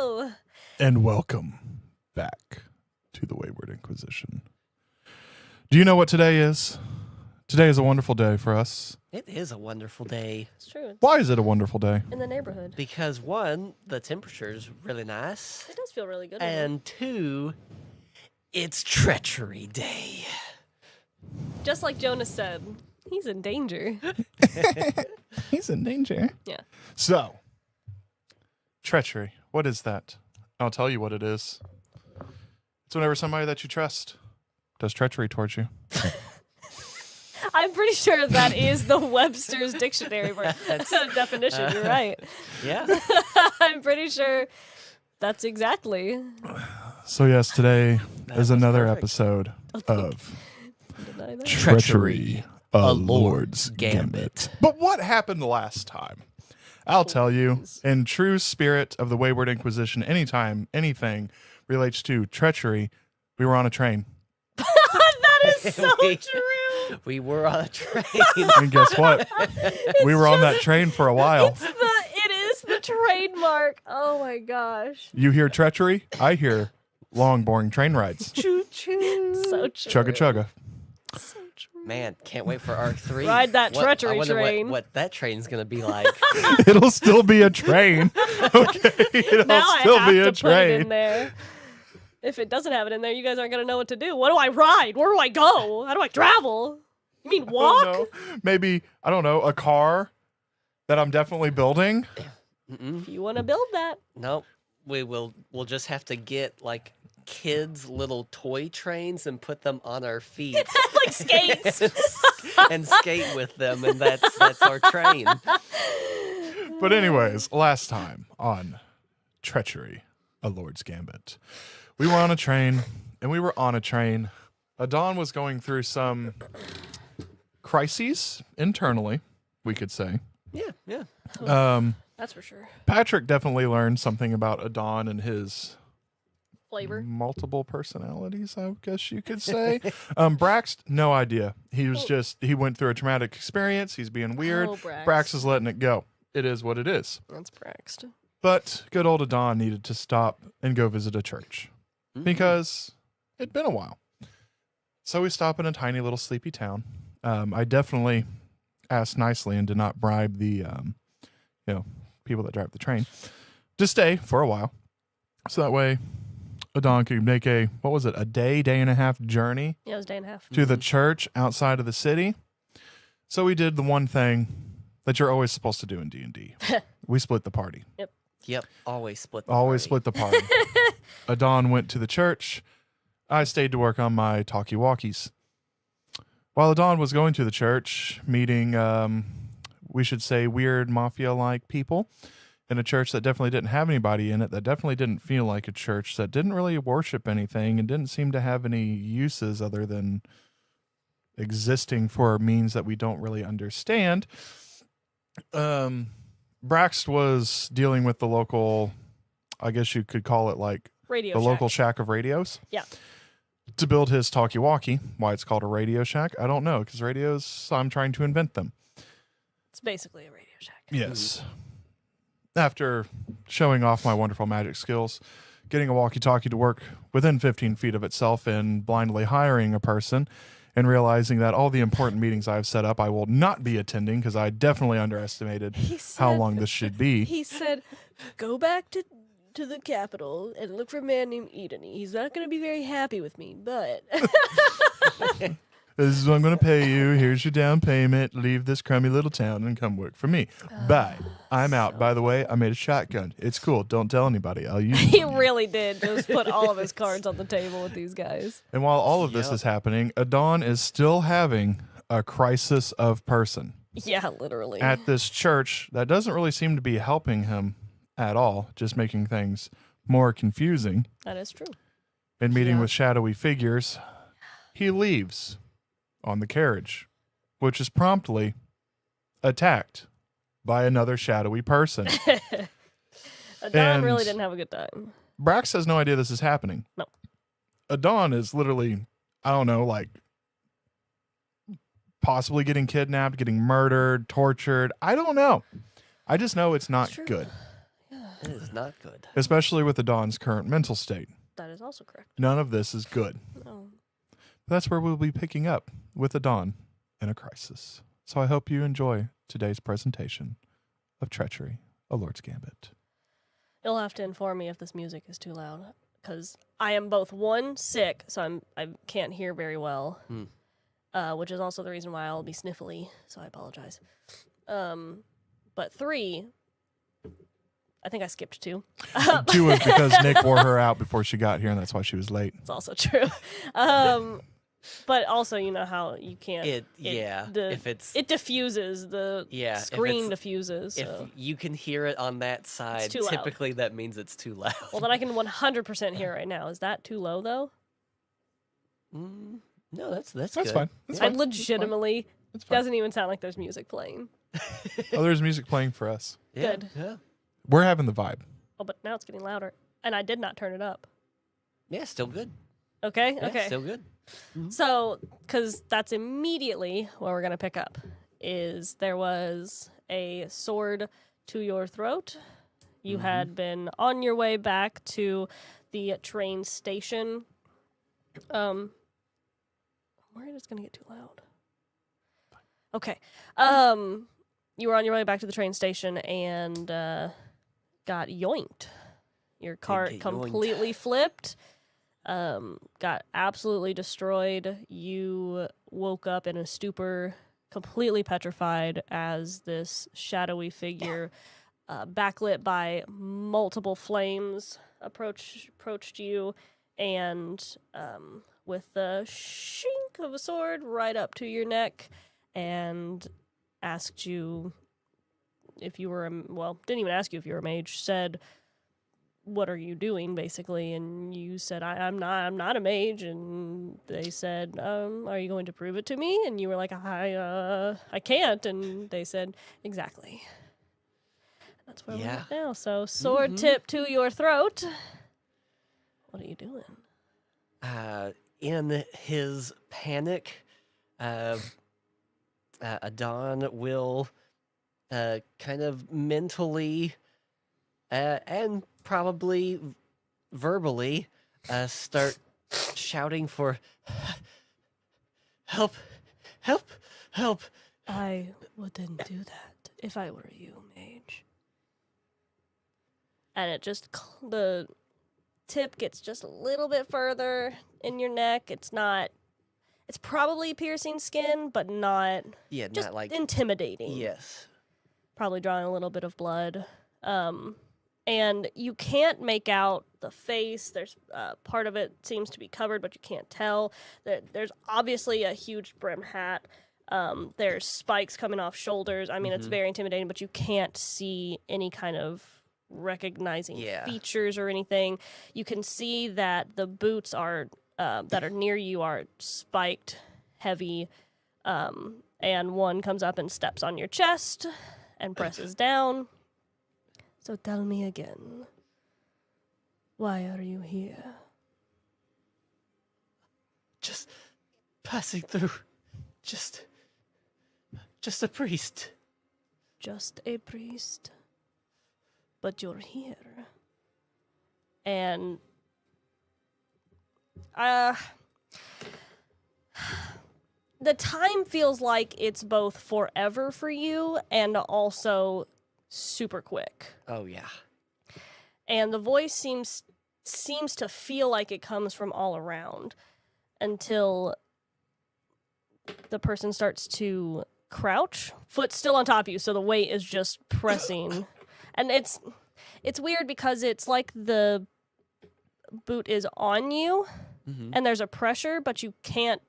Hello. And welcome back to the Wayward Inquisition. Do you know what today is? Today is a wonderful day for us. It is a wonderful day. It's true. It's Why is it a wonderful day? in the neighborhood. Because one, the temperature's really nice. It does feel really good. And two, it's Treachery Day. Just like Jonas said, he's in danger. He's in danger. Yeah. So, treachery. What is that? I'll tell you what it is. It's whenever somebody that you trust does treachery towards you. I'm pretty sure that is the Webster's dictionary definition. You're right. Yeah. I'm pretty sure that's exactly. So yes, today That is was another perfect. episode of Deny that. Treachery, a Lord's Lord's Gambit. Gambit. But what happened last time? I'll tell you, in true spirit of the Wayward Inquisition, anytime anything relates to treachery, we were on a train. That is so We- true. We were on a train. And guess what? We were on that train for a while. It is the trademark. Oh my gosh. You hear treachery? I hear long, boring train rides. Choo choo. So true. Chugga chugga. So true. Man, can't wait for Arc 3. Ride that treachery I wonder train. What that train's going to be like. It'll still be a train. Okay, it'll Now I still have be to a put it in train. there. If it doesn't have it in there, you guys aren't gonna know what to do. What do I ride? Where do I go? How do I travel? You mean I walk? don't know. Maybe, I don't know, a car that I'm definitely building. Mm-mm. If you want to build that, Nope. We'll just have to get like kids' little toy trains and put them on our feet like skates. and skate with them, and that's our train. But anyways, last time on Treachery, a Lord's Gambit, we were on a train, and we were on a train. Aadan was going through some crises internally, we could say. Yeah. That's for sure. Patrick definitely learned something about Aadan and his Flavor. multiple personalities, I guess you could say. Braxt, no idea. He was he went through a traumatic experience. He's being weird. Oh, Braxt. Braxt is letting it go. It is what it is. That's Braxt. But good old Aadan needed to stop and go visit a church because it'd been a while. So we stop in a tiny little sleepy town. I definitely asked nicely and did not bribe the people that drive the train to stay for a while. So that way Aadan could make a day and a half journey Yeah, it was a day and a half. to the church outside of the city. So we did the one thing that you're always supposed to do in D&D. We split the party. Yep. Always split. The Always party. split the party. Aadan went to the church. I stayed to work on my talkie-walkies. While Aadan was going to the church, meeting, we should say, weird mafia-like people in a church that definitely didn't have anybody in it, that definitely didn't feel like a church, that didn't really worship anything and didn't seem to have any uses other than existing for means that we don't really understand. Braxt was dealing with the local, I guess you could call it like Radio the Shack. local shack of radios. Yeah. To build his talkie-walkie. Why it's called a radio shack, I don't know, because radios, I'm trying to invent them. It's basically a Radio Shack. Yes. After showing off my wonderful magic skills, getting a walkie-talkie to work within 15 feet of itself, and blindly hiring a person, and realizing that all the important meetings I've set up I will not be attending because I definitely underestimated how long this should be. He said, go back to the capital and look for a man named Eden. He's not going to be very happy with me, but... This is what I'm going to pay you. Here's your down payment. Leave this crummy little town and come work for me. Bye. I'm out. By the way, I made a shotgun. It's cool. Don't tell anybody. I'll use He it. really did just put all of his cards on the table with these guys. And while all of this Yep. is happening, Aadan is still having a crisis of person Yeah, literally. at this church that doesn't really seem to be helping him at all, just making things more confusing. That is true. And meeting Yeah. with shadowy figures, he leaves on the carriage, which is promptly attacked by another shadowy person. Don really And- didn't have a good time. Brax has no idea this is happening. No. Aadan is literally, I don't know, like possibly getting kidnapped, getting murdered, tortured. I don't know. I just know it's not It's true. good. That is not good. especially with Adon's current mental state. That is also correct. None of this is good. No. That's where we'll be picking up with Adon in a crisis. So I hope you enjoy today's presentation of Treachery, a Lord's Gambit. You'll have to inform me if this music is too loud, because I am both one, sick, so I can't hear very well, which is also the reason why I'll be sniffly. So I apologize. But 3, I think I skipped 2. 2 is because Nick wore her out before she got here, and that's why she was late. It's also true. But also, you know how you can't. If it's it diffuses the screen diffuses. if So. you can hear it on that side, too loud. typically that means it's too loud. Well, then I can 100% hear it right now. Is that too low though? No, that's That's good. fine. That's I fine. legitimately That's fine. doesn't even sound like there's music playing. Oh, there's music playing for us. Yeah, Good. Yeah. We're having the vibe. Oh, but now it's getting louder, and I did not turn it up. Yeah, still good. Okay. Yeah, Okay. still good. So, because that's immediately what we're gonna pick up is there was a sword to your throat. You had been on your way back to the train station. Where is gonna get too loud? Okay. You were on your way back to the train station and got yoinked. Your cart get yoinked. completely flipped. Got absolutely destroyed. You woke up in a stupor, completely petrified as this shadowy figure, backlit by multiple flames, approached you, and with the shink of a sword right up to your neck, and asked you if you were didn't even ask you if you were a mage. Said, what are you doing, basically? And you said, I'm not a mage. And they said, are you going to prove it to me? And you were like, I can't. And they said, exactly. That's where we're at now. So sword tip to your throat. What are you doing? In his panic, Aadan will kind of mentally and probably verbally start shouting for help, help, help. I wouldn't do that if I were you, mage. And it just, the tip gets just a little bit further in your neck. It's probably piercing skin, but not just not like intimidating. Yes. Probably drawing a little bit of blood. And you can't make out the face. There's part of it seems to be covered, but you can't tell. There's obviously a huge brim hat. There's spikes coming off shoulders. I mean, it's very intimidating, but you can't see any kind of recognizing features or anything. You can see that the boots are that are near you are spiked, heavy, and one comes up and steps on your chest and presses down. So tell me again, why are you here? Just passing through. Just a priest. Just a priest. But you're here. And the time feels like it's both forever for you and also super quick. Oh yeah. And the voice seems to feel like it comes from all around until the person starts to crouch, foot still on top of you, so the weight is just pressing. And it's weird because it's like the boot is on you and there's a pressure, but you can't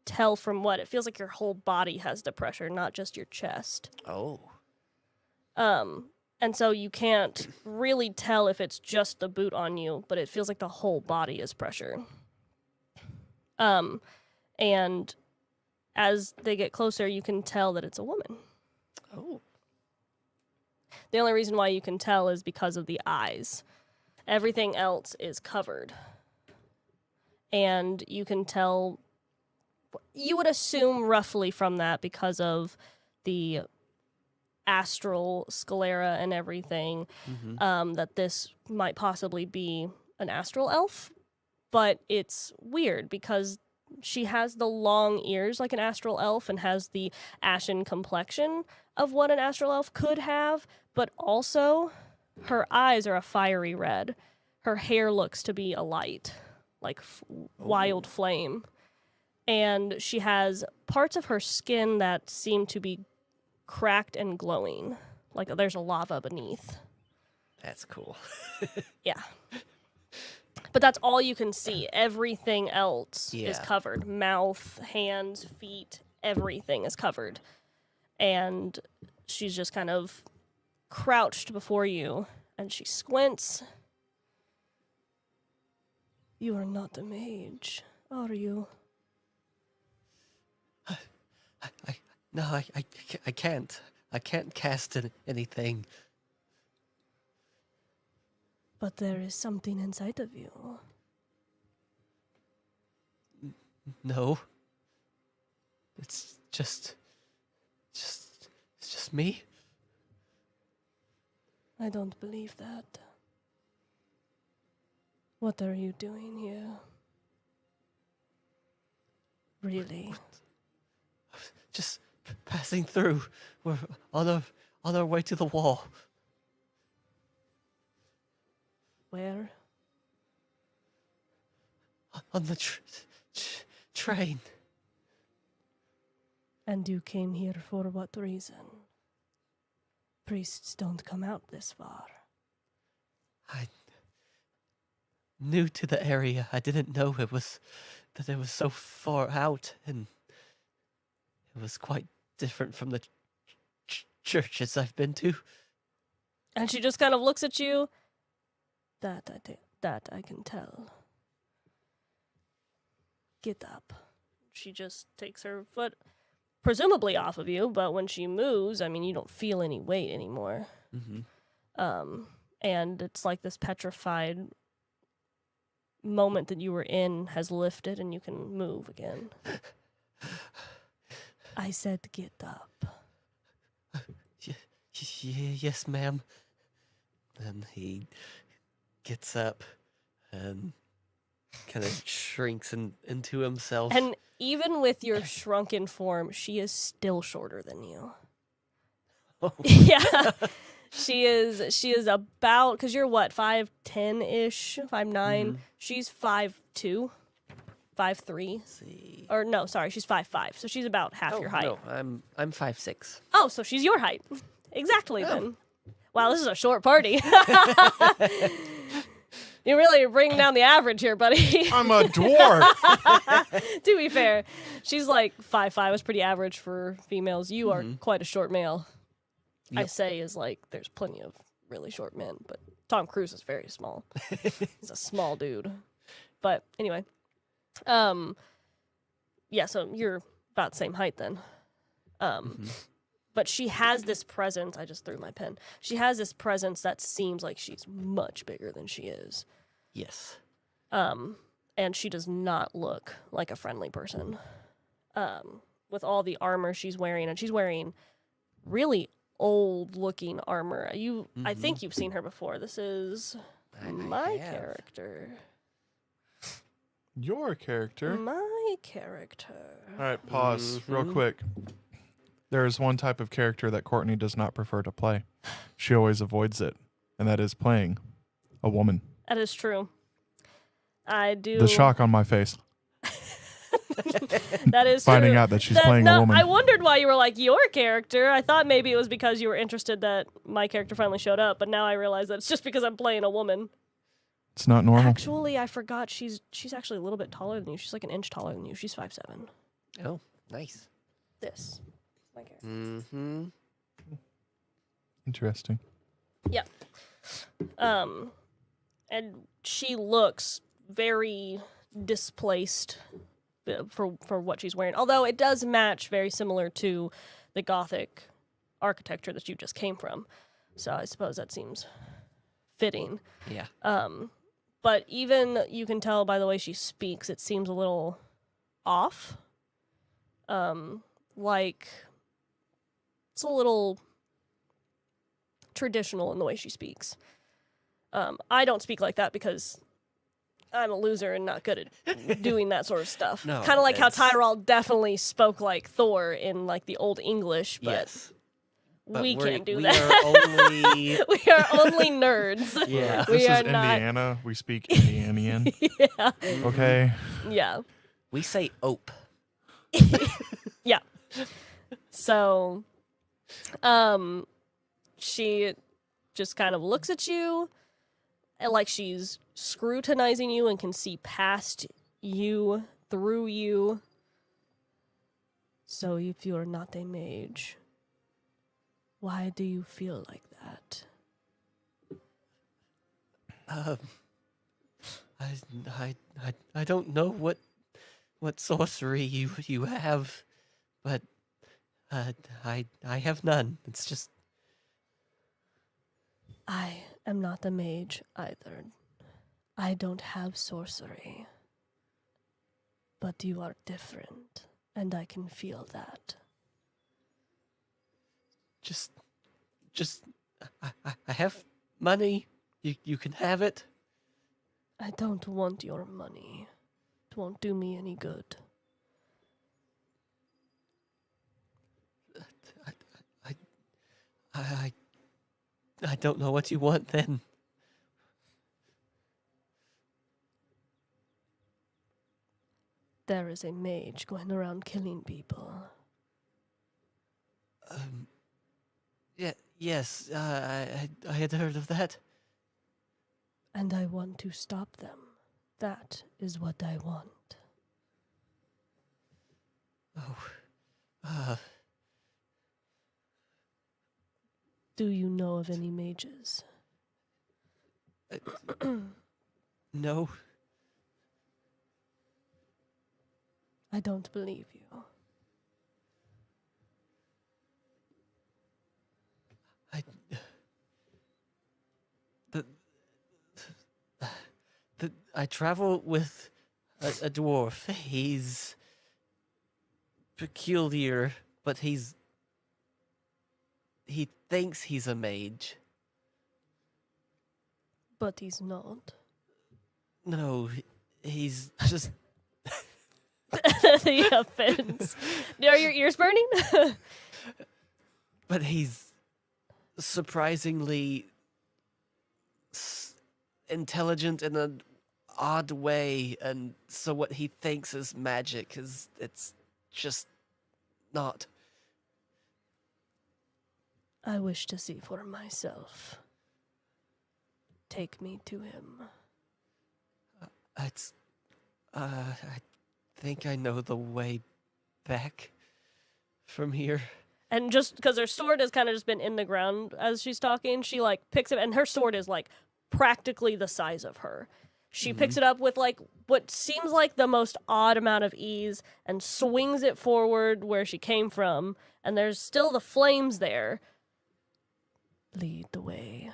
tell from what. It feels like your whole body has the pressure, not just your chest. Oh. And so you can't really tell if it's just the boot on you, but it feels like the whole body is pressure. And as they get closer, you can tell that it's a woman. Oh. The only reason why you can tell is because of the eyes. Everything else is covered. And you can tell, you would assume roughly from that because of the astral sclera and everything, that this might possibly be an astral elf. But it's weird because she has the long ears like an astral elf and has the ashen complexion of what an astral elf could have, but also her eyes are a fiery red. Her hair looks to be a light, like wild flame. And she has parts of her skin that seem to be cracked and glowing, like there's a lava beneath. That's cool. Yeah. But that's all you can see. Everything else is Yeah. covered. Mouth, hands, feet, everything is covered. And she's just kind of crouched before you, and she squints. You are not a mage, are you? No, I can't. I can't cast anything. But there is something inside of you. No. It's just me. I don't believe that. What are you doing here? Really? Just passing through. We're on our way to the wall. Where? On the train. And you came here for what reason? Priests don't come out this far. I new to the area. I didn't know it was so far out, and it was quite different from the churches I've been to. And she just kind of looks at you. That I can tell. Get up. She just takes her foot, presumably off of you, but when she moves, I mean, you don't feel any weight anymore. And it's like this petrified moment that you were in has lifted and you can move again. I said get up. Yes, ma'am. And he gets up and kind of shrinks into himself. And even with your shrunken form, she is still shorter than you. Oh. Yeah. She is about, because you're what, 5'10"-ish, 5'9"? She's 5'2", 5'3". See. Or no, sorry, she's 5'5", so she's about half your height. No, I'm 5'6". Oh, so she's your height. Exactly then. Wow, this is a short party. You really are bringing down the average here, buddy. I'm a dwarf. To be fair, she's like 5'5", is pretty average for females. You are quite a short male. I say is like, there's plenty of really short men, but Tom Cruise is very small. He's a small dude. But anyway. Yeah, so you're about the same height then. But she has this presence. I just threw my pen. She has this presence that seems like she's much bigger than she is. Yes. And she does not look like a friendly person. With all the armor she's wearing, and she's wearing really old-looking armor. I think you've seen her before. This is my character. Your character. My character. All right, pause real quick. There is one type of character that Courtney does not prefer to play. She always avoids it, and that is playing a woman. That is true. I do. The shock on my face. That is finding true. out that she's playing a woman. I wondered why you were like, your character. I thought maybe it was because you were interested that my character finally showed up, but now I realize that it's just because I'm playing a woman. It's not normal. Actually, I forgot she's actually a little bit taller than you. She's like an inch taller than you. She's 5'7". Oh, nice. This. My character. Interesting. Yeah. And she looks very displaced for what she's wearing. Although it does match very similar to the Gothic architecture that you just came from. So I suppose that seems fitting. Yeah. But even you can tell by the way she speaks, it seems a little off. Like it's a little traditional in the way she speaks. I don't speak like that because I'm a loser and not good at doing that sort of stuff. No, Kind of like how it's- Tyrell definitely spoke like Thor in like the Old English, but Yes. But we can't do we that. are only... We are only nerds. Yeah. We This are is not- Indiana. We speak Indianian. Yeah. Okay. Yeah. We say ope. Yeah. So, she just kind of looks at you and like she's scrutinizing you and can see past you, through you. So if you're not a mage, why do you feel like that? I don't know what sorcery you have, but I have none. It's just I am not a mage either. I don't have sorcery. But you are different, and I can feel that. just I have money. You can have it. I don't want your money. It won't do me any good. I don't know what you want then. There is a mage going around killing people. Yeah, yes, I had heard of that. And I want to stop them. That is what I want. Oh, Do you know of any mages? no. I don't believe you. I travel with a dwarf. He's peculiar, but he thinks he's a mage. But he's not. No, he's just The offense. Are your ears burning? but he's surprisingly intelligent in an odd way, and so what he thinks is magic it's just not. I wish to see for myself. Take me to him. It's I think I know the way back from here. And just because her sword has kind of just been in the ground as she's talking, she like picks it, and her sword is like practically the size of her. She picks it up with like what seems like the most odd amount of ease and swings it forward where she came from, and there's still the flames there. Lead the way.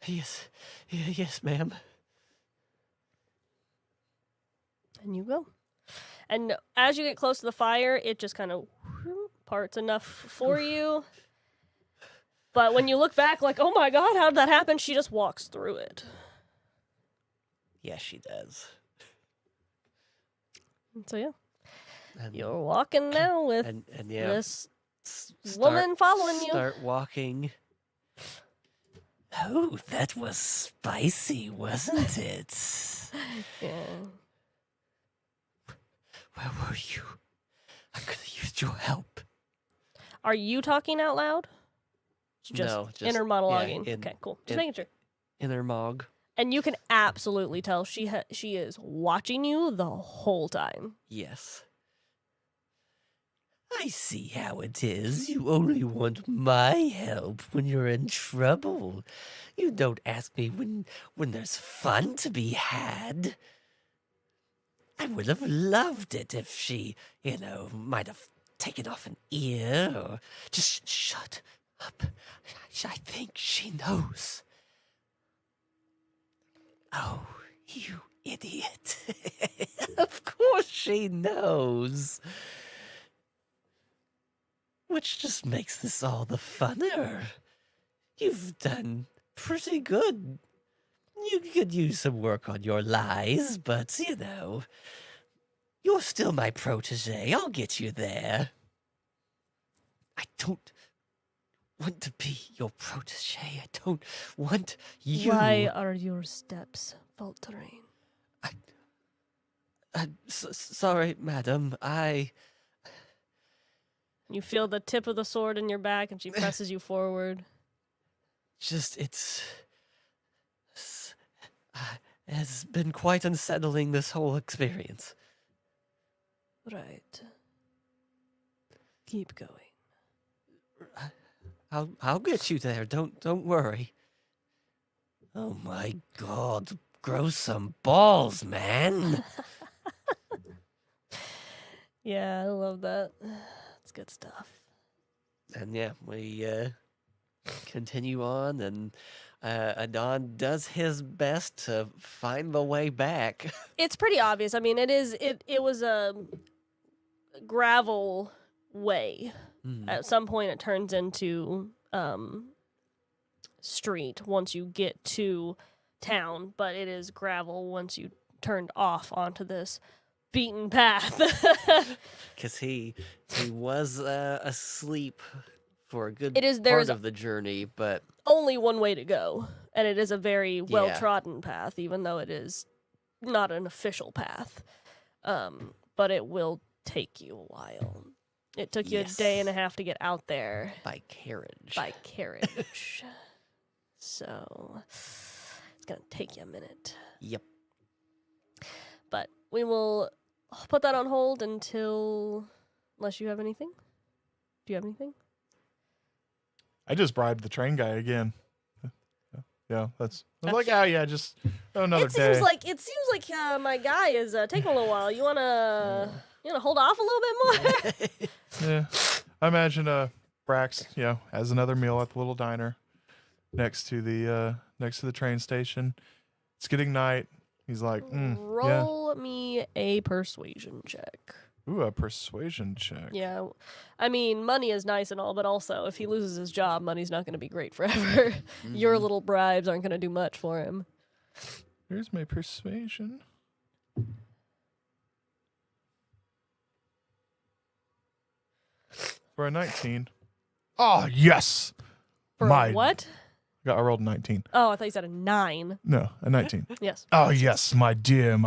Yes, ma'am. And you go. And as you get close to the fire, it just kind of parts enough for you. But when you look back, like, oh my god, how did that happen? She just walks through it. Yes, she does. And so, yeah. And, You're walking now with and yeah, this start- woman following you. Start walking. Oh, that was spicy, wasn't it? Yeah. Where were you? I could have used your help. Are you talking out loud? Just No, just inner monologuing. yeah, Okay, cool. Just in- making sure. Inner Mog. And you can absolutely tell she is watching you the whole time. Yes. I see how it is. You only want my help when you're in trouble. You don't ask me when there's fun to be had. I would have loved it if she, might have taken off an ear or just shut up. I think she knows. Oh, you idiot. Of course she knows. which just makes this all the funner. You've done pretty good. You could use some work on your lies, but, you're still my protege. I'll get you there. I don't want to be your protege. I don't want you. Why are your steps faltering? Sorry, madam. You feel the tip of the sword in your back, and she presses you forward. Has been quite unsettling, this whole experience. Right. Keep going. I'll get you there. Don't worry. Oh my God, grow some balls, man. Yeah, I love that. It's good stuff. And yeah, we continue on, and Aadan does his best to find the way back. It's pretty obvious. I mean, it was a gravel way. At some point it turns into street once you get to town, but it is gravel once you turned off onto this beaten path. Because he was asleep for a good There's part of the journey, but only one way to go, and it is a very well-trodden path, even though it is not an official path. But it will take you a while. It took you a day and a half to get out there. by carriage. So it's going to take you a minute. Yep. But we will put that on hold unless you have anything. Do you have anything? I just bribed the train guy again. Yeah, that's. I was like, oh yeah, just another day. It seems like my guy is taking a little while. You wanna hold off a little bit more? Yeah, I imagine Brax, has another meal at the little diner next to the train station. It's getting night. He's like, roll me a persuasion check. Ooh, a persuasion check. Yeah, I mean, money is nice and all, but also if he loses his job, money's not going to be great forever. Your little bribes aren't going to do much for him. Here's my persuasion. For a 19. Oh, yes. For what? I rolled a 19. Oh, I thought you said a 9. No, a 19. Yes. Oh, yes, my dear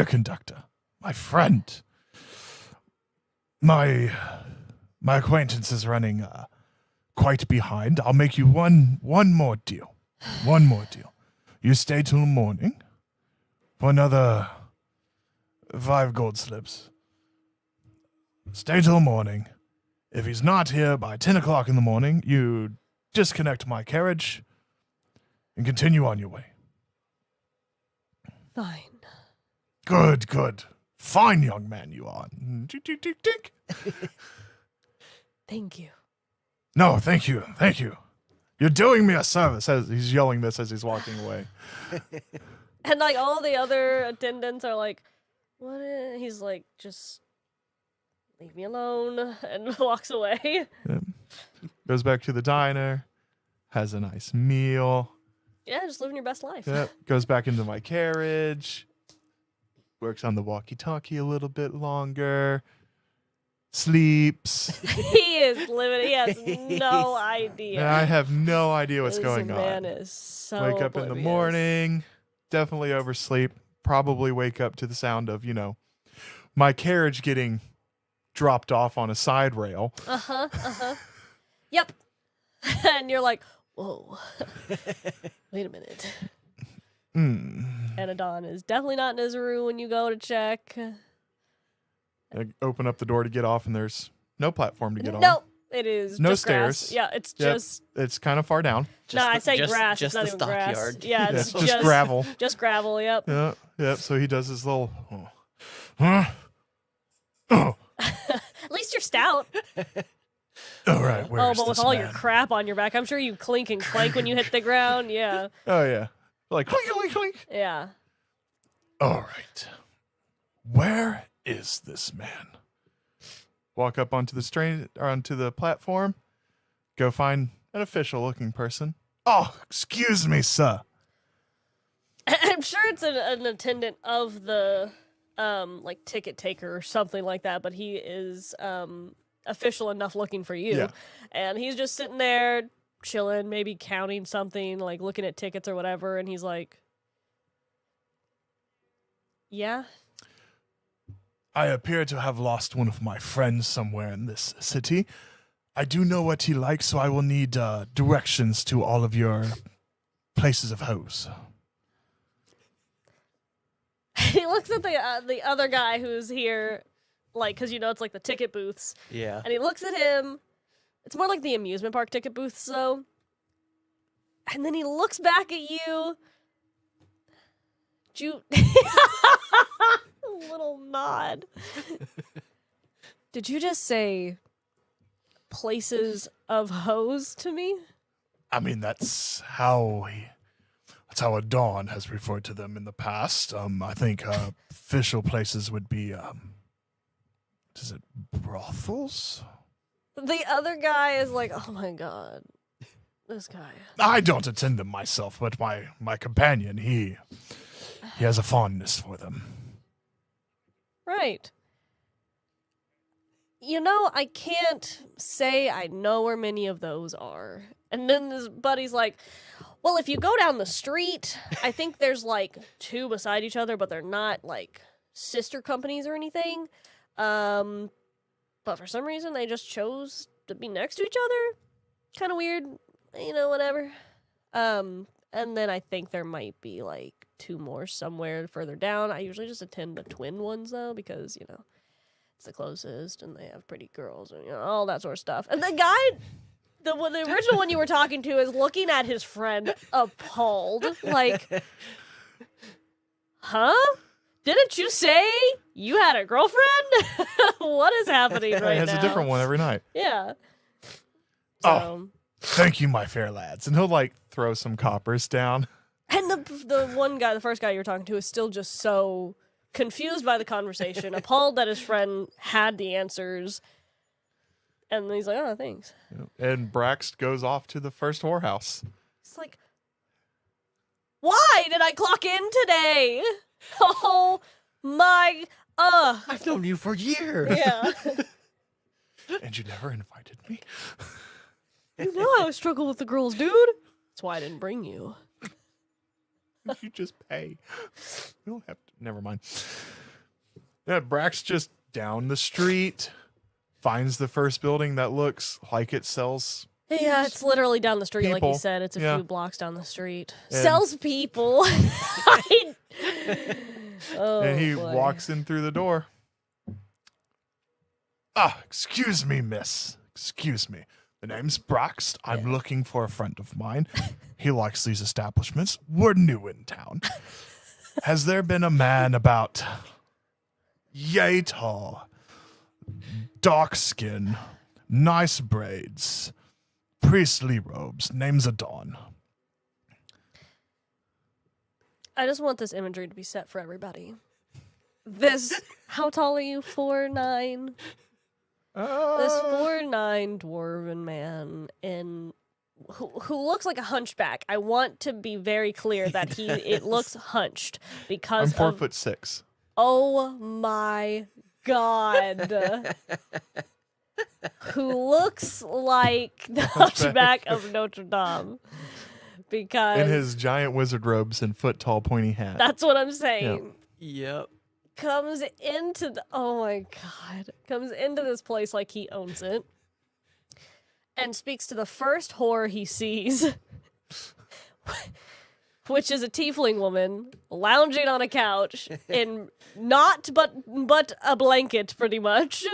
conductor, my friend. My acquaintance is running quite behind. I'll make you one more deal. One more deal. You stay till morning for another 5 gold slips. Stay till morning. If he's not here by 10 o'clock in the morning, you disconnect my carriage and continue on your way. Fine. Good. Fine young man you are. Tick, tick, tick, tick. Thank you. No, thank you. You're doing me a service. As he's yelling this as he's walking away. And like all the other attendants are like, what? He's like, just leave me alone, and walks away. Yep. Goes back to the diner, has a nice meal. Yeah, just living your best life. Yep. Goes back into my carriage. Works on the walkie-talkie a little bit longer. Sleeps. He is living. He has no idea. And I have no idea what's This going man on. is so Wake up in the morning. Definitely oversleep. Probably wake up to the sound of, my carriage getting dropped off on a side rail. Yep. And you're like, whoa. Wait a minute. And Aadan is definitely not in his room when you go to check. I open up the door to get off, and there's no platform to get on. No, it is no just stairs. Grass. Yeah, it's just. It's kind of far down. I say grass. Just it's the not even grass. stockyard. Yeah, it's just gravel. Just gravel. Yep. Yeah. Yep. So he does his little. Oh. At least you're stout. All right. Where's but with this all man? your crap on your back, I'm sure you clink and clank when you hit the ground. Yeah. Oh yeah. Like clink, clink, clink. Yeah. All right. Where is this man? Walk up onto the platform. Go find an official-looking person. Oh, excuse me, sir. I'm sure it's an attendant of the like ticket taker or something like that, but he is official enough looking for you. Yeah. And he's just sitting there chilling, maybe counting something, like looking at tickets or whatever, and he's like, "Yeah." I appear to have lost one of my friends somewhere in this city. I do know what he likes, so I will need directions to all of your places of hose. He looks at the other guy who's here, like, because it's like the ticket booths, Yeah. and he looks at him. It's more like the amusement park ticket booths, though. And then he looks back at you. A little nod. Did you just say places of hose to me? I mean, that's how Aadan has referred to them in the past. I think official places would be, is it brothels? The other guy is like, oh my god, this guy. I don't attend them myself, but my companion, he has a fondness for them. Right. I can't say I know where many of those are. And then his buddy's like, well, if you go down the street, I think there's like two beside each other, but they're not like sister companies or anything. But for some reason, they just chose to be next to each other. Kind of weird, whatever. And then I think there might be like two more somewhere further down. I usually just attend the twin ones though, because it's the closest and they have pretty girls and all that sort of stuff. And the guy, the original one you were talking to, is looking at his friend appalled, like, huh? Didn't you say you had a girlfriend? What is happening right now? He has a different one every night. Yeah. Oh, thank you, my fair lads. And he'll like throw some coppers down. And the one guy, the first guy you were talking to, is still just so confused by the conversation, appalled that his friend had the answers. And he's like, oh, thanks. And Braxt goes off to the first whorehouse. It's like, why did I clock in today? Oh my, I've known you for years. yeah. And you never invited me. You know I struggle with the girls, dude. That's why I didn't bring you. You just pay. We don't have to. Never mind. Yeah, Brax just down the street finds the first building that looks like it sells. Yeah, it's literally down the street, like People. you said. It's a Yeah. few blocks down the street. And- Sells people. Oh, and he boy. walks in through the door. Ah, excuse me, miss. Excuse me. The name's Braxt. I'm looking for a friend of mine. He likes these establishments. We're new in town. Has there been a man about yay tall, dark skin, nice braids, priestly robes, name's Aadan? I just want this imagery to be set for everybody. How tall are you? 4'9"? This 4'9" dwarven man who looks like a hunchback. I want to be very clear that it looks hunched because I'm 4'6". Oh my god. Who looks like the hunchback of Notre Dame. Because In his giant wizard robes and foot tall pointy hat. that's what I'm saying. Yep. Comes into this place like he owns it and speaks to the first whore he sees, which is a tiefling woman lounging on a couch in not but a blanket, pretty much.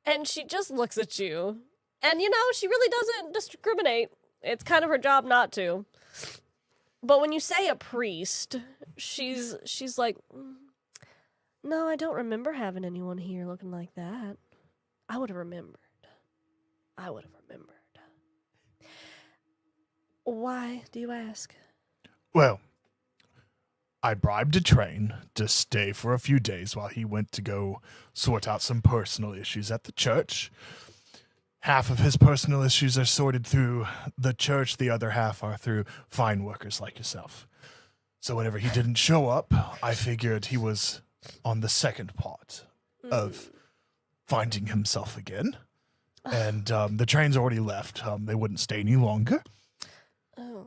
And she just looks at you, and she really doesn't discriminate. It's kind of her job not to. But when you say a priest, she's like, no, I don't remember having anyone here looking like that. I would have remembered. Why, do you ask? Well, I bribed a train to stay for a few days while he went to go sort out some personal issues at the church. Half of his personal issues are sorted through the church, the other half are through fine workers like yourself. So whenever he didn't show up, I figured he was on the second part of finding himself again. And the train's already left. They wouldn't stay any longer. Oh.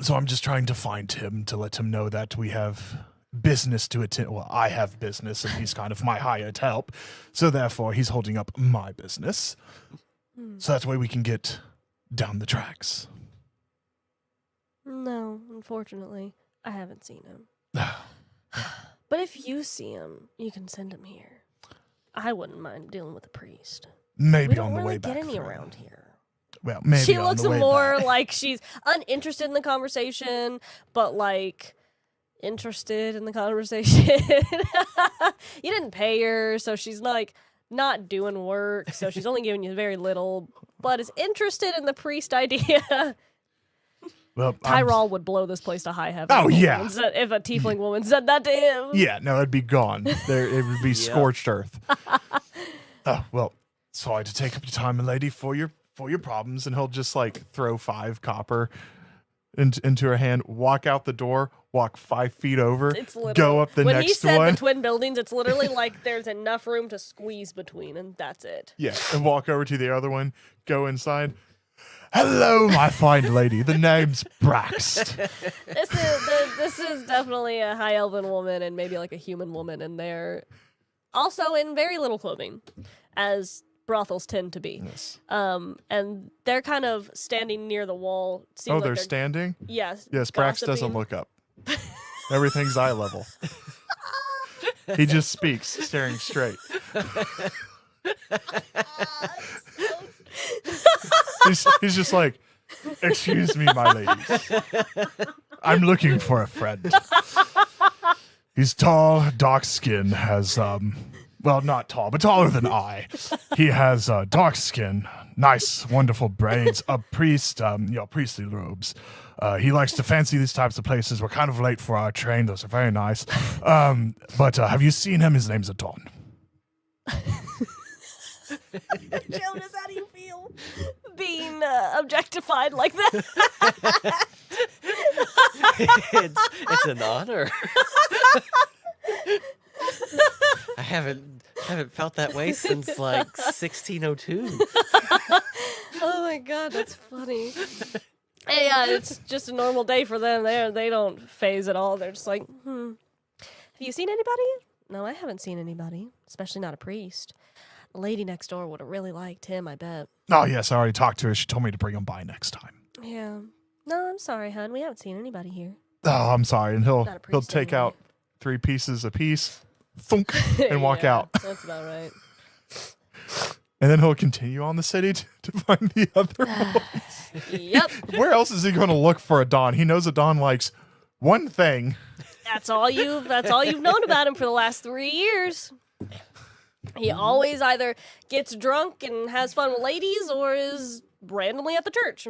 So I'm just trying to find him to let him know that we have business to attend. Well, I have business, and he's kind of my hired help. So therefore, he's holding up my business. So that way we can get down the tracks. No, unfortunately, I haven't seen him. But if you see him, you can send him here. I wouldn't mind dealing with a priest. Maybe We don't on the really way back. get any from- around here. Well, maybe She on looks the way more back. like she's uninterested in the conversation, but like interested in the conversation. You didn't pay her, so she's like not doing work, so she's only giving you very little, but is interested in the priest idea. Well, Tyrell would blow this place to high heaven. Oh, yeah. If a tiefling woman said that to him. Yeah, no, it'd be gone. There, it would be scorched earth. Well, sorry to take up your time, milady, for your problems, and he'll just like throw 5 copper into her hand, walk out the door, walk 5 feet over, It's literally, go up the when next he said one. the twin buildings, it's literally like there's enough room to squeeze between, and that's it. Yeah, and walk over to the other one, go inside. Hello, my fine lady. The name's Braxt. This is definitely a high elven woman and maybe like a human woman, and they're also in very little clothing, as brothels tend to be. Yes. And they're kind of standing near the wall. Seems Oh, like they're standing? Yes. Yes, Brax doesn't gossiping. look up. Everything's eye level. He just speaks, staring straight. He's just like, excuse me, my ladies. I'm looking for a friend. He's tall, dark skin, has, well, not tall, but taller than I. He has dark skin, nice, wonderful braids, a priest, priestly robes. He likes to fancy these types of places. We're kind of late for our train. Those are very nice. But have you seen him? His name's Aadan. Jonas, how do you feel being objectified like that? It's an honor. I haven't felt that way since like 1602. Oh my god, that's funny. Hey, yeah, it's just a normal day for them. They don't phase at all. They're just like, Have you seen anybody? No, I haven't seen anybody, especially not a priest. The lady next door would have really liked him, I bet. Oh, yes, I already talked to her. She told me to bring him by next time. Yeah. No, I'm sorry, hon. We haven't seen anybody here. Oh, I'm sorry. And he'll Not a he'll priest take anyway. out 3 pieces apiece, thunk, and walk Yeah, out. That's about right. And then he'll continue on the city to find the other one. Yep. Where else is he going to look for Aadan? He knows Aadan likes one thing. That's all you've known about him for the last 3 years. He always either gets drunk and has fun with ladies or is randomly at the church.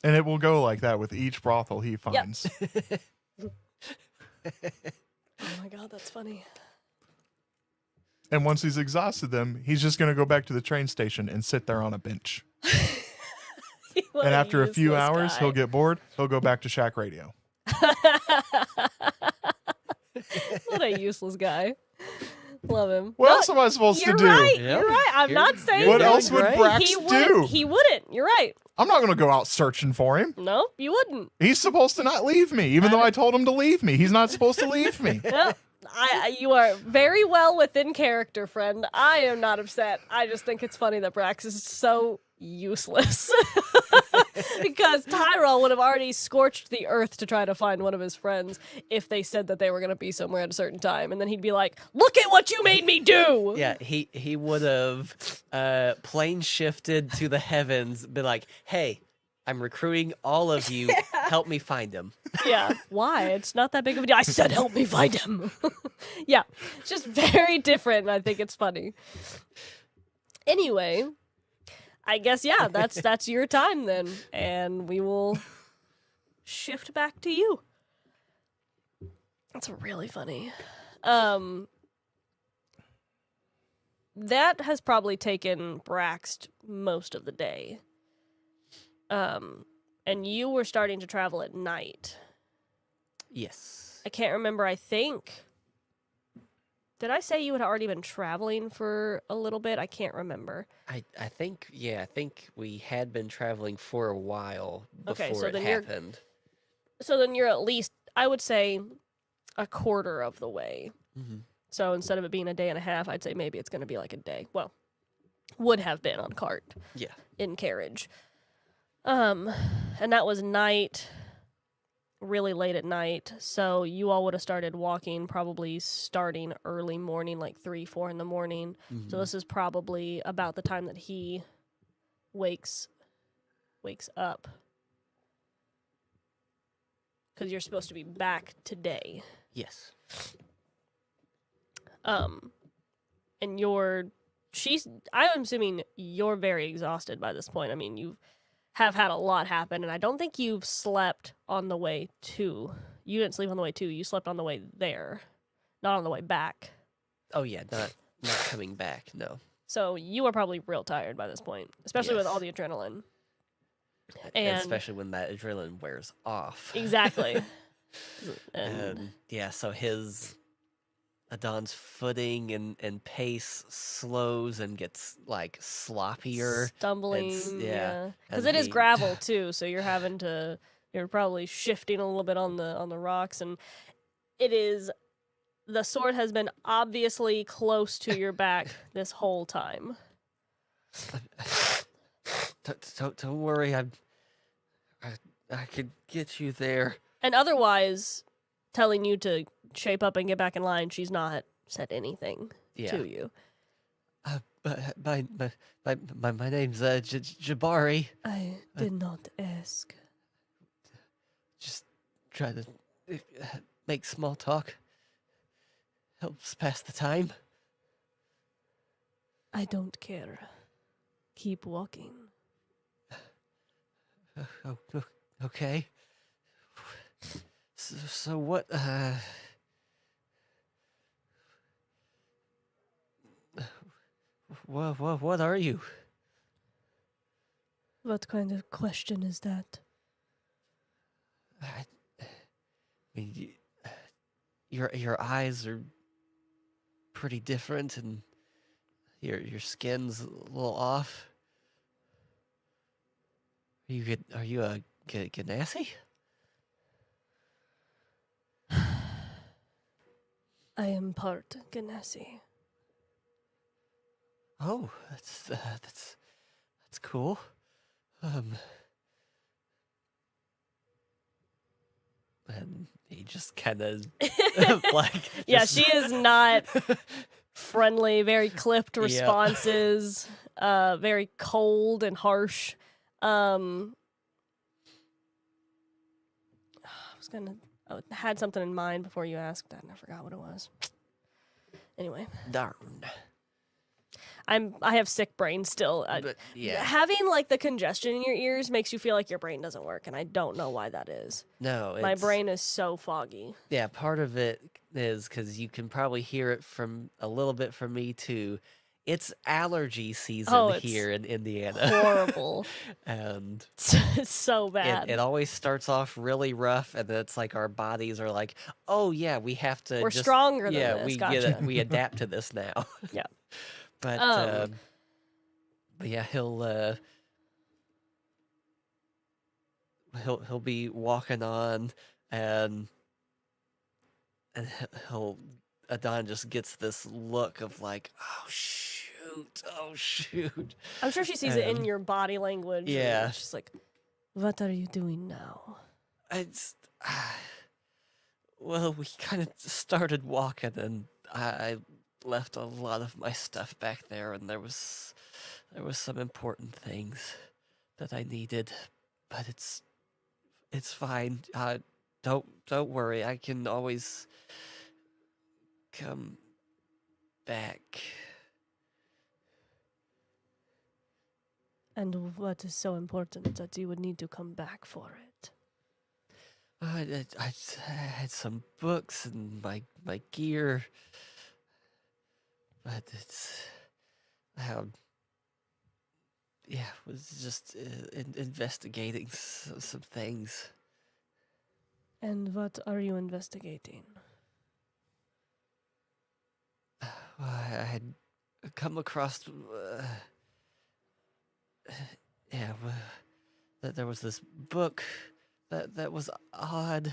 And it will go like that with each brothel he finds. Oh my god, that's funny. And once he's exhausted them, he's just going to go back to the train station and sit there on a bench. What And after a few useless hours, guy. he'll get bored. He'll go back to Shack Radio. What a useless guy. Love him. What No, else am I supposed to You're do? right. Yep. You're right. I'm You're- not saying What You're else would doing Brax he do? wouldn't. He wouldn't. You're right. I'm not going to go out searching for him. No, you wouldn't. He's supposed to not leave me, even though I told him to leave me. He's not supposed to leave me. No, you are very well within character, friend. I am not upset. I just think it's funny that Brax is so useless. Because Tyrell would have already scorched the earth to try to find one of his friends if they said that they were going to be somewhere at a certain time. And then he'd be like, look at what you made me do! Yeah, he would have plane shifted to the heavens, been like, hey, I'm recruiting all of you. Help me find him. Yeah. Why? It's not that big of a deal. I said, help me find him. Yeah. It's just very different, and I think it's funny. Anyway, I guess, yeah, that's your time then. And we will shift back to you. That's really funny. That has probably taken Braxt most of the day. And you were starting to travel at night. Yes. I can't remember. I think. Did I say you had already been traveling for a little bit? I can't remember. I think we had been traveling for a while Okay, before so it then happened. So then you're at least, I would say, a quarter of the way. Mm-hmm. So instead of it being a day and a half, I'd say maybe it's going to be like a day. Well, would have been on cart. Yeah. In carriage. And that was night, really late at night. So you all would have started walking probably starting early morning, like 3, 4 in the morning. Mm-hmm. So this is probably about the time that he wakes up. Because you're supposed to be back today. Yes. And I'm assuming you're very exhausted by this point. I mean, you have had a lot happen, and I don't think you've slept on the way to. You didn't sleep on the way to. You slept on the way there, not on the way back. Oh yeah, not coming back. No. So you are probably real tired by this point, especially with Yes. all the adrenaline. And especially when that adrenaline wears off. Exactly. And yeah, so Aadan's footing and pace slows and gets like sloppier. Stumbling, yeah. because and it is he- gravel too, so you're probably shifting a little bit on the rocks, and the sword has been obviously close to your back this whole time. Don't worry, I could get you there. And otherwise, telling you to shape up and get back in line, she's not said anything Yeah. to you. But my name's Jabari. I did not ask. Just try to make small talk. Helps pass the time. I don't care. Keep walking. Okay. So what? What are you? What kind of question is that? I mean, your eyes are pretty different, and your skin's a little off. Are you a Ganassi? I am part Ganassi. Oh, that's cool. And he just kind of like Yeah, just- she is not friendly, very clipped Yep. responses, very cold and harsh. I had something in mind before you asked that, and I forgot what it was. Anyway, darn. I have sick brain still. But yeah, Having like the congestion in your ears makes you feel like your brain doesn't work, and I don't know why that is. no, My it's- brain is so foggy. Yeah, part of it is because you can probably hear it from a little bit from me too. It's allergy season It's here in Indiana, Horrible. and It's so bad. it always starts off really rough, and then it's like our bodies are like, "Oh yeah, we have to." We're just, stronger than yeah, this. we Gotcha. we adapt to this now. Yeah. But yeah, he'll be walking on, and Aadan just gets this look of like, oh shoot. I'm sure she sees it in your body language. and yeah. She's like, what are you doing now? It's well, we kind of started walking, and I left a lot of my stuff back there, and there was some important things that I needed, but it's fine. Don't worry. I can always come back. And what is so important that you would need to come back for it? I had some books and my gear, but it's yeah, was just investigating some things. And what are you investigating? I had come across, yeah, that there was this book that was odd,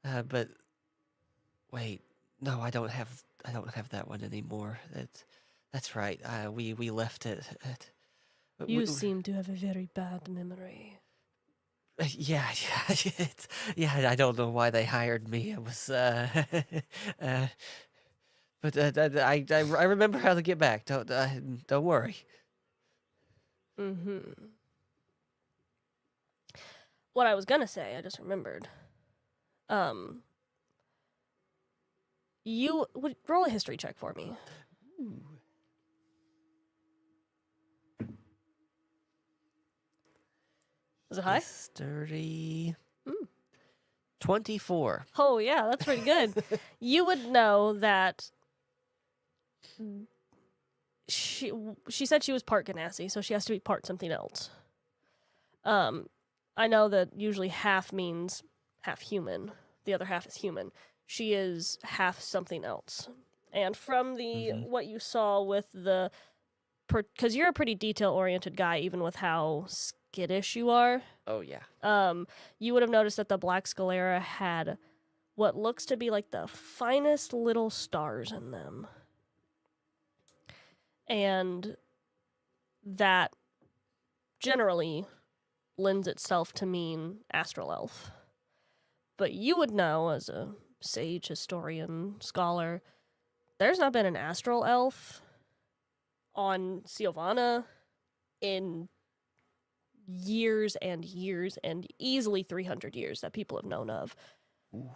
but wait, no, I don't have that one anymore. That's right. We left it. You seem to have a very bad memory. Yeah, yeah. I don't know why they hired me. It was, but I remember how to get back. Don't worry. Mm-hmm. What I was gonna say, I just remembered. You would roll a history check for me. Ooh. Is it high? Sturdy. Mm. 24. Oh yeah, that's pretty good. You would know that she said she was part Ganassi, so she has to be part something else. I know that usually half means half human. The other half is human. She is half something else. And from the what you saw with the, because you're a pretty detail-oriented guy, even with how skittish you are. Oh yeah. You would have noticed that the Black Scalera had what looks to be like the finest little stars in them. And that generally lends itself to mean astral elf. But you would know, as a sage, historian, scholar, there's not been an astral elf on Silvana in years and years and easily 300 years that people have known of. Ooh.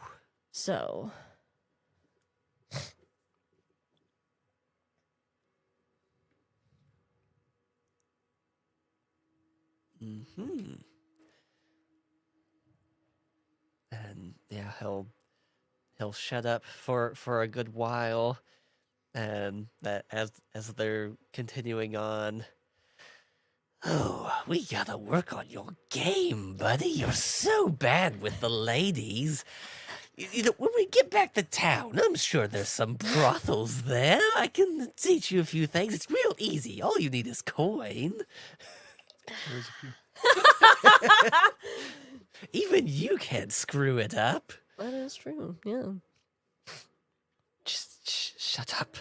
So And yeah, he'll shut up for a good while, and that as they're continuing on. Oh, we gotta work on your game, buddy. You're so bad with the ladies. You know, when we get back to town, I'm sure there's some brothels there. I can teach you a few things. It's real easy. All you need is coin. There's a few. Even you can't screw it up. that is true, yeah. Just shut up.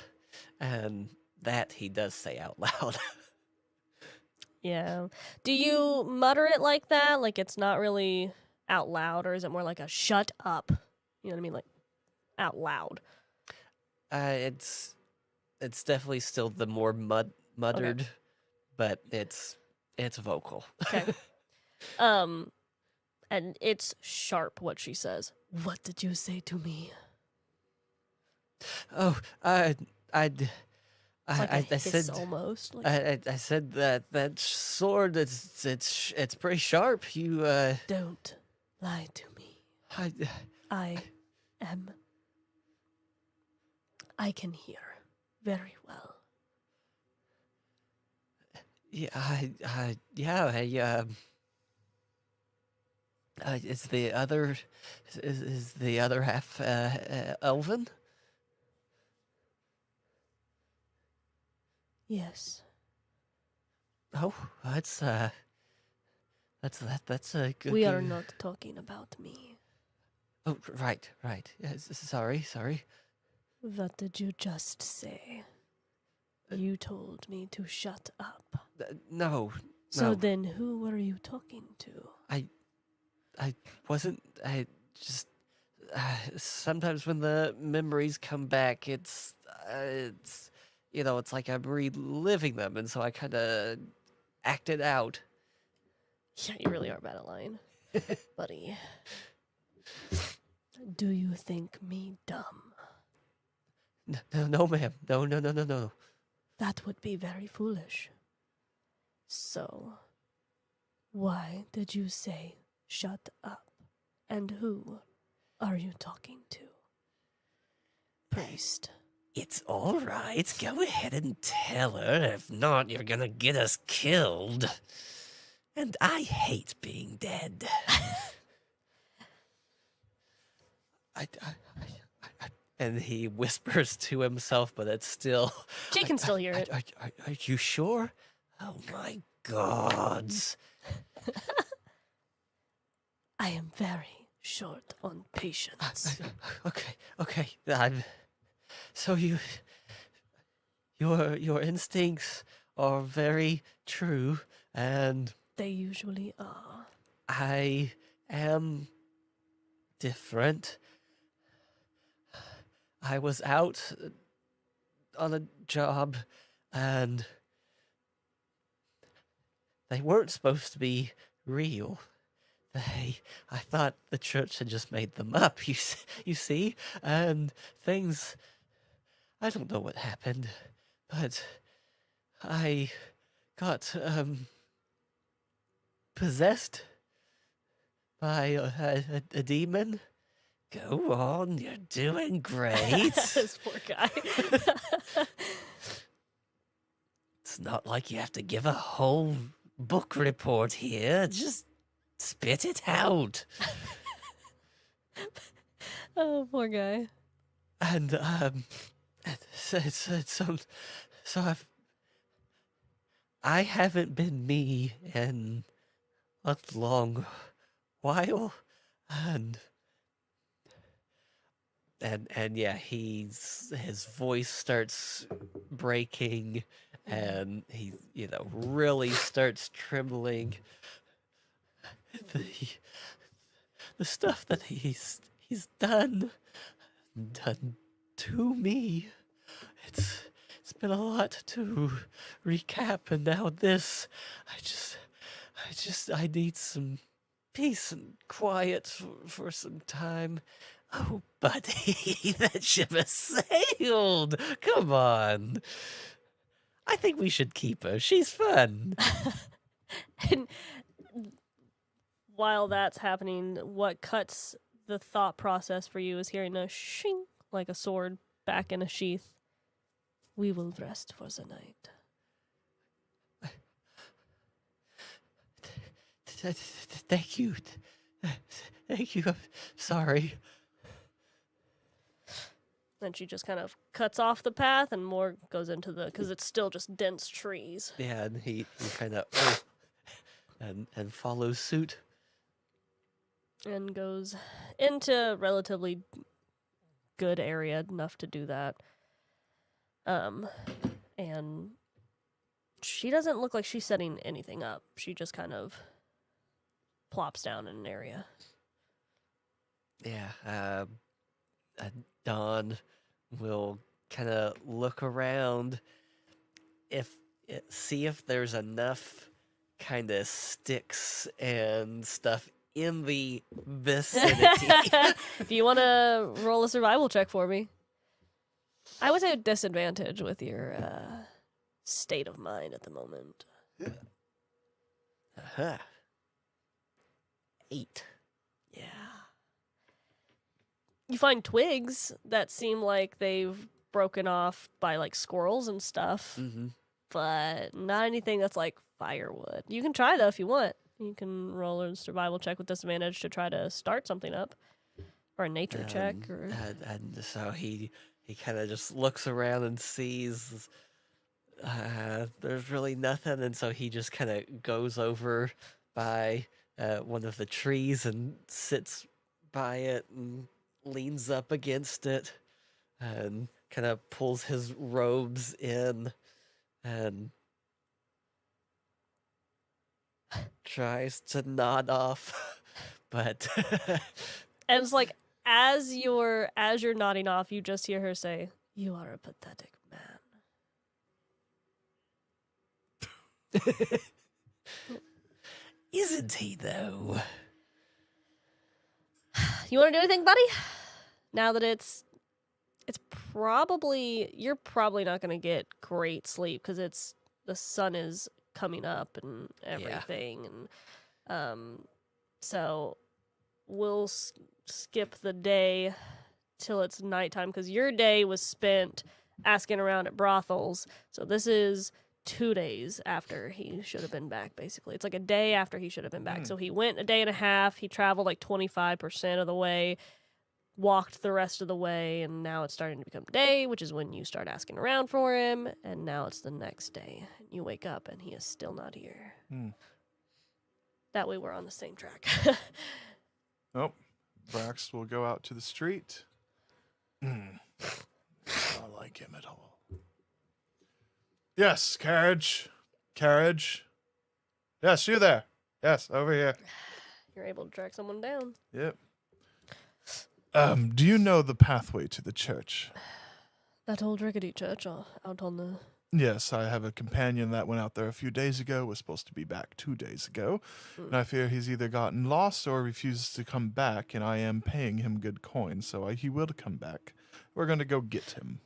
And that he does say out loud. Yeah. Do you mutter it like that? Like it's not really out loud, or is it more like a shut up? You know what I mean? Like out loud. It's definitely still the more muttered, but it's vocal. Okay. And it's sharp what she says. What did you say to me? Oh, It's like a I hiss said almost. Like, I said that sword it's pretty sharp. You don't lie to me. I can hear very well. Is the other is the other half elven? Yes. Oh, that's a good. We are not talking about me. Oh, right. Yes, sorry. What did you just say? You told me to shut up. No. So no. then who were you talking to? I wasn't. I just. Sometimes when the memories come back, it's you know, it's like I'm reliving them, and so I kind of act it out. Yeah, you really are bad at lying. Buddy. Do you think me dumb? No, ma'am. No. That would be very foolish. So, why did you say shut up? And who are you talking to? Priest. It's all right. Go ahead and tell her. If not, you're gonna get us killed. And I hate being dead. And he whispers to himself, but it's still. She can still hear it. Are you sure? Oh my gods. I am very short on patience. Okay. So your instincts are very true, and They usually are. I am different. I was out on a job, and they weren't supposed to be real. I thought the church had just made them up, you see? And things, I don't know what happened, but I got, possessed by a demon. Go on, you're doing great. This poor guy. It's not like you have to give a whole book report here. Just spit it out. Oh, poor guy. And so I haven't been me in a long while, and yeah, his voice starts breaking, and he really starts trembling. The stuff that he's done to me, it's been a lot to recap, and now this. I need some peace and quiet for some time. Oh, buddy, that ship has sailed. Come on. I think we should keep her. She's fun. And while that's happening, what cuts the thought process for you is hearing a shing, like a sword back in a sheath. We will rest for the night. Thank you. Thank you. I'm sorry. Then she just kind of cuts off the path and more goes into because it's still just dense trees. Yeah, and he kind of and follows suit. And goes into relatively good area enough to do that. And she doesn't look like she's setting anything up. She just kind of plops down in an area. Yeah, Dawn will kind of look around, see if there's enough kind of sticks and stuff in the vicinity. If you want to roll a survival check for me. I would say a disadvantage with your state of mind at the moment. 8. Yeah. You find twigs that seem like they've broken off by like squirrels and stuff, but not anything that's like firewood. You can try though if you want. You can roll a survival check with disadvantage to try to start something up, or a nature check. Or... And so he kind of just looks around and sees there's really nothing, and so he just kind of goes over by one of the trees and sits by it and leans up against it and kind of pulls his robes in and tries to nod off, but and it's like as you're nodding off, you just hear her say, "You are a pathetic man." Isn't he though? You want to do anything, buddy? Now that it's probably, you're probably not going to get great sleep because the sun is coming up and everything, and so we'll skip the day till it's nighttime because your day was spent asking around at brothels. So this is 2 days after he should have been back, basically. It's like a day after he should have been back. So he went a day and a half. He traveled like 25% of the way, walked the rest of the way, and now it's starting to become day, which is when you start asking around for him. And now it's the next day. You wake up and he is still not here. That way we're on the same track. Nope. Brax will go out to the street. I like him at all. Yes, carriage. Carriage. Yes, you there. Yes, over here. You're able to track someone down. Yep. Do you know the pathway to the church? That old rickety church out on the... Yes, I have a companion that went out there a few days ago, was supposed to be back 2 days ago, and I fear he's either gotten lost or refuses to come back, and I am paying him good coin, so he will come back. We're going to go get him.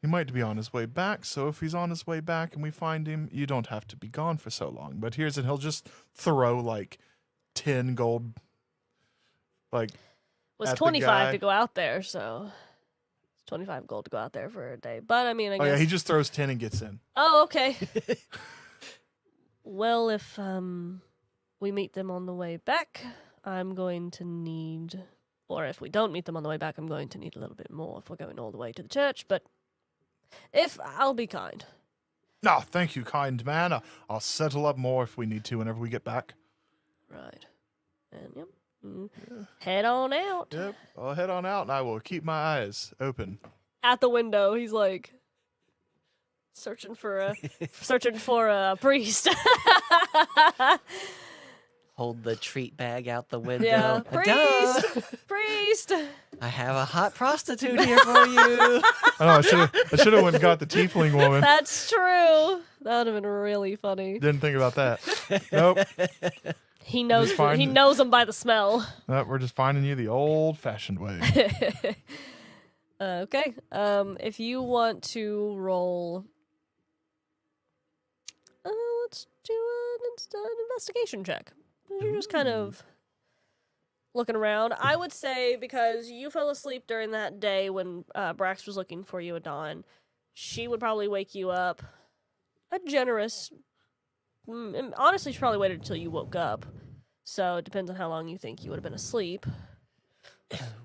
He might be on his way back, so if he's on his way back and we find him, you don't have to be gone for so long. But here's and he'll just throw like 10 gold, like, was at the 25 guy. to go out there, so it's 25 gold to go out there for a day. But I mean, I guess. Oh yeah, he just throws 10 and gets in. Oh, okay. Well, if we meet them on the way back, I'm going to need, or if we don't meet them on the way back, I'm going to need a little bit more if we're going all the way to the church. But if I'll be kind. No, thank you, kind man. I'll settle up more if we need to whenever we get back. Right. And yep. Head on out. Yep, I'll head on out and I will keep my eyes open. At the window, he's like searching for a priest. Hold the treat bag out the window. Yeah, Duh. priest. I have a hot prostitute here for you. Oh, I should have went and got the tiefling woman. That's true. That would have been really funny. Didn't think about that. Nope. He knows. Just find- He knows them by the smell. Nope, we're just finding you the old-fashioned way. Okay. If you want to roll, let's do an investigation check. You're just kind of looking around. I would say because you fell asleep during that day when Brax was looking for you at dawn, she would probably wake you up. A generous. Honestly, she probably waited until you woke up. So it depends on how long you think you would have been asleep.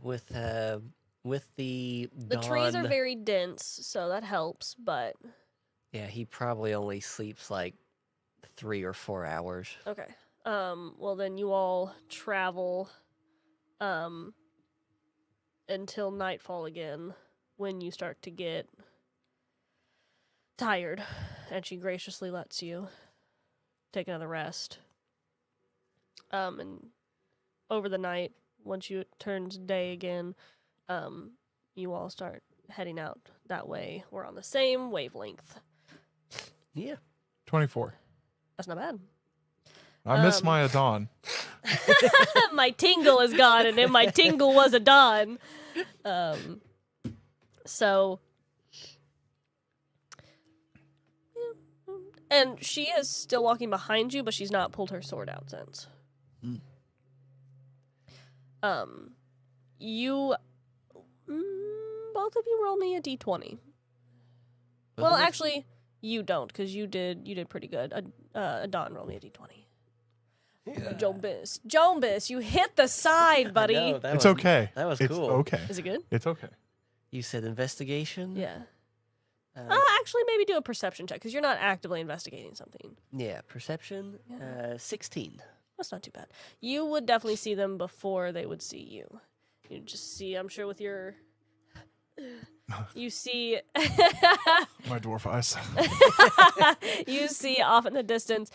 With the The trees are very dense, so that helps, but... Yeah, he probably only sleeps like 3 or 4 hours. Okay. Well, then you all travel until nightfall again, when you start to get tired, and she graciously lets you take another rest. And over the night, once it turns day again, you all start heading out that way. We're on the same wavelength. Yeah. 24. That's not bad. I miss my Aadan. My tingle is gone, and then my tingle was Aadan. So, yeah. And she is still walking behind you, but she's not pulled her sword out since. You, both of you roll me a d20. Well, actually, you don't, because you did pretty good. Aadan, roll me a d20. Yeah. Jombus, you hit the side, buddy. I know, that It's was- okay. That was It's cool. okay. Is it good? It's okay. You said investigation? Yeah. Uh, Actually, maybe do a perception check, because you're not actively investigating something. yeah, perception, Yeah. 16. That's not too bad. You would definitely see them before they would see you. You just see, I'm sure with your... You see... My dwarf eyes. You see off in the distance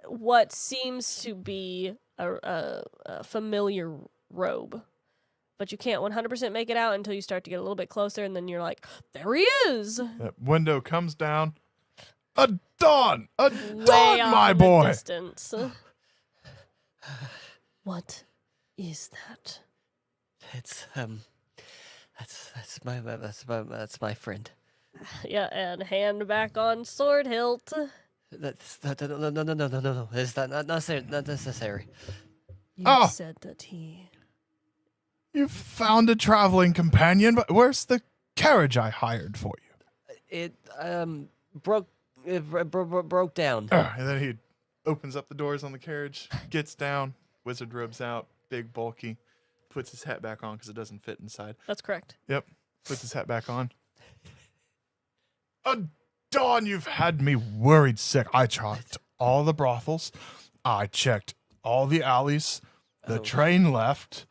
what seems to be a familiar robe. But you can't 100% make it out until you start to get a little bit closer, and then you're like, there he is! That window comes down. Aadan! Way Aadan, off my in the boy! distance. What is that? It's that's my friend. Yeah, and hand back on sword hilt. No. It's not necessary. You said that he... You found a traveling companion, but where's the carriage I hired for you? It broke broke down. And then he opens up the doors on the carriage, gets down, wizard robes out, big, bulky, puts his hat back on because it doesn't fit inside. That's correct. Yep, puts his hat back on. Dawn, you've had me worried sick. I checked all the brothels. I checked all the alleys. The train left.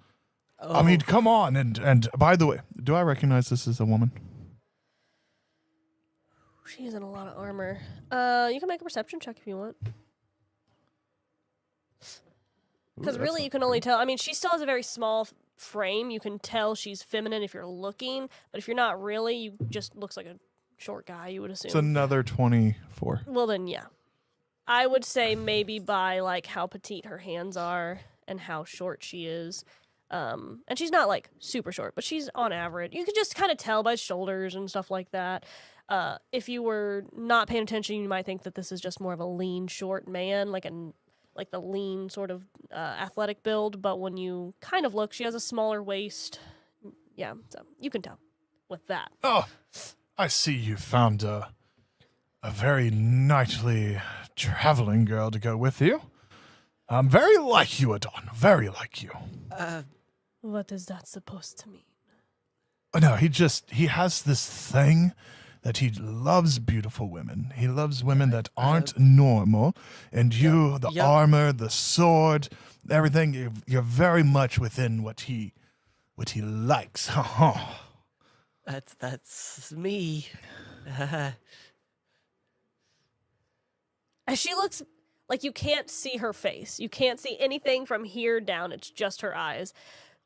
I mean, come on. And by the way, do I recognize this as a woman? She's in a lot of armor. You can make a perception check if you want. Because really, you can only tell. I mean, she still has a very small frame. You can tell she's feminine if you're looking. But if you're not really, you just looks like a short guy, you would assume. It's another 24. Well, then, yeah. I would say maybe by, like, how petite her hands are and how short she is. And she's not, like, super short, but she's on average. You could just kind of tell by shoulders and stuff like that. If you were not paying attention, you might think that this is just more of a lean, short man, like the lean sort of athletic build. But when you kind of look, she has a smaller waist. Yeah, so you can tell with that. Oh, I see you found a very knightly traveling girl to go with you. Very like you, Aadan. Very like you. What is that supposed to mean? No, he has this thing that he loves beautiful women. He loves women that aren't normal. And you, the armor, the sword, everything, you're very much within what he likes. That's me. As she looks, like, you can't see her face. You can't see anything from here down. It's just her eyes.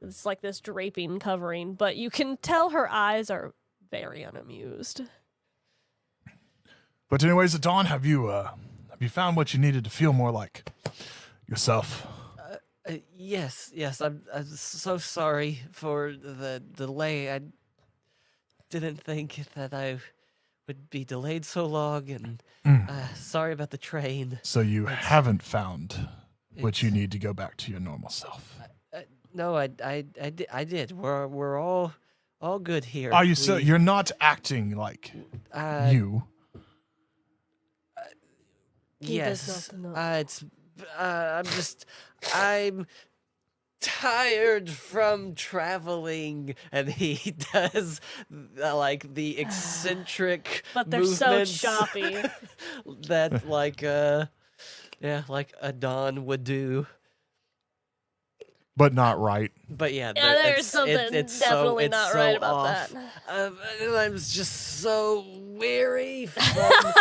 It's like this draping covering, but you can tell her eyes are very unamused. But anyways, Aadan, have you found what you needed to feel more like yourself? Yes. I'm so sorry for the delay. I didn't think that I would be delayed so long, and sorry about the train. So you haven't found what you need to go back to your normal self? No, I did. We're all good here. Are you so? You're not acting like you. Yes. I'm tired from traveling, and he does like the eccentric But they're so movements choppy. that like Aadan would do. But not right. But yeah, There's something definitely not right about off. that. And I'm just so weary from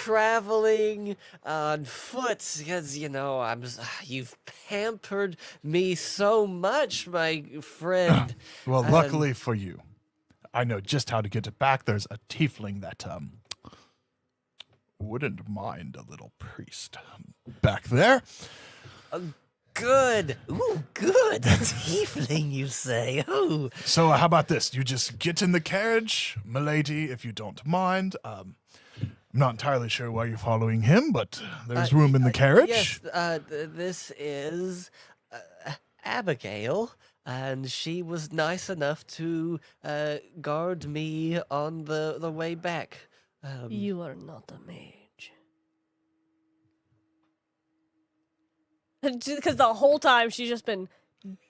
traveling on foot because you've pampered me so much, my friend. Well, luckily for you, I know just how to get it back. There's a tiefling that wouldn't mind a little priest back there. Good. Ooh, good. A tiefling, you say. Ooh. So how about this? You just get in the carriage, milady, if you don't mind. I'm not entirely sure why you're following him, but there's room in the carriage. Yes, this is Abigail, and she was nice enough to guard me on the way back. You are not a mage. Because the whole time she's just been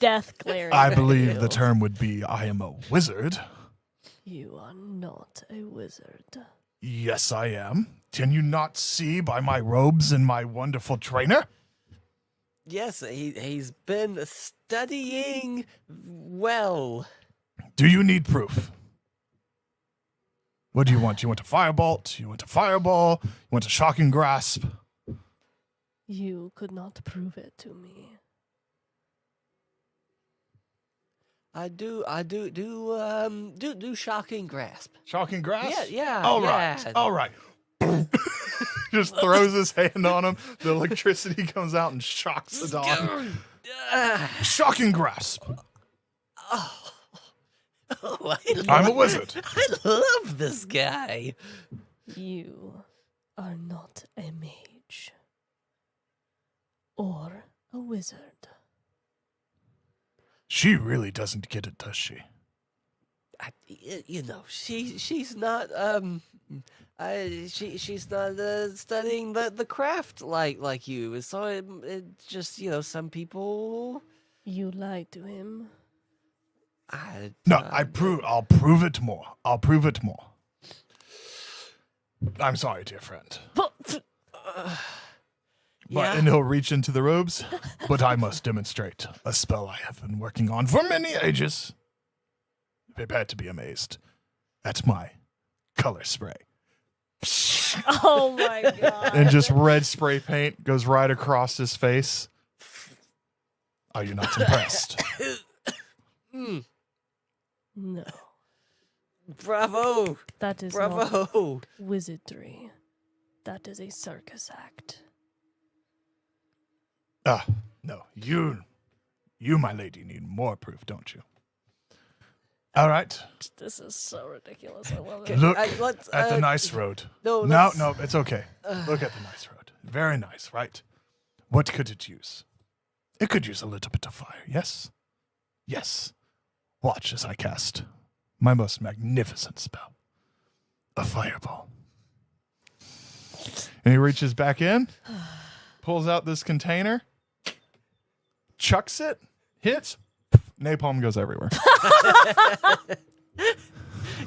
death glaring. I at believe you. the term would be I am a wizard. You are not a wizard. Yes, I am. Can you not see by my robes and my wonderful trainer? Yes, he's been studying well. Do you need proof? What do you want? You want a firebolt? You want a fireball? You want a shocking grasp? You could not prove it to me. I do shocking grasp. Shocking grasp? Yeah. All right. Just throws his hand on him. The electricity comes out and shocks the dog. Shocking grasp. I'm a wizard. I love this guy. You are not a mage. Or a wizard. She really doesn't get it, does she? You know, she's not she's not studying the craft like you. So it just, you know, some people. You lied to him. No, I'll prove it more. I'll prove it more. I'm sorry, dear friend. Yeah. And he'll reach into the robes. But I must demonstrate a spell I have been working on for many ages. Prepare to be amazed at my color spray. Oh my god. And just red spray paint goes right across his face. Are you not impressed? No. Bravo! That is Bravo! not wizardry. That is a circus act. No. You, my lady, need more proof, don't you? All right. This is so ridiculous. I love it. Look let's, at the nice road. No, No, it's okay. Look at the nice road. Very nice, right? What could it use? It could use a little bit of fire, yes? Yes. Watch as I cast my most magnificent spell. A fireball. And he reaches back in, pulls out this container, chucks it, hits, napalm goes everywhere.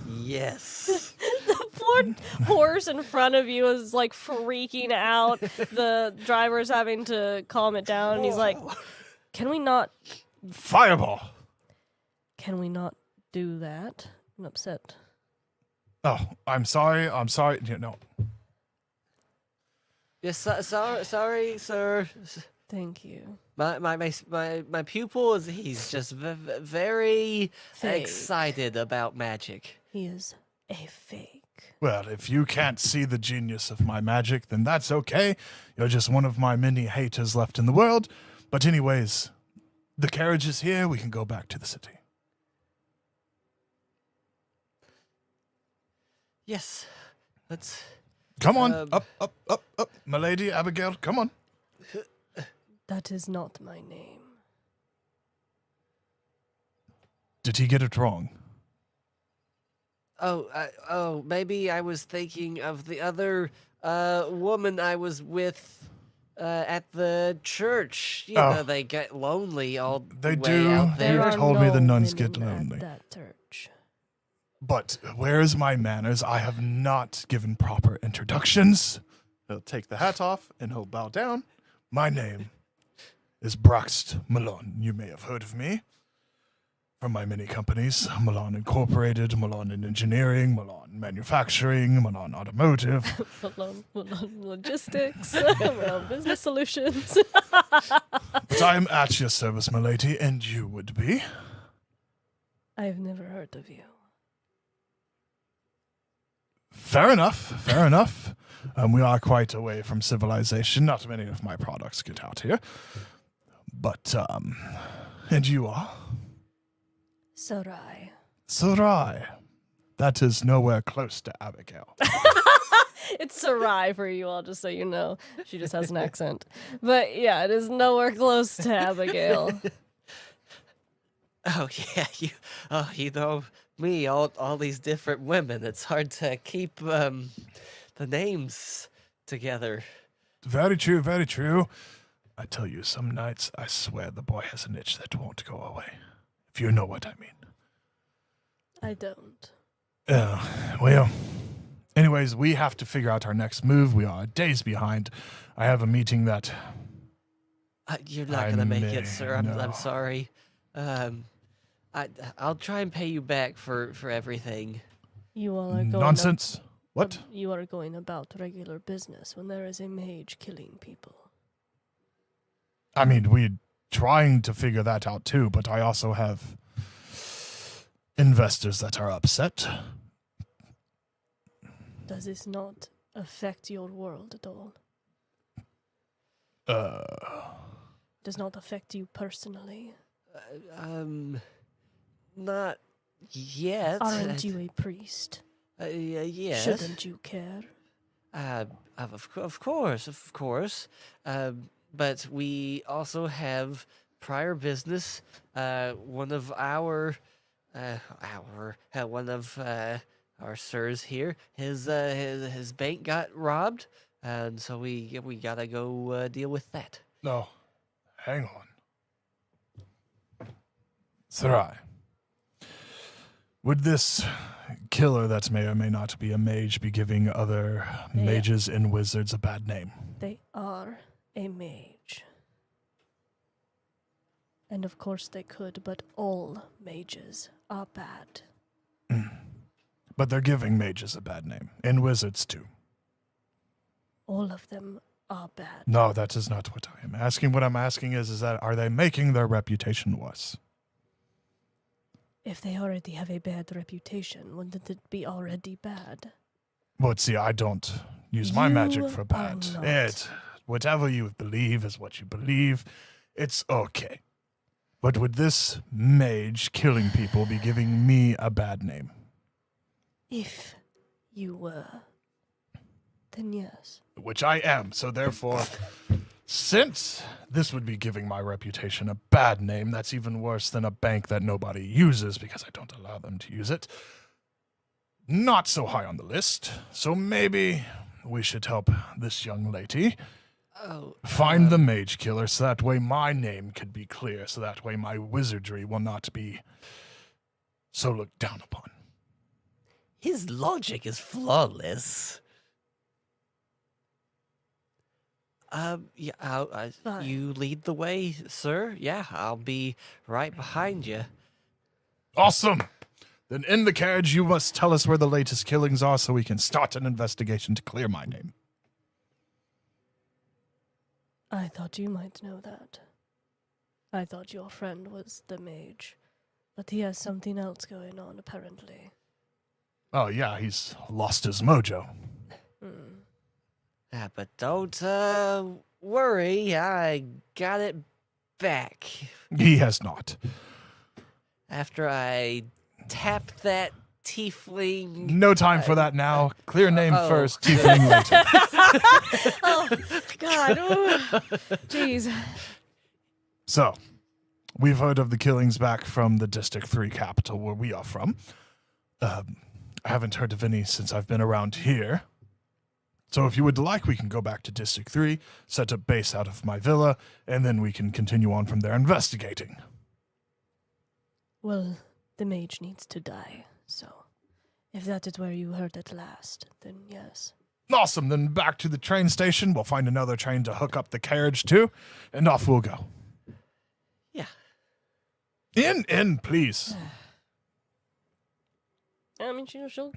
Yes. The poor horse in front of you is like freaking out. The driver's having to calm it down. And he's like, can we not Fireball. do that? I'm upset. Oh, I'm sorry. No. Yes, sorry, sir. Thank you. My pupil he's just very Fake. excited about magic. He is a fake. Well, if you can't see the genius of my magic, then that's okay. You're just one of my many haters left in the world. But anyways, the carriage is here. We can go back to the city. Yes, let's. Come on. Up. My lady, Abigail, come on. That is not my name. Did he get it wrong? Oh, maybe I was thinking of the other woman I was with at the church. You know, they get lonely all They the do. way out They there. told me the nuns women get lonely. at that church. But where is my manners? I have not given proper introductions. He'll take the hat off and he'll bow down. My name is Braxt Malone. You may have heard of me from my many companies. Malone Incorporated, Malone in Engineering, Malone Manufacturing, Malone Automotive. Malone Logistics. Malone Business Solutions. But I am at your service, my lady, and you would be. I've never heard of you. Fair enough. We are quite away from civilization. Not many of my products get out here. But, and you are? Sarai. Sarai. That is nowhere close to Abigail. It's Sarai for you all, just so you know. She just has an accent. But yeah, it is nowhere close to Abigail. Oh yeah, you know me, all these different women. It's hard to keep the names together. Very true, very true. I tell you, some nights I swear the boy has an itch that won't go away. If you know what I mean. I don't. Well, anyways, we have to figure out our next move. We are days behind. I have a meeting that... You're not gonna make it, sir. I'm sorry. I'll try and pay you back for everything. You all are going Nonsense. What? You are going about regular business when there is a mage killing people. I mean, we're trying to figure that out too, but I also have investors that are upset. Does this not affect your world at all? Does not affect you personally? Not yet. Aren't you a priest? Yes. Shouldn't you care? Of course. But we also have prior business, one of our sirs here, his bank got robbed, and so we gotta go deal with that. No, hang on. Sarai, would this killer that may or may not be a mage be giving other mages and wizards a bad name? They are a mage. And of course they could, but all mages are bad. But they're giving mages a bad name, and wizards too. All of them are bad. No, that is not what I am asking. What I'm asking is that are they making their reputation worse? If they already have a bad reputation, wouldn't it be already bad? But see, I don't use my magic for You bad. are not. Whatever you believe is what you believe. It's okay. But would this mage killing people be giving me a bad name? If you were, then yes. Which I am, so therefore, since this would be giving my reputation a bad name, that's even worse than a bank that nobody uses because I don't allow them to use it. Not so high on the list, so maybe we should help this young lady find the mage killer so that way my name could be clear, so that way my wizardry will not be so looked down upon. His logic is flawless. Fine. You lead the way, sir. Yeah, I'll be right behind you. Awesome! Then in the carriage, you must tell us where the latest killings are so we can start an investigation to clear my name. I thought you might know that. I thought your friend was the mage. But he has something else going on, apparently. Oh, yeah, he's lost his mojo. But don't worry, I got it back. He has not. After I tapped that tiefling. No time for that now. Clear name Oh. first, tiefling later. Oh, God. Ooh. Jeez. So, we've heard of the killings back from the District 3 capital where we are from. I haven't heard of any since I've been around here. So if you would like, we can go back to District 3, set up base out of my villa, and then we can continue on from there investigating. Well, the mage needs to die, so if that is where you heard it last, then yes. Awesome, then back to the train station. We'll find another train to hook up the carriage to, and off we'll go. Yeah. In, please. I mean, she'll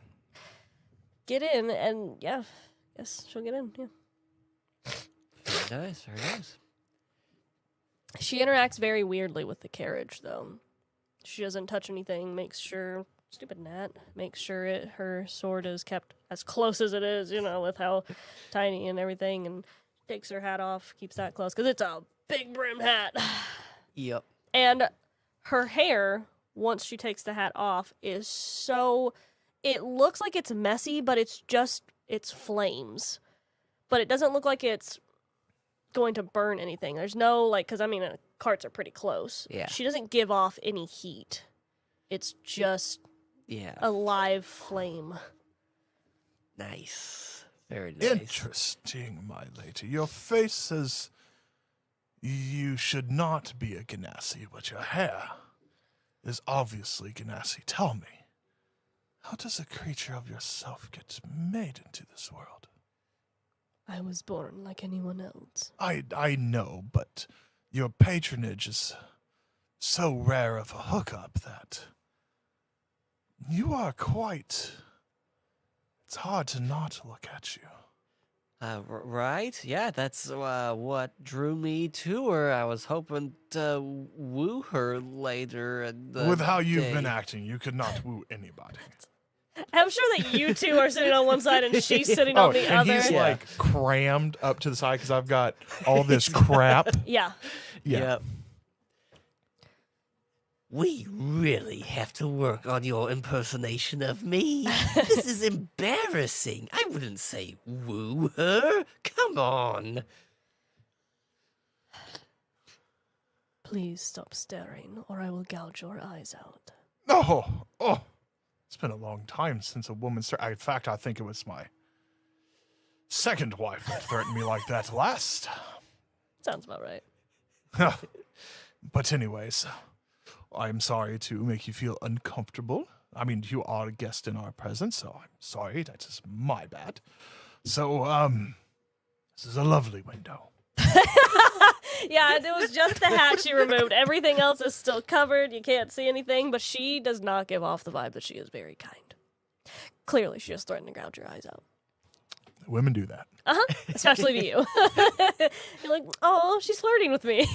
get in, and yeah, yes, she'll get in, yeah. Very nice, very nice. She interacts very weirdly with the carriage, though. She doesn't touch anything, makes sure, stupid gnat, makes sure her sword is kept as close as it is, you know, with how tiny and everything, and takes her hat off, keeps that close, because it's a big brimmed hat. Yep. And her hair, once she takes the hat off, is so, it looks like it's messy, but it's flames. But it doesn't look like it's going to burn anything. There's no, like, because I mean, carts are pretty close. Yeah. She doesn't give off any heat. It's just Yeah. a live flame. Nice. Very nice. Interesting, my lady. Your face says you should not be a Ganassi, but your hair is obviously Ganassi. Tell me, how does a creature of yourself get made into this world? I was born like anyone else. I know, but your patronage is so rare of a hookup that you are quite... It's hard to not look at you. Right? Yeah, that's what drew me to her. I was hoping to woo her later. With how you've been acting, you could not woo anybody. I'm sure that you two are sitting on one side and she's sitting on the and other. he's Yeah. like crammed up to the side because I've got all this crap. Yeah. Yeah. Yep. We really have to work on your impersonation of me. This is embarrassing. I wouldn't say woo her. Come on. Please stop staring, or I will gouge your eyes out. Oh, it's been a long time since a woman in fact, I think it was my second wife that threatened me like that last. Sounds about right. But anyways, I'm sorry to make you feel uncomfortable. I mean, you are a guest in our presence, so I'm sorry. That is my bad. So, this is a lovely window. Yeah, it was just the hat she removed. Everything else is still covered. You can't see anything, but she does not give off the vibe that she is very kind. Clearly, she just threatened to gouge your eyes out. Women do that. Especially to you. You're like, oh, she's flirting with me.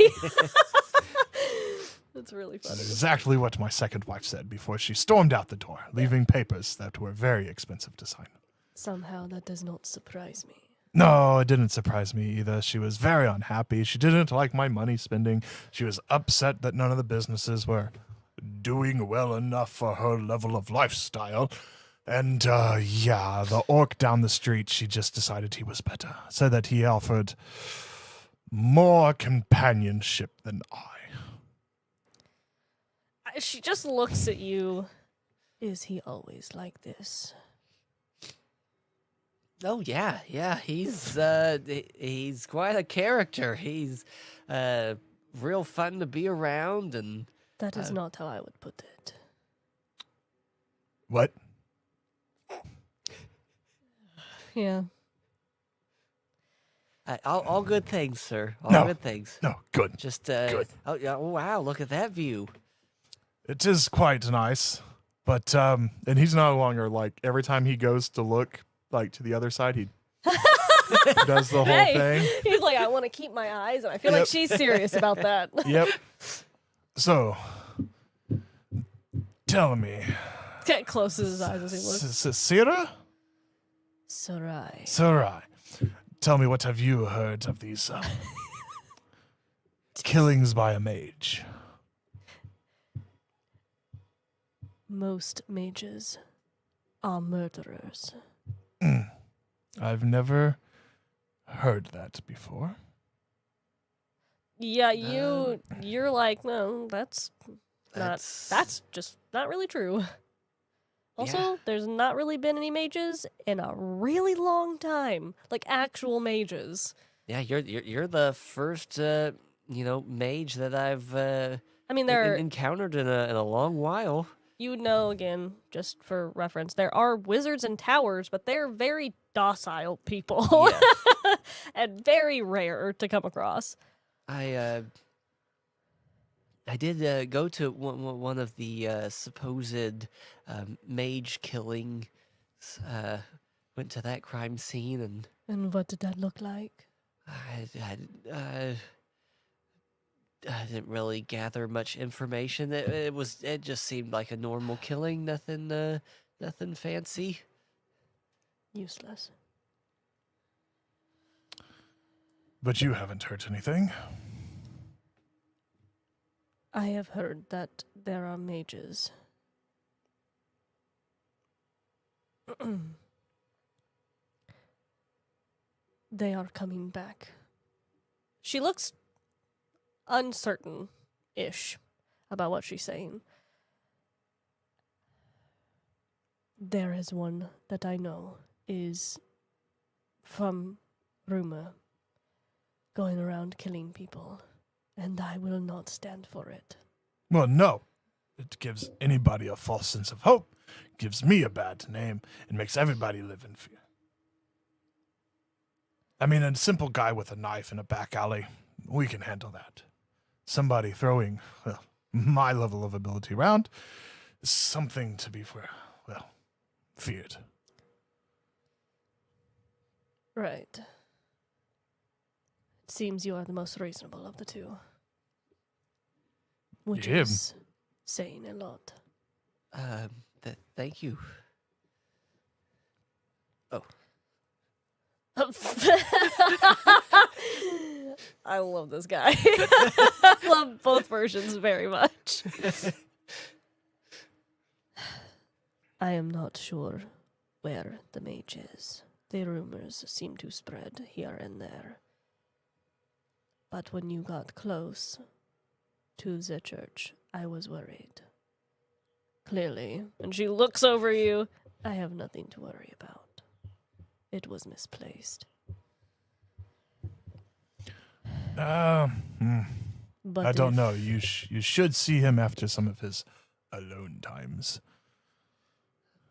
That's really funny. That's exactly what my second wife said before she stormed out the door, leaving papers that were very expensive to sign. Somehow that does not surprise me. No, it didn't surprise me either. She was very unhappy. She didn't like my money spending. She was upset that none of the businesses were doing well enough for her level of lifestyle. And, the orc down the street, she just decided he was better. Said that he offered more companionship than I. She just looks at you. Is he always like this? Oh yeah, he's quite a character. He's real fun to be around, and That is not how I would put it. What? Yeah. all good things, sir. All No. good things. No, good. Just Good. Oh yeah. Oh wow, look at that view. It is quite nice. But, and he's no longer, like, every time he goes to look, like, to the other side, he does the whole Hey, thing. he's like, I want to keep my eyes, and I feel like Yep. she's serious about that. Yep. So, tell me, Get close to his eyes as he looks. Sira? Sarai. Sarai. Tell me, what have you heard of these killings by a mage? Most mages are murderers. I've never heard that before. Yeah, you're like, no, that's just not really true. Also, Yeah. there's not really been any mages in a really long time, like actual mages. Yeah, you're the first mage that I've I mean, there are, encountered in a long while. you know, again, just for reference, there are wizards and towers, but they're very docile people and very rare to come across. I did go to one of the supposed mage killings. Went to that crime scene, And what did that look like? I didn't really gather much information. It just seemed like a normal killing. Nothing fancy. Useless. But you haven't heard anything. I have heard that there are mages. They are coming back. She looks uncertain-ish about what she's saying. There is one that I know is from rumor, going around killing people, and I will not stand for it. Well, no. It gives anybody a false sense of hope, gives me a bad name, and makes everybody live in fear. I mean, a simple guy with a knife in a back alley, we can handle that. Somebody throwing, my level of ability around is something to be, feared. Right. It seems you are the most reasonable of the two. Which Yeah. is saying a lot. Thank you. Oh. I love this guy. I love both versions very much. I am not sure where the mage is. The rumors seem to spread here and there. But when you got close, to the church. I was worried. Clearly. And she looks over you. I have nothing to worry about. It was misplaced. But I don't know. You should see him after some of his alone times.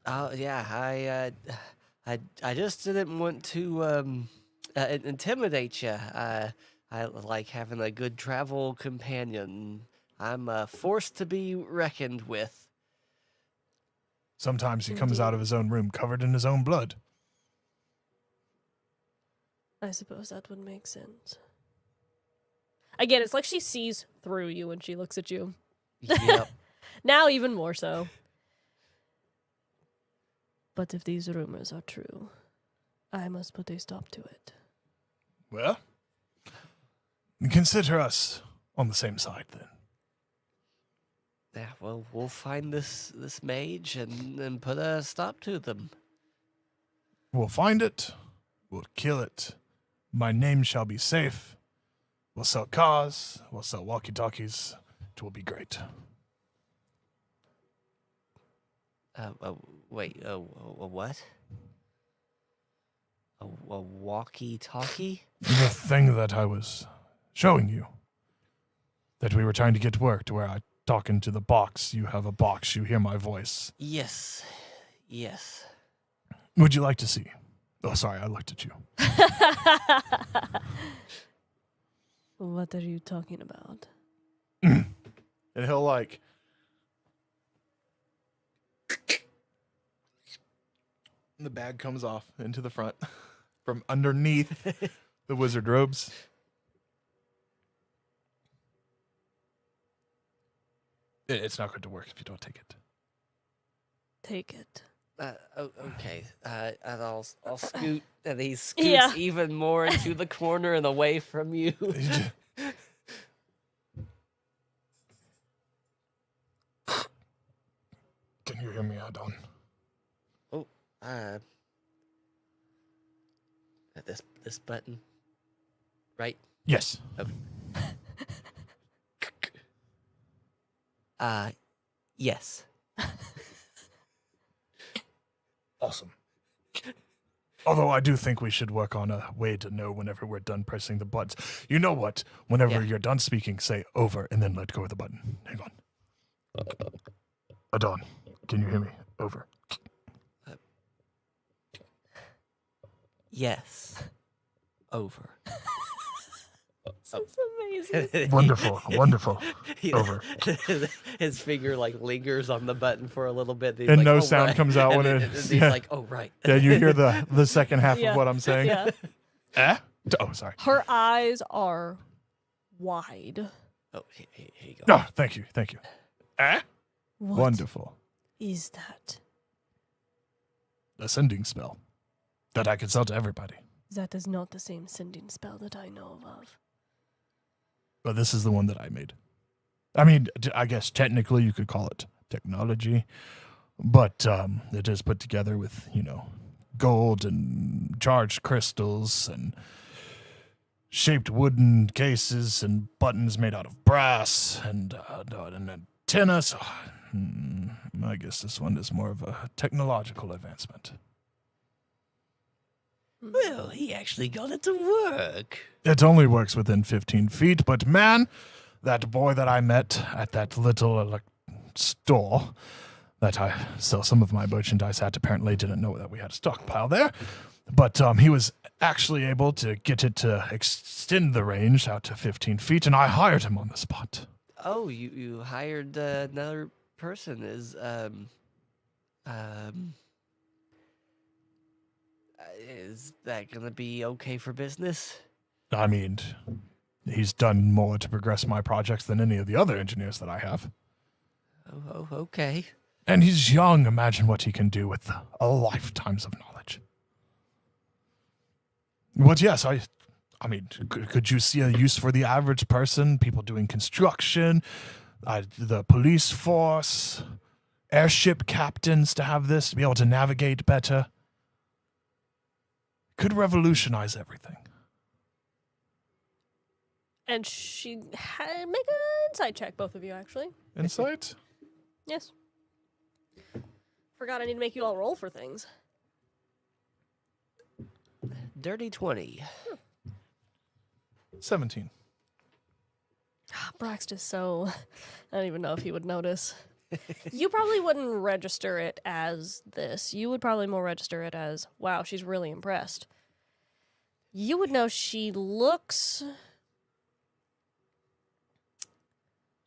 Oh yeah, I just didn't want to intimidate you. I like having a good travel companion. I'm forced to be reckoned with. Sometimes he comes out of his own room covered in his own blood. I suppose that would make sense. Again, it's like she sees through you when she looks at you. Yep. Now even more so. But if these rumors are true, I must put a stop to it. Well, consider us on the same side then. Yeah, well, we'll find this mage and put a stop to them. We'll find it. We'll kill it. My name shall be safe. We'll sell cars. We'll sell walkie-talkies. It will be great. Wait, what? A walkie-talkie? The thing that I was showing you. That we were trying to get worked, where I talk into the box. You have a box. You hear my voice. Yes. Would you like to see? Oh, sorry, I looked at you. What are you talking about? And he'll like... And the bag comes off into the front from underneath the wizard robes. It's not going to work if you don't take it. Take it. Okay. And I'll scoot, and he scoots even more into the corner and away from you. Can you hear me, Aadan? Oh, this button, right? Yes. Okay. Yes. Awesome. Although I do think we should work on a way to know whenever we're done pressing the buttons. You know what? Whenever you're done speaking, say over and then let go of the button. Hang on. Aadan, can you hear me? Over. Yes. Over. That's amazing. Wonderful. Over. His finger like lingers on the button for a little bit. And like, no sound comes out when it. He's like, "Oh right." Yeah, you hear the second half of what I'm saying. Yeah. Oh, sorry. Her eyes are wide. Oh, here you go. No, thank you. What Wonderful. is that? A sending spell that I can sell to everybody. That is not the same sending spell that I know of. But this is the one that I made. I mean, I guess technically you could call it technology, but it is put together with, gold and charged crystals and shaped wooden cases and buttons made out of brass and an antenna. So I guess this one is more of a technological advancement. Well, he actually got it to work. It only works within 15 feet, but man, that boy that I met at that little store that I sell some of my merchandise at apparently didn't know that we had a stockpile there. But he was actually able to get it to extend the range out to 15 feet, and I hired him on the spot. Oh, you hired another person. Is that gonna be okay for business? I mean, he's done more to progress my projects than any of the other engineers that I have. Oh, okay. And he's young. Imagine what he can do with a lifetimes of knowledge. But yes, I mean, could you see a use for the average person? People doing construction, the police force, airship captains to have this, to be able to navigate better. Could revolutionize everything. And she make an insight check, both of you, actually. Insight? Yes. Forgot I need to make you all roll for things. Dirty 20. 17. Braxt is so... I don't even know if he would notice. You probably wouldn't register it as this. You would probably more register it as, wow, she's really impressed. You would know she looks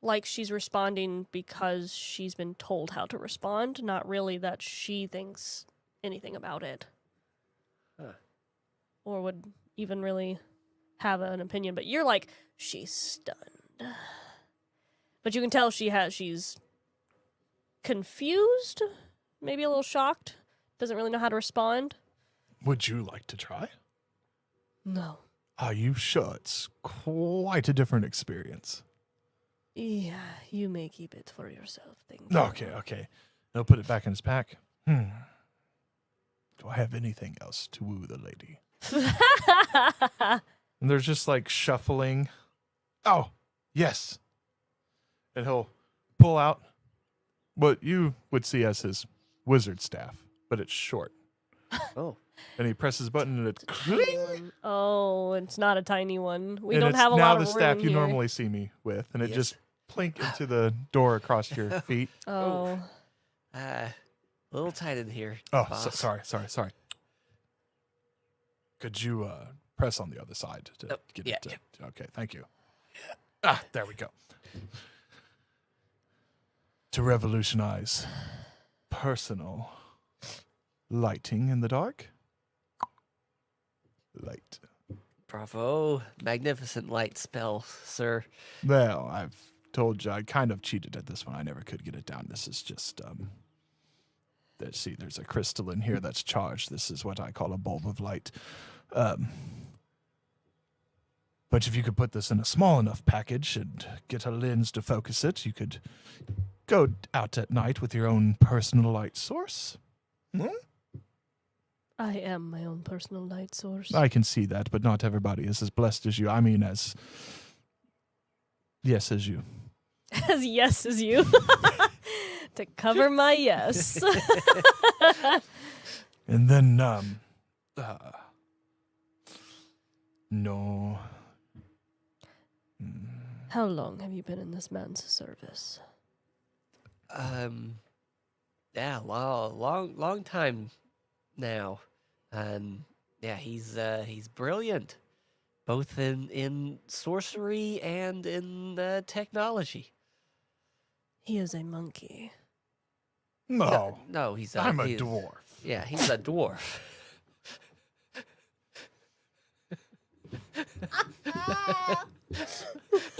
like she's responding because she's been told how to respond, not really that she thinks anything about it. Huh. Or would even really have an opinion. But you're like, she's stunned. But you can tell she's confused, maybe a little shocked, doesn't really know how to respond. Would you like to try? No. Are you sure? It's quite a different experience. Yeah, you may keep it for yourself. Thank you. Okay. He'll put it back in his pack. Do I have anything else to woo the lady? And there's just like shuffling. Oh, yes. And he'll pull out what you would see as his wizard staff, but it's short. Oh. And he presses a button and it Oh, it's not a tiny one. We and don't it's have a now lot the of staff room you here. normally see me with, and it Yes. just plink into the door across your feet. Oh. A little tight in here. Oh, boss. sorry. Could you press on the other side to get yeah, it? Okay, thank you. Ah, there we go. To revolutionize personal lighting in the dark. Light. Bravo. Magnificent light spell, sir. Well, I've told you I kind of cheated at this one. I never could get it down. This is just there's a crystal in here that's charged. This is what I call a bulb of light. But if you could put this in a small enough package and get a lens to focus it, you could go out at night with your own personal light source. I am my own personal light source. I can see that, but not everybody is as blessed as you. I mean, as yes as you. As yes as you. To cover my yes. And then, no. How long have you been in this man's service? Yeah, long time now. Yeah, he's brilliant, both in sorcery and in technology. He is a monkey. No, No, he's I'm a he's- dwarf. Yeah, he's a dwarf.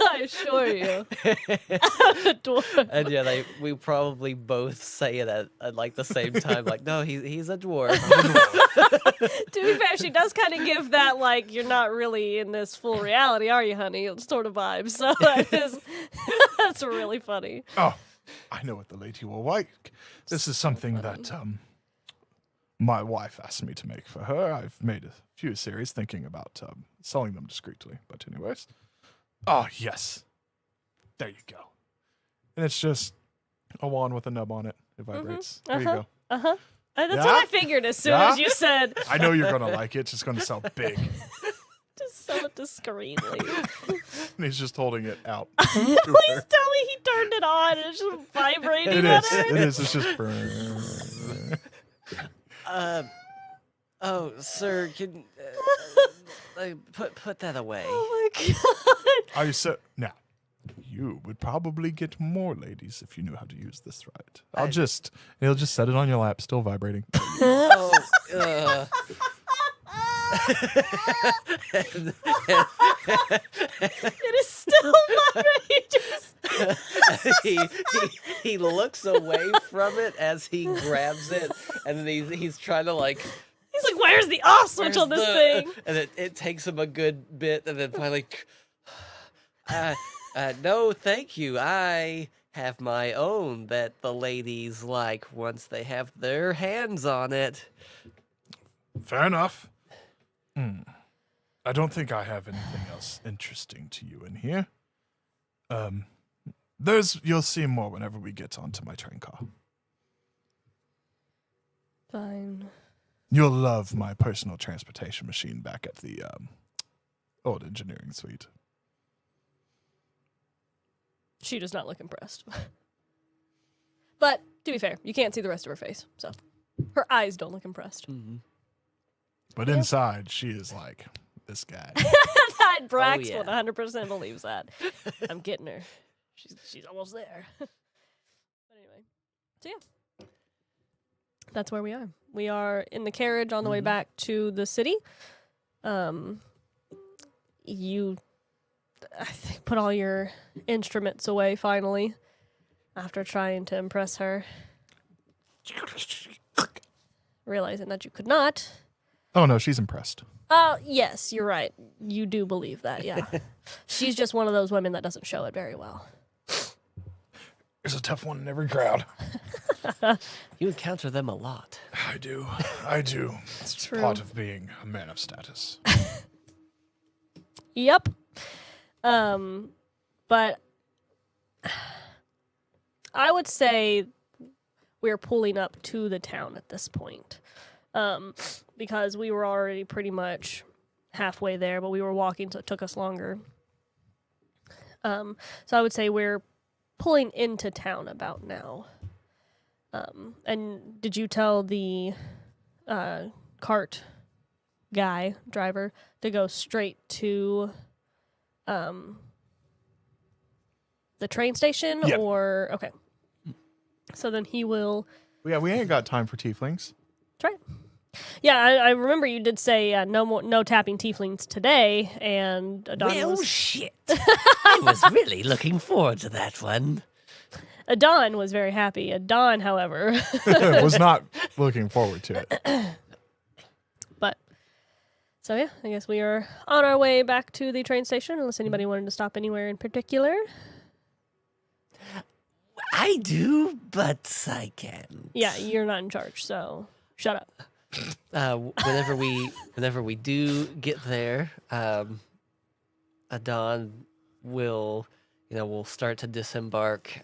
I assure you. I'm a dwarf. And yeah, we probably both say it at like the same time. Like, no, he's a dwarf. To be fair, she does kind of give that, like, you're not really in this full reality, are you, honey? Sort of vibe. So that's really funny. Oh, I know what the lady will like. This is something that my wife asked me to make for her. I've made a few series thinking about selling them discreetly. But anyways. Oh, yes. There you go. And it's just a wand with a nub on it. It vibrates. There you go. Uh-huh. That's Yeah? what I figured as soon as Yeah? you said. I know you're going to like it. It's just going to sell big. Just sell it discreetly. And he's just holding it out. Please tell me he turned it on and it's just vibrating It at is. her. It is. It's just. Oh, sir, can put that away. Oh my god. Are you so now? You would probably get more ladies if you knew how to use this right. He'll just set it on your lap, still vibrating. Oh, It is still vibrating. he looks away from it as he grabs it, and then he's trying to like. He's like, where's the off switch on this thing? And it takes him a good bit, and then finally, no, thank you. I have my own that the ladies like once they have their hands on it. Fair enough. I don't think I have anything else interesting to you in here. You'll see more whenever we get onto my train car. Fine. You'll love my personal transportation machine back at the old engineering suite. She does not look impressed. But, to be fair, you can't see the rest of her face, so her eyes don't look impressed. Mm-hmm. But inside, she is like, this guy. That Brax yeah. 100% believes that. I'm getting her. She's almost there. But anyway, so yeah. That's where we are. We are in the carriage on the way back to the city. You, I think, put all your instruments away finally after trying to impress her. Realizing that you could not. Oh, no, she's impressed. Yes, you're right. You do believe that, yeah. She's just one of those women that doesn't show it very well. There's a tough one in every crowd. You encounter them a lot. I do. It's true. part of being a man of status. Yep. But I would say we're pulling up to the town at this point. Because we were already pretty much halfway there, but we were walking, so it took us longer. So I would say we're pulling into town about now. And did you tell the cart driver, to go straight to the train station? Yeah. Or okay. So then he will. Yeah, we ain't got time for tieflings. That's right. Yeah, I remember you did say no tapping tieflings today, and Aadan Shit. I was really looking forward to that one. Aadan was very happy. Aadan, however, Was not looking forward to it. but so yeah, I guess we are on our way back to the train station. Unless anybody wanted to stop anywhere in particular. I do, but I can't. Yeah, you're not in charge, so shut up. Whenever we do get there, Aadan will, we'll start to disembark,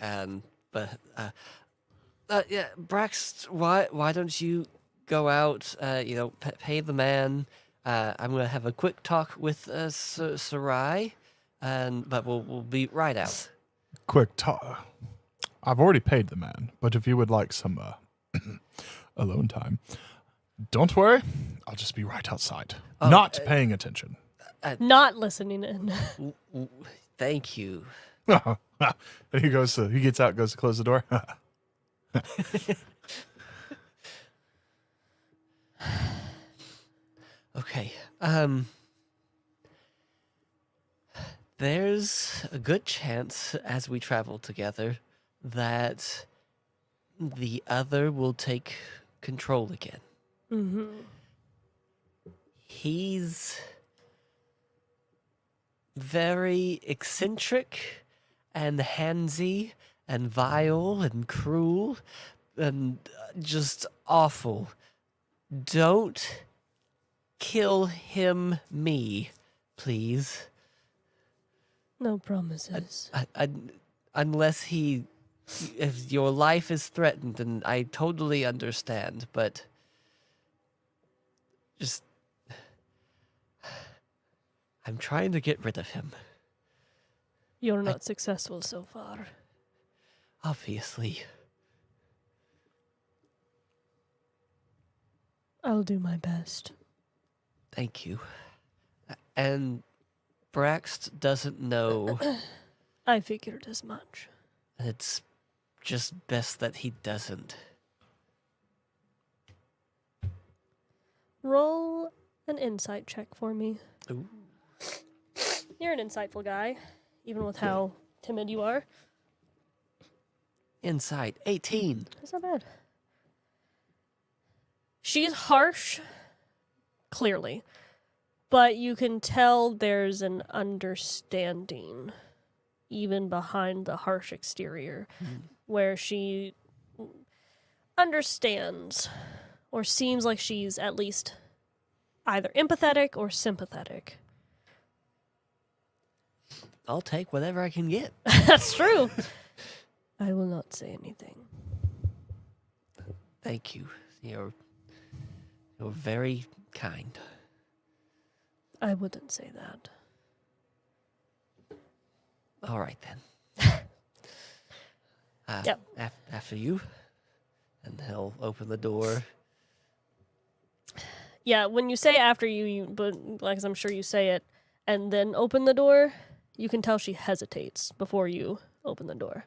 but yeah, Braxt, why don't you go out? Pay the man. I'm gonna have a quick talk with Sarai, but we'll be right out. Quick talk. I've already paid the man, but if you would like some alone time, don't worry. I'll just be right outside, not paying attention. Not listening in. Thank you. And he gets out, goes to close the door. Okay. There's a good chance as we travel together that the other will take control again. Mm-hmm. He's very eccentric and handsy and vile and cruel and just awful. Don't kill him, please. No promises. Unless if your life is threatened, and I totally understand, but just, I'm trying to get rid of him. You're not successful so far. Obviously. I'll do my best. Thank you. And Braxt doesn't know. I figured as much. It's just best that he doesn't. Roll an insight check for me. Ooh. You're an insightful guy, even with how timid you are. Insight, 18. That's not bad. She's harsh, clearly, but you can tell there's an understanding, even behind the harsh exterior, where she understands, or seems like she's at least either empathetic or sympathetic I'll take whatever I can get. That's true. I will not say anything. Thank you. You're very kind. I wouldn't say that. All right, then. Yep. After you. And he'll open the door. Yeah, when you say after but like I'm sure you say it, and then open the door, you can tell she hesitates before you open the door.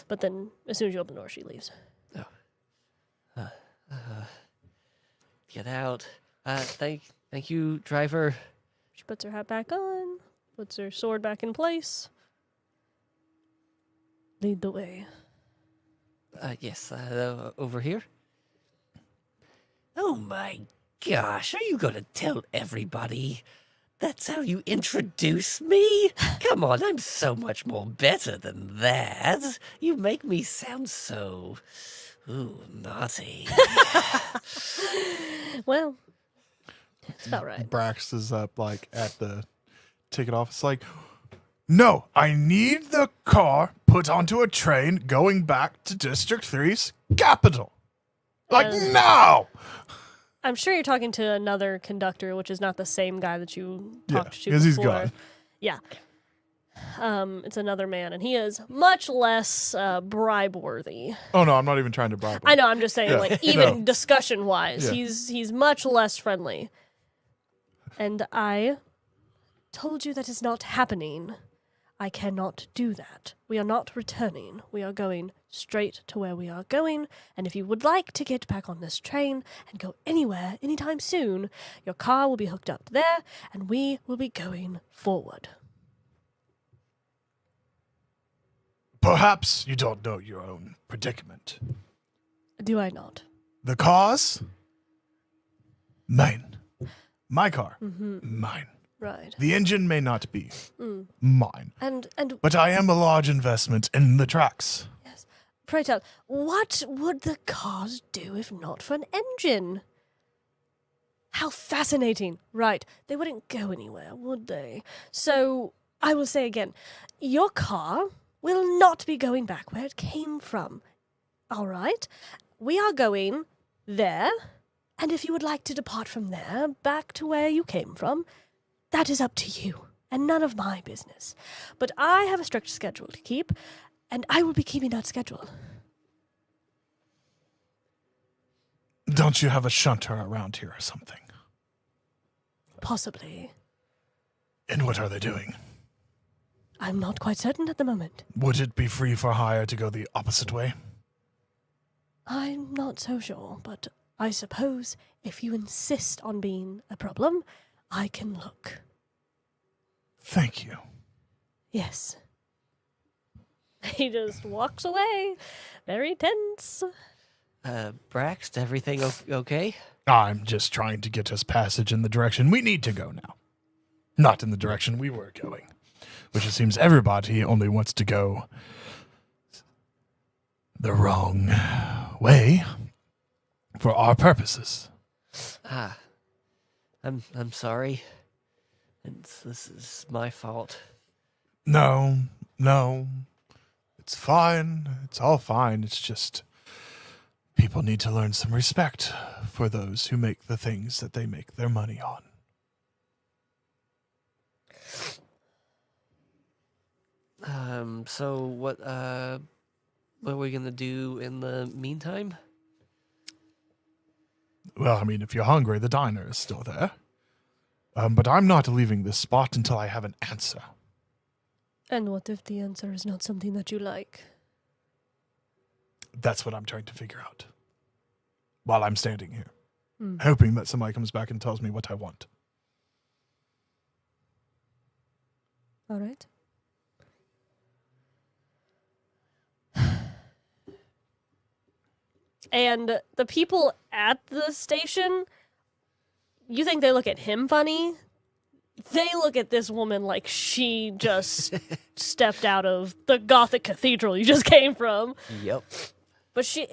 But then, as soon as you open the door, she leaves. Get out. Thank you, driver. She puts her hat back on, puts her sword back in place. Lead the way. Yes, over here. Oh my gosh, are you gonna tell everybody? That's how you introduce me? Come on, I'm so much more better than that. You make me sound so... Ooh, naughty. Well, it's about right. Brax is up like at the ticket office, like, no, I need the car put onto a train going back to District 3's capital. Like, now! I'm sure you're talking to another conductor, which is not the same guy that you talked to because he's before. gone. Yeah. It's another man, and he is much less bribe-worthy. Oh, no, I'm not even trying to bribe him. I know, I'm just saying, Yeah. like, even No. discussion-wise, Yeah. he's much less friendly. And I told you that is not happening. I cannot do that. We are not returning. We are going straight to where we are going, and if you would like to get back on this train and go anywhere anytime soon, your car will be hooked up there, and we will be going forward. Perhaps you don't know your own predicament. Do I not? The car's mine. My car, mine. Right. The engine may not be mine, And but I am a large investment in the tracks. yes. Pray tell, what would the cars do if not for an engine? How fascinating. Right. They wouldn't go anywhere, would they? So, I will say again, your car will not be going back where it came from. All right? We are going there, and if you would like to depart from there back to where you came from, that is up to you, and none of my business. But I have a strict schedule to keep, and I will be keeping that schedule. Don't you have a shunter around here or something? Possibly. And what are they doing? I'm not quite certain at the moment. Would it be free for hire to go the opposite way? I'm not so sure, but I suppose if you insist on being a problem, I can look. Thank you. Yes. He just walks away, very tense. Braxt, everything okay? I'm just trying to get us passage in the direction we need to go now. Not in the direction we were going, which it seems everybody only wants to go the wrong way for our purposes. I'm sorry. This is my fault. No. It's fine. It's all fine. It's just people need to learn some respect for those who make the things that they make their money on. So what are we gonna do in the meantime? Well, I mean, if you're hungry, the diner is still there. But I'm not leaving this spot until I have an answer. And what if the answer is not something that you like? That's what I'm trying to figure out. While I'm standing here. Hoping that somebody comes back and tells me what I want. All right. And the people at the station, you think they look at him funny? They look at this woman like she just stepped out of the Gothic cathedral you just came from. Yep. But she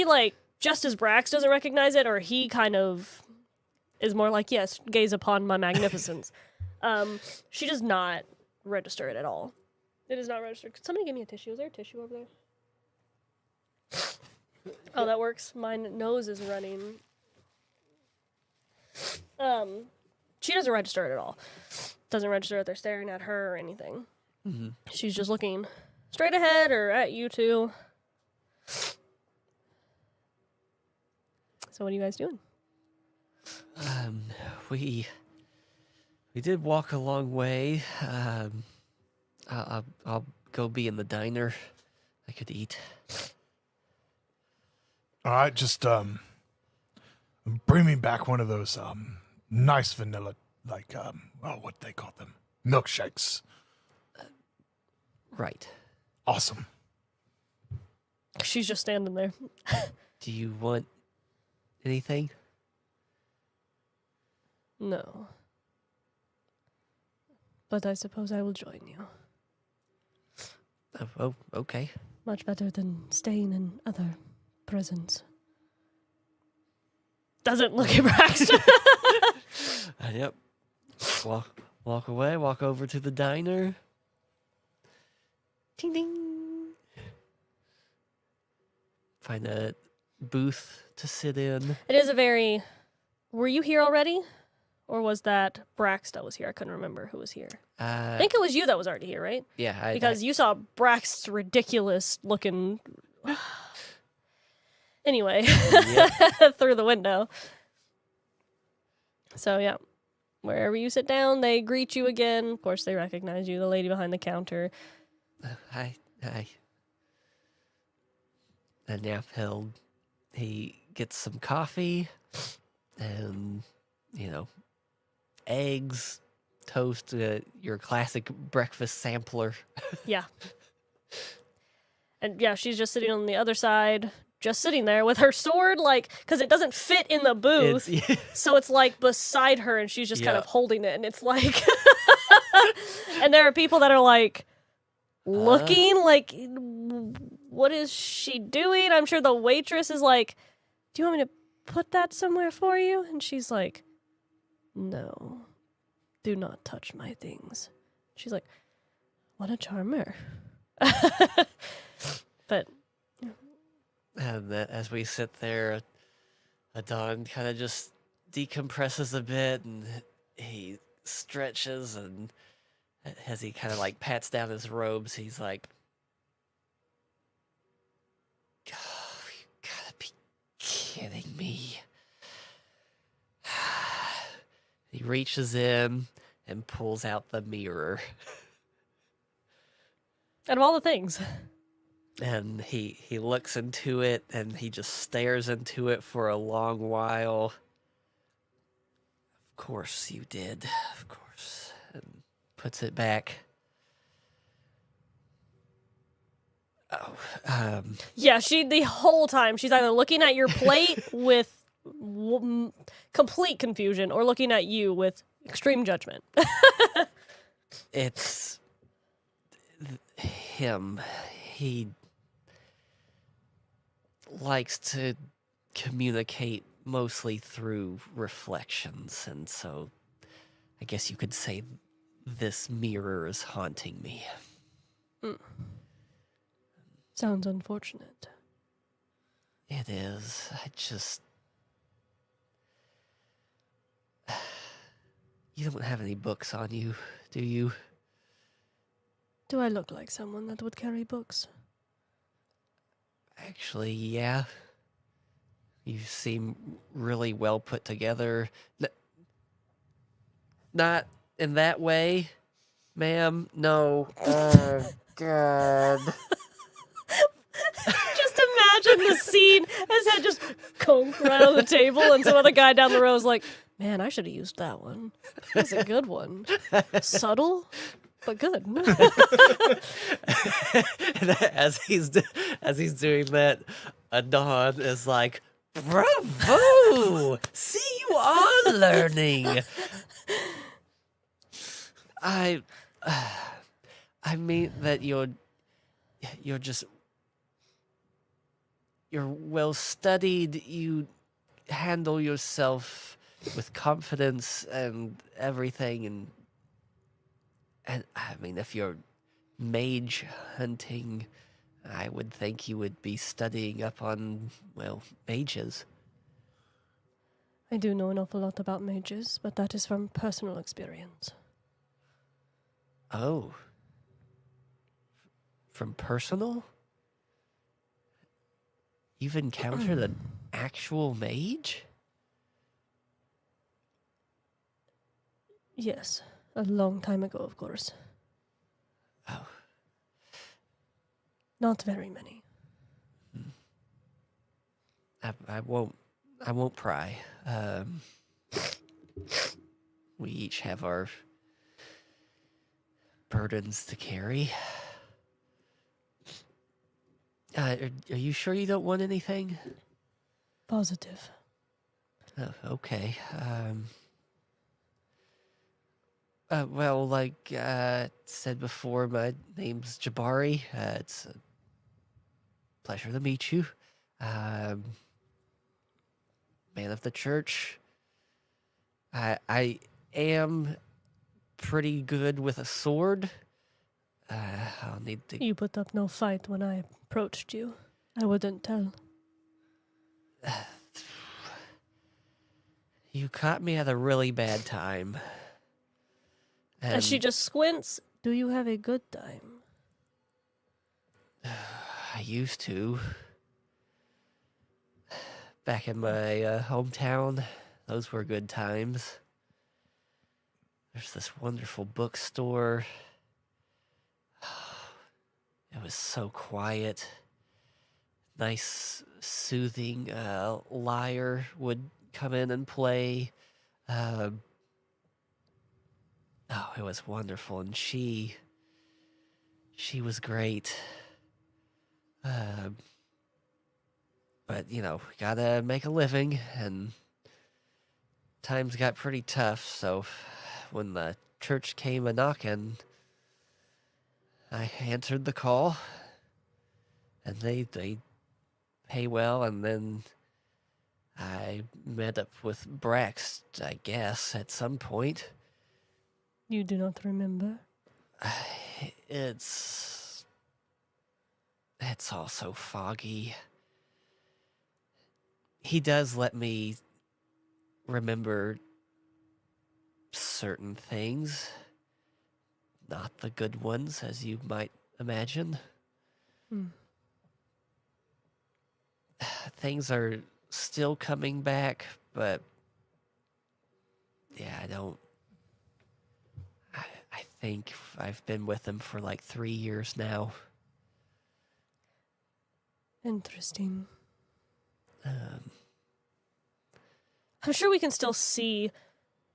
like, just as Brax doesn't recognize it, or he kind of is more like, yes, gaze upon my magnificence. She does not register it at all. It is not registered. Could somebody give me a tissue? Is there a tissue over there? Oh, that works. My nose is running. She doesn't register it at all. Doesn't register that they're staring at her or anything. Mm-hmm. She's just looking straight ahead or at you two. So what are you guys doing? We did walk a long way. I'll go be in the diner. I could eat. All right, just bring me back one of those nice vanilla, like what they call them, milkshakes. Right. Awesome. She's just standing there. Do you want anything? No. But I suppose I will join you. Oh, okay. Much better than staying in other prisons. Doesn't look at Braxton. Yep. Walk away. Walk over to the diner. Ding ding. Find a booth to sit in. It is a very... Were you here already? Or was that Braxt that was here? I couldn't remember who was here. I think it was you that was already here, right? Yeah. Because you saw Braxt's ridiculous looking... Anyway, through the window. So, yeah. Wherever you sit down, they greet you again. Of course, they recognize you, the lady behind the counter. Hi. And yeah, he gets some coffee and, eggs, toast, your classic breakfast sampler. Yeah. And yeah, she's just sitting on the other side, just sitting there with her sword, because it doesn't fit in the booth. So it's beside her and she's just kind of holding it. And it's and there are people that are looking what is she doing? I'm sure the waitress is do you want me to put that somewhere for you? And she's like, no, do not touch my things. She's like, what a charmer. But and as we sit there, Aadan kind of just decompresses a bit and he stretches, and as he kind of pats down his robes, he's like, oh, you gotta be kidding me. He reaches in and pulls out the mirror. out of all the things. And he looks into it and he just stares into it for a long while. Of course you did. Of course. And puts it back. Oh, yeah, the whole time she's either looking at your plate with complete confusion or looking at you with extreme judgment. It's him. He likes to communicate mostly through reflections, and so I guess you could say this mirror is haunting me. Sounds unfortunate. It is. You don't have any books on you, do you? Do I look like someone that would carry books? Actually, yeah. You seem really well put together. Not in that way, ma'am. No. Oh, God. Just imagine the scene as that just conk right on the table, and some other guy down the row is like, man, I should have used that one. That's a good one. Subtle, but good. And as he's doing that, Aadan is like, bravo! See, you are learning. I mean that you're well studied. You handle yourself with confidence and everything, and I mean, if you're mage hunting, I would think you would be studying up on, well, mages. I do know an awful lot about mages, but that is from personal experience. Oh. From personal? You've encountered an actual mage? Yes, a long time ago, of course. Oh. Not very many. I won't pry. We each have our burdens to carry. Are you sure you don't want anything? Positive. Oh, okay. Well, like said before, my name's Jabari. It's a pleasure to meet you. Man of the church. I am pretty good with a sword. I'll need to. You put up no fight when I approached you. I wouldn't tell. You caught me at a really bad time. And she just squints. Do you have a good time? I used to. Back in my hometown, those were good times. There's this wonderful bookstore. It was so quiet. Nice, soothing lyre would come in and play. Oh, it was wonderful, and she was great. But you know, gotta make a living, and times got pretty tough. So when the church came a knocking, I answered the call, and they pay well, and then I met up with Braxt, I guess, at some point. You do not remember? It's all so foggy. He does let me remember certain things, not the good ones, as you might imagine. Things are still coming back, but yeah, I think I've been with him for like 3 years now. Interesting. I'm sure we can still see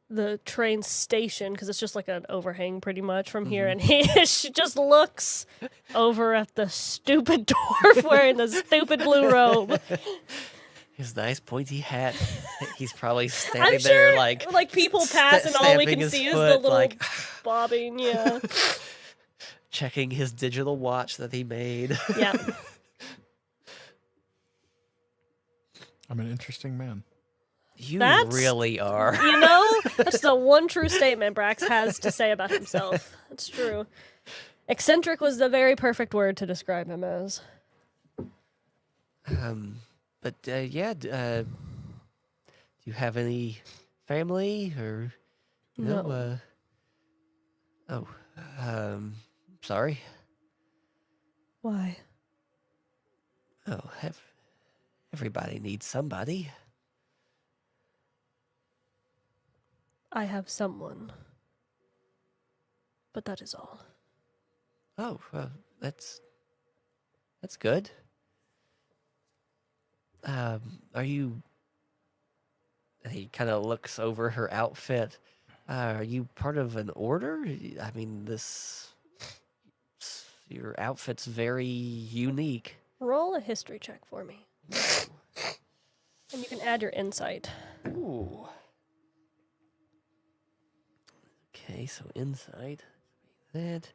the train station because it's just like an overhang pretty much from here, and she just looks over at the stupid dwarf wearing the stupid blue robe. His nice pointy hat. He's probably I'm standing sure, there like people pass, and all we stamping can his see is the foot, little like bobbing. Yeah, checking his digital watch that he made. yeah. I'm an interesting man. You That's- really are. You know, that's the one true statement Brax has to say about himself. It's true. Eccentric was the very perfect word to describe him as. But yeah, do you have any family or you know? No. Sorry. Why? Oh, everybody needs somebody. I have someone. But that is all. Oh, that's good. Are you? He kind of looks over her outfit. Are you part of an order? I mean, your outfit's very unique. Roll a history check for me. And you can add your insight. Ooh. Okay, so insight. That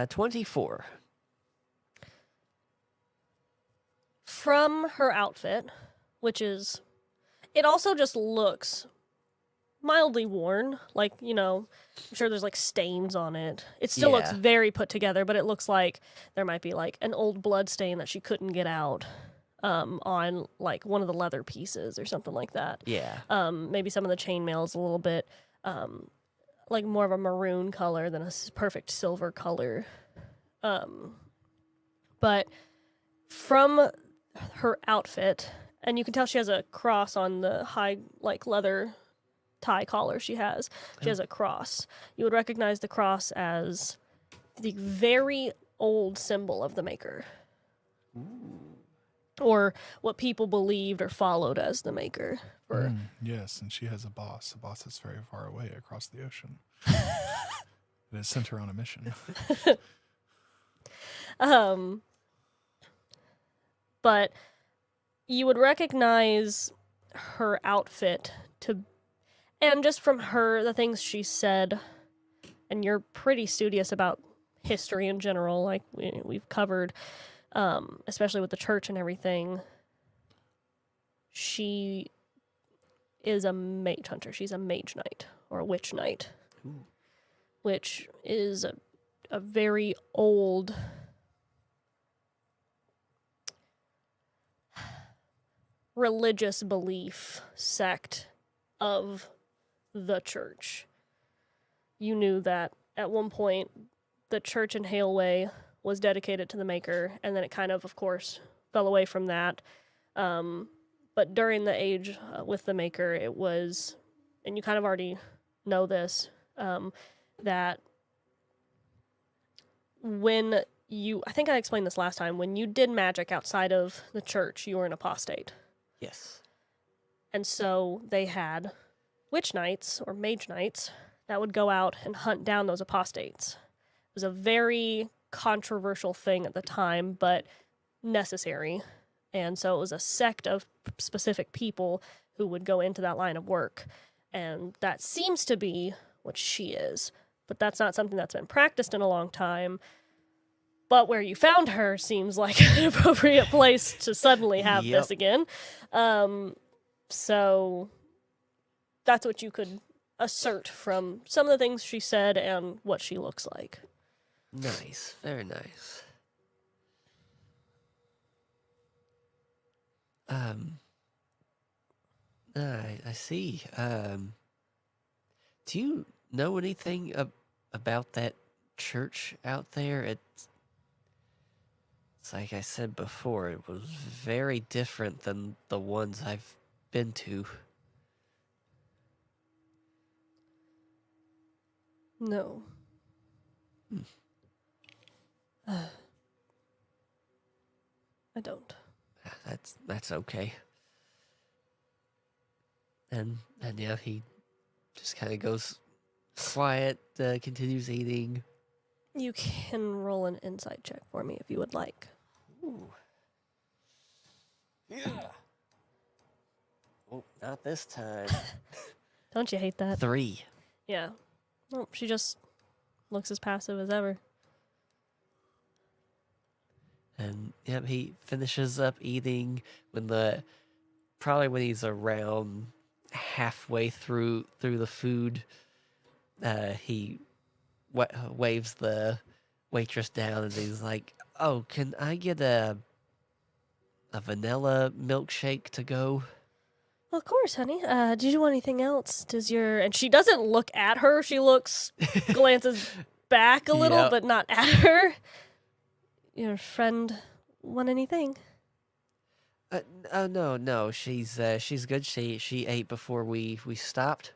24. From her outfit, which is... It also just looks mildly worn. Like, I'm sure there's like stains on it. It still looks very put together, but it looks like there might be like an old blood stain that she couldn't get out on like one of the leather pieces or something like that. Yeah. Maybe some of the chainmail is a little bit like more of a maroon color than a perfect silver color. But from her outfit, and you can tell she has a cross on the high, like, leather tie collar she has. She has a cross. You would recognize the cross as the very old symbol of the Maker. Ooh. Or what people believed or followed as the Maker. Yes, and she has a boss. A boss that's very far away across the ocean. It has sent her on a mission. But you would recognize her outfit and just from the things she said, and you're pretty studious about history in general, like we've covered, especially with the church and everything. She is a mage hunter. She's a mage knight or a witch knight, which is a very old religious belief sect of the church. You knew that at one point the church in Haleway was dedicated to the Maker, and then it kind of course, fell away from that. But during the age with the Maker, it was, and you kind of already know this, that when I think I explained this last time, when you did magic outside of the church, you were an apostate. Yes. And so they had witch knights or mage knights that would go out and hunt down those apostates. It was a very controversial thing at the time, but necessary. And so it was a sect of specific people who would go into that line of work. And that seems to be what she is. But that's not something that's been practiced in a long time. But where you found her seems like an appropriate place to suddenly have this again. So that's what you could assert from some of the things she said and what she looks like. Nice. Very nice. I see. Do you know anything about that church out there? It's like I said before, it was very different than the ones I've been to. No. I don't. That's okay. And yeah, he just kind of goes quiet, continues eating. You can roll an insight check for me if you would like. Ooh. Yeah. Oh, not this time. Don't you hate that? 3. Yeah. Well, she just looks as passive as ever. And yep, he finishes up eating when he's around halfway through the food. He waves the waitress down and he's like, "Oh, can I get a vanilla milkshake to go?" Well, of course, honey. Did you want anything else? And she doesn't look at her. She glances back a little, but not at her. Your friend want anything? No. She's good. She ate before we stopped.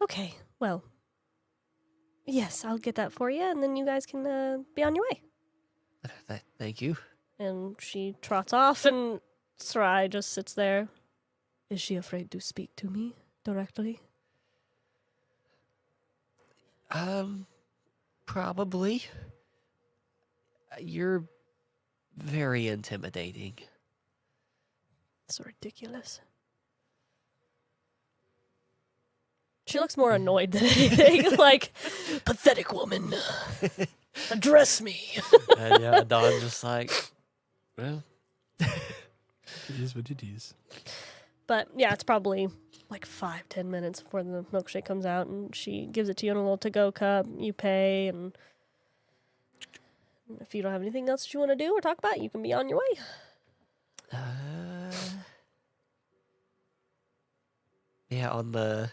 Okay. Well, yes, I'll get that for you, and then you guys can be on your way. Thank you. And she trots off, and Sarai just sits there. Is she afraid to speak to me directly? Probably. You're very intimidating. So ridiculous. She looks more annoyed than anything. Like, pathetic woman. Address me. And yeah, Dawn's just like, well. It is what it is. But yeah, it's probably like 5-10 minutes before the milkshake comes out, and she gives it to you in a little to-go cup. You pay, and if you don't have anything else that you want to do or talk about, you can be on your way. Yeah, on the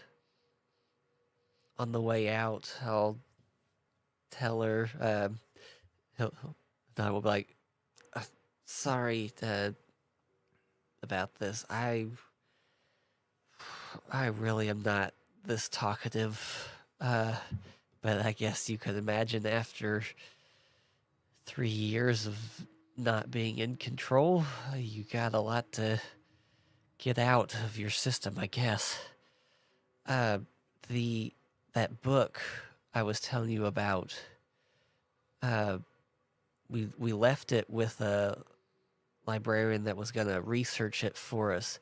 way out, I'll tell her. I will be like, sorry about this. I really am not this talkative. But I guess you could imagine after 3 years of not being in control, you got a lot to get out of your system, I guess. That book I was telling you about, we left it with a librarian that was gonna research it for us.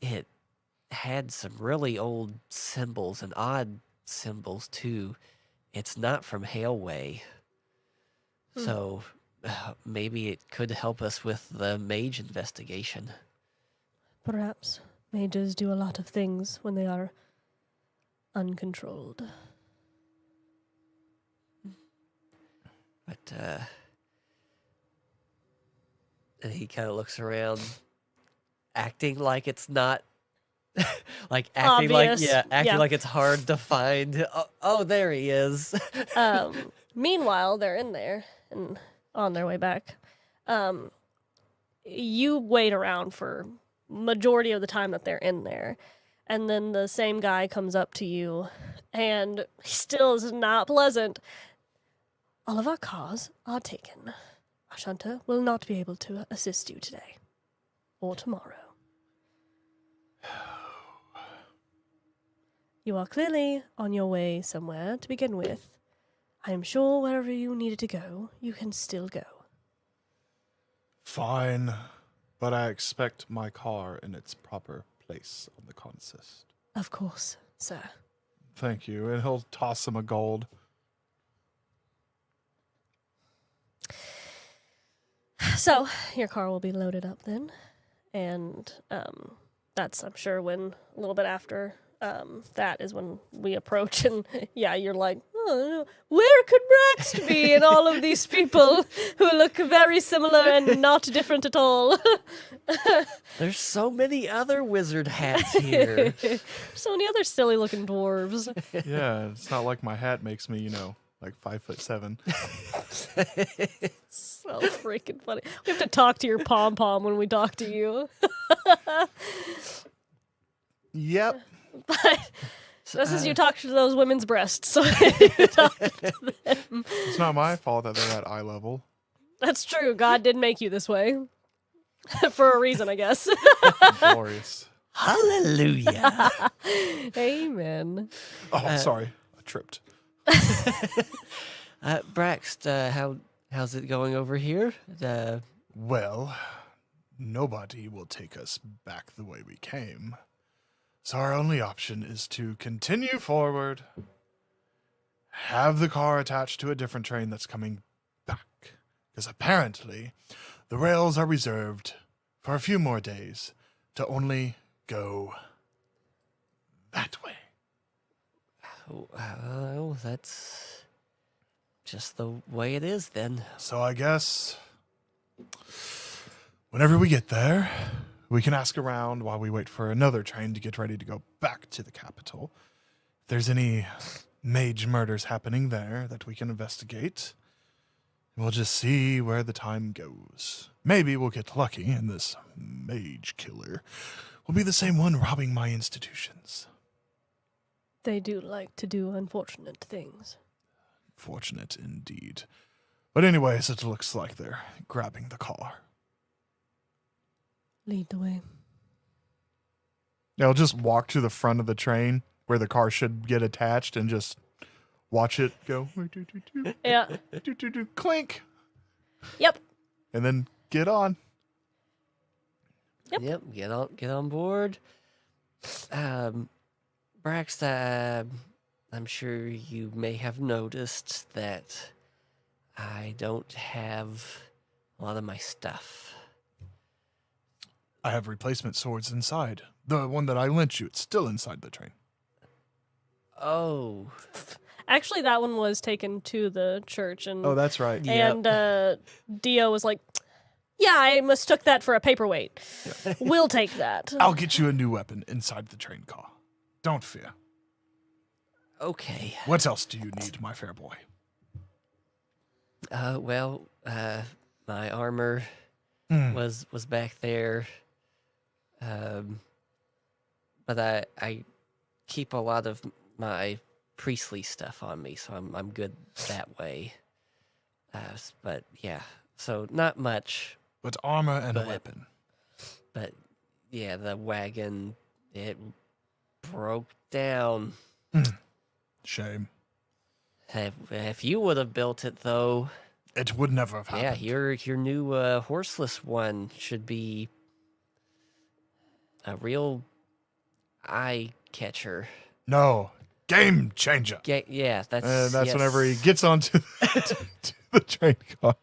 It had some really old symbols and odd symbols too. It's not from Hailway. So maybe it could help us with the mage investigation. Perhaps. Mages do a lot of things when they are uncontrolled. But and he kind of looks around, acting like it's not, like acting Obvious. acting Yeah. like it's hard to find. Oh, there he is. Meanwhile, they're in there and on their way back. You wait around for majority of the time that they're in there, and then the same guy comes up to you, and he still is not pleasant. All of our cars are taken. Ashanta will not be able to assist you today or tomorrow. You are clearly on your way somewhere to begin with. I am sure wherever you needed to go, you can still go. Fine, but I expect my car in its proper place on the consist. Of course, sir. Thank you, and he'll toss him a gold. So, your car will be loaded up then, and that's, I'm sure, when a little bit after that is when we approach, and yeah, you're like, oh, where could Braxt be and all of these people who look very similar and not different at all? There's so many other wizard hats here. So many other silly looking dwarves. Yeah, it's not like my hat makes me, like 5'7". So freaking funny. We have to talk to your pom-pom when we talk to you. Yep. But this is you talk to those women's breasts, so you talk to them. It's not my fault that they're at eye level. That's true. God did make you this way. For a reason, I guess. Glorious. Hallelujah. Amen. Oh, sorry. I tripped. Braxt, how's it going over here? Well, nobody will take us back the way we came. So our only option is to continue forward, have the car attached to a different train that's coming back. Because apparently, the rails are reserved for a few more days to only go that way. Oh, that's just the way it is then. So I guess whenever we get there, we can ask around while we wait for another train to get ready to go back to the capital. If there's any mage murders happening there that we can investigate, we'll just see where the time goes. Maybe we'll get lucky and this mage killer will be the same one robbing my institutions. They do like to do unfortunate things. Fortunate indeed. But anyways, it looks like they're grabbing the car. Lead the way. I'll just walk to the front of the train where the car should get attached and just watch it go. Yeah. Clink. Yep. And then get on. Yep. Get on board. Braxt, I'm sure you may have noticed that I don't have a lot of my stuff. I have replacement swords inside. The one that I lent you, it's still inside the train. Oh. Actually, that one was taken to the church, and Oh, that's right. Yep. and Dio was like, "Yeah, I mistook that for a paperweight. We'll take that." I'll get you a new weapon inside the train car. Don't fear. Okay. What else do you need, my fair boy? Well, my armor was back there. But I keep a lot of my priestly stuff on me, so I'm good that way. But yeah, so not much. But armor and a But- weapon. But yeah, the wagon, it broke down. Shame. If you would have built it, though, It would never have yeah, happened. your new horseless one should be a real eye catcher. No. Game changer. Yeah, that's That's yes. whenever he gets onto to the train car.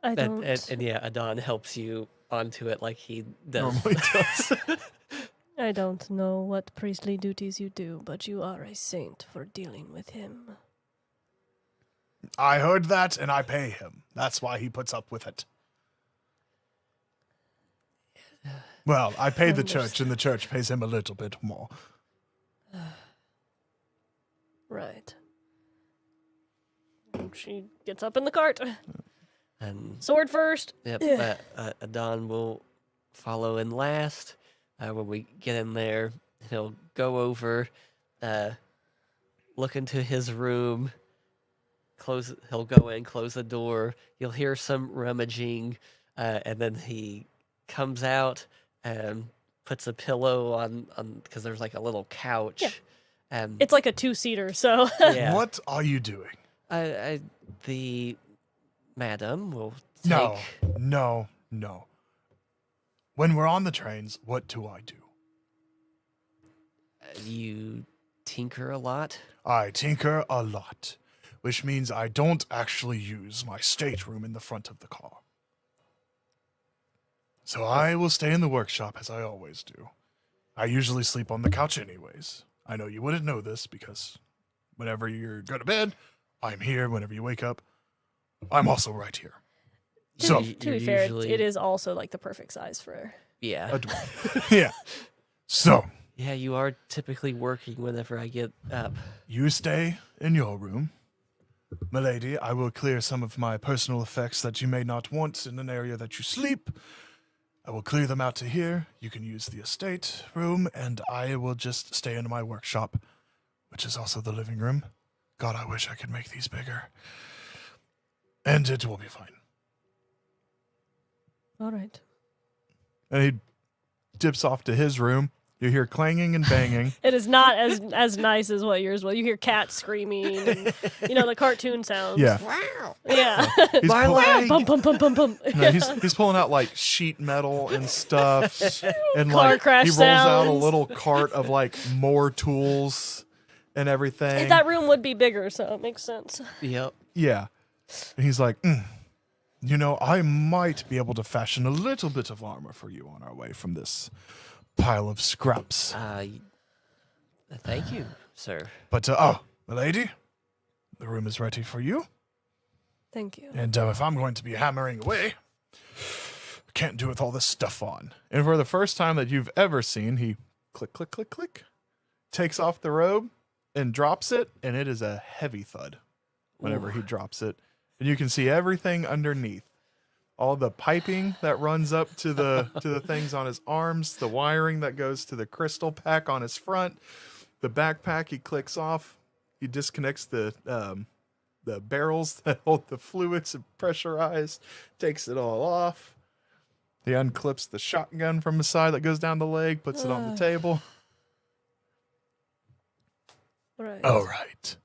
I don't. And yeah, Aadan helps you onto it like he does. Normally does. I don't know what priestly duties you do, but you are a saint for dealing with him. I heard that, and I pay him. That's why he puts up with it. Well, I pay the church, and the church pays him a little bit more. Right. And she gets up in the cart. And Sword first. yep, Aadan will follow in last. When we get in there, he'll go over, look into his room, he'll go in, close the door. You'll hear some rummaging, and then he comes out and puts a pillow on because there's like a little couch. Yeah. And It's like a 2-seater, so yeah, What are you doing? the madam will take. No. When we're on the trains, what do I do? You tinker a lot. I tinker a lot, which means I don't actually use my stateroom in the front of the car. So I will stay in the workshop as I always do. I usually sleep on the couch anyways. I know you wouldn't know this because whenever you go to bed, I'm here. Whenever you wake up, I'm also right here. So, You- to be you're fair, usually- it is also like the perfect size for her. Yeah. a dwarf. Yeah. So, Yeah, you are typically working whenever I get up. you stay in your room. Milady, I will clear some of my personal effects that you may not want in an area that you sleep. I will clear them out to here. You can use the estate room, and I will just stay in my workshop, which is also the living room. God, I wish I could make these bigger. And it will be fine. All right. And he dips off to his room. You hear clanging and banging. It is not as nice as what yours was. You hear cats screaming, and, the cartoon sounds. Yeah. Yeah. He's pull- Bum, bum, bum, bum, bum. No, he's pulling out like sheet metal and stuff, and Car like crash he rolls out a sounds. little cart of like more tools and everything. That room would be bigger, so it makes sense. Yep. Yeah, and he's like, I might be able to fashion a little bit of armor for you on our way from this pile of scraps. Thank you, sir. But milady, the room is ready for you. Thank you. And if I'm going to be hammering away, I can't do with all this stuff on. And for the first time that you've ever seen, he click, click, click, click, takes off the robe and drops it, and it is a heavy thud whenever he drops it. And you can see everything underneath. All the piping that runs up to the things on his arms, the wiring that goes to the crystal pack on his front, the backpack he clicks off. He disconnects the barrels that hold the fluids and pressurized, takes it all off. He unclips the shotgun from the side that goes down the leg, puts it on the table. Right. All right.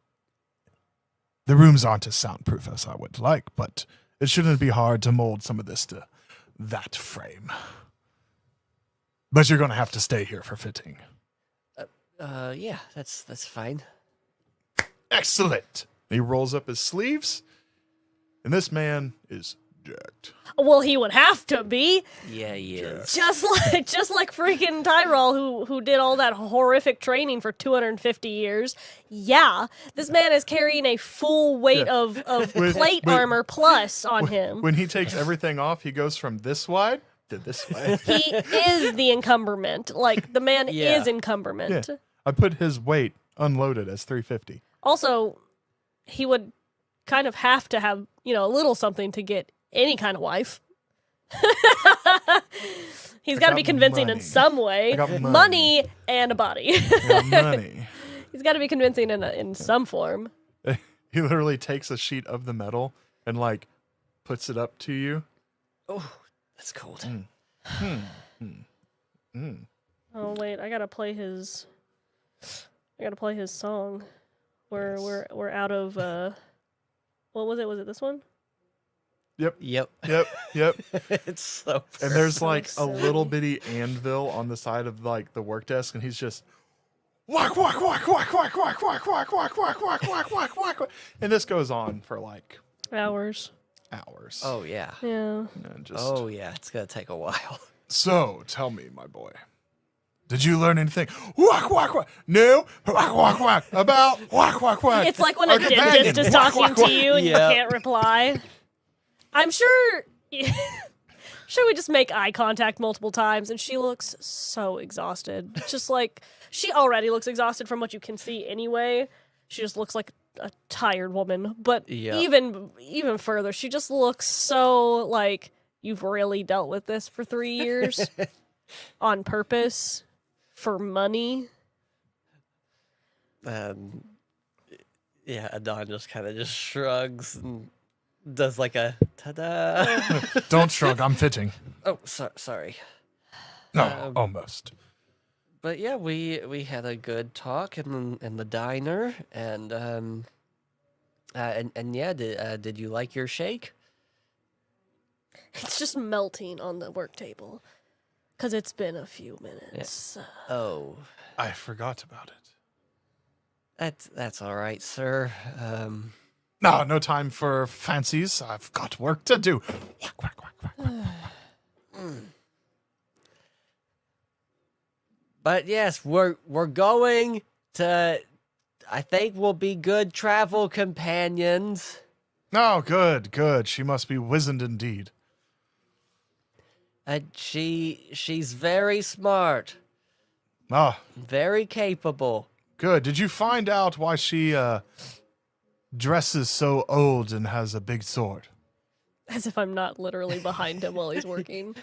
The rooms aren't as soundproof as I would like, but it shouldn't be hard to mold some of this to that frame. But you're going to have to stay here for fitting. Yeah, that's fine. Excellent. He rolls up his sleeves, and this man is Jacked. Well, he would have to be. Yeah, he is. Just like freaking Tyrell, who did all that horrific training for 250 years. Yeah, this man is carrying a full weight of plate armor plus on him. When he takes everything off, he goes from this wide to this wide. He is the encumberment. Like, the man Yeah. is encumberment. Yeah. I put his weight unloaded as 350. Also, he would kind of have to have, a little something to get any kind of wife. He's got to got be convincing in money. some way. I got money. Money and a body. Yeah, money. He's got to be convincing in some form. He literally takes a sheet of the metal and like puts it up to you. Oh, that's cold. Oh wait, I gotta play his song. We're out of what was it? Was it this one? Yep. Yep. Yep. It's so. And there's like a silly. little bitty anvil on the side of like the work desk, and he's just whack whack whack whack whack whack whack whack whack whack whack whack whack whack, and this goes on for like Hours. hours. Oh yeah. Yeah. And just, Oh yeah. It's gonna take a while. So tell me, my boy, did you learn anything? Whack whack whack. No. Whack whack whack. About whack whack whack. It's like when a Our companion. dentist is Whack, talking whack, to whack. you and Yeah. you can't reply. I'm sure. Sure, we just make eye contact multiple times, and she looks so exhausted. Just like she already looks exhausted from what you can see anyway. She just looks like a tired woman. But Yeah. even further, she just looks so like you've really dealt with this for 3 years on purpose for money. Yeah, Aadan just kind of just shrugs and does like a ta-da. Don't shrug. I'm fitting. Oh, sorry. No, almost. But yeah, we had a good talk in the diner, and yeah, did you like your shake? It's just melting on the work table because it's been a few minutes. Oh, I forgot about it. that's all right, sir. No time for fancies. I've got work to do. Quack, quack, quack, quack, quack. But yes, we're going to. I think we'll be good travel companions. Oh, good. She must be wizened indeed. She's very smart, Ah, very capable. good. Did you find out why she dresses so old and has a big sword? As if I'm not literally behind him while he's working.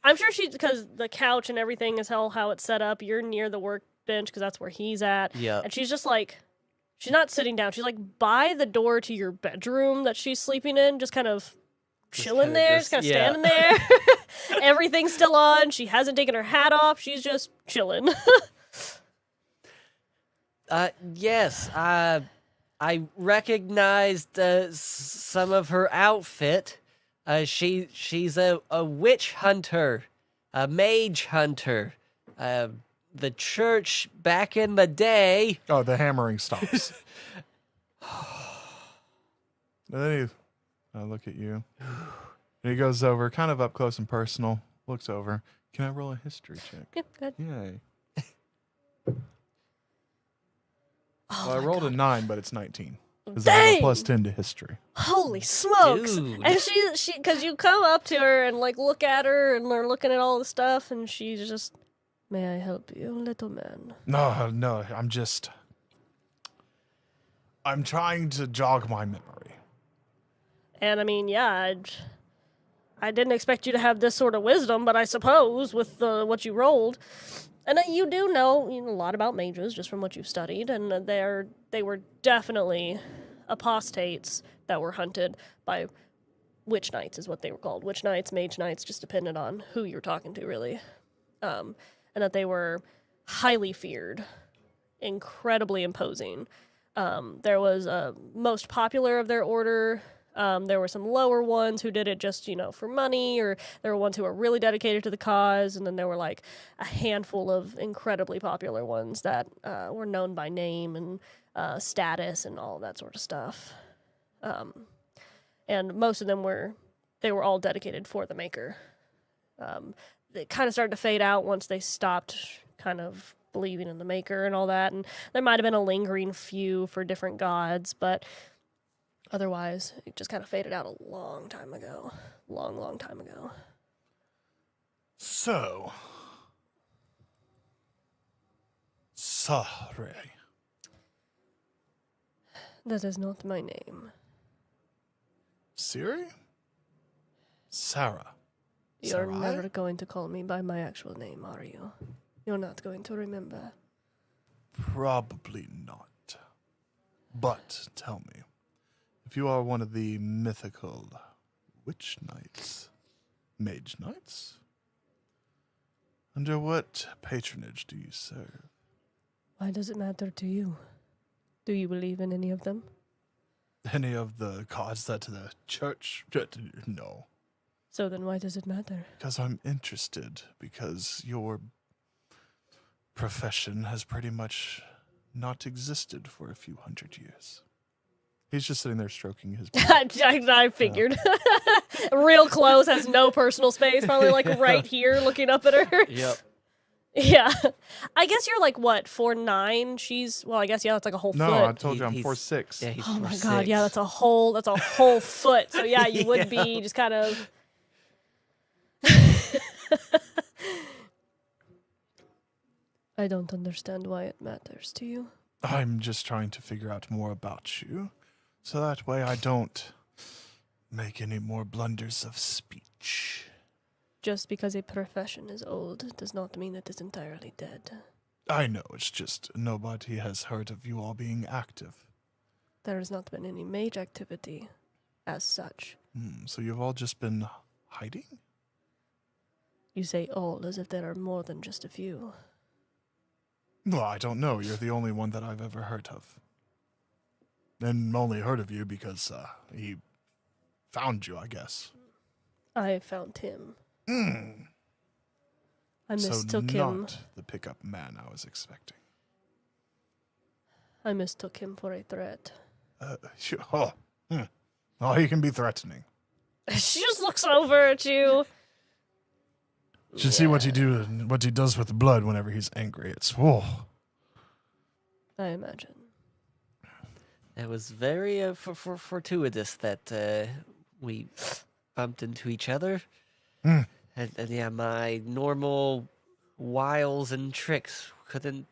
I'm sure she's because the couch and everything is how it's set up. You're near the workbench because that's where he's at. Yeah. And she's just like, she's not sitting down. She's like by the door to your bedroom that she's sleeping in, just kind of chilling kinda there, just- just kind of yeah. standing there. Everything's still on. She hasn't taken her hat off. She's just chilling. Yes, I recognized some of her outfit. She's a witch hunter, a mage hunter. The church back in the day. Oh, the hammering stops. And then I look at you. And he goes over, kind of up close and personal, looks over. Can I roll a history check? Yeah, good. Yay. Oh Well, I my rolled God. a 9, but it's 19. Because I have a Dang! plus 10 to history. Holy smokes! Dude. And she, because you come up to her and like look at her and they're looking at all the stuff, and she's just, "May I help you, little man?" No, I'm trying to jog my memory. And I mean, yeah, I didn't expect you to have this sort of wisdom, but I suppose with what you rolled, and you do know, a lot about mages just from what you've studied, and they were definitely apostates that were hunted by witch knights, is what they were called. Witch knights, mage knights, just depended on who you were talking to, really. And that they were highly feared, incredibly imposing. There was most popular of their order. There were some lower ones who did it just, for money, or there were ones who were really dedicated to the cause, and then there were like a handful of incredibly popular ones that were known by name and status and all of that sort of stuff. And most of them were they were all dedicated for the maker. They kind of started to fade out once they stopped kind of believing in the maker and all that, and there might have been a lingering few for different gods, but otherwise it just kind of faded out a long time ago. Long time ago. So, sorry. That is not my name. Siri? Sarah. You're Sarai? never going to call me by my actual name, are you? You're not going to remember. Probably not. But tell me, if you are one of the mythical witch knights, mage knights, under what patronage do you serve? Why does it matter to you? Do you believe in any of them? Any of the gods that the church? No. So then why does it matter? Because I'm interested, because your profession has pretty much not existed for a few hundred years. He's just sitting there stroking his beard. I figured. Real close, has no personal space, probably like right here looking up at her. Yep. Yeah. I guess you're like, what, 4'9"? She's, well, I guess, yeah, that's like a whole No, I foot. told you I'm He's- 4'6". Yeah, he's Oh my 4'6". god, yeah, that's a whole foot. So yeah, you would be just kind of I don't understand why it matters to you. I'm just trying to figure out more about you, so that way I don't make any more blunders of speech. Just because a profession is old does not mean it is entirely dead. I know, it's just nobody has heard of you all being active. There has not been any mage activity as such. So you've all just been hiding? You say all as if there are more than just a few. Well, I don't know. You're the only one that I've ever heard of. And only heard of you because he found you, I guess. I found him. Mm. I mistook so him. not the pickup man I was expecting. I mistook him for a threat. Sure. Oh, oh, he can be threatening. She just looks over at you. Should see what he does with the blood whenever he's angry. It's whoa. I imagine. It was very fortuitous that we bumped into each other. Mm. And yeah, my normal wiles and tricks couldn't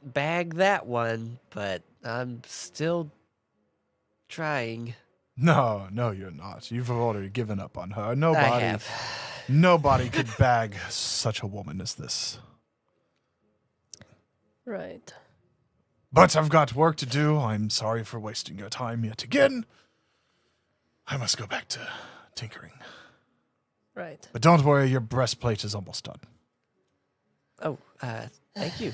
bag that one, but I'm still trying. No, you're not. You've already given up on her. I have. Nobody could bag such a woman as this. Right. But I've got work to do. I'm sorry for wasting your time yet again. I must go back to tinkering. Right. But don't worry, your breastplate is almost done. Oh, thank you.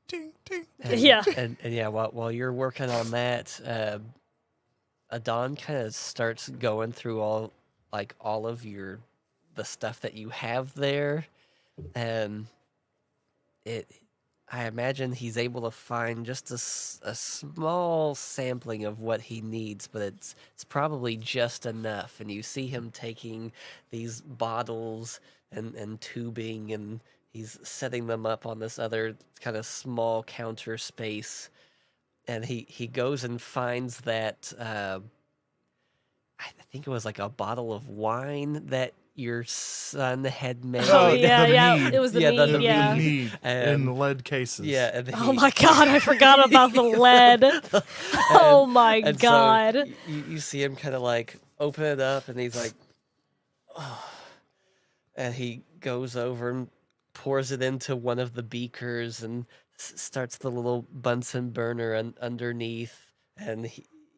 Ding, ding. And, Yeah. And yeah, while you're working on that, Aadan kind of starts going through all of the stuff that you have there, and I imagine he's able to find just a small sampling of what he needs, but it's probably just enough. And you see him taking these bottles and tubing, and he's setting them up on this other kind of small counter space. And he goes and finds that, I think it was like a bottle of wine that your son had made. Oh, the yeah. mead. It was the Yeah, mead, the yeah. Mead in lead cases. Yeah. And Oh my god, I forgot about the lead. Oh my and god. So you see him kind of like open it up, and he's like, oh. And he goes over and pours it into one of the beakers and starts the little Bunsen burner underneath, and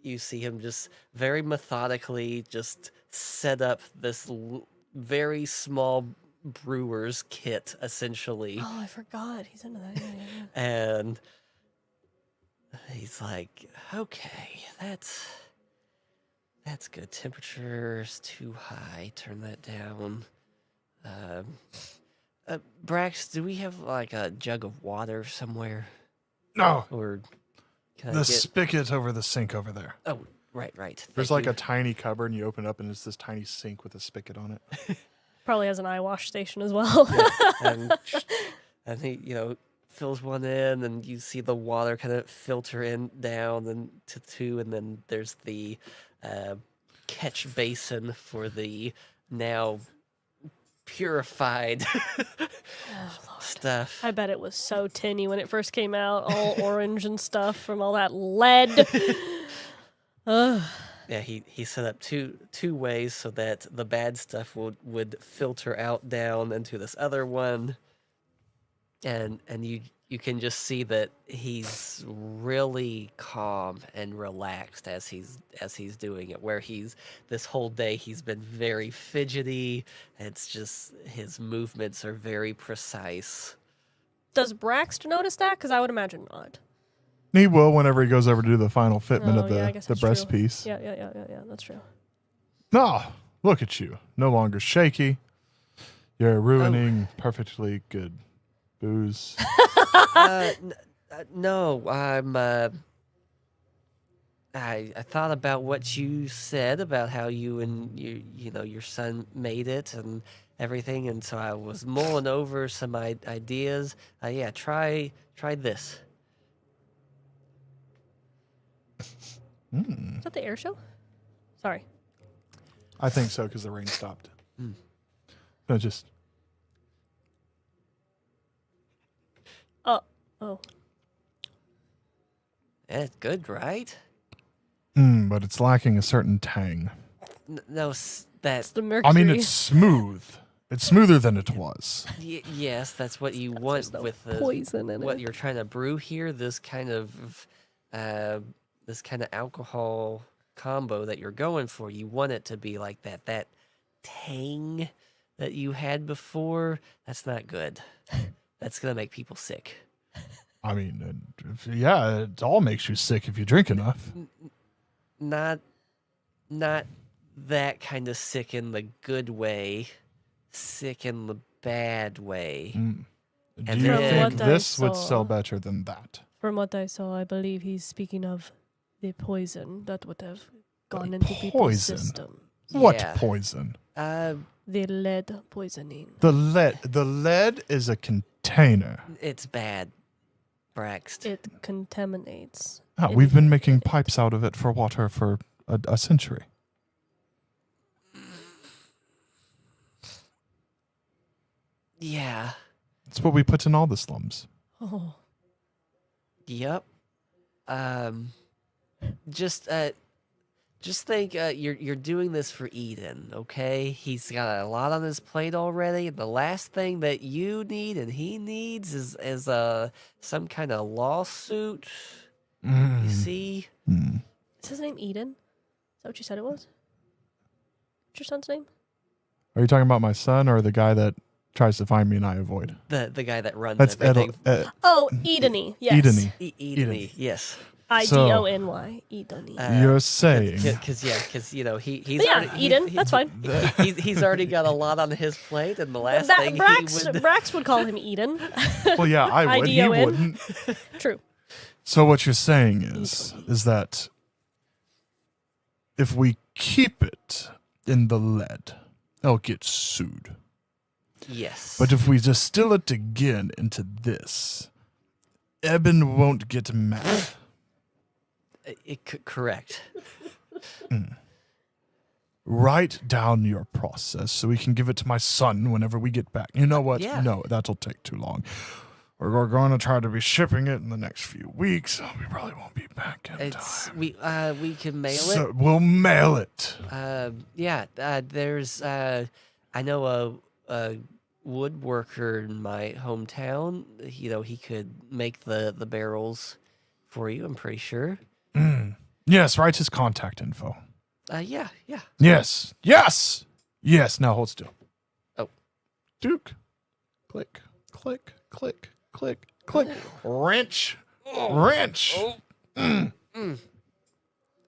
you see him just very methodically just set up this very small brewer's kit, essentially. Oh, I forgot. He's into that. Yeah. And he's like, okay, that's good. Temperature's too high. Turn that down. Brax, do we have like a jug of water somewhere? No, Or Can I The get... spigot over the sink over there. Oh, right. There's Thank like you. a tiny cupboard, and you open it up, and it's this tiny sink with a spigot on it. Probably has an eye wash station as well. Yeah, and he, fills one in, and you see the water kind of filter in down and to two, and then there's the catch basin for the now purified stuff. I bet it was so tinny when it first came out, all orange and stuff from all that lead. Ugh. Yeah, he set up two ways so that the bad stuff would filter out down into this other one, and you can just see that he's really calm and relaxed as he's doing it. Where this whole day he's been very fidgety. It's just his movements are very precise. Does Braxt notice that? Because I would imagine not. He will whenever he goes over to do the final fitment Oh, of yeah, I guess the that's breast true. piece. Yeah, that's true. No, look at you. No longer shaky. You're ruining perfectly good booze. No, I thought about what you said about how you and your son made it and everything, and so I was mulling over some ideas. Yeah, try this. Is that the air show? Sorry. I think so because the rain stopped. Mm. No, just Oh. Yeah, it's good, right? but it's lacking a certain tang. No, It's that's the mercury. I mean, it's smooth. It's smoother than it was. yes, that's what you want no with the poison in what it. you're trying to brew here. This kind of alcohol combo that you're going for. You want it to be like that tang that you had before. That's not good. That's gonna make people sick. I mean, yeah, it all makes you sick if you drink enough. Not that kind of sick in the good way, sick in the bad way. Do And you then- think What I this would saw- sell better than that? From what I saw, I believe he's speaking of the poison that would have gone into people's poison? system. What Yeah. poison? The lead poisoning. The lead is a container. It's bad, Braxt. It contaminates. We've been making pipes out of it for water for a century. Yeah. It's what we put in all the slums. Oh. Yep. Just think you're doing this for Eden, okay? He's got a lot on his plate already. The last thing that you need and he needs is some kind of lawsuit. You see? Is his name Eden? Is that what you said it was? What's your son's name? Are you talking about my son or the guy that tries to find me and I avoid? The guy that runs That's everything. Oh, Edeny. Yes. Edeny. Edeny, yes. Idony. Edeny. You're saying Because he's Yeah, already, Eden, that's fine. He's already got a lot on his plate, and the last thing Brax would call him Eden. well, yeah, I would. He IDON. wouldn't. True. So what you're saying is that if we keep it in the lead, they'll get sued. Yes. But if we distill it again into this, Eben won't get mad. Correct. Write down your process so we can give it to my son whenever we get back. You know what? Yeah. No, that'll take too long. We're going to try to be shipping it in the next few weeks. So we probably won't be back in time. We can mail So we'll mail it. it. There's I know a woodworker in my hometown. He could make the barrels for you. I'm pretty sure. Yes, write his contact info. Yeah. Yes. Now hold still. Oh. Duke. Click. Wrench.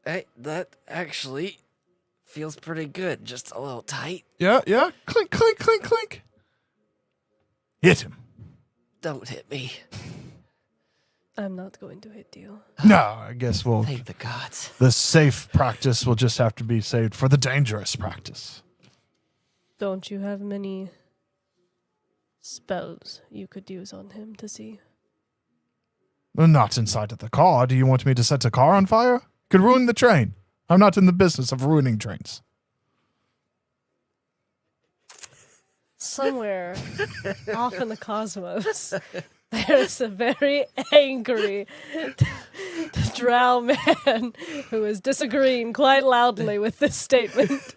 Hey, that actually feels pretty good. Just a little tight. Yeah. Clink. Hit him. Don't hit me. I'm not going to hit you. No, I guess Thank the gods. the safe practice will just have to be saved for the dangerous practice. Don't you have many spells you could use on him to see? Well, not inside of the car. Do you want me to set a car on fire? Could ruin the train. I'm not in the business of ruining trains. Somewhere off in the cosmos, there's a very angry drow man who is disagreeing quite loudly with this statement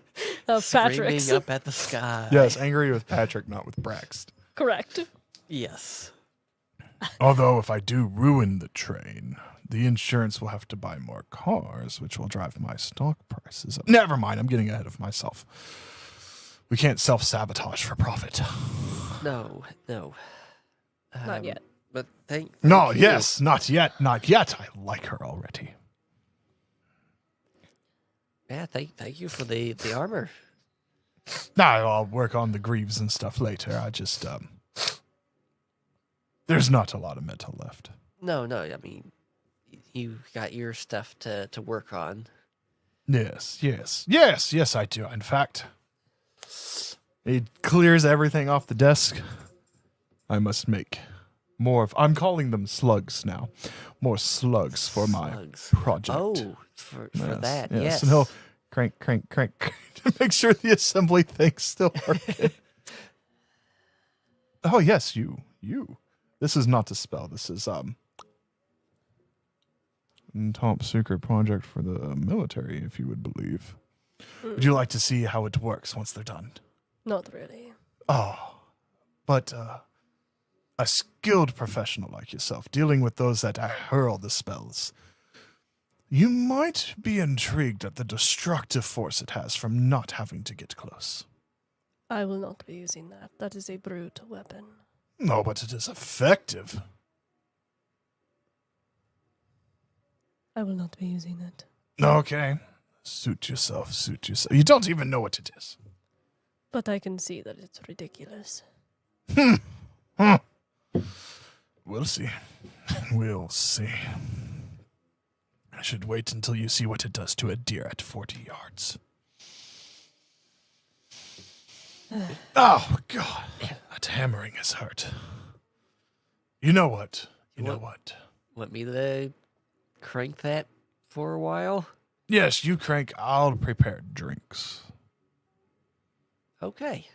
of Patrick's. Screaming up at the sky. Yes, angry with Patrick, not with Braxt. Correct. Yes. Although if I do ruin the train, the insurance will have to buy more cars, which will drive my stock prices up. Never mind, I'm getting ahead of myself. We can't self-sabotage for profit. No. Not yet. But thank No, you. yes, not yet, not yet. I like her already. Yeah, thank you for the armor. Nah, I'll work on the greaves and stuff later. I just, there's not a lot of metal left. No, I mean, you got your stuff to work on. Yes, I do. In fact, he clears everything off the desk. I must make more of, I'm calling them slugs now. More slugs for my Slugs. project. Oh, for that, yes. yes. And he'll crank to make sure the assembly thing's still working. Oh, yes, you. This is not a spell. This is, top secret project for the military, if you would believe. Would you like to see how it works once they're done? Not really. Oh, but a skilled professional like yourself, dealing with those that hurl the spells, you might be intrigued at the destructive force it has from not having to get close. I will not be using that. That is a brute weapon. No, but it is effective. I will not be using it. Okay. Suit yourself. You don't even know what it is. But I can see that it's ridiculous. We'll see. We'll see. I should wait until you see what it does to a deer at 40 yards. Oh, God. That hammering has hurt. You know what? Want me to crank that for a while? Yes, you crank. I'll prepare drinks. Okay.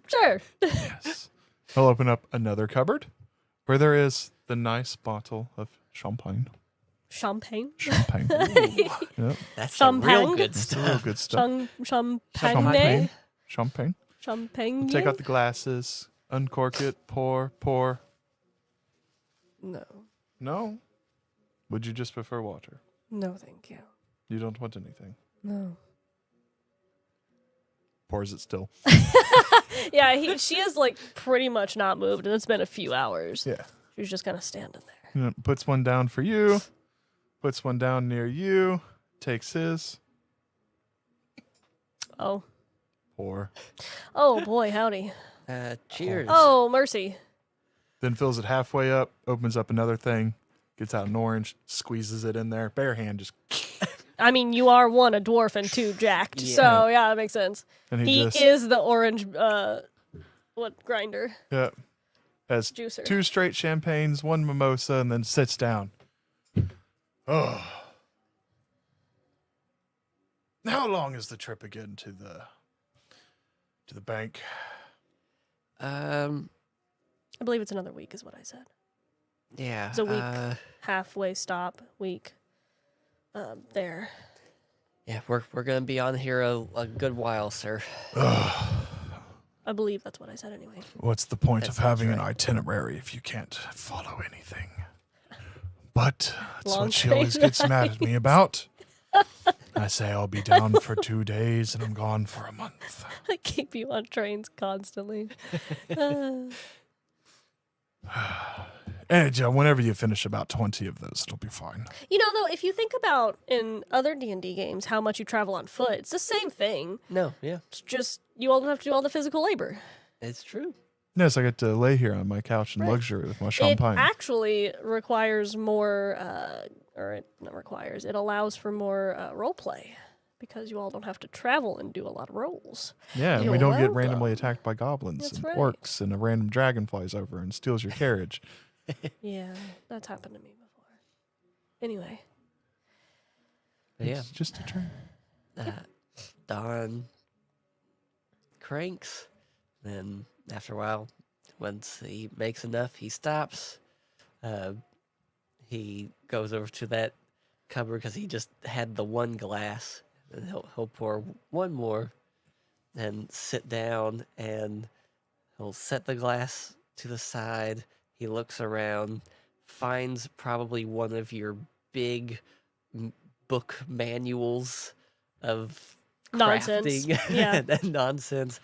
Sure. Yes. He'll open up another cupboard where there is the nice bottle of champagne. Champagne. Champagne. Yep. That's some real Champagne? good That's the stuff. real good stuff. Champagne. Champagne. Champagne. Take out the glasses, uncork it, pour. No. No? Would you just prefer water? No, thank you. You don't want anything. No. Pours it still. Yeah, she is like pretty much not moved, and it's been a few hours. Yeah. She's just kind of standing there. You know, puts one down for you, puts one down near you, takes his, Oh. pour. Oh, boy, howdy. Cheers. Oh, mercy. Then fills it halfway up, opens up another thing, gets out an orange, squeezes it in there. Bare hand just. I mean, you are one, a dwarf, and two, jacked. Yeah. So, yeah, that makes sense. And He just, is the orange, grinder? yeah, has Juicer. 2 straight champagnes, 1 mimosa, and then sits down. Oh. How long is the trip again to the bank? I believe it's another week is what I said. Yeah. It's a week. Halfway stop week. There. Yeah, we're gonna be on here a good while, sir. I believe that's what I said anyway. What's the point That of having sounds an right. itinerary if you can't follow anything? But that's Long what she always train gets mad at me about. I say I'll be down for 2 days and I'm gone for a month. I keep you on trains constantly. And whenever you finish about 20 of those, it'll be fine. You know, though, if you think about in other D&D games how much you travel on foot, it's the same thing. No, yeah, It's just you all have to do all the physical labor. it's true. Yes, I get to lay here on my couch in Right. luxury with my It champagne. actually requires more, or it not requires, it allows for more role play because you all don't have to travel and do a lot of rolls. Yeah, and You're we don't get welcome. randomly attacked by goblins That's and right. orcs and a random dragon flies over and steals your carriage. Yeah, that's happened to me before. Anyway, But yeah, It's just a dream. Don cranks. Then after a while, once he makes enough, he stops. He goes over to that cupboard because he just had the one glass, and he'll pour one more, and sit down, and he'll set the glass to the side. He looks around, finds probably one of your big book manuals of Nonsense. crafting Yeah. and nonsense,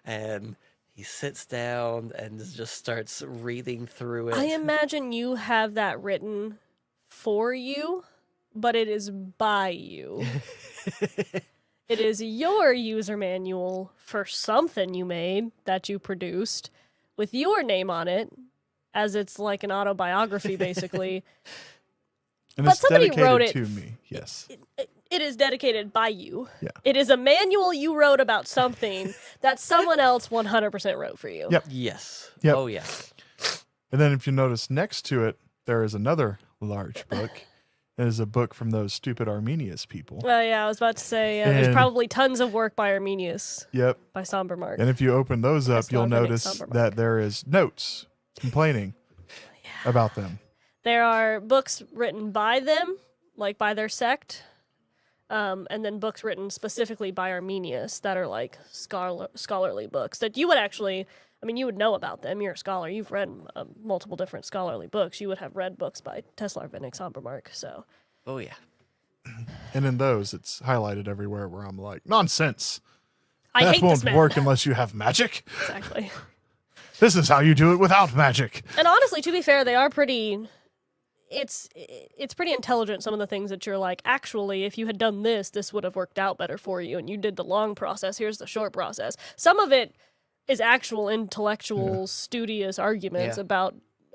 and he sits down and just starts reading through it. I imagine you have that written for you, but it is by you. It is your user manual for something you made that you produced with your name on it, as it's like an autobiography, basically. And But it's somebody dedicated wrote it. to me. Yes. It is dedicated by you. Yeah. It is a manual you wrote about something that someone else 100% wrote for you. Yep. Yes. Yep. Oh yeah. And then if you notice next to it, there is another large book. It is a book from those stupid Arminius people. Well, yeah, I was about to say, there's And- probably tons of work by Arminius, Yep. by Somber Mark. And if you open those up, That's you'll not gonna notice somber mark. that there is notes complaining about them. There are books written by them, like by their sect, and then books written specifically by Arminius that are like scholarly books that you would actually, I mean, you would know about them. You're a scholar. You've read multiple different scholarly books. You would have read books by Teslar, Vinnick, Sombermark. So Oh yeah. And in those, it's highlighted everywhere where I'm like, nonsense. I That hate won't this man. work unless you have magic. Exactly. This is how you do it without magic. And honestly, to be fair, they are pretty. It's pretty intelligent. Some of the things that you're like, actually, if you had done this, this would have worked out better for you. And you did the long process. Here's the short process. Some of it is actual intellectual, studious arguments Yeah.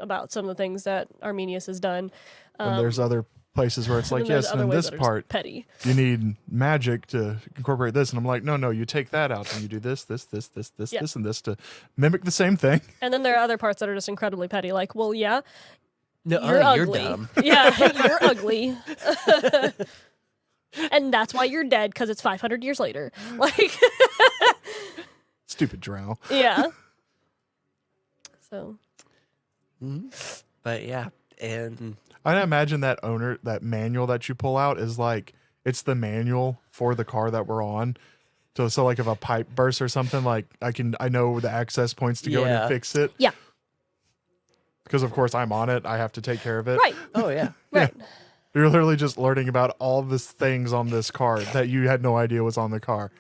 about some of the things that Arminius has done. And there's other places where it's like, and there's yes, and other in ways this that are just part, petty. you need magic to incorporate this. And I'm like, no, you take that out and you do this, Yeah. this, and this to mimic the same thing. And then there are other parts that are just incredibly petty. Like, well, yeah, No, you're you're ugly. dumb. Yeah, you're ugly. And that's why you're dead, because it's 500 years later. Like, Stupid drow. yeah. So, But yeah, and I imagine that manual that you pull out is like, it's the manual for the car that we're on. So like if a pipe bursts or something, like I know the access points to go in Yeah. and fix it. yeah, Because of course I'm on it. I have to take care of it. right, oh yeah. right. You're literally just learning about all this things on this car that you had no idea was on the car.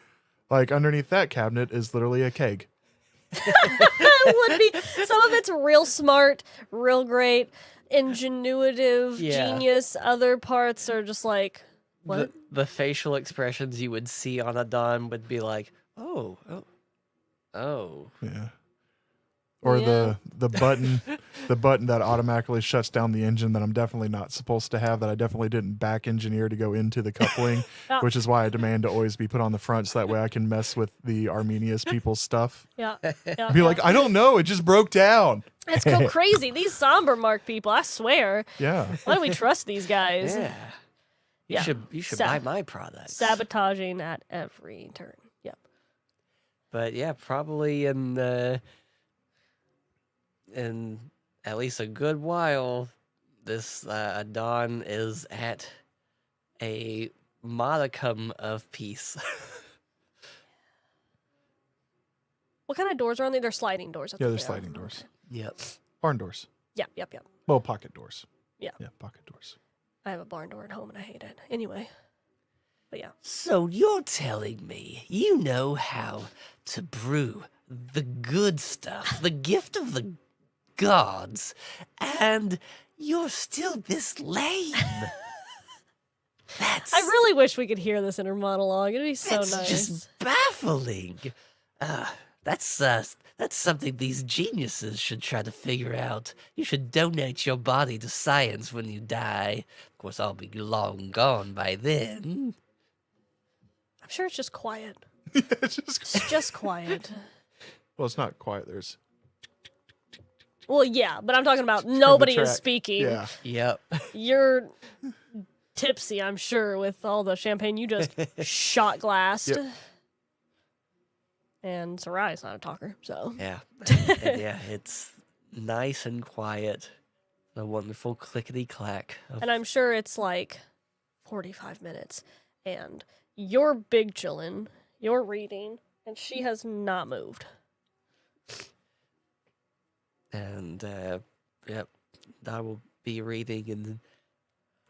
Like underneath that cabinet is literally a keg. It would be. Some of it's real smart, real great, ingenuitive, Yeah. genius. Other parts are just like, what? The facial expressions you would see on a Don would be like, oh. Yeah. Or Yeah. the button that automatically shuts down the engine that I'm definitely not supposed to have, that I definitely didn't back engineer to go into the coupling, Yeah. which is why I demand to always be put on the front so that way I can mess with the Arminius people's stuff. Yeah, Be like, I don't know, it just broke down. it's so crazy. These Somber Mark people, I swear. Yeah. Why do we trust these guys? Yeah. You Yeah. should Sa- buy my products. Sabotaging at every turn. Yep. But yeah, probably in at least a good while, this Don is at a modicum of peace. What kind of doors are on there? They're sliding doors. I Yeah, think they're they are. sliding doors. Yep. Barn doors. Yep. Well, pocket doors. Yeah. Yeah, pocket doors. I have a barn door at home and I hate it. Anyway. But yeah. So you're telling me you know how to brew the good stuff, the gift of the gods, and you're still this lame. That's I really wish we could hear this inner monologue. It'd be so that's nice. just baffling. That's something these geniuses should try to figure out. You should donate your body to science when you die. Of course, I'll be long gone by then. I'm sure it's just quiet. It's It's just quiet. well, it's not quiet. There's Well, yeah, but I'm talking about nobody is track. speaking. Yeah. Yep. You're tipsy, I'm sure, with all the champagne you just shot glassed. Yep. And Sarai's not a talker, so. Yeah. And yeah, it's nice and quiet. A wonderful clickety clack. And I'm sure it's like 45 minutes. And you're big chillin', you're reading, and she has not moved. And yep, I will be reading, and then,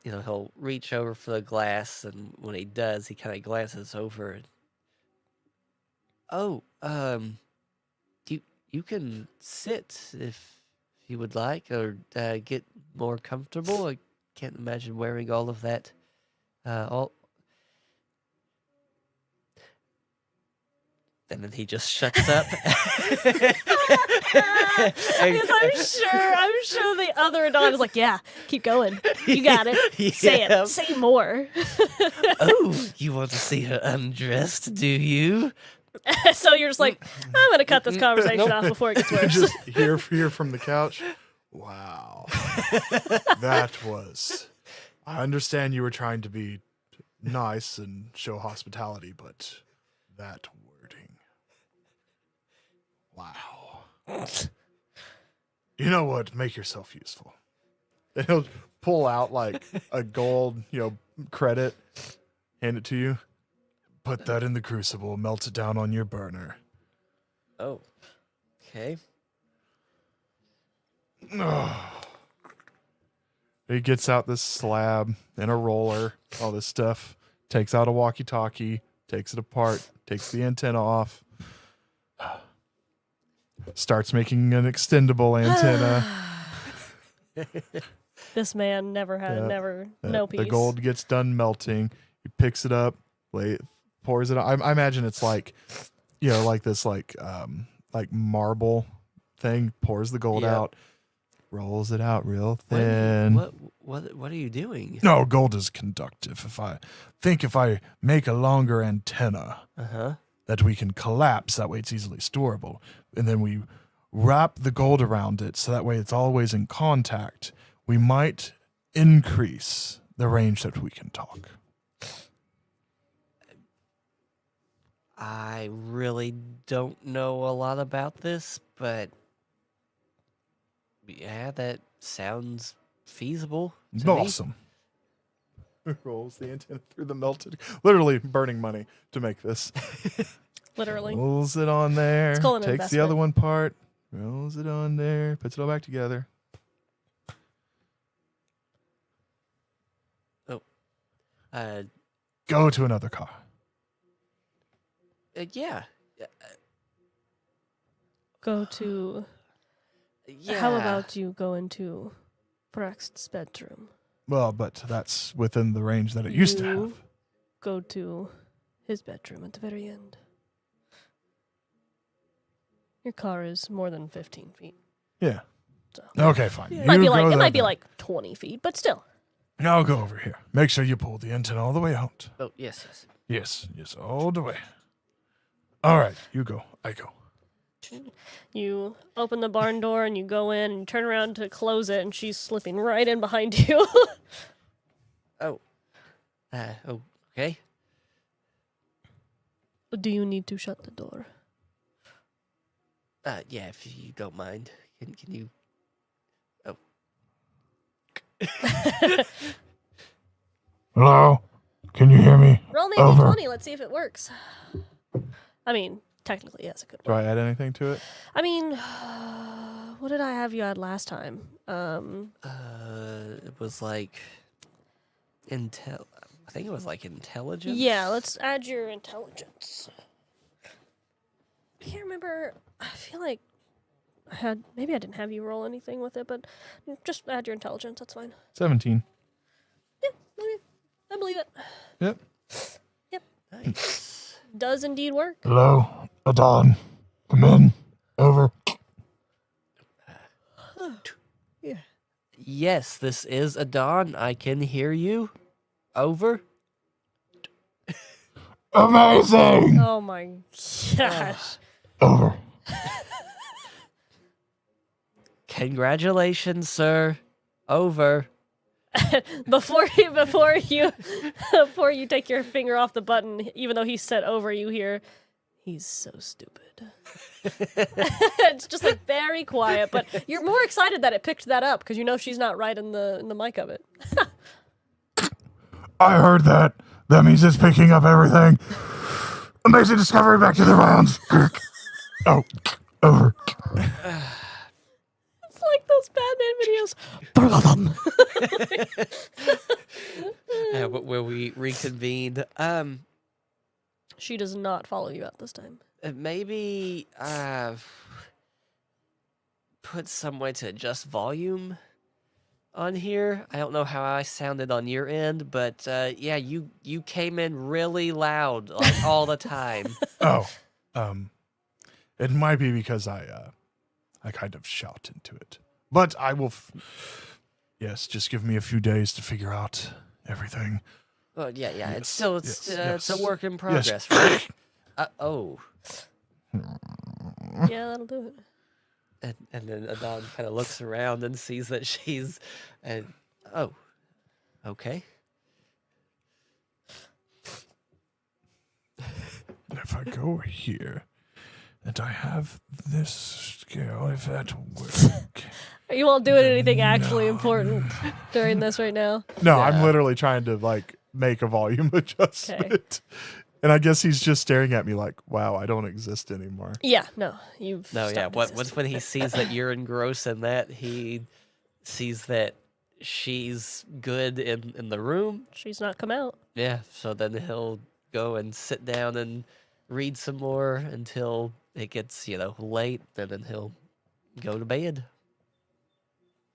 he'll reach over for the glass, and when he does, he kind of glances over. And, you can sit if you would like, or get more comfortable. I can't imagine wearing all of that. And then he just shuts up. Because I'm sure the other Aadan is like, yeah, keep going. You got it. Say Yeah. it. Say more. Oh, you want to see her undressed, do you? So you're just like, I'm going to cut this conversation off before it gets worse. just hear from the couch. Wow. That was. I understand you were trying to be nice and show hospitality, but that wording. Wow. You know what? Make yourself useful. And he'll pull out like a gold, credit, hand it to you. Put that in the crucible, melt it down on your burner. Oh, okay. He gets out this slab and a roller, all this stuff, takes out a walkie-talkie, takes it apart, takes the antenna off, starts making an extendable antenna. This man never had, no peace. The gold gets done melting. He picks it up, pours it out. I imagine it's like, like this, like marble thing. Pours the gold out, rolls it out real thin. What are you doing? No, gold is conductive. If I make a longer antenna that we can collapse, that way it's easily storable, and then we wrap the gold around it so that way it's always in contact, we might increase the range that we can talk. I really don't know a lot about this, but yeah, that sounds feasible to me. Awesome. Rolls the antenna through the melted, literally burning money to make this. Literally. Rolls it on there. It's called an Takes the other investment. one part. Rolls it on there. Puts it all back together. Go to another car. Yeah. Go to... Yeah. How about you go into Braxt's bedroom? Well, but that's within the range that it used to You have. Go to his bedroom at the very end. Your car is more than 15 feet. Yeah. So. Okay, fine. It might be like go there. like 20 feet, but still. Now go over here. Make sure you pull the antenna all the way out. Oh, yes. Yes, all the way. All right, you go. I go. You open the barn door and you go in and you turn around to close it and she's slipping right in behind you. Okay. Do you need to shut the door? Yeah, if you don't mind. Can you... Oh. Hello? Can you hear me? Roll me a Over. d20, let's see if it works. I mean, technically, yes, it could Do work. I add anything to it? I mean, what did I have you add last time? It was like... I think it was like intelligence? Yeah, let's add your intelligence. I can't remember. I feel like maybe I didn't have you roll anything with it, but just add your intelligence. That's fine. 17. Yeah, okay. I believe it. Yep. Nice. Does indeed work. Hello? Aadan. Come in. Over. Yeah. Yes, this is Aadan. I can hear you. Over. Amazing. Oh my gosh. Over. Congratulations, sir. Over. before you take your finger off the button, even though he said over, you hear, he's so stupid. It's just like very quiet, but you're more excited that it picked that up because you know she's not right in the mic of it. I heard that. That means it's picking up everything. Amazing discovery. Back to the rounds. Oh, over. It's like those Batman videos. Where we reconvened. She does not follow you out this time. Maybe put some way to adjust volume on here. I don't know how I sounded on your end, but yeah, you came in really loud, like all the time. Oh, it might be because I kind of shout into it, but I will. Yes, just give me a few days to figure out everything. Well, yeah. Yes, It's still yes, it's a yes. work in Yes. progress, right? Oh. Yeah, that'll do it. And then Aadan kind of looks around and sees that she's, oh, okay. If I go here, and I have this skill, if that work. You won't doing anything actually important during this right now. No, Yeah. I'm literally trying to like make a volume adjustment. And I guess he's just staring at me like, wow, I don't exist anymore. Yeah, no, you've No, yeah. stopped Once existing. when he sees that you're engrossed in that, he sees that she's good in the room. She's not come out. Yeah. So then he'll go and sit down and read some more until it gets late, and then he'll go to bed.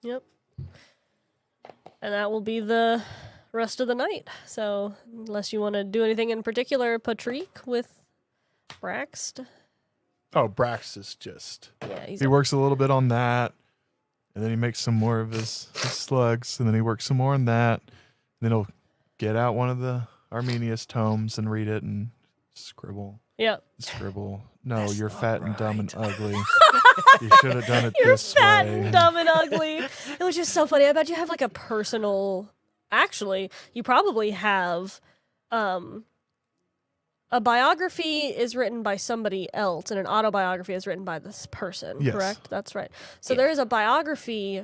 Yep. And that will be the rest of the night. So, unless you want to do anything in particular, Patrick with Braxt. Oh, Brax is just. Yeah, he's He works a little bit on that, and then he makes some more of his slugs, and then he works some more on that. And then he'll get out one of the Arminius tomes and read it and scribble. Yep. Scribble. No, That's you're not fat and dumb and right. ugly. You should have done it You're this fat way. and dumb and ugly. It was just so funny. I bet you have like a personal. Actually, you probably have a biography is written by somebody else, and an autobiography is written by this person. Yes. Correct? That's right. So Yeah. there is a biography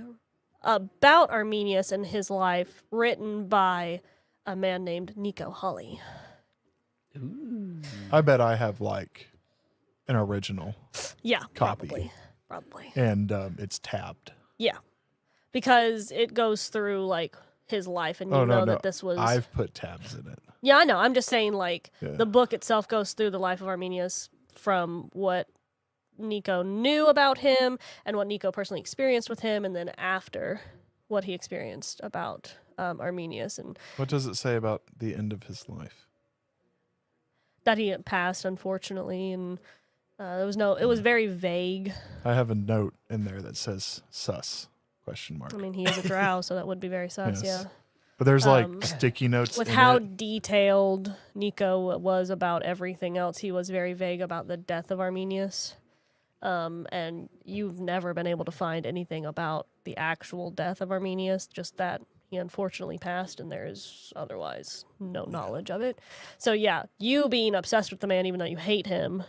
about Arminius and his life written by a man named Nico Hawley. Ooh. I bet I have like an original, Yeah, Copy. probably. and it's tabbed. Yeah, because it goes through like his life, and you Oh, know no. that this was. I've put tabs in it. Yeah, I know. I'm just saying, like, Yeah. the book itself goes through the life of Arminius from what Nico knew about him and what Nico personally experienced with him, and then after what he experienced about Arminius and What does it say about the end of his life? that he had passed, unfortunately, and it was very vague. I have a note in there that says sus ? I mean, he is a drow, so that would be very sus, Yes. yeah. But there's like Um, sticky notes With in how it. detailed Nico was about everything else, he was very vague about the death of Arminius. And you've never been able to find anything about the actual death of Arminius, just that he unfortunately passed, and there is otherwise no knowledge of it. So yeah, you being obsessed with the man, even though you hate him,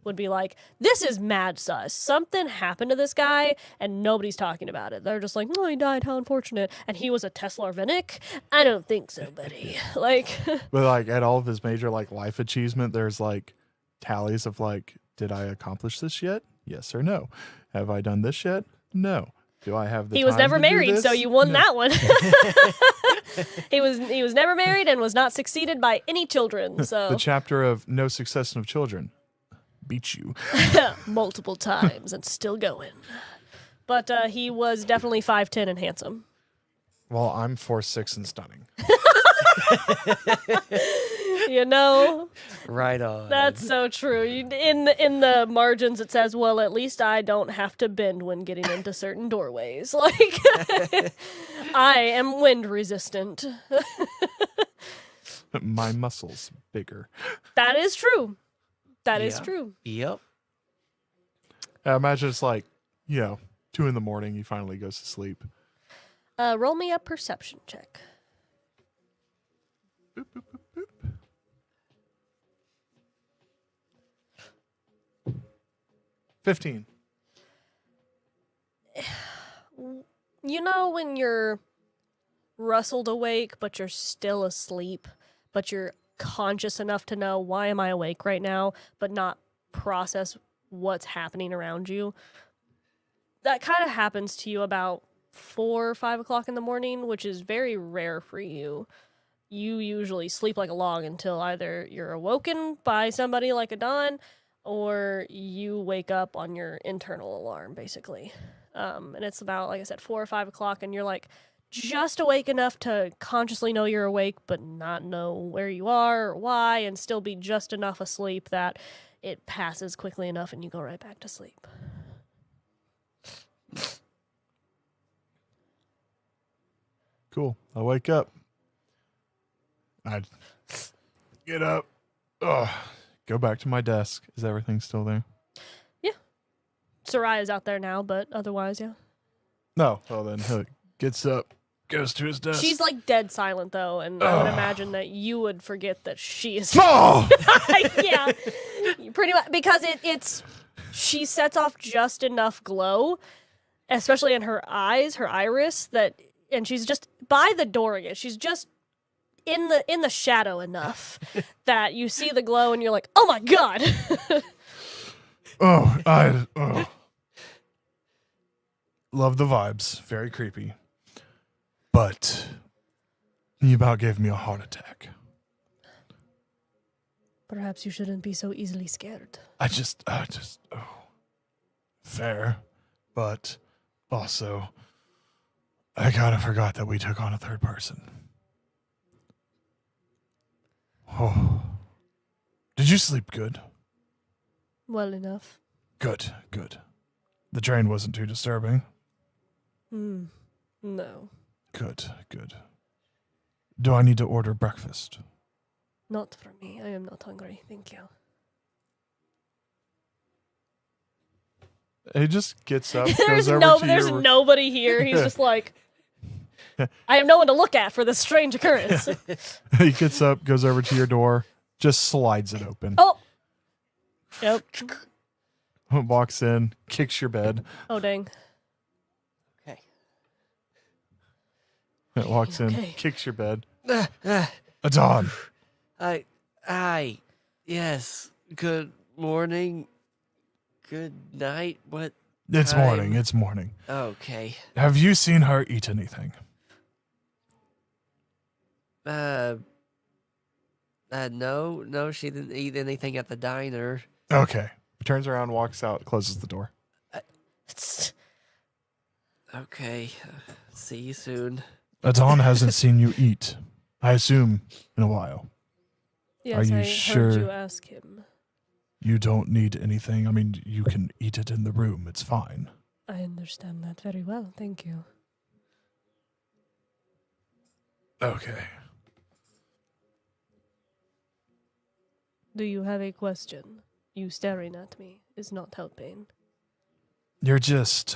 would be like, this is mad sus. Something happened to this guy, and nobody's talking about it. They're just like, oh, he died, how unfortunate. And he was a Teslarvinic? I don't think so, buddy. Like, But like at all of his major like life achievement, there's like tallies of like, did I accomplish this yet? Yes or no. Have I done this yet? No. Do I have the he was time never to do married, so this? you won No. that one. he was never married and was not succeeded by any children. The So chapter of no succession of children. Beat you. multiple times and still going. But he was definitely 5'10" and handsome. Well, I'm 4'6" and stunning. You know, Right on. that's so true. In the margins, it says, "Well, at least I don't have to bend when getting into certain doorways. Like, I am wind resistant." My muscles bigger. That is true. That is Yeah. true. Yep. I imagine it's like, 2 a.m. He finally goes to sleep. Roll me a perception check. Boop, boop, boop, boop. 15. You know when you're rustled awake, but you're still asleep, but you're conscious enough to know, why am I awake right now, but not process what's happening around you? That kind of happens to you about 4 or 5 o'clock in the morning, which is very rare for you. You usually sleep like a log until either you're awoken by somebody like Aadan, or you wake up on your internal alarm, basically. And it's about, like I said, 4 or 5 o'clock, and you're like just awake enough to consciously know you're awake, but not know where you are or why, and still be just enough asleep that it passes quickly enough and you go right back to sleep. Cool. I wake up. I get up. Go back to my desk. Is everything still there? Soraya's out there now, but otherwise, yeah. No. Well, then he gets up, goes to his desk. She's like dead silent though, and I would imagine that you would forget that she is. Oh! Yeah, pretty much, because it's she sets off just enough glow, especially in her eyes, her iris, and she's just by the door again. She's just in the shadow enough that you see the glow, and you're like, oh my god. Love the vibes. Very creepy. But you about gave me a heart attack. Perhaps you shouldn't be so easily scared. I just, fair. But also, I kind of forgot that we took on a third person. Oh. Did you sleep good? Well enough. Good. The drain wasn't too disturbing. No, Good. Do I need to order breakfast? not for me. I am not hungry, thank you. He just gets up, There's goes over to there's your... nobody here. He's just like, I have no one to look at for this strange occurrence. He gets up, goes over to your door, just slides it open. Oh. Yep. Walks in, kicks your bed. Oh dang. Okay. Walks in, Okay. kicks your bed. Aadan. Yes. Good morning. Good night. What? It's time? morning. It's morning. Okay. Have you seen her eat anything? No, she didn't eat anything at the diner. Okay. Turns around, walks out, closes the door. Okay. See you soon. Aadan hasn't seen you eat, I assume, in a while. Yes, you I sure? heard you ask him. You don't need anything. I mean, you can eat it in the room. It's fine. I understand that very well, thank you. Okay. Do you have a question? You staring at me is not helping. You're just,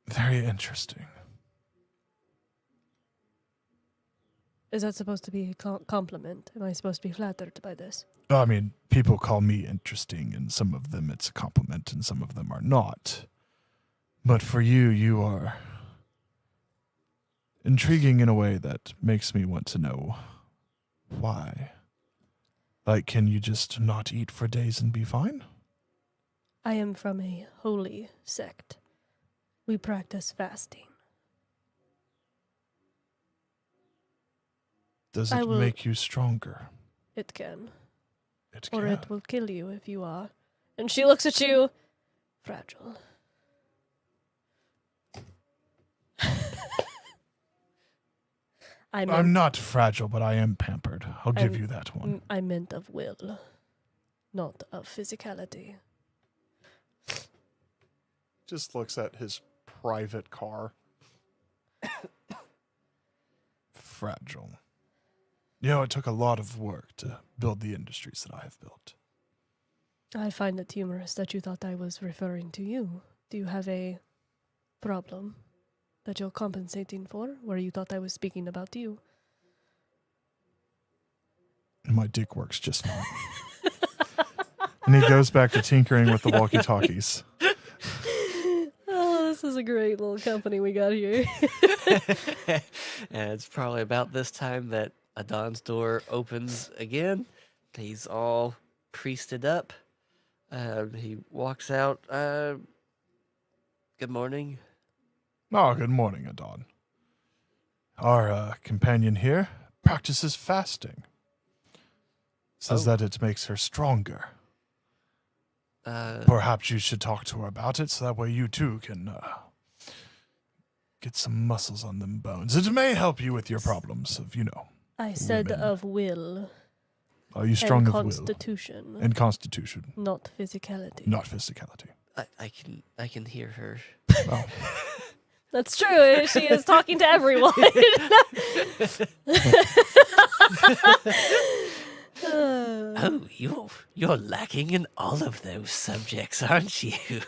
very interesting. Is that supposed to be a compliment? Am I supposed to be flattered by this? I mean, people call me interesting, and some of them it's a compliment, and some of them are not. But for you, you are intriguing in a way that makes me want to know why. Like, can you just not eat for days and be fine? I am from a holy sect. We practice fasting. Does I it will- make you stronger? It can. It Or can. it will kill you if you are. And she looks at you. Fragile. I I'm meant, not fragile, but I am pampered. I'll give I'm- you that one. I meant of will, not of physicality. Just looks at his private car. Fragile. You know, it took a lot of work to build the industries that I have built. I find it humorous that you thought I was referring to you. Do you have a problem that you're compensating for, where you thought I was speaking about you? My dick works just fine. And he goes back to tinkering with the walkie-talkies. Oh, this is a great little company we got here. And it's probably about this time that Aadan's door opens again. He's all priested up. He walks out. Good morning. Oh, good morning, Aadan. Our companion here practices fasting. Says Oh. that it makes her stronger. Uh, Perhaps you should talk to her about it so that way you too can get some muscles on them bones. It may help you with your problems of, I said Women. of will are you strong and of will constitution, and constitution, not physicality. not physicality. I can hear her. Oh. That's true. She is talking to everyone. Oh, you're lacking in all of those subjects, aren't you?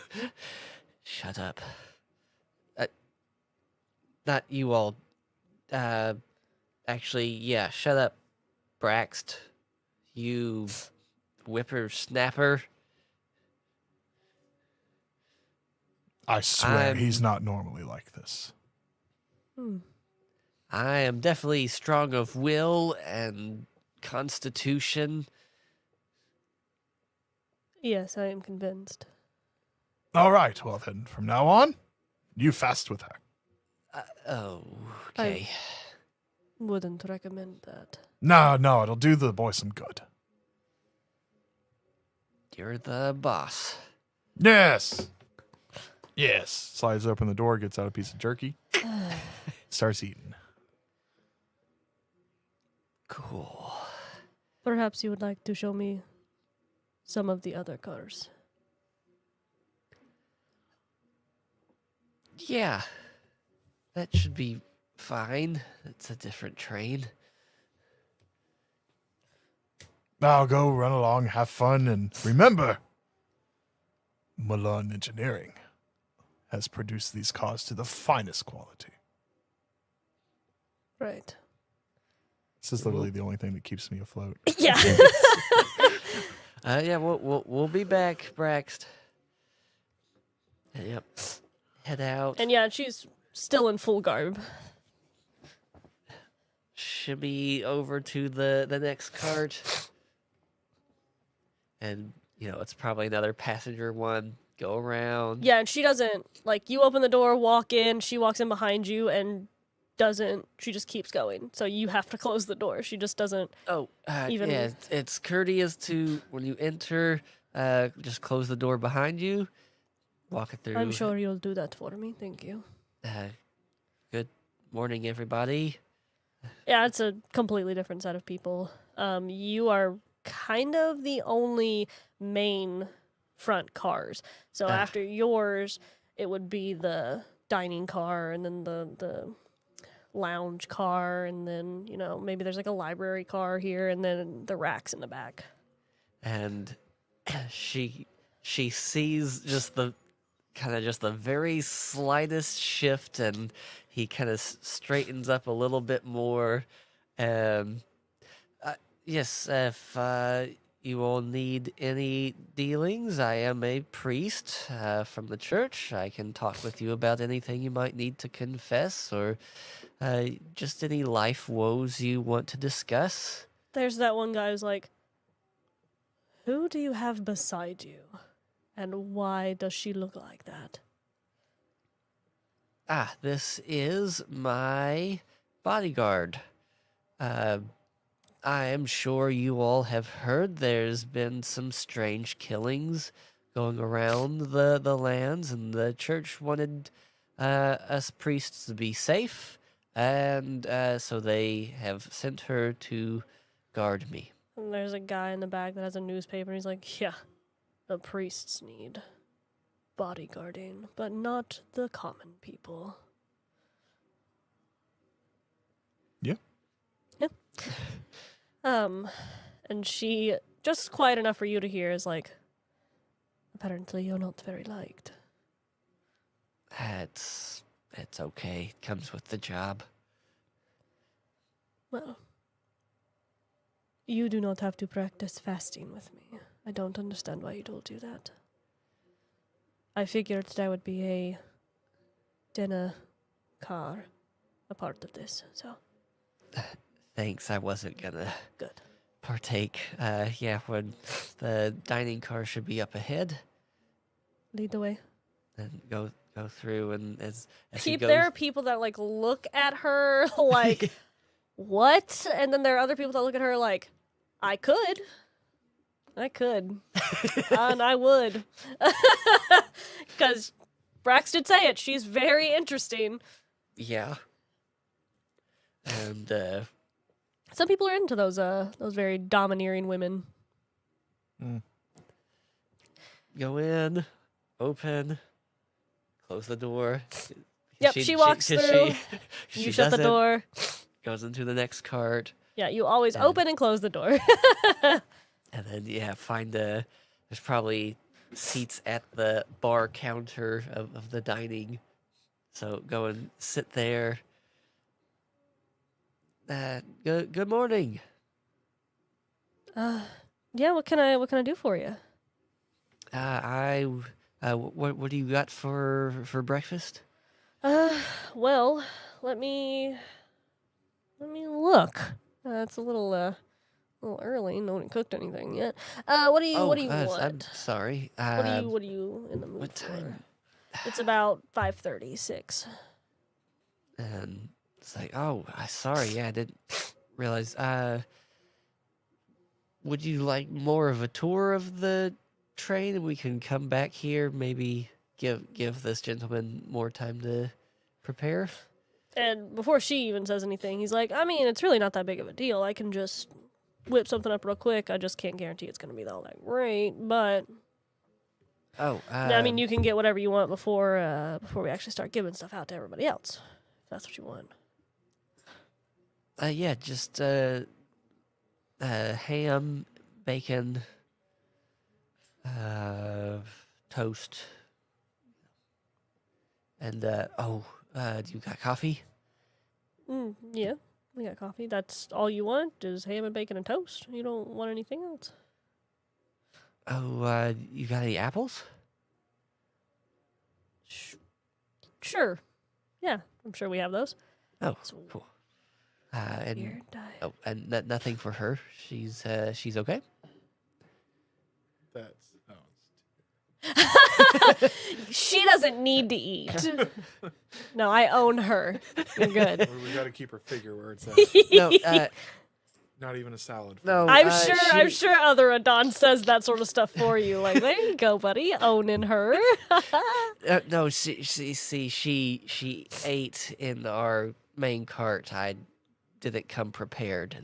Shut up. Not you all. Actually, yeah, shut up, Braxt. You whippersnapper. I swear he's I'm- not normally like this. I am definitely strong of will and constitution. Yes, I am convinced. All right, well then, from now on, you fast with her. Okay. Wouldn't recommend that. No, it'll do the boy some good. You're the boss. Yes. Slides open the door, gets out a piece of jerky, starts eating. Cool. Perhaps you would like to show me some of the other cars. Yeah. That should be fine. It's a different train. Now go run along, have fun, and remember, Milan Engineering has produced these cars to the finest quality. Right. This is literally the only thing that keeps me afloat. Yeah. Yeah, we'll be back, Braxt. Yep. Head out. And yeah, she's still in full garb. Shimmy over to the next cart. And, it's probably another passenger one. Go around. Yeah, and she doesn't, like, you open the door, walk in, she walks in behind you and she just keeps going. So you have to close the door. She just doesn't. Oh, Even- yeah, it's courteous to, when you enter, just close the door behind you. Walk it through. I'm sure you'll do that for me. Thank you. Good morning, everybody. Yeah, it's a completely different set of people. You are kind of the only main front cars. So after yours, it would be the dining car and then the lounge car and then, maybe there's like a library car here and then the racks in the back. And she sees just the very slightest shift, and he kind of straightens up a little bit more. Yes, if you all need any dealings, I am a priest from the church. I can talk with you about anything you might need to confess, or just any life woes you want to discuss. There's that one guy who's like, who do you have beside you? And why does she look like that? This is my bodyguard. I am sure you all have heard there's been some strange killings going around the lands, and the church wanted us priests to be safe. And so they have sent her to guard me. And there's a guy in the back that has a newspaper, and he's like, yeah, the priests need bodyguarding, but not the common people. Yeah. Yeah. And she, just quiet enough for you to hear, is like, apparently you're not very liked. It's okay. It comes with the job. Well, you do not have to practice fasting with me. I don't understand why you told you that. I figured there would be a dinner car a part of this, so Thanks, I wasn't gonna good. partake. When the dining car should be up ahead, Lead the way. and go through, and as he goes, There are people that like look at her like, what? And then there are other people that look at her like, I could. And I would. Because Brax did say it. She's very interesting. yeah. And Some people are into those very domineering women. go in, open, close the door. Yep, she walks through. She You shut the doesn't, door. Goes into the next cart, Yeah, you always And- open and close the door. and then find there's probably seats at the bar counter of the dining. So go and sit there. Good morning. Yeah, what can I do for you? What do you got for breakfast? Well, let me look. It's a little early. No one cooked anything yet. What do you want? I'm sorry. What are you in the mood What for? time? It's about 5:36. And it's like, oh, sorry. Yeah, I didn't realize. Would you like more of a tour of the train, and we can come back here? Maybe give this gentleman more time to prepare. And before she even says anything, he's like, I mean, it's really not that big of a deal. I can just whip something up real quick. I just can't guarantee it's going to be all that great, but Oh, I mean, you can get whatever you want before we actually start giving stuff out to everybody else. If that's what you want. Yeah, just ham, bacon, toast, and do you got coffee? Yeah, we got coffee. That's all you want is ham and bacon and toast. You don't want anything else. Oh, you got any apples? Sure. Yeah, I'm sure we have those. Oh, So cool. And weird diet. oh, and nothing for her. She's okay. That's She doesn't need to eat. No, I own her. You're good. we got to keep her figure where it's at. No, Not even a salad. no. I'm sure other Aadan says that sort of stuff for you. Like, there you go, buddy, owning her. No, she ate in our main cart. I didn't come prepared,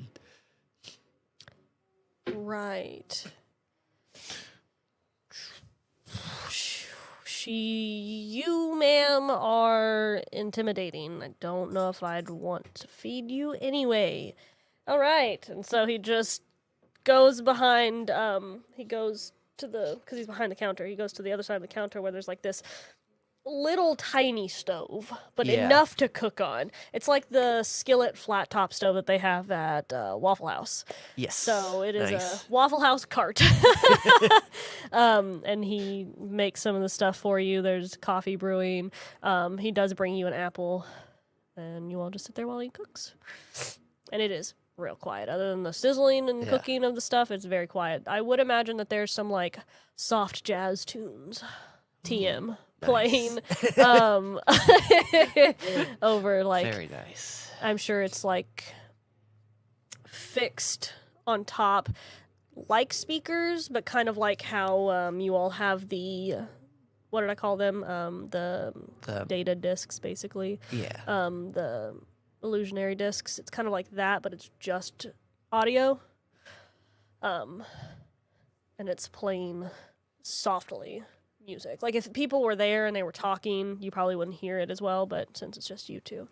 and Right. You, ma'am, are intimidating. I don't know if I'd want to feed you anyway. All right. And so he just goes behind, he goes to because he's behind the counter, he goes to the other side of the counter where there's like this little tiny stove, but Yeah. enough to cook on. It's like the skillet flat top stove that they have at Waffle House. yes. So it is Nice. a Waffle House cart. And he makes some of the stuff for you. There's coffee brewing. He does bring you an apple, and you all just sit there while he cooks. And it is real quiet. Other than the sizzling and Yeah. cooking of the stuff, it's very quiet. I would imagine that there's some like soft jazz tunes, TM, playing over like Very nice. I'm sure it's like fixed on top, like speakers, but kind of like how you all have the what did I call them? The The data discs, basically. yeah. The illusionary discs. It's kind of like that, but it's just audio. And it's playing softly music. Like if people were there and they were talking, you probably wouldn't hear it as well, but since it's just you two.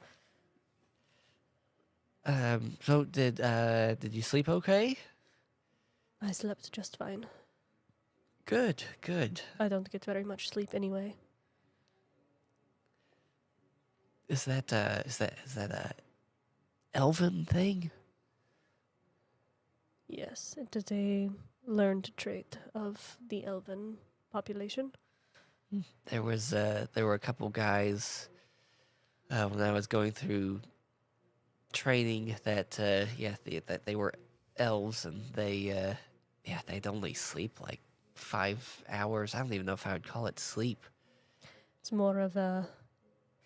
So did you sleep okay? I slept just fine. Good, good. I don't get very much sleep anyway. Is that a elven thing? Yes, it is a learned trait of the elven population. There were a couple guys when I was going through training that that they were elves and they'd only sleep like 5 hours. I don't even know if I would call it sleep. It's more of a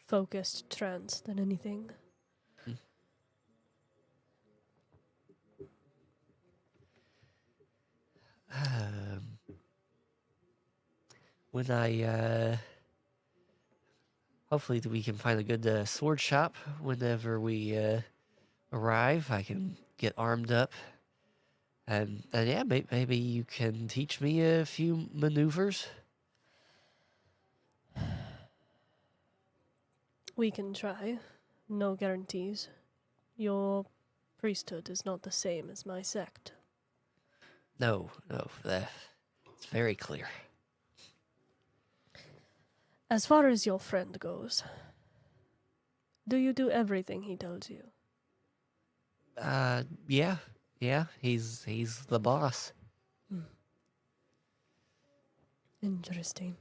focused trance than anything. When I hopefully we can find a good sword shop whenever we arrive. I can get armed up, and yeah, maybe you can teach me a few maneuvers. We can try. No guarantees. Your priesthood is not the same as my sect. No, it's very clear. As far as your friend goes, do you do everything he tells you? Yeah, he's the boss. Interesting.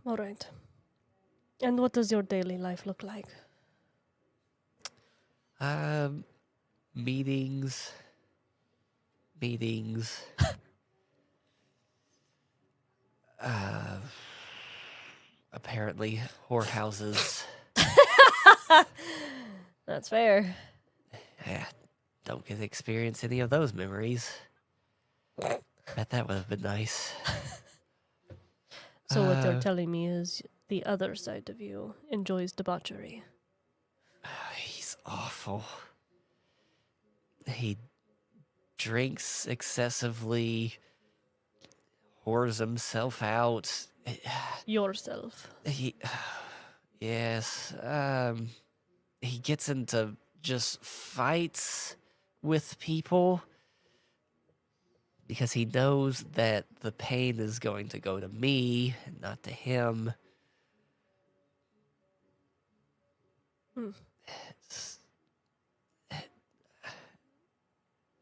All right. And what does your daily life look like? Meetings. Apparently whorehouses. That's fair. Yeah, don't get to experience any of those memories. Bet that would have been nice. So what you're telling me is the other side of you enjoys debauchery. He's awful. He drinks excessively, whores himself out. Yourself. Yes, he gets into just fights with people because he knows that the pain is going to go to me and not to him.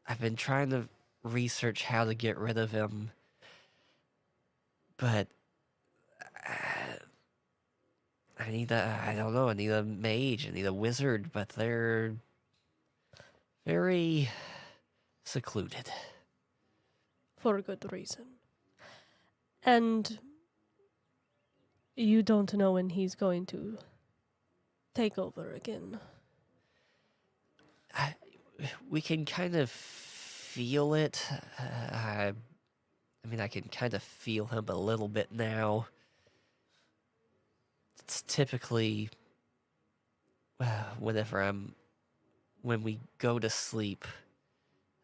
I've been trying to research how to get rid of him, but I need I don't know, I need a mage, I need a wizard, but they're very secluded. For a good reason. And you don't know when he's going to take over again. We can kind of feel it. I mean, I can kind of feel him a little bit now. It's typically when we go to sleep,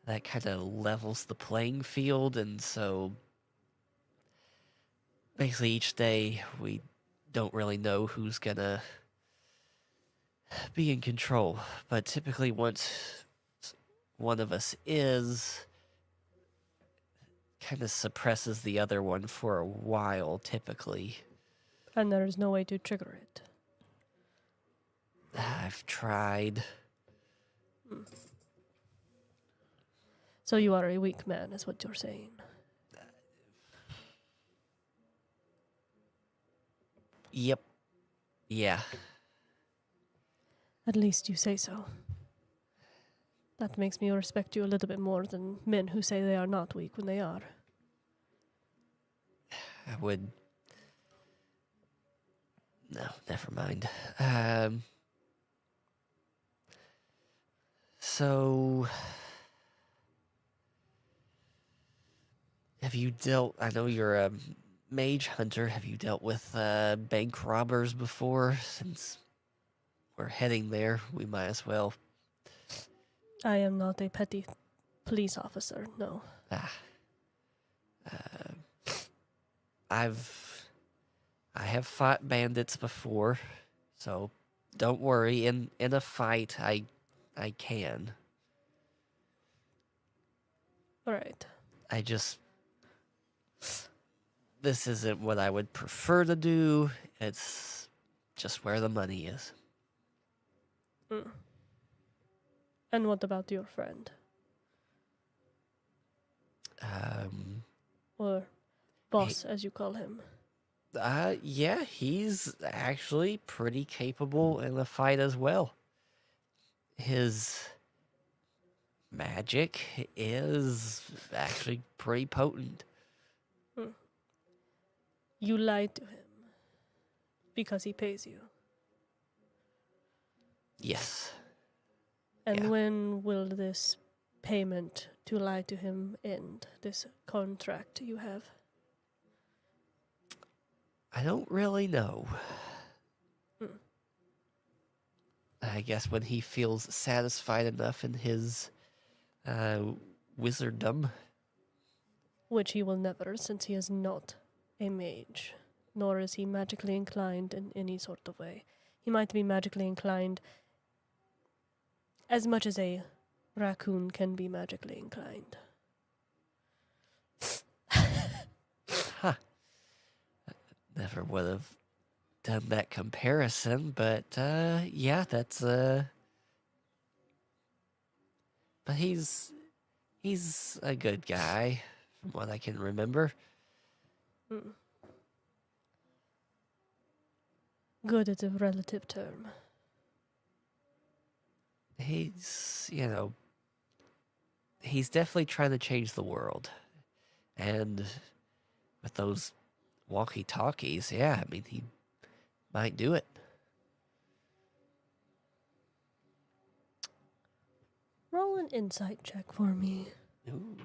that kind of levels the playing field, and so basically each day we don't really know who's gonna be in control. But typically once one of us is, kind of suppresses the other one for a while, typically. And there is no way to trigger it. I've tried. So you are a weak man, is what you're saying. Yep. Yeah. At least you say so. That makes me respect you a little bit more than men who say they are not weak when they are. I would... No, never mind. So... Have you dealt... I know you're a mage hunter. Have you dealt with bank robbers before? Since we're heading there, we might as well. I am not a petty police officer, no. I have fought bandits before, so don't worry. In a fight, I can. All right. I just this isn't what I would prefer to do. It's just where the money is. And what about your friend? Or boss, as you call him. Yeah, he's actually pretty capable in a fight as well. His magic is actually pretty potent. You lied to him because he pays you. Yes. And Yeah. when will this payment to lie to him end? This contract you have? I don't really know. I guess when he feels satisfied enough in his wizarddom. Which he will never, since he is not a mage, nor is he magically inclined in any sort of way. He might be magically inclined as much as a raccoon can be magically inclined. Huh. Never would have done that comparison, but yeah, that's but he's a good guy from what I can remember. Good is a relative term. He's, he's definitely trying to change the world. And with those walkie-talkies, yeah, I mean, he might do it. Roll an insight check for me. Ooh.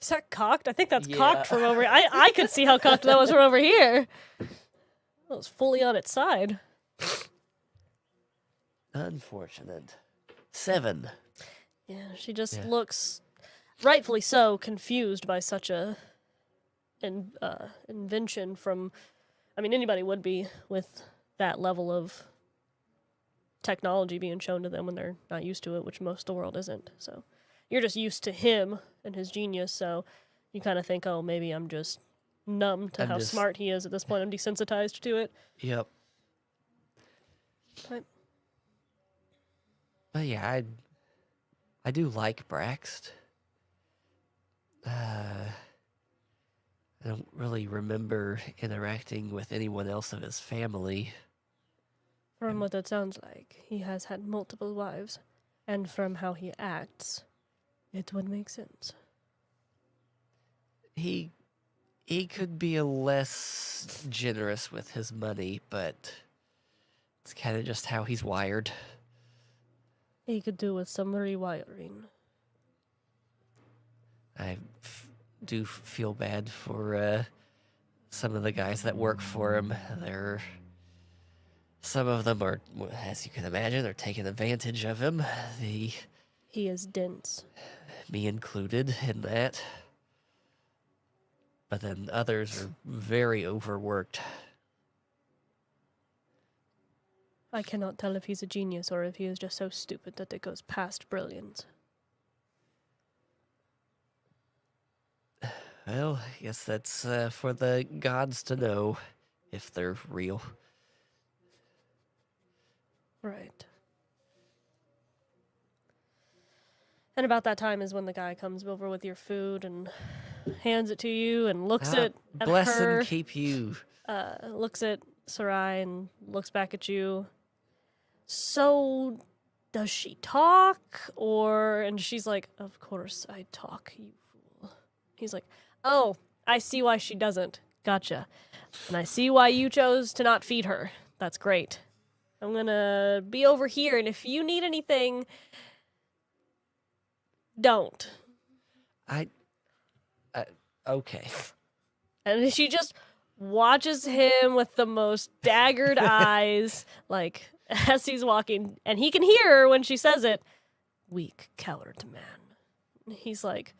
Is that cocked? I think that's Yeah. cocked from over here. I could see how cocked that was from over here. That was fully on its side. Unfortunate. 7. Yeah, she just Yeah. looks, rightfully so, confused by such a invention from, I mean, anybody would be with that level of technology being shown to them when they're not used to it, which most of the world isn't. So you're just used to him and his genius, so you kind of think, oh, maybe I'm just numb to how smart he is at this point. I'm desensitized to it. Yep. But yeah, I do like Braxt. I don't really remember interacting with anyone else of his family. from what it sounds like, he has had multiple wives, and from how he acts, it would make sense. He could be a less generous with his money, but it's kind of just how he's wired. He could do with some rewiring. I do feel bad for some of the guys that work for him. Some of them are, as you can imagine, are taking advantage of him. He is dense. Me included in that. But then others are very overworked. I cannot tell if he's a genius or if he is just so stupid that it goes past brilliance. Well, I guess that's for the gods to know if they're real. Right. And about that time is when the guy comes over with your food and hands it to you and looks at Bless her. and keep you. Looks at Sarai and looks back at you. So, does she talk? And she's like, of course I talk, you fool. He's like, oh, I see why she doesn't. Gotcha. And I see why you chose to not feed her. That's great. I'm gonna be over here, and if you need anything, don't. Okay. And she just watches him with the most daggered eyes, like, as he's walking, and he can hear her when she says it. Weak, coward man. He's like,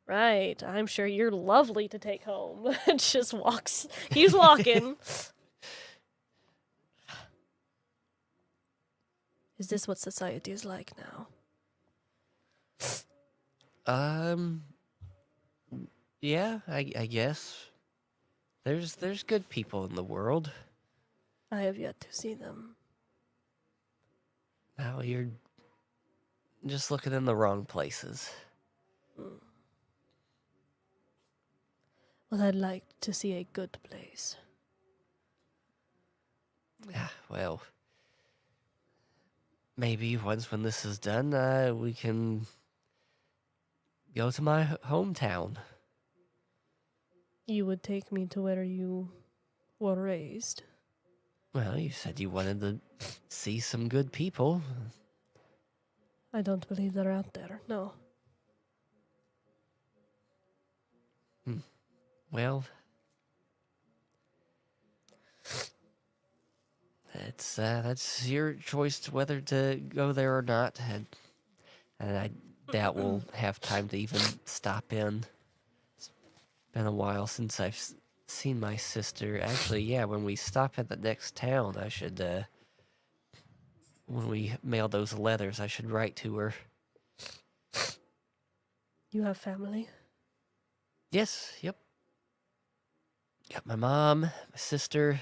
right, I'm sure you're lovely to take home. And just walks. He's walking. Is this what society is like now? Yeah, I guess. There's good people in the world. I have yet to see them. Now you're just looking in the wrong places. Well, I'd like to see a good place. Yeah, well, maybe once when this is done, we can go to my hometown. You would take me to where you were raised. Well, you said you wanted to see some good people. I don't believe they're out there, no. Well, that's your choice to whether to go there or not, and I doubt we'll have time to even stop in. It's been a while since I've seen my sister. Actually, yeah, when we stop at the next town, I should, when we mail those letters, I should write to her. You have family? Yes, yep. Got my mom, my sister.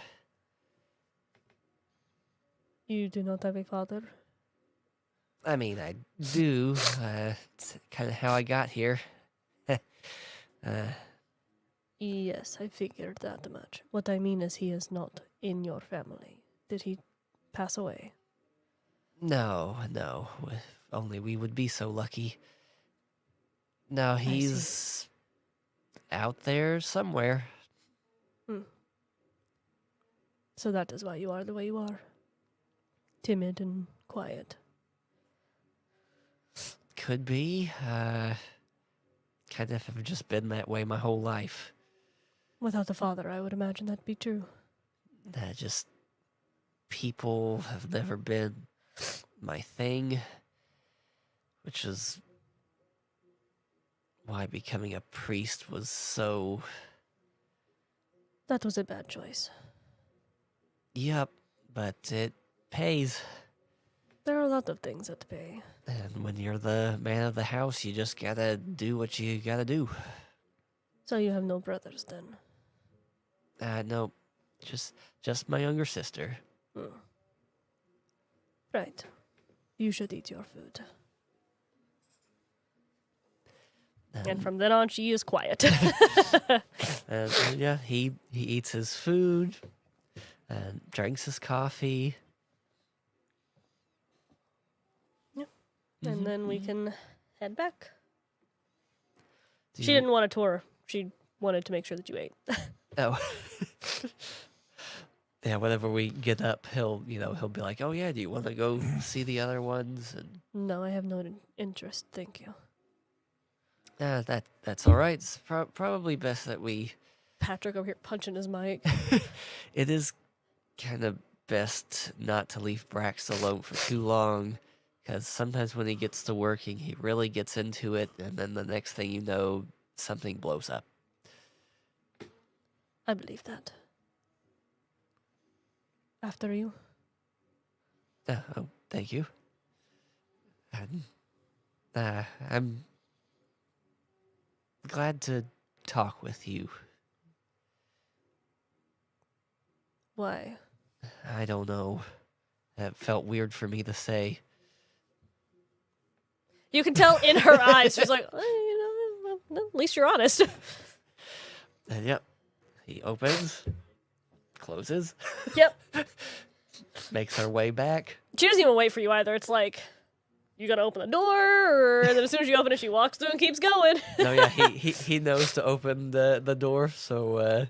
You do not have a father? I mean, I do. It's kind of how I got here. Yes, I figured that much. What I mean is he is not in your family. Did he pass away? No. If only we would be so lucky. No, he's out there somewhere. So that is why you are the way you are. Timid and quiet. Could be. Kind of have just been that way my whole life. Without a father, I would imagine that'd be true. Just people have never been my thing, which is why becoming a priest was so... That was a bad choice. Yep, but it pays. There are a lot of things that pay. And when you're the man of the house, you just gotta do what you gotta do. So you have no brothers then? No, just my younger sister. Right. You should eat your food. And from then on, she is quiet. Yeah, he eats his food and drinks his coffee. And then we can head back. Do She you- didn't want a tour. She wanted to make sure that you ate. Oh. Yeah, whenever we get up, he'll be like, "Oh yeah, do you want to go see the other ones?" And No, I have no interest. Thank you. that's all right. It's probably best that we. Patrick over here punching his mic. It is kind of best not to leave Brax alone for too long, because sometimes when he gets to working, he really gets into it, and then the next thing you know, something blows up. I believe that. After you. Oh, thank you. And, I'm glad to talk with you. Why? I don't know. That felt weird for me to say. You can tell in her eyes. She's like, at least you're honest. And yep, he opens, closes, Yep. makes her way back. She doesn't even wait for you either. It's like, you gotta open the door, and then as soon as you open it, she walks through and keeps going. No, yeah, he knows to open the door, so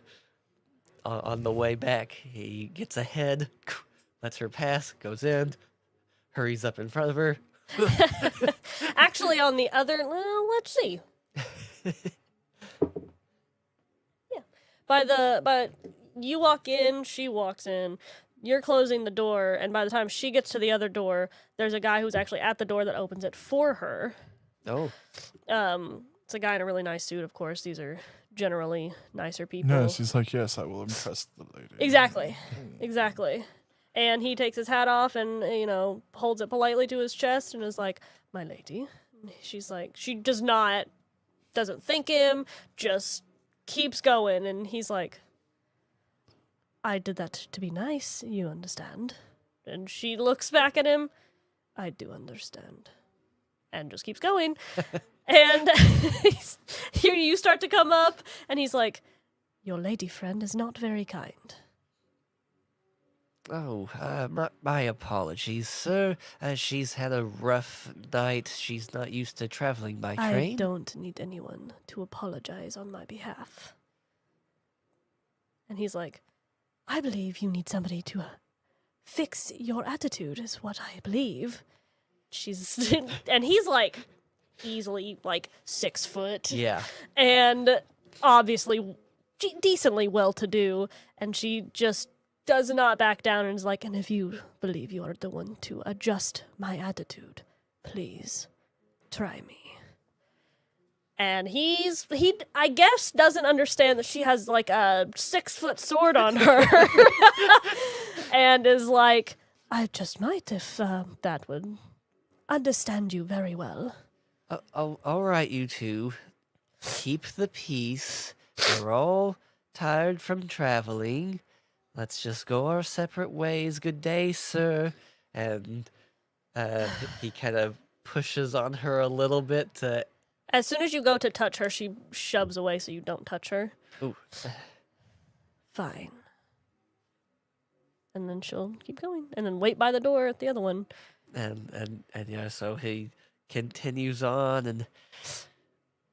on the way back, he gets ahead, lets her pass, goes in, hurries up in front of her. Actually, on the other, well, let's see. Yeah. But you walk in, she walks in. You're closing the door, and by the time she gets to the other door, there's a guy who's actually at the door that opens it for her. Oh. It's a guy in a really nice suit, of course. These are generally nicer people. No, she's like, yes, I will impress the lady. Exactly. And he takes his hat off and, holds it politely to his chest and is like, my lady. She's like, she doesn't thank him, just keeps going. And he's like, I did that to be nice, you understand. And she looks back at him, I do understand. And just keeps going. And here you start to come up, and he's like, your lady friend is not very kind. Oh, my apologies, sir. She's had a rough night. She's not used to traveling by train. I don't need anyone to apologize on my behalf. And he's like, I believe you need somebody to fix your attitude, is what I believe. And he's like, easily like 6 foot. Yeah. And obviously decently well-to-do. And she just does not back down and is like, and if you believe you are the one to adjust my attitude, please try me. And he I guess doesn't understand that she has like a 6-foot sword on her. And is like, I just might if that would understand you very well. All right, you two. Keep the peace. We're all tired from traveling. Let's just go our separate ways. Good day, sir. And he kind of pushes on her a little bit to... As soon as you go to touch her, she shoves away so you don't touch her. Ooh. Fine. And then she'll keep going. And then wait by the door at the other one. And yeah, so he continues on, and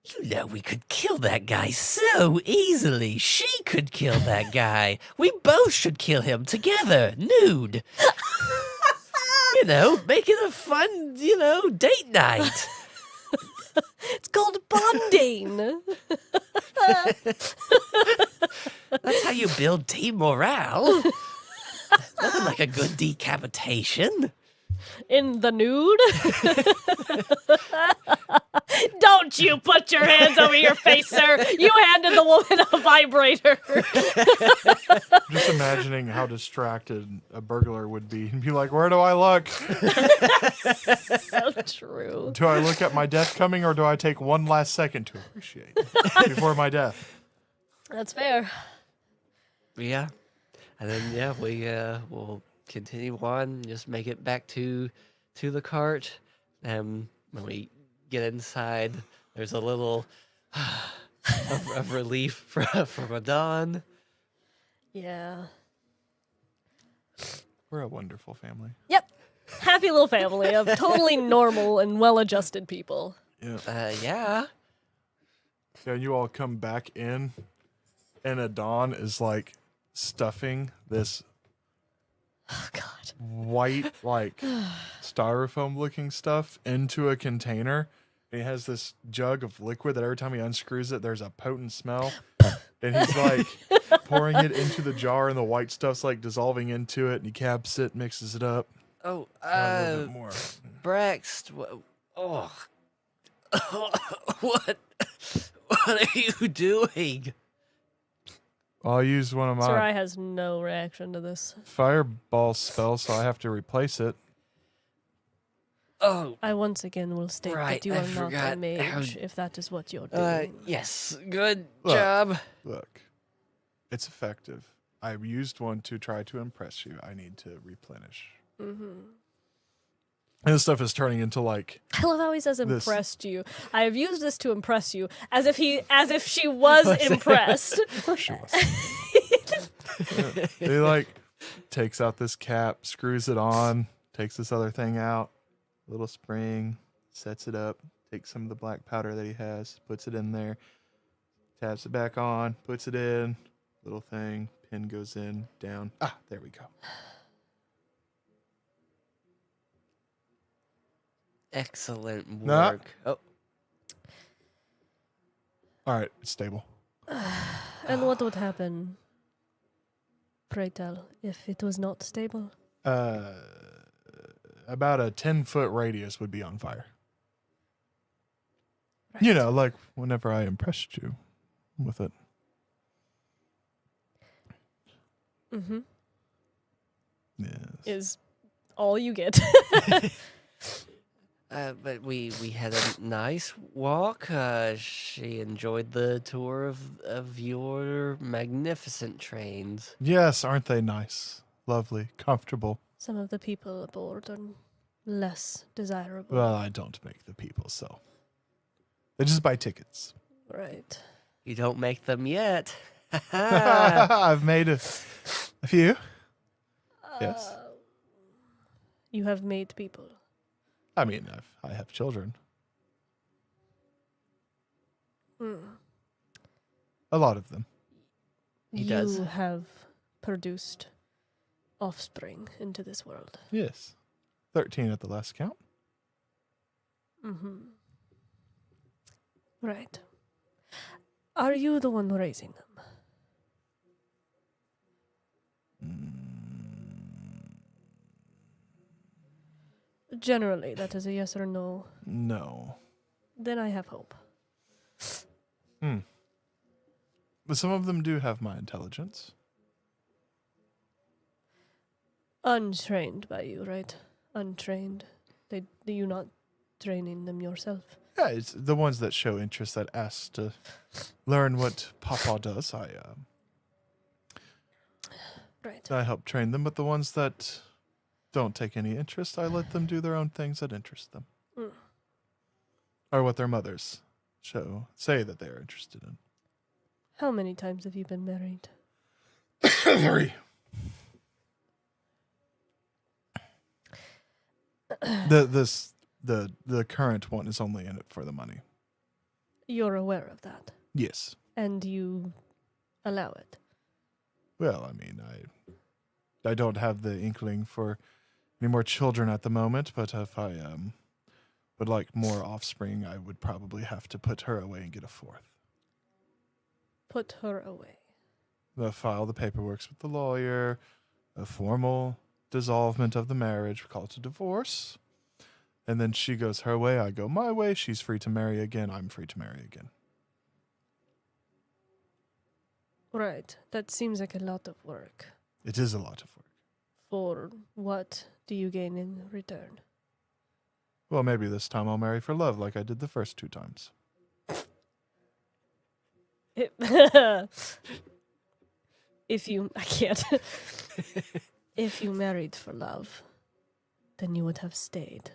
you know we could kill that guy so easily. She could kill that guy. We both should kill him together, nude. Make it a fun, date night. It's called bonding. That's how you build team morale. Nothing like a good decapitation. In the nude? Don't you put your hands over your face, sir. You handed the woman a vibrator. Just imagining how distracted a burglar would be and be like, where do I look? So true. Do I look at my death coming, or do I take one last second to appreciate it before my death? That's fair. Yeah. And then, we'll continue on, just make it back to the cart. When we get inside, there's a little of relief from Aadan. Yeah. We're a wonderful family. Yep. Happy little family of totally normal and well-adjusted people. Yeah. Yeah. Yeah, you all come back in, and Aadan is like stuffing this white, like styrofoam looking stuff into a container. And he has this jug of liquid that every time he unscrews it, there's a potent smell. And he's like pouring it into the jar, and the white stuff's like dissolving into it. And he caps it, mixes it up. Oh, A little bit more. Braxt, what are you doing? I'll use one of my Sarai has no reaction to this. fireball spells, so I have to replace it. Oh, I once again will state right, that you I are not a forgot mage, if that is what you're doing. yes, good Look. job. Look, it's effective. I used one to try to impress you. I need to replenish. Mm-hmm. And this stuff is turning into like I love how he says This. impressed you. I have used this to impress you, as if she was impressed. she was. He like takes out this cap, screws it on, takes this other thing out, little spring, sets it up, takes some of the black powder that he has, puts it in there, taps it back on, puts it in, little thing, pin goes in, down. Ah, there we go. Excellent Nah. work. Oh, All right, it's stable. And what would happen, pray tell, if it was not stable? About a 10-foot radius would be on fire. Right. You know, like whenever I impressed you with it. Mm-hmm. Yes. Is all you get. But we had a nice walk. She enjoyed the tour of your magnificent trains. Yes, aren't they nice? Lovely, comfortable. Some of the people aboard are less desirable. Well, I don't make the people, so. They just buy tickets. Right. You don't make them yet. I've made a few. Yes. You have made people. I mean, I have children. Mm. Oh. A lot of them. He You does. have produced offspring into this world. Yes. 13 at the last count. Mm-hmm. Right. Are you the one raising them? Generally, that is a yes or no. No. Then I have hope. But some of them do have my intelligence. Untrained by you, right? Untrained. You not training them yourself? Yeah, it's the ones that show interest, that ask to learn what Papa does. Right. I help train them, but the ones that don't take any interest, I let them do their own things that interest them. Mm. Or what their mothers say that they are interested in. How many times have you been married? 3. The current one is only in it for the money. You're aware of that, Yes. and you allow it. Well, I mean, I don't have the inkling for any more children at the moment, but if I would like more offspring, I would probably have to put her away and get a 4th. Put her away. File the paperwork with the lawyer, a formal dissolvement of the marriage, we call it a divorce. And then she goes her way, I go my way, she's free to marry again, I'm free to marry again. Right. That seems like a lot of work. It is a lot of work. For what do you gain in return? Well, maybe this time I'll marry for love like I did the first 2 times. I can't. If you married for love, then you would have stayed.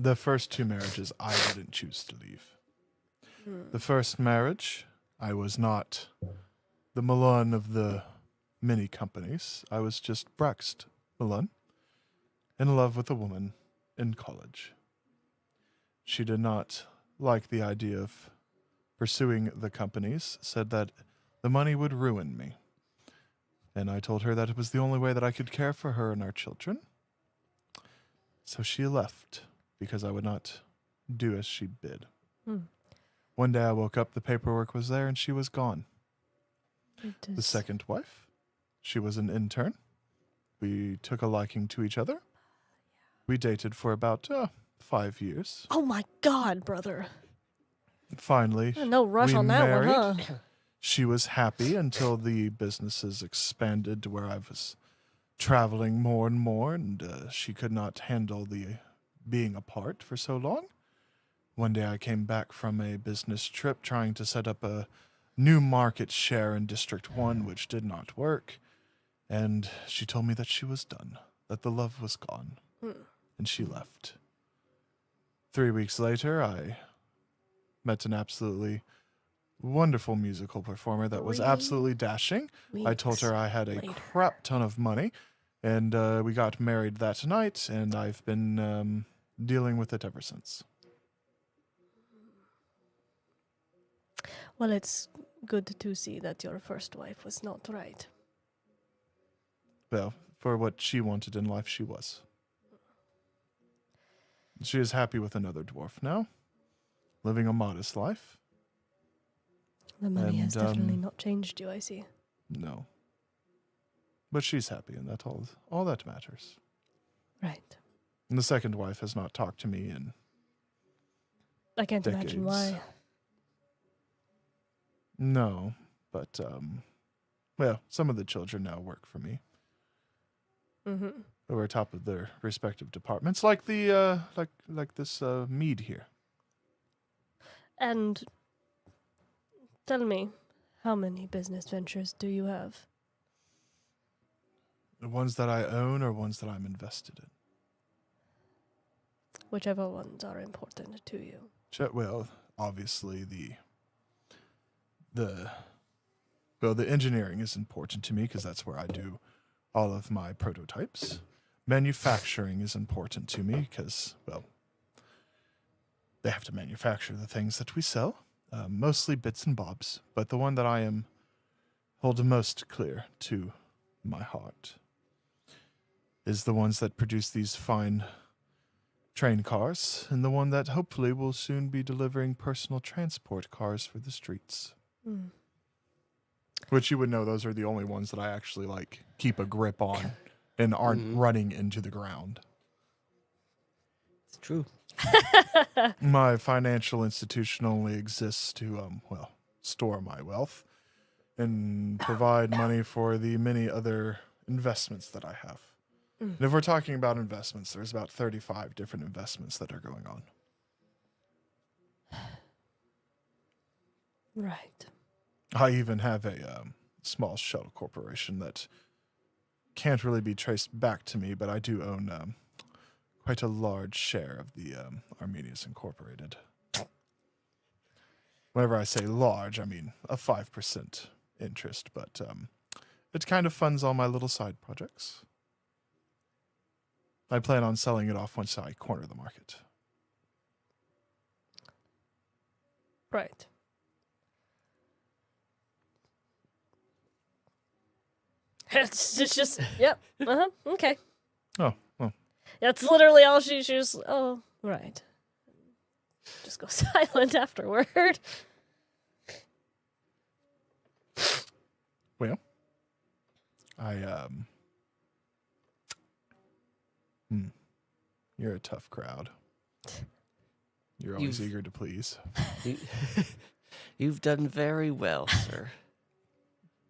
The first 2 marriages, I didn't choose to leave. The first marriage, I was not the Malone of the many companies. I was just Braxt Malone, in love with a woman in college. She did not like the idea of pursuing the companies, said that the money would ruin me. And I told her that it was the only way that I could care for her and our children. So she left, because I would not do as she bid. One day I woke up, the paperwork was there, and she was gone. The second wife, she was an intern. We took a liking to each other. We dated for about 5 years. Oh my God, brother. Finally, No rush we on that married. one, huh? She was happy until the businesses expanded to where I was traveling more and more, and she could not handle the being apart for so long. One day I came back from a business trip trying to set up a new market share in District 1, which did not work. And she told me that she was done, that the love was gone, and she left. 3 weeks later, I met an absolutely wonderful musical performer that was 3 absolutely dashing. I told her I had a later. crap ton of money, and we got married that night, and I've been dealing with it ever since. Well, it's good to see that your first wife was not right. Well, for what she wanted in life, she was. She is happy with another dwarf now, living a modest life. The money has And, definitely not changed you, I see. No. But she's happy, and that's all that matters. Right. And the second wife has not talked to me in I can't decades. imagine why. No, but, well, some of the children now work for me. Mm-hmm. Who are top of their respective departments, like the, like this, mead here. And tell me, how many business ventures do you have? The ones that I own or ones that I'm invested in? Whichever ones are important to you. Well, obviously the engineering is important to me because that's where I do all of my prototypes. Manufacturing is important to me because, well, they have to manufacture the things that we sell, mostly bits and bobs. But the one that I hold most clear to my heart is the ones that produce these fine train cars, and the one that hopefully will soon be delivering personal transport cars for the streets. Mm. Which you would know those are the only ones that I actually like keep a grip on and aren't running into the ground. It's true. My financial institution only exists to, store my wealth and provide money for the many other investments that I have. Mm. And if we're talking about investments, there's about 35 different investments that are going on. Right. I even have a small shuttle corporation that can't really be traced back to me, but I do own quite a large share of the Armenius Incorporated. Whenever I say large, I mean a 5% interest, but it kind of funds all my little side projects. I plan on selling it off once I corner the market. Right. It's just yep. Okay. Oh, well. That's literally all she was. Oh, right. Just go silent afterward. Well, you're a tough crowd. You're always eager to please. You've done very well, sir.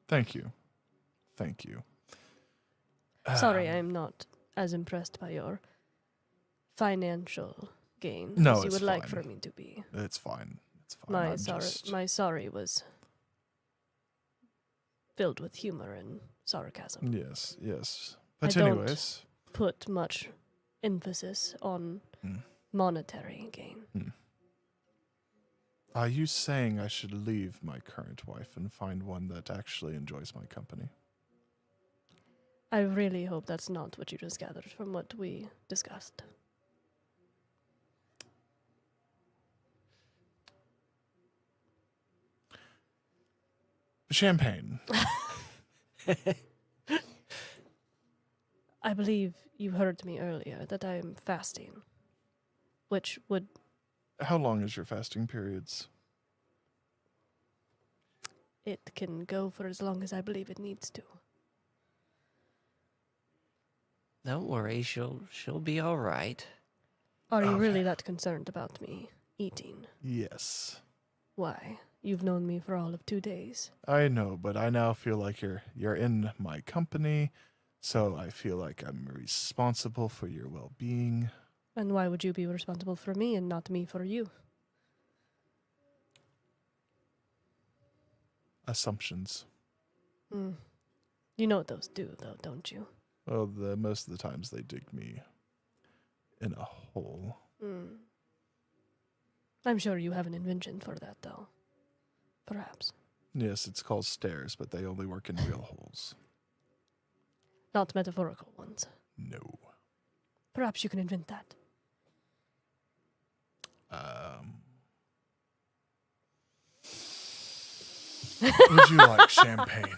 Thank you. Thank you. Sorry, I'm not as impressed by your financial gain No, as you it's would like fine. for me to be. It's fine. It's fine. My sorry was filled with humor and sarcasm. Yes. But I don't anyways. Put much emphasis on monetary gain. Are you saying I should leave my current wife and find one that actually enjoys my company? I really hope that's not what you just gathered from what we discussed. Champagne. I believe you heard me earlier that I am fasting, which would... How long is your fasting periods? It can go for as long as I believe it needs to. Don't worry, she'll be all right. Are you really that concerned about me eating? Yes. Why? You've known me for all of 2 days. I know, but I now feel like you're in my company, so I feel like I'm responsible for your well-being. And why would you be responsible for me and not me for you? Assumptions. You know what those do, though, don't you? Well, most of the times they dig me in a hole. I'm sure you have an invention for that, though. Perhaps. Yes, it's called stairs, but they only work in real holes. Not metaphorical ones. No. Perhaps you can invent that. Would you like champagne?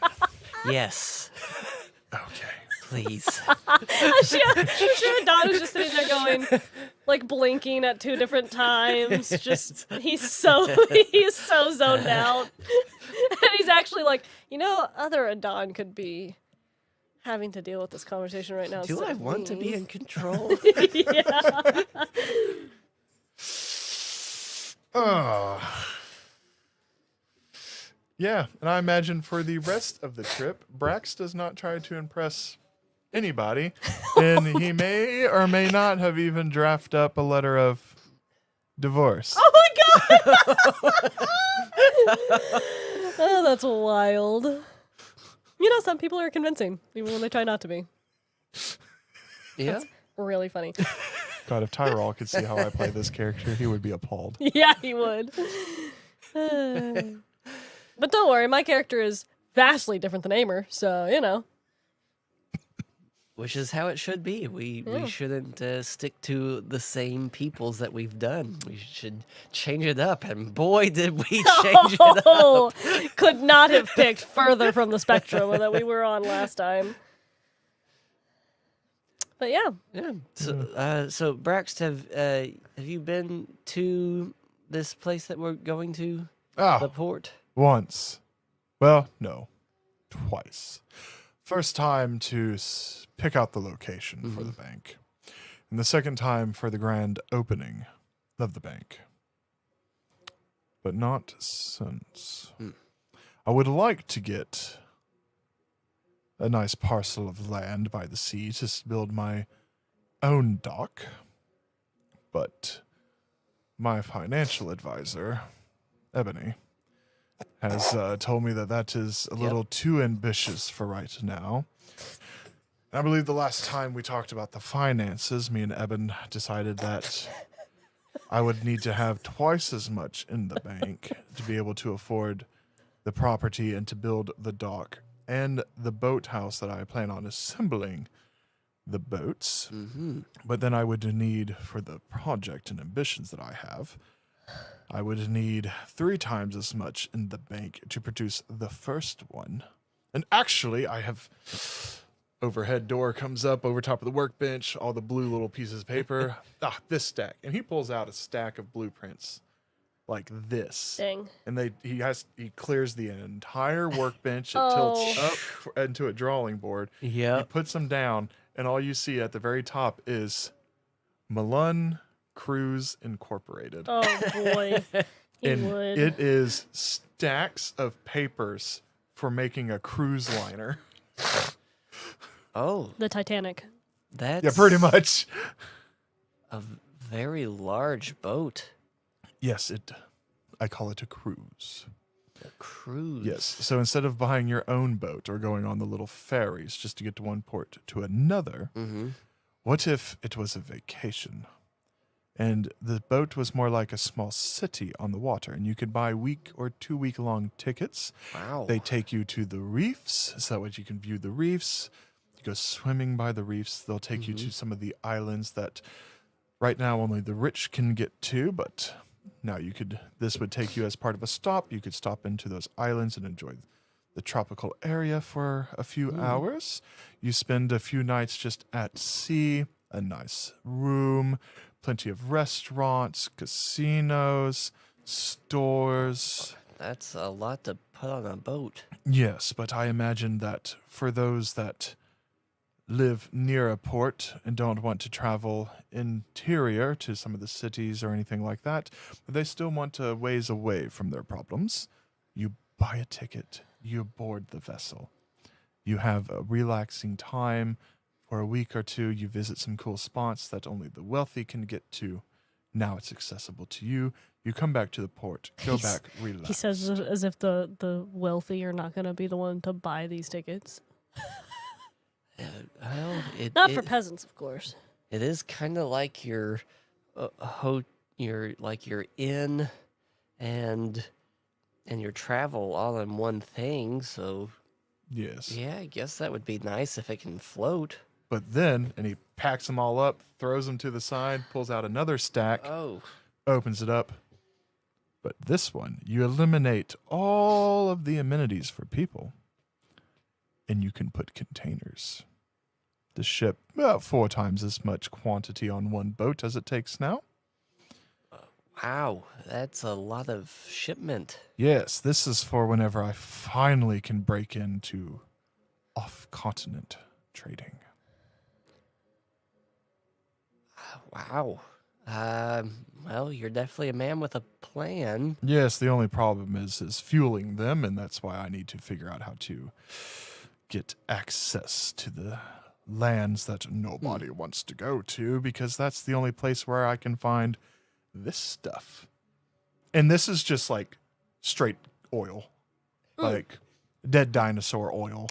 Yes, Okay. please. I'm sure Don was just sitting there going, like blinking at 2 different times. Just he's so zoned out. And he's actually like, other Aadan could be having to deal with this conversation right now. Do instead I of want to me. be in control? Yeah. Oh. Yeah, and I imagine for the rest of the trip, Brax does not try to impress anybody, and he may or may not have even drafted up a letter of divorce. Oh my god! Oh, that's wild. Some people are convincing, even when they try not to be. Yeah. Really funny. God, if Tyrell could see how I play this character, he would be appalled. Yeah, he would. But don't worry, my character is vastly different than Amer, so. Which is how it should be. We shouldn't stick to the same peoples that we've done. We should change it up, and boy, did we change it up. Oh, could not have picked further from the spectrum that we were on last time. But yeah. Yeah. So Braxt, have you been to this place that we're going to? The port? Once. Well, no. Twice. First time to pick out the location for the bank. And the second time for the grand opening of the bank. But not since. I would like to get a nice parcel of land by the sea to build my own dock. But my financial advisor, Ebony, has told me that is a little too ambitious for right now. I believe the last time we talked about the finances, me and Eben decided that I would need to have twice as much in the bank to be able to afford the property and to build the dock and the boathouse that I plan on assembling the boats. But then I would need, for the project and ambitions that I have, I would need 3 times as much in the bank to produce the first one. And actually, I have overhead door comes up over top of the workbench, all the blue little pieces of paper. This stack. And he pulls out a stack of blueprints like this. Dang. And he clears the entire workbench. It tilts up into a drawing board. Yeah. He puts them down, and all you see at the very top is Malun Cruise Incorporated. Oh boy. And would. it is stacks of papers for making a cruise liner. Oh, The Titanic. that's Yeah, pretty much. a very large boat. Yes, I call it a cruise. A cruise. Yes. So instead of buying your own boat or going on the little ferries just to get to one port to another, what if it was a vacation? And the boat was more like a small city on the water, and you could buy 1 or 2 week long tickets. Wow. They take you to the reefs, so that way you can view the reefs. You go swimming by the reefs. They'll take you to some of the islands that right now only the rich can get to, but now this would take you as part of a stop. You could stop into those islands and enjoy the tropical area for a few hours. You spend a few nights just at sea, a nice room, plenty of restaurants, casinos, stores. That's a lot to put on a boat. Yes, but I imagine that for those that live near a port and don't want to travel interior to some of the cities or anything like that, but they still want a ways away from their problems, you buy a ticket, you board the vessel. You have a relaxing time. For a week or two, you visit some cool spots that only the wealthy can get to. Now it's accessible to you. You come back to the port, go back, relax. He says as if the wealthy are not going to be the one to buy these tickets. Well, Not for peasants, of course. It is kind of like your inn and your travel all in one thing. So Yes. yeah, I guess that would be nice if it can float. But then, and he packs them all up, throws them to the side, pulls out another stack, Oh, opens it up. But this one, you eliminate all of the amenities for people, and you can put containers. to ship about 4 times as much quantity on one boat as it takes now. Wow, that's a lot of shipment. Yes, this is for whenever I finally can break into off-continent trading. Wow. Well, you're definitely a man with a plan. Yes, the only problem is fueling them, and that's why I need to figure out how to get access to the lands that nobody wants to go to, because that's the only place where I can find this stuff. And this is just like straight oil. Like dead dinosaur oil.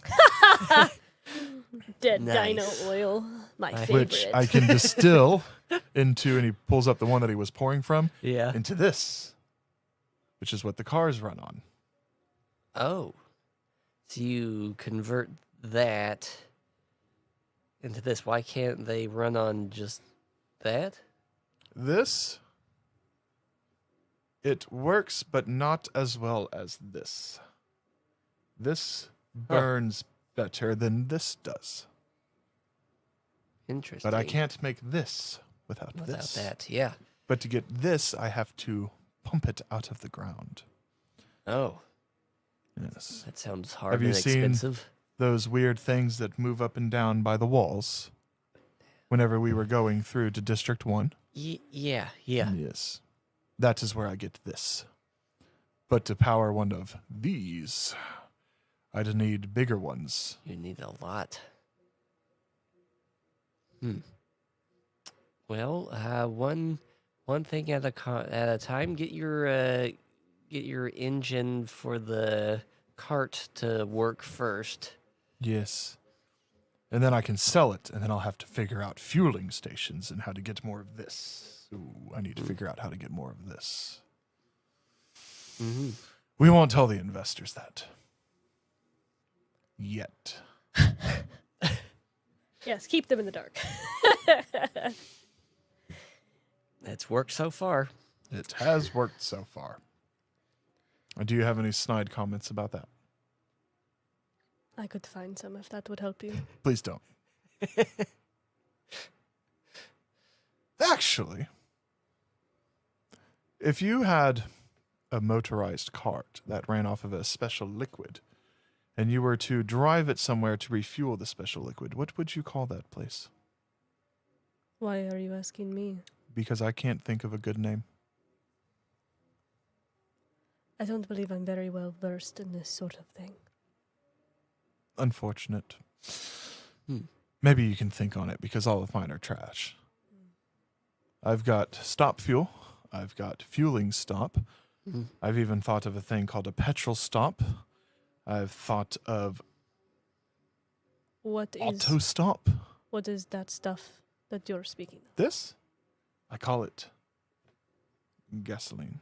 Dead Nice. dino oil. My Which favorite. Which I can distill into, and he pulls up the one that he was pouring from, Yeah. into this, which is what the cars run on. Oh. So you convert that into this. Why can't they run on just that? This, it works, but not as well as this. This burns better than this does. Interesting. But I can't make this without this. that. Yeah. But to get this, I have to pump it out of the ground. Oh, Yes. that sounds hard Have you and seen expensive. those weird things that move up and down by the walls whenever we were going through to District 1? Yeah. Yes. That is where I get this. But to power one of these, I'd need bigger ones. You need a lot. Well, one thing at a time. Get your engine for the cart to work first. Yes. And then I can sell it, and then I'll have to figure out fueling stations and how to get more of this. Ooh, I need to figure out how to get more of this. Mm-hmm. We won't tell the investors that. Yet. Yes, keep them in the dark. It's worked so far. It has worked so far. Do you have any snide comments about that? I could find some if that would help you. Please don't. Actually, if you had a motorized cart that ran off of a special liquid, and you were to drive it somewhere to refuel the special liquid, what would you call that place? Why are you asking me? Because I can't think of a good name. I don't believe I'm very well versed in this sort of thing. Unfortunate. Hmm. Maybe you can think on it, because all of mine are trash. I've got stop fuel. I've got fueling stop. Mhm. I've even thought of a thing called a petrol stop. I've thought of What auto stop. is that stuff that you're speaking of? This? I call it gasoline.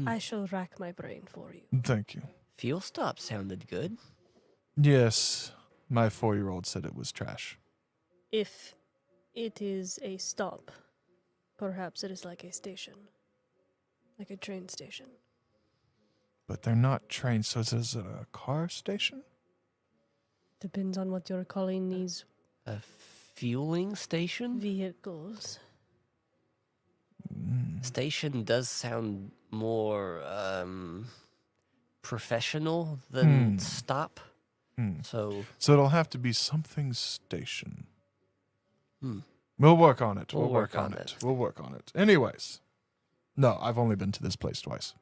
I shall rack my brain for you. Thank you. Fuel stop sounded good. Yes, my 4-year-old said it was trash. If it is a stop, perhaps it is like a station. Like a train station. But they're not trains, so is it a car station? Depends on what you're calling these A fueling station? vehicles. Station does sound more professional than stop. So So it'll have to be something station. Hmm. We'll work on it. We'll work on it. We'll work on it. Anyways. No, I've only been to this place twice.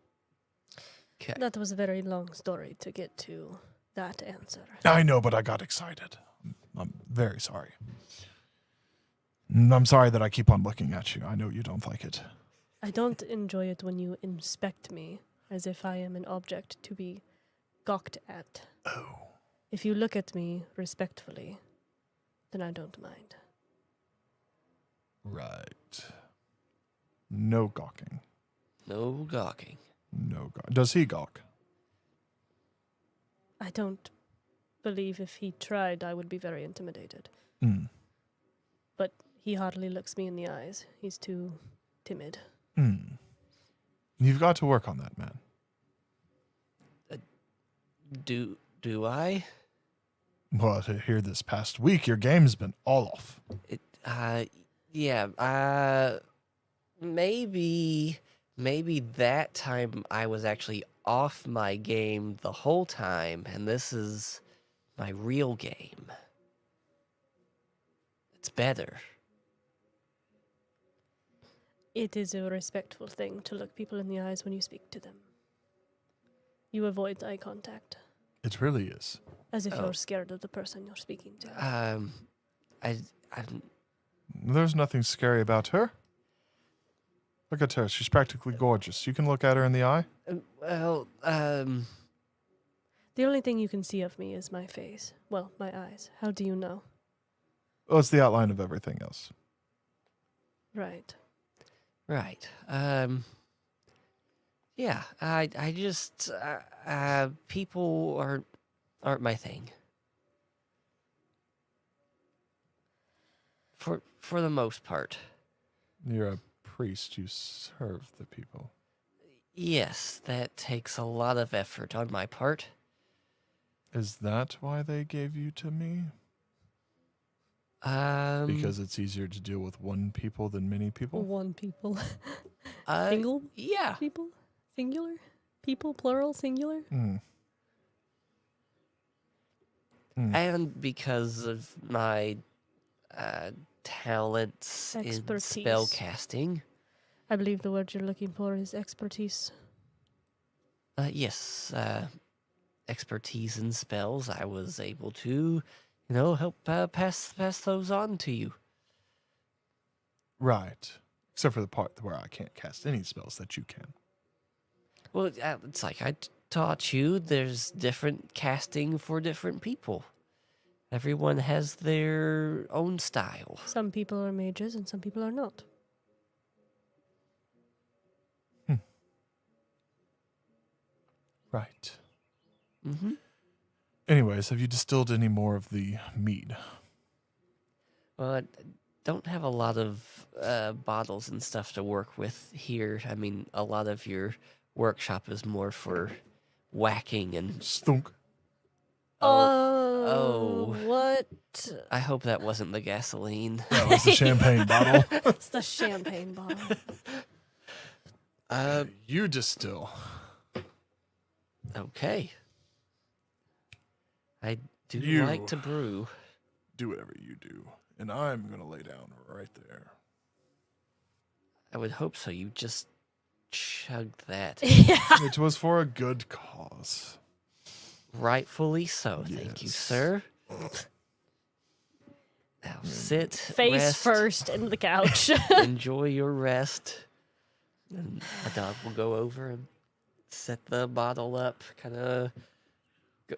okay. That was a very long story to get to that answer. I know, but I got excited. I'm very sorry. I'm sorry that I keep on looking at you. I know you don't like it. I don't enjoy it when you inspect me as if I am an object to be gawked at. Oh. If you look at me respectfully, then I don't mind. Right. No gawking. No gawking. No gawk. Does he gawk? I don't believe if he tried, I would be very intimidated. Mm. But he hardly looks me in the eyes. He's too timid. Mm. You've got to work on that, man. Do I? Well, to hear this past week, your game's been all off. Yeah, maybe that time I was actually off my game the whole time, and this is my real game. It's better. It is a respectful thing to look people in the eyes when you speak to them. You avoid eye contact, It really is. as if Oh. you're scared of the person you're speaking to. I'm There's nothing scary about her. Look at her. She's practically gorgeous. You can look at her in the eye. well, The only thing you can see of me is my face. Well, my eyes. How do you know? Oh, it's the outline of everything else. Right. right. Yeah, I just people aren't my thing. For the most part. You're a priest. You serve the people. Yes, that takes a lot of effort on my part. Is that why they gave you to me? Because it's easier to deal with one people than many people? One people. uh, Single yeah. people? Singular? People, plural, singular? Hmm. And because of my talents in Expertise. spell casting, I believe the word you're looking for is expertise. yes, expertise in spells, I was able to, help pass those on to you. Right. Except for the part where I can't cast any spells that you can. Well, it's like I taught you, there's different casting for different people. Everyone has their own style. Some people are mages and some people are not. Right. Mm-hmm. Anyways, have you distilled any more of the mead? Well, I don't have a lot of bottles and stuff to work with here. I mean, a lot of your workshop is more for whacking and... Stunk. Oh. What? I hope that wasn't the gasoline. That was the champagne bottle. It's the champagne bottle. You distill. Okay. I do You- like to brew. Do whatever you do. And I'm going to lay down right there. I would hope so. You just chugged that. Yeah. It was for a good cause. Rightfully so. Thank you, Yes. sir. Now sit, Face rest, first into the couch. enjoy your rest. And a dog will go over and set the bottle up, kind of,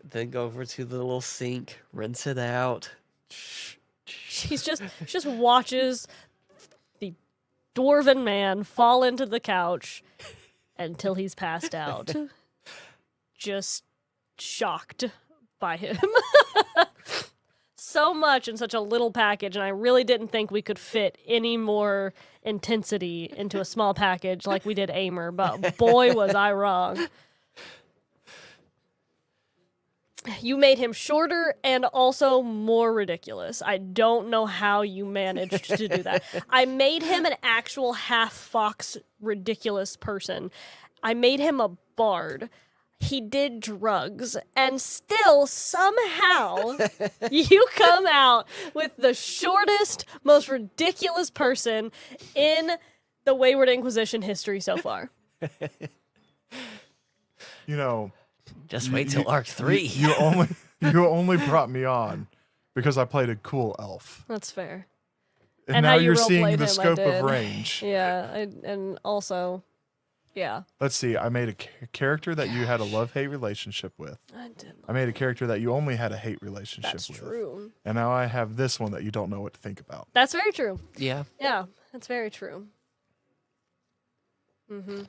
then go over to the little sink, rinse it out. She just watches the dwarven man fall into the couch until he's passed out. Just shocked by him. So much in such a little package, and I really didn't think we could fit any more intensity into a small package like we did Aimer, but boy was I wrong. You made him shorter and also more ridiculous. I don't know how you managed to do that. I made him an actual half-fox ridiculous person. I made him a bard. He did drugs, and still somehow you come out with the shortest, most ridiculous person in the Wayward Inquisition history so far. You know, Just wait till Arc 3. You only brought me on because I played a cool elf. That's fair. And And now how you you're roleplayed seeing him, the I scope did. of range. Yeah, and also, yeah, Let's see. I made a character that you had a love-hate relationship with. I did. I made a character that you only had a hate relationship That's with. true. And now I have this one that you don't know what to think about. That's very true. Yeah. Yeah, that's very true. Mm-hmm.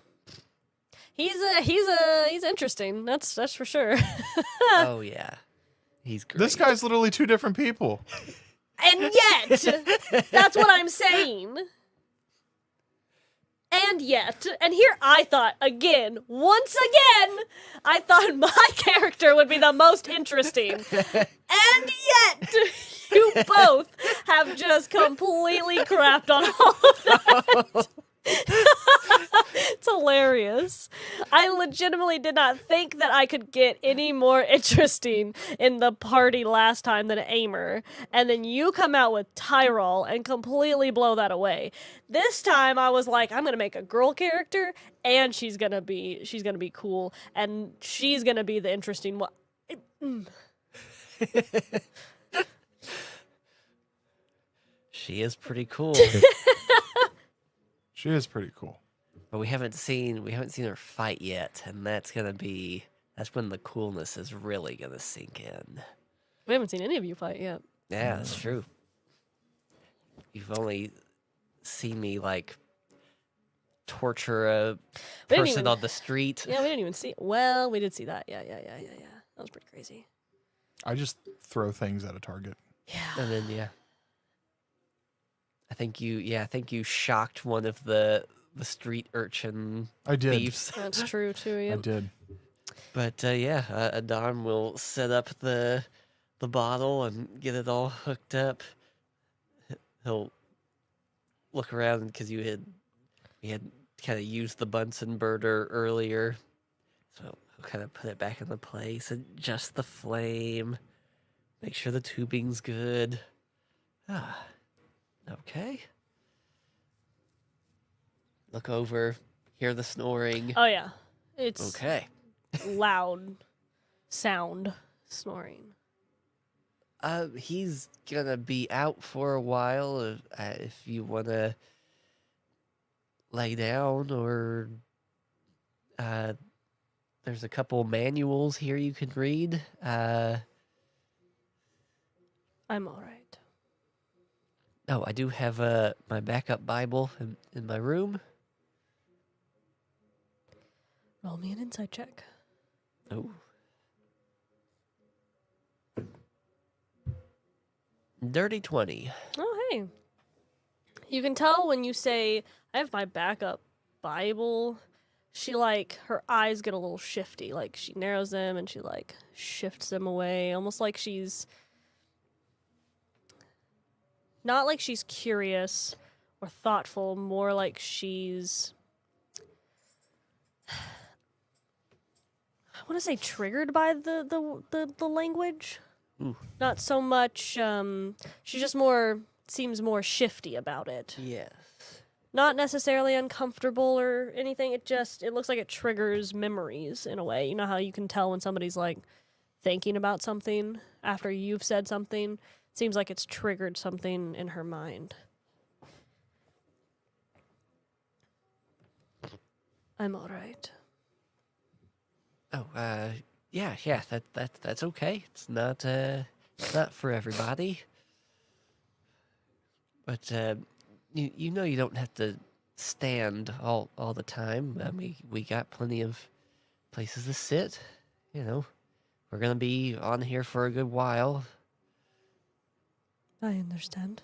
He's interesting. That's for sure. Oh, yeah. He's great. This guy's literally two different people. And yet, that's what I'm saying. And yet, and here I thought, once again, I thought my character would be the most interesting. And yet, you both have just completely crapped on all of that. It's hilarious. I legitimately did not think that I could get any more interesting in the party last time than Aimer, and then you come out with Tyrol and completely blow that away. This time I was like, I'm gonna make a girl character, and she's gonna be cool, and she's gonna be the interesting one. She is pretty cool. She is pretty cool. But we haven't seen her fight yet, and that's when the coolness is really gonna sink in. We haven't seen any of you fight yet. Yeah, that's true. You've only seen me like torture a person on the street. Yeah, we didn't even see. Well, we did see that. Yeah. That was pretty crazy. I just throw things at a target. Yeah. And then I think you shocked one of the street urchin I did. thieves. That's true too. Yeah. I did. But Aadan will set up the bottle and get it all hooked up. He'll look around because we had kind of used the Bunsen burner earlier, so he'll kind of put it back into place, adjust the flame, make sure the tubing's good. Okay. Look over, hear the snoring. Oh yeah, it's Okay. loud sound snoring. He's gonna be out for a while. If you wanna lay down, or there's a couple manuals here you can read. I'm all right. Oh, I do have my backup Bible in my room. Roll me an insight check. Oh. Dirty 20. Oh hey. You can tell when you say, "I have my backup Bible." She her eyes get a little shifty. Like she narrows them and she shifts them away, almost like she's. Not like she's curious or thoughtful, more like she's, I want to say, triggered by the language. Ooh. Not so much, she just seems more shifty about it. Yes. Not necessarily uncomfortable or anything, it looks like it triggers memories in a way. You know how you can tell when somebody's thinking about something after you've said something? Seems like it's triggered something in her mind. I'm all right. Oh, yeah, that's okay. It's not for everybody. But you know you don't have to stand all the time. I mean, we got plenty of places to sit. You know, we're gonna be on here for a good while. I understand.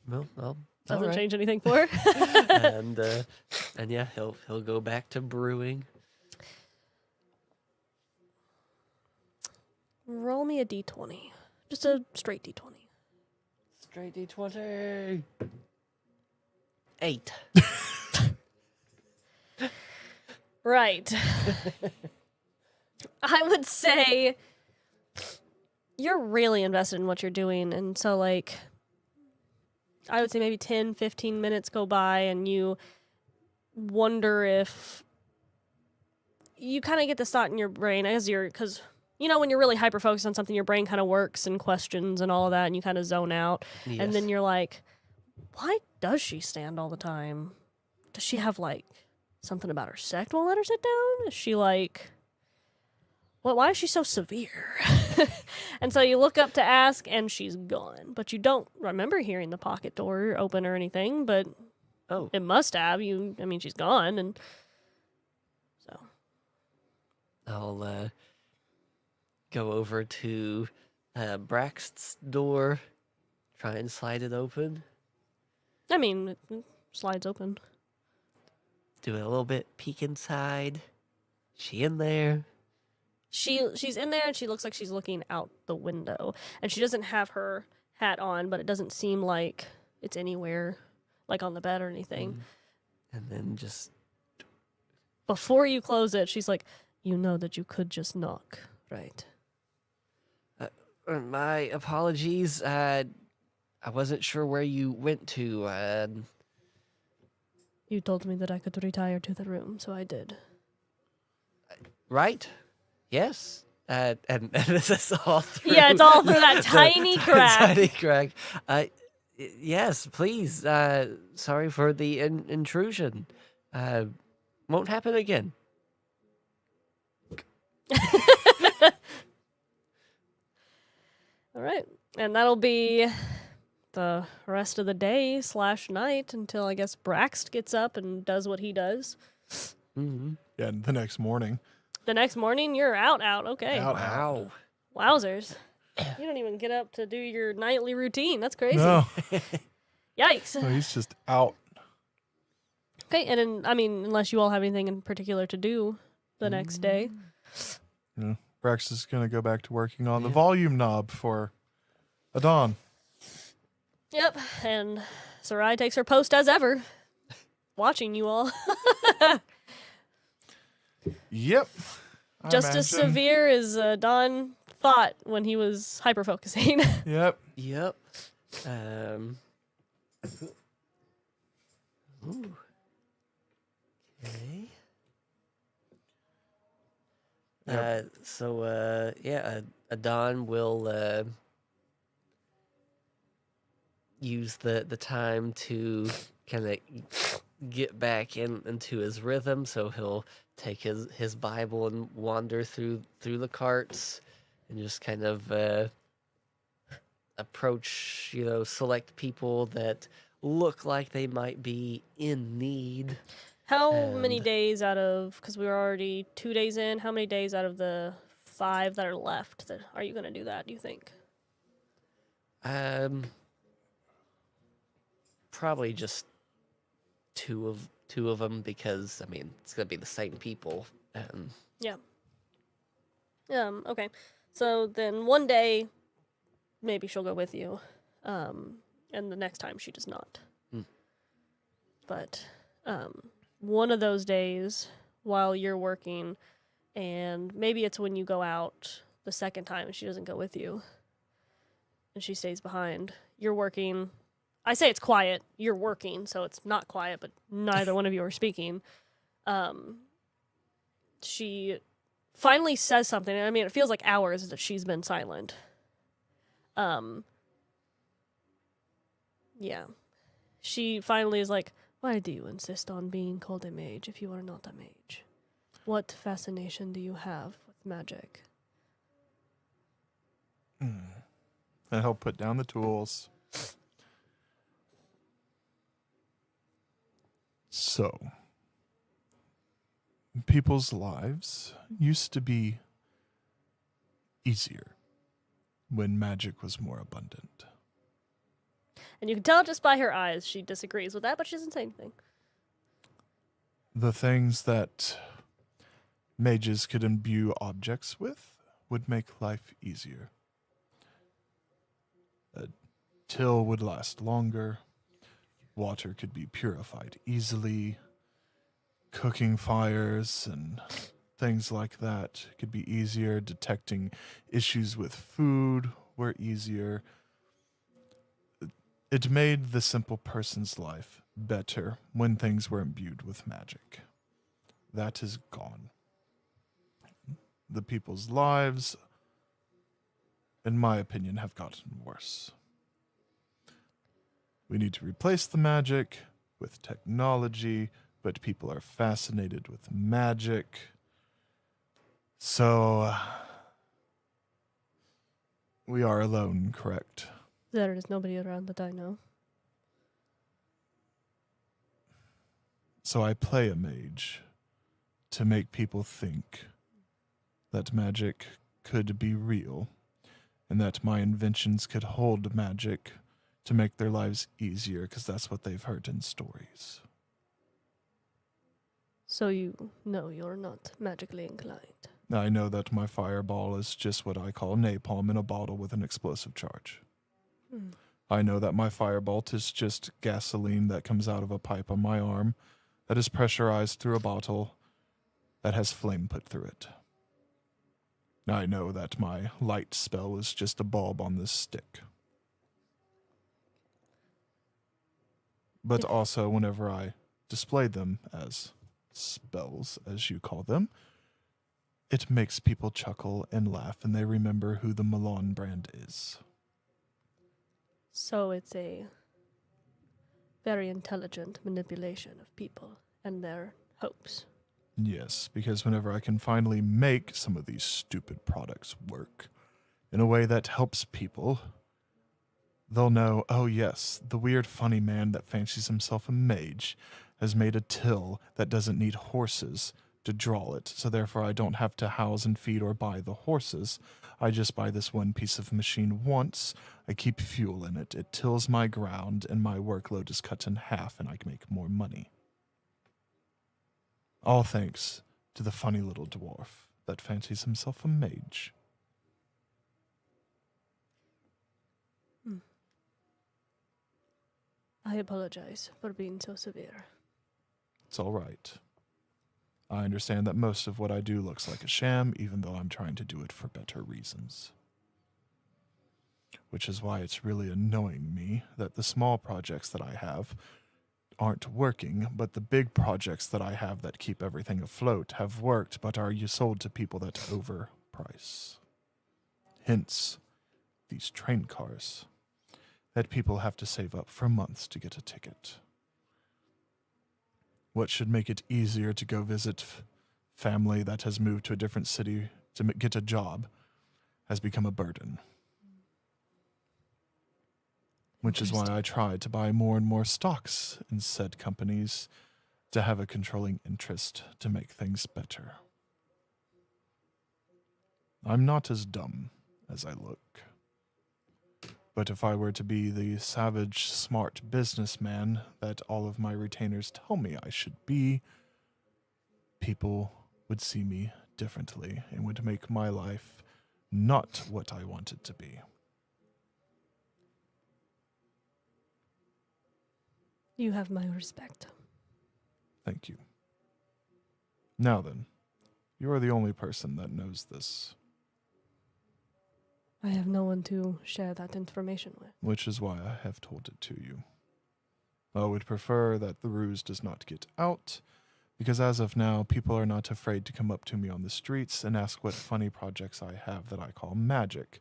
Well, Doesn't all right. change anything for her. and yeah, he'll go back to brewing. Roll me a d20. Just a straight d20. Straight D20. 8. Right. I would say you're really invested in what you're doing, and so I would say maybe 10, 15 minutes go by and you wonder if you kind of get this thought in your brain because when you're really hyper focused on something, your brain kind of works and questions and all of that, and you kind of zone out. Yes. And then you're like, why does she stand all the time? Does she have something about her sect won't let her sit down? Is she why is she so severe? And so you look up to ask, and she's gone. But you don't remember hearing the pocket door open or anything, but it must have. She's gone, and so. I'll go over to Braxt's door, try and slide it open. I mean, it slides open. Do it a little bit, peek inside. She in there? She's in there and she looks like she's looking out the window. And she doesn't have her hat on, but it doesn't seem like it's anywhere, like on the bed or anything. And then just... Before you close it, she's like, you know that you could just knock, right? My apologies. I wasn't sure where you went to. You told me that I could retire to the room, so I did. Right? Yes. And this is all through... Yeah, it's all through that tiny crack. Tiny crack. Yes, please. Sorry for the intrusion. Won't happen again. All right. And that'll be the rest of the day / night until I guess Braxt gets up and does what he does. Mm-hmm. Yeah, and the next morning. The next morning, you're out. Okay. Out. Wow. Wowzers. You don't even get up to do your nightly routine. That's crazy. No, Yikes. no, he's just out. Okay, and then, I mean, unless you all have anything in particular to do the next day. Yeah. Brax is going to go back to working on the volume knob for Aadan. Yep, and Sarai takes her post as ever, watching you all. Yep. I Just as imagine. severe as Don thought when he was hyper-focusing. Yep. Yep. Ooh. Okay. Yep. Aadan will use the time to kind of get back into his rhythm, so he'll take his Bible and wander through the carts and just kind of approach, select people that look like they might be in need. How many days out of, because we were already 2 days in, how many days out of the 5 that are left that are you going to do that, do you think? Probably just two of them, because I mean it's gonna be the same people. Yeah. Okay. So then one day, maybe she'll go with you, and the next time she does not. But one of those days while you're working, and maybe it's when you go out the second time and she doesn't go with you, and she stays behind. You're working. I say it's quiet. You're working, so it's not quiet, but neither one of you are speaking. She finally says something. I mean, it feels like hours that she's been silent. Yeah. She finally is like, why do you insist on being called a mage if you are not a mage? What fascination do you have with magic? And he'll put down the tools. So, people's lives used to be easier when magic was more abundant. And you can tell just by her eyes she disagrees with that, but she doesn't say anything. The things that mages could imbue objects with would make life easier. A till would last longer. Water could be purified easily. Cooking fires and things like that could be easier. Detecting issues with food were easier. It made the simple person's life better when things were imbued with magic. That is gone. The people's lives, in my opinion, have gotten worse. We need to replace the magic with technology, but people are fascinated with magic. So, we are alone, correct? There is nobody around that I know. So I play a mage to make people think that magic could be real and that my inventions could hold magic to make their lives easier because that's what they've heard in stories. So you know you're not magically inclined. I know that my fireball is just what I call napalm in a bottle with an explosive charge. I know that my firebolt is just gasoline that comes out of a pipe on my arm that is pressurized through a bottle that has flame put through it. I know that my light spell is just a bulb on this stick. But also, whenever I display them as spells, as you call them, it makes people chuckle and laugh, and they remember who the Milan brand is. So it's a very intelligent manipulation of people and their hopes. Yes, because whenever I can finally make some of these stupid products work in a way that helps people, they'll know, oh yes, the weird funny man that fancies himself a mage has made a till that doesn't need horses to draw it, so therefore I don't have to house and feed or buy the horses. I just buy this one piece of machine once, I keep fuel in it, it tills my ground, and my workload is cut in half, and I can make more money. All thanks to the funny little dwarf that fancies himself a mage. I apologize for being so severe. It's all right. I understand that most of what I do looks like a sham, even though I'm trying to do it for better reasons. Which is why it's really annoying me that the small projects that I have aren't working, but the big projects that I have that keep everything afloat have worked, but are sold to people that overprice. Hence, these train cars that people have to save up for months to get a ticket. What should make it easier to go visit family that has moved to a different city to get a job has become a burden. Which is why I try to buy more and more stocks in said companies to have a controlling interest to make things better. I'm not as dumb as I look. But if I were to be the savage, smart businessman that all of my retainers tell me I should be, people would see me differently and would make my life not what I want it to be. You have my respect. Thank you. Now then, you are the only person that knows this. I have no one to share that information with. Which is why I have told it to you. I would prefer that the ruse does not get out, because as of now, people are not afraid to come up to me on the streets and ask what funny projects I have that I call magic.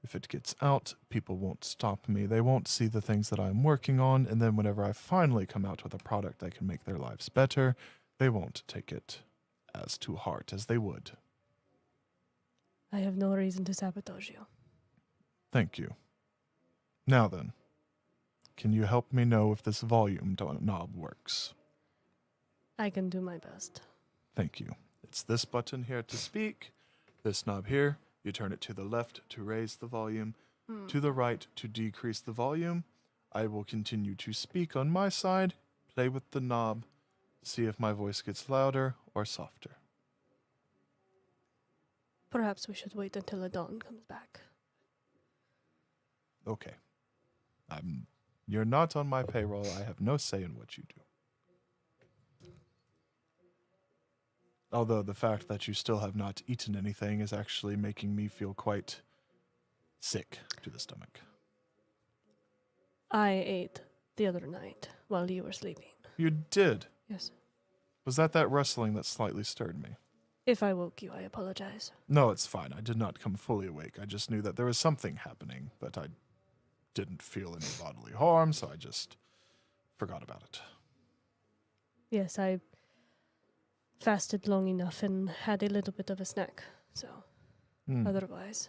If it gets out, people won't stop me. They won't see the things that I'm working on, and then whenever I finally come out with a product that can make their lives better, they won't take it as to heart as they would. I have no reason to sabotage you. Thank you. Now then, can you help me know if this volume knob works? I can do my best. Thank you. It's this button here to speak, this knob here. You turn it to the left to raise the volume, to the right to decrease the volume. I will continue to speak on my side, play with the knob, see if my voice gets louder or softer. Perhaps we should wait until Aadan comes back. Okay. You're not on my payroll. I have no say in what you do. Although the fact that you still have not eaten anything is actually making me feel quite sick to the stomach. I ate the other night while you were sleeping. You did? Yes. Was that rustling that slightly stirred me? If I woke you, I apologize. No, it's fine. I did not come fully awake. I just knew that there was something happening, but I didn't feel any bodily harm, so I just forgot about it. Yes, I fasted long enough and had a little bit of a snack, so otherwise,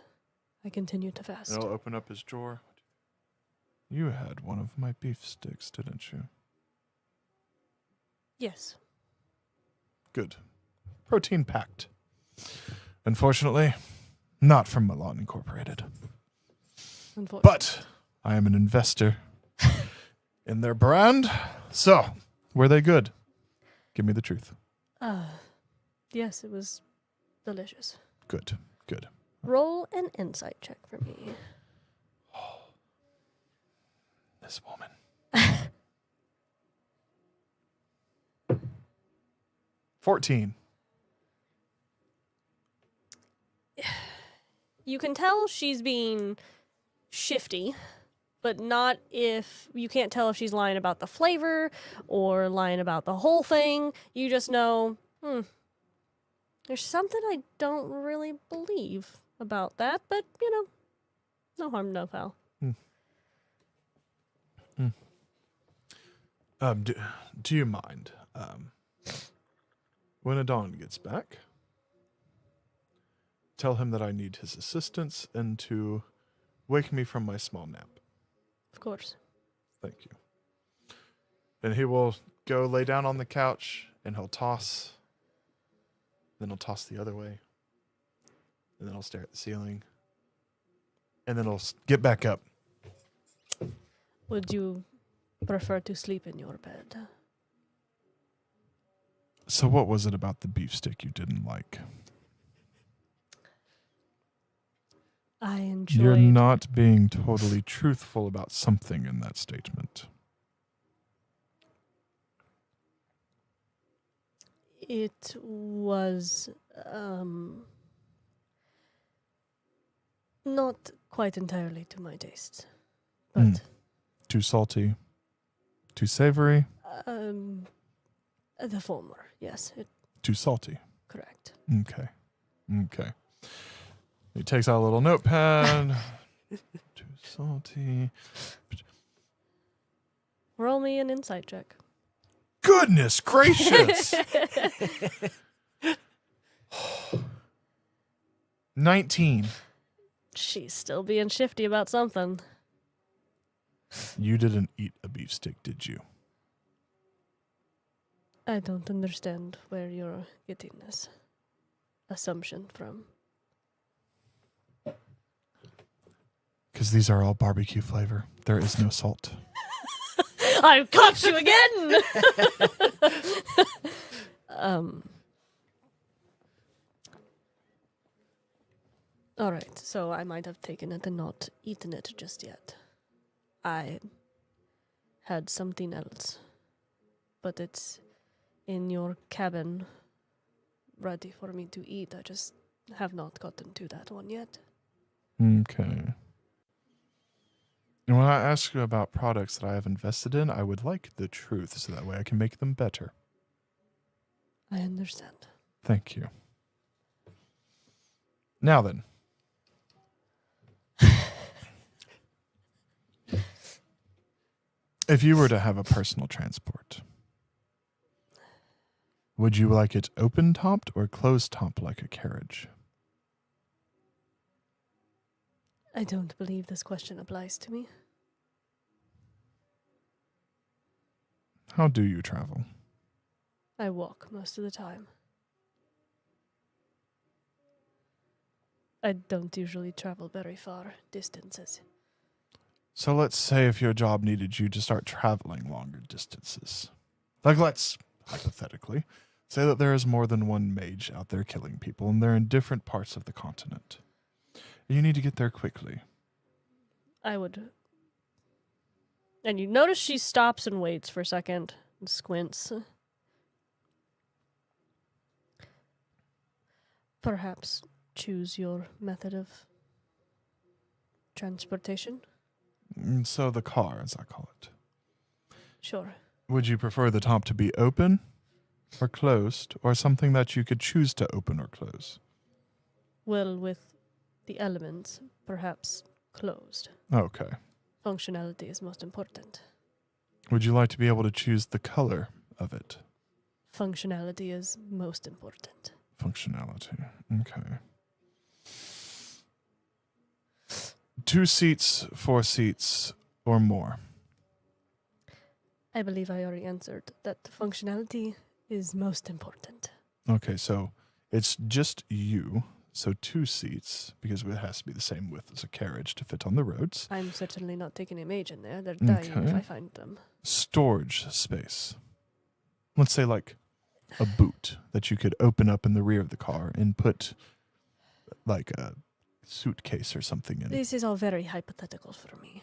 I continue to fast. I'll open up his drawer. You had one of my beef sticks, didn't you? Yes. Good. Protein packed. Unfortunately, not from Milan Incorporated. Unfortunately. But I am an investor in their brand. So, were they good? Give me the truth. Yes, it was delicious. Good. Good. Roll an insight check for me. This woman. 14. You can tell she's being shifty, but not if you can't tell if she's lying about the flavor or lying about the whole thing. You just know, there's something I don't really believe about that, but no harm, no foul. Do you mind when Aadan gets back, tell him that I need his assistance and to wake me from my small nap. Of course. Thank you. And he will go lay down on the couch and he'll toss. Then he'll toss the other way. And then he'll stare at the ceiling. And then he'll get back up. Would you prefer to sleep in your bed? So what was it about the beefsteak you didn't like? I enjoyed... You're not being totally truthful about something in that statement. It was not quite entirely to my taste, but Too salty, too savory, the former, yes, too salty. correct. Okay. He takes out a little notepad. Too salty. Roll me an insight check. Goodness gracious! 19. She's still being shifty about something. You didn't eat a beefsteak, did you? I don't understand where you're getting this assumption from. Because these are all barbecue flavor. There is no salt. I caught you again! Alright, so I might have taken it and not eaten it just yet. I had something else, but it's in your cabin ready for me to eat. I just have not gotten to that one yet. Okay. And when I ask you about products that I have invested in, I would like the truth so that way I can make them better. I understand. Thank you. Now then. If you were to have a personal transport, would you like it open-topped or closed-top like a carriage? I don't believe this question applies to me. How do you travel? I walk most of the time. I don't usually travel very far distances. So let's say if your job needed you to start traveling longer distances. Like let's, hypothetically, say that there is more than one mage out there killing people and they're in different parts of the continent. You need to get there quickly. I would. And you notice she stops and waits for a second and squints. Perhaps choose your method of transportation. So the car, as I call it. Sure. Would you prefer the top to be open or closed, or something that you could choose to open or close? Well, with the elements, perhaps closed. Okay. Functionality is most important. Would you like to be able to choose the color of it? Functionality is most important. Functionality. Okay. 2 seats, 4 seats, or more? I believe I already answered that functionality is most important. Okay, so it's just you. So 2 seats, because it has to be the same width as a carriage to fit on the roads. I'm certainly not taking a mage in there. They're dying if Okay. I find them. Storage space. Let's say like a boot that you could open up in the rear of the car and put like a suitcase or something in. This is all very hypothetical for me.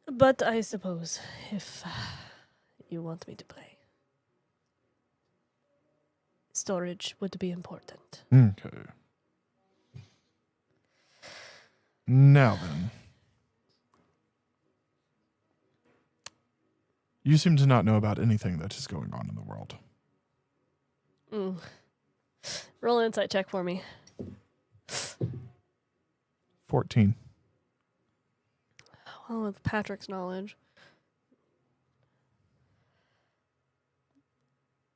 But I suppose if you want me to play, storage would be important. Okay. Now then. You seem to not know about anything that is going on in the world. Roll an insight check for me. 14. Well, with Patrick's knowledge,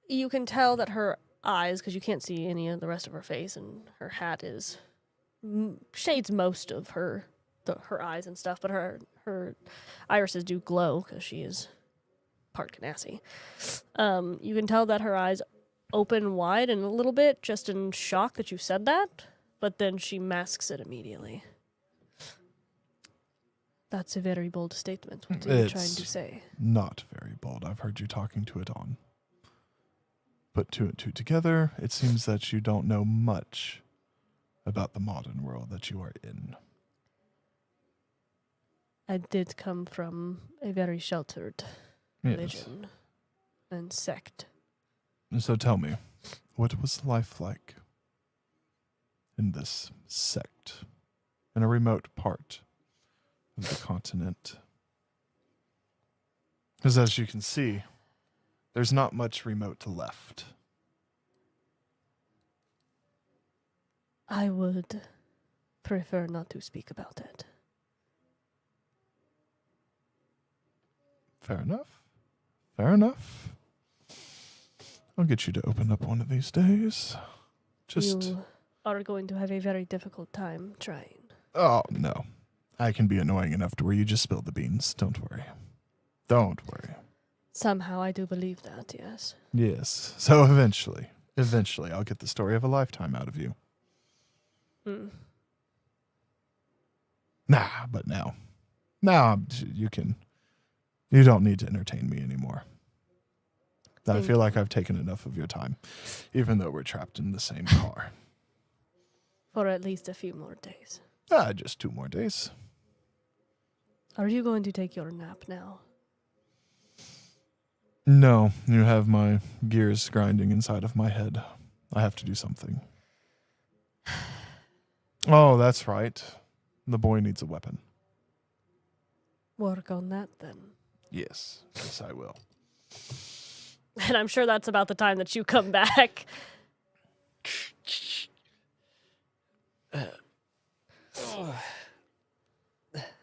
you can tell that her eyes, because you can't see any of the rest of her face, and her hat is shades most of her eyes and stuff, but her irises do glow because she is part Ganassi. You can tell that her eyes open wide and a little bit, just in shock that you said that, but then she masks it immediately. That's a very bold statement. What are you trying to say? Not very bold. I've heard you talking to Aadan. Put 2 and 2 together, it seems that you don't know much about the modern world that you are in. I did come from a very sheltered religion and sect. So tell me, what was life like in this sect, in a remote part of the continent? Because as you can see, there's not much remote left. I would prefer not to speak about it. Fair enough. Fair enough. I'll get you to open up one of these days. You are going to have a very difficult time trying. Oh, no. I can be annoying enough to where you just spill the beans. Don't worry. Don't worry. Somehow I do believe that, yes. Yes. So eventually, I'll get the story of a lifetime out of you. Nah, but now you don't need to entertain me anymore. I feel like I've taken enough of your time, even though we're trapped in the same car. For at least a few more days. Just 2 more days. Are you going to take your nap now? No, you have my gears grinding inside of my head. I have to do something. Oh, that's right. The boy needs a weapon. Work on that then. Yes, I will. And I'm sure that's about the time that you come back.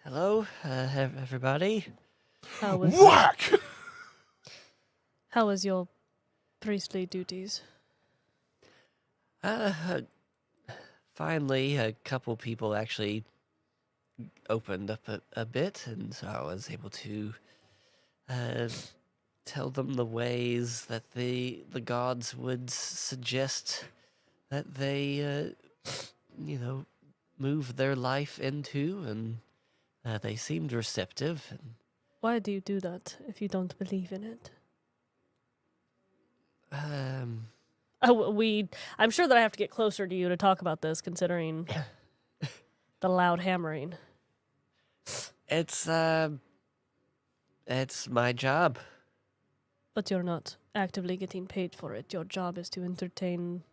Hello, everybody. Whack! How was your priestly duties? Finally, a couple people actually opened up a bit, and so I was able to tell them the ways that the gods would suggest that they, move their life into, and they seemed receptive. And Why do you do that if you don't believe in it? I'm sure that I have to get closer to you to talk about this, considering the loud hammering. It's my job. But you're not actively getting paid for it. Your job is to entertain.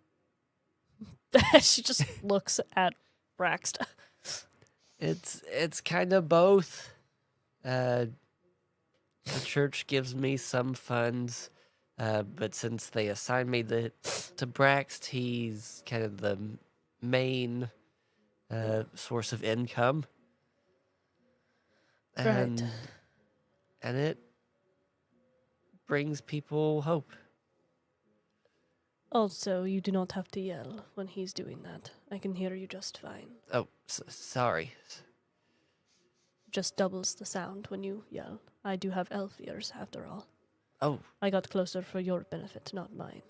She just looks at Braxt. It's kind of both. The church gives me some funds, but since they assigned me to Braxt, he's kind of the main source of income. And, Right. And it brings people hope. Also, you do not have to yell when he's doing that. I can hear you just fine. Oh, sorry. Just doubles the sound when you yell. I do have elf ears, after all. Oh, I got closer for your benefit, not mine.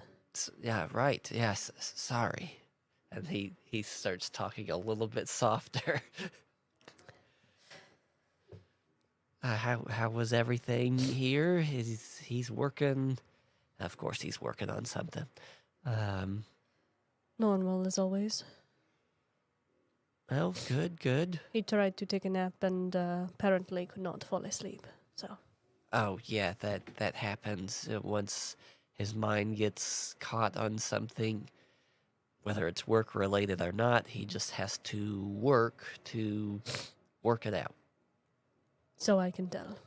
Yeah, right. Yes, sorry. And he starts talking a little bit softer. How was everything here? He's working. Of course, he's working on something. Normal as always. Well, good. He tried to take a nap and apparently could not fall asleep. So Oh yeah, that happens once his mind gets caught on something, whether it's work related or not. He just has to work it out. so I can tell.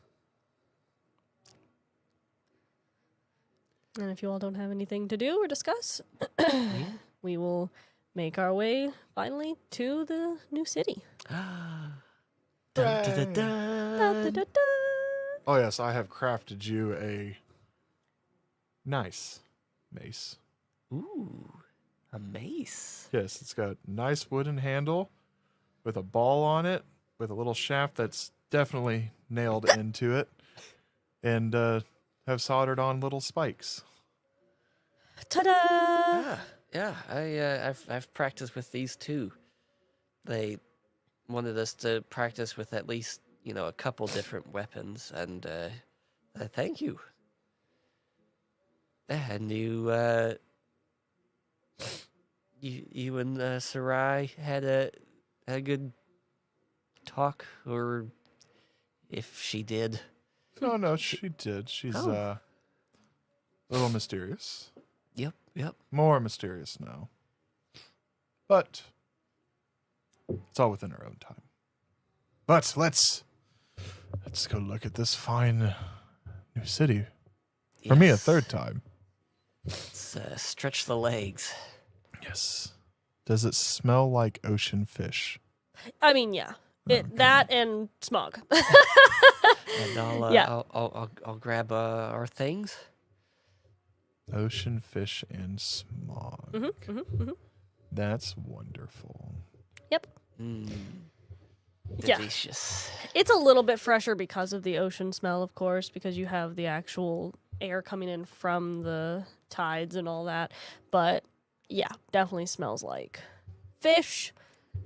And if you all don't have anything to do or discuss, Yeah. we will make our way finally to the new city. Dun, dun, dun, Da, da, dun. da, da. Oh yes, I have crafted you a nice mace. Ooh, a mace. Yes, it's got a nice wooden handle with a ball on it, with a little shaft that's definitely nailed into it, and have soldered on little spikes. Ta-da! Yeah. I've practiced with these too. They wanted us to practice with at least a couple different weapons, and thank you. And you and Sarai had a good talk, or if she did. No, she did. She's Oh. a little mysterious. Yep. More mysterious now. But it's all within our own time. But let's go look at this fine new city. For me, a Yes. third time. Let's stretch the legs. Yes. Does it smell like ocean fish? I mean, yeah. That and smog. And I'll Yeah. I'll grab our things. Ocean fish and smog. That's wonderful. Yep. Mm, Yeah. delicious. It's a little bit fresher because of the ocean smell, of course, because you have the actual air coming in from the tides and all that. But yeah, definitely smells like fish,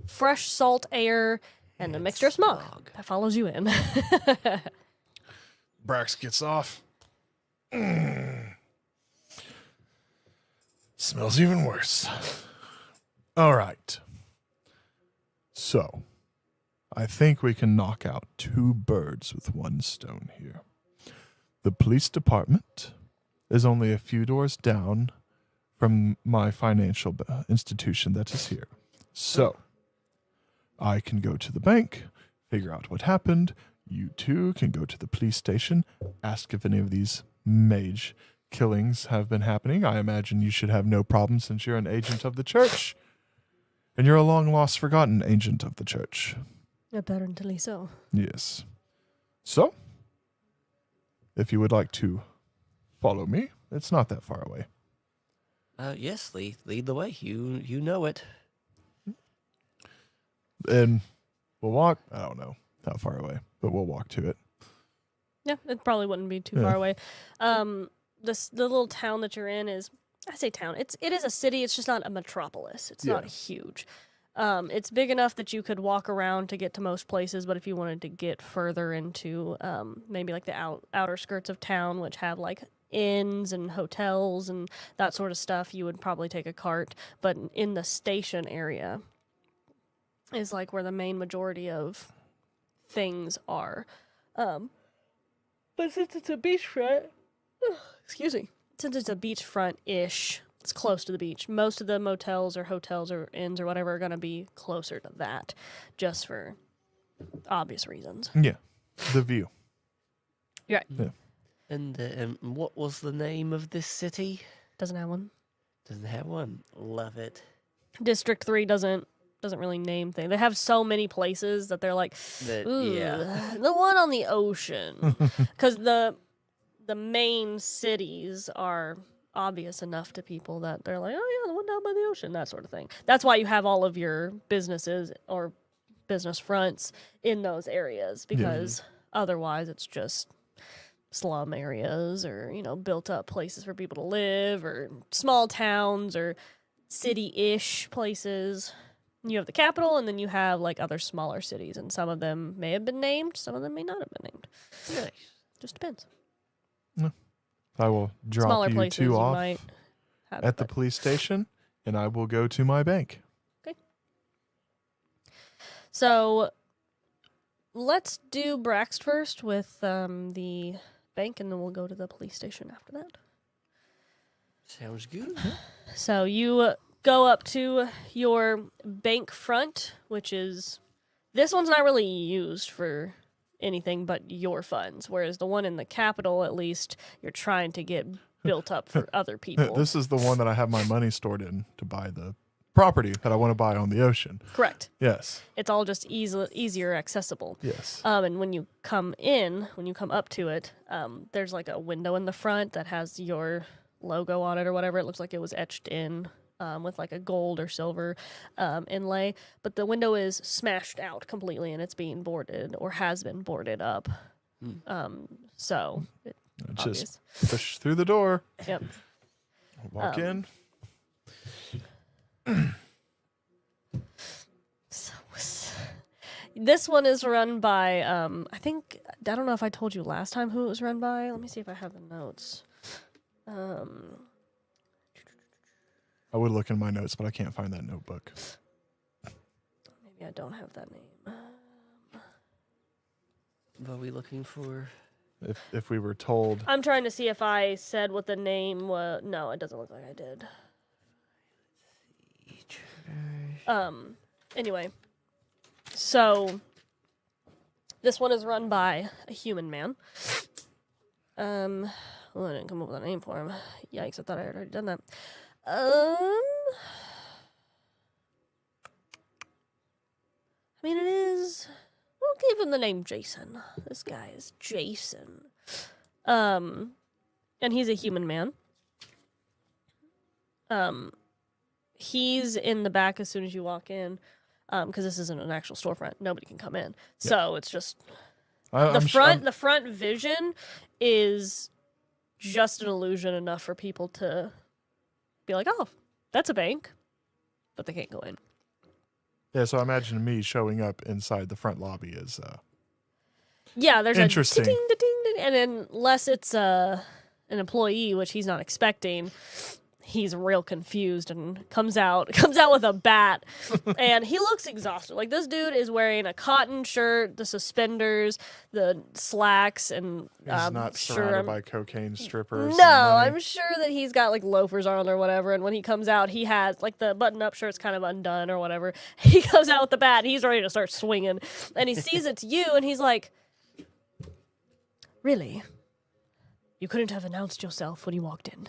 fresh salt air, and a mixture of smog that follows you in. Brax gets off. Smells even worse. All right. So, I think we can knock out two birds with one stone here. The police department is only a few doors down from my financial institution that is here. So, I can go to the bank, figure out what happened. You two can go to the police station, ask if any of these mage killings have been happening. I imagine you should have no problem since you're an agent of the church. And you're a long-lost, forgotten agent of the church. Apparently so. Yes. So, if you would like to follow me, it's not that far away. Yes, lead the way. You know it. And we'll walk, I don't know how far away, but we'll walk to it. Yeah, it probably wouldn't be too far away. The little town that you're in is, I say town, it is a city, it's just not a metropolis. It's not huge. It's big enough that you could walk around to get to most places, but if you wanted to get further into maybe like the outer skirts of town, which have like inns and hotels and that sort of stuff, you would probably take a cart. But in the station area is like where the main majority of things are. But since it's a beachfront, excuse me, since it's a beachfront-ish, it's close to the beach. Most of the motels or hotels or inns or whatever are going to be closer to that, just for obvious reasons. Yeah, the view. You're right. Yeah. And what was the name of this city? Doesn't have one. Doesn't have one. Love it. District 3 doesn't really name things. They have so many places that they're like, ooh, the one on the ocean. Because the main cities are obvious enough to people that they're like, oh yeah, the one down by the ocean, that sort of thing. That's why you have all of your businesses or business fronts in those areas, because otherwise it's just slum areas or, built up places for people to live or small towns or city-ish places. You have the capital, and then you have like other smaller cities, and some of them may have been named, some of them may not have been named. Nice. Just depends. I will drop Smaller you places two you off might have at the but- police station, and I will go to my bank. So let's do Braxt first with the bank, and then we'll go to the police station after that. Sounds good. So you go up to your bank front, which is... This one's not really used for anything but your funds, whereas the one in the capital, at least, you're trying to get built up for other people. This is the one that I have my money stored in to buy the property that I want to buy on the ocean. Correct. Yes. It's all just easier accessible. Yes. And when you come up to it, there's like a window in the front that has your logo on it or whatever. It looks like it was etched in with like a gold or silver inlay. But the window is smashed out completely and it's being boarded or has been boarded up. So it's Just push through the door. Yep. Walk in. This one is run by, I don't know if I told you last time who it was run by. Let me see if I have the notes. I would look in my notes, but I can't find that notebook. Maybe I don't have that name. What are we looking for? If we were told. I'm trying to see if I said what the name was. No, it doesn't look like I did. Anyway. So, this one is run by a human man. Well, I didn't come up with a name for him. Yikes, I thought I had already done that. It is... We'll give him the name Jason. This guy is Jason. And he's a human man. He's in the back as soon as you walk in. Because this isn't an actual storefront. Nobody can come in. So it's just... The front vision is just an illusion enough for people to be like, oh, that's a bank. But they can't go in. Yeah, so imagine me showing up inside the front lobby is yeah, there's interesting. a ding, ding, ding, and unless it's an employee, which he's not expecting, he's real confused and comes out with a bat, and he looks exhausted. Like, this dude is wearing a cotton shirt, the suspenders, the slacks, and he's not surrounded by cocaine strippers. No, I'm sure that he's got like loafers on or whatever. And when he comes out, he has like the button-up shirt's kind of undone or whatever. He comes out with the bat. And he's ready to start swinging, and he sees it's you, and he's like, "Really? You couldn't have announced yourself when you walked in?"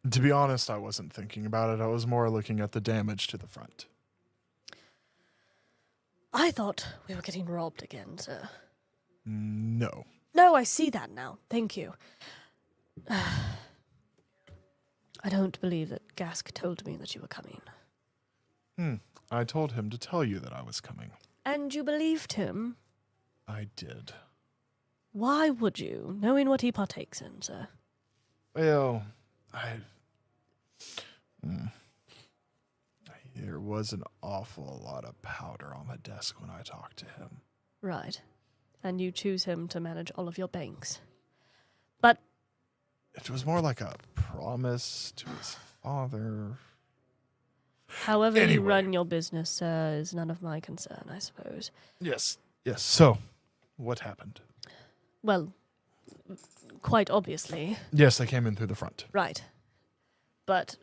To be honest, I wasn't thinking about it. I was more looking at the damage to the front. I thought we were getting robbed again, sir. No. No, I see that now. Thank you. I don't believe that Gask told me that you were coming. I told him to tell you that I was coming. And you believed him? I did. Why would you, knowing what he partakes in, sir? Well, there was an awful lot of powder on the desk when I talked to him. Right. And you choose him to manage all of your banks. But... It was more like a promise to his father. However you Anyway. run your business, sir, is none of my concern, I suppose. Yes. So, what happened? Well, quite obviously. Yes, they came in through the front. Right. But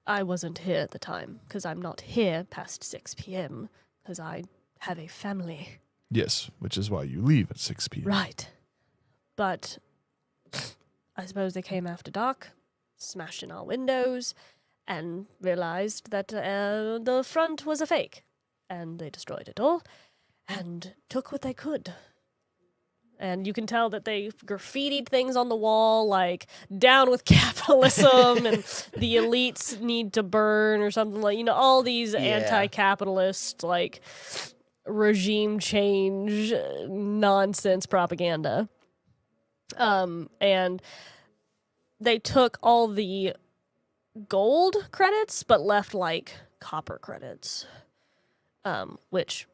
I wasn't here at the time, because I'm not here past 6 p.m., because I have a family. Yes, which is why you leave at 6 p.m. Right. But I suppose they came after dark, smashed in our windows, and realized that the front was a fake. And they destroyed it all, and took what they could. And you can tell that they graffitied things on the wall, like, down with capitalism, and the elites need to burn, or something like, all these anti-capitalist, like, regime change nonsense propaganda. And they took all the gold credits but left like copper credits, which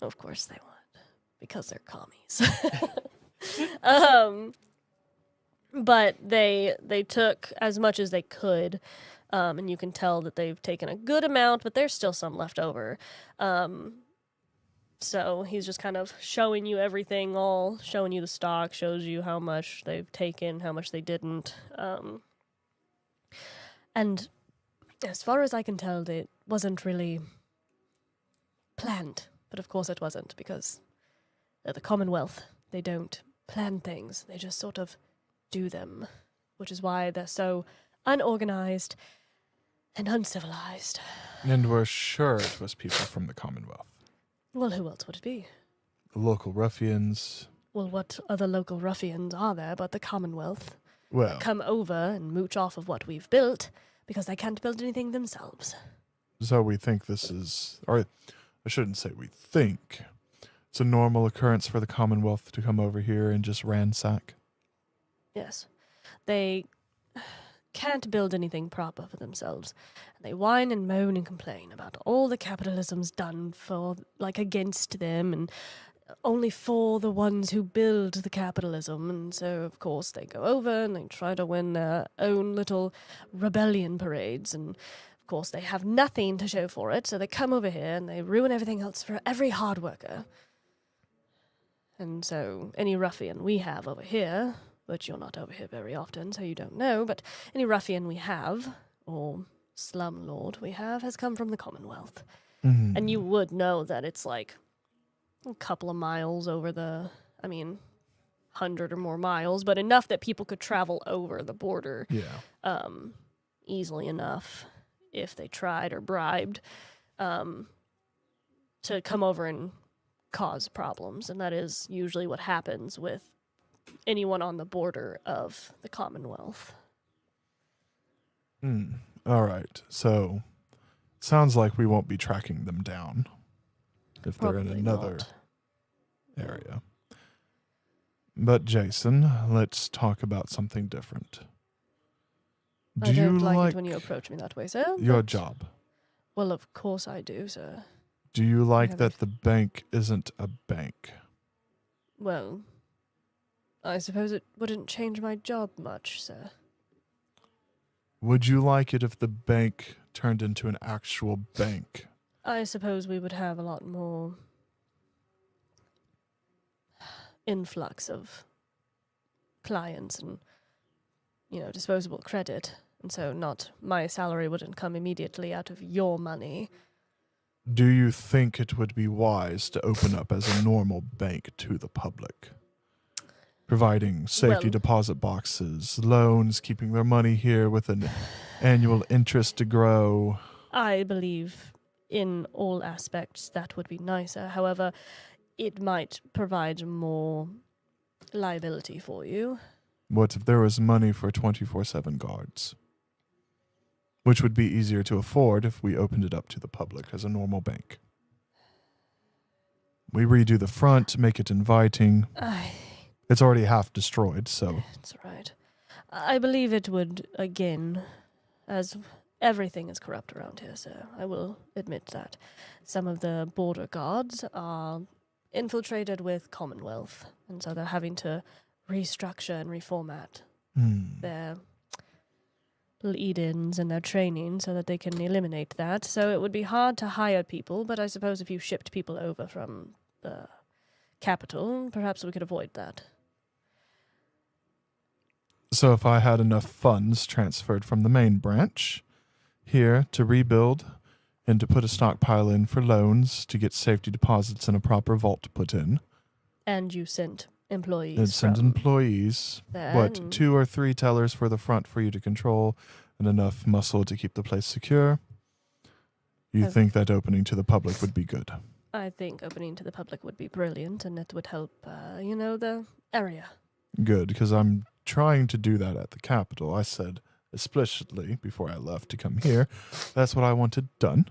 of course they want because they're commies. But they took as much as they could, and you can tell that they've taken a good amount, but there's still some left over. So he's just kind of showing you everything, all showing you the stock, shows you how much they've taken, how much they didn't. And as far as I can tell, it wasn't really planned. But of course it wasn't, because they're the Commonwealth. They don't plan things. They just sort of do them, which is why they're so unorganized and uncivilized. And we're sure it was people from the Commonwealth. Well, who else would it be? The local ruffians. Well, what other local ruffians are there but the Commonwealth? Well, Come over and mooch off of what we've built because they can't build anything themselves. so we think this is, or I shouldn't say we think, it's a normal occurrence for the Commonwealth to come over here and just ransack. Yes. They can't build anything proper for themselves. They whine and moan and complain about all the capitalism's done for, like, against them, and only for the ones who build the capitalism. And so, of course, they go over and they try to win their own little rebellion parades. And, of course, they have nothing to show for it. So they come over here and they ruin everything else for every hard worker. And so any ruffian we have over here, but you're not over here very often, so you don't know, but any ruffian we have, or slumlord we have, has come from the Commonwealth. Mm. And you would know that it's like a couple of miles over 100 or more miles, but enough that people could travel over the border easily enough if they tried or bribed to come over and cause problems. And that is usually what happens with anyone on the border of the Commonwealth. All right. So, sounds like we won't be tracking them down if they're in Probably another not. area. But Jason, let's talk about something different. I don't like it when you approach me that way, sir. your but- job? Well, of course I do, sir. Do you like have that it. the bank isn't a bank? Well, I suppose it wouldn't change my job much, sir. Would you like it if the bank turned into an actual bank? I suppose we would have a lot more influx of clients and, disposable credit. And so my salary wouldn't come immediately out of your money. Do you think it would be wise to open up as a normal bank to the public? Providing safety Well- deposit boxes, loans, keeping their money here with an annual interest to grow. I believe in all aspects that would be nicer. However, it might provide more liability for you. What if there was money for 24/7 guards? Which would be easier to afford if we opened it up to the public as a normal bank. We redo the front, make it inviting. It's already half destroyed, so That's right. I believe it would, again, as everything is corrupt around here, sir. I will admit that. Some of the border guards are infiltrated with Commonwealth, and so they're having to restructure and reformat their lead-ins and their training so that they can eliminate that. So it would be hard to hire people, but I suppose if you shipped people over from the capital, perhaps we could avoid that. So if I had enough funds transferred from the main branch here to rebuild and to put a stockpile in for loans to get safety deposits and a proper vault put in, And you sent employees and send from employees, there. what, and 2 or 3 tellers for the front for you to control and enough muscle to keep the place secure, you Have- think that opening to the public would be good? I think opening to the public would be brilliant, and it would help, the area. Good, because I'm trying to do that at the Capitol. I said explicitly before I left to come here, that's what I wanted done.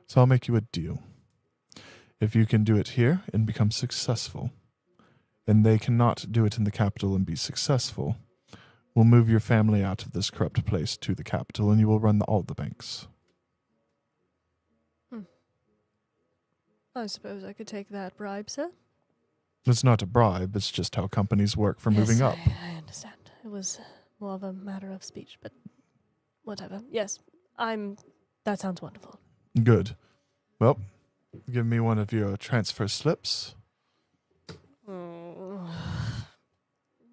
So I'll make you a deal. If you can do it here and become successful, and they cannot do it in the capital and be successful, we'll move your family out of this corrupt place to the capital, and you will run all the banks. I suppose I could take that bribe, sir. It's not a bribe, it's just how companies work for moving up. I understand. It was more of a matter of speech, but whatever. Yes, that sounds wonderful. Good. Well, give me one of your transfer slips.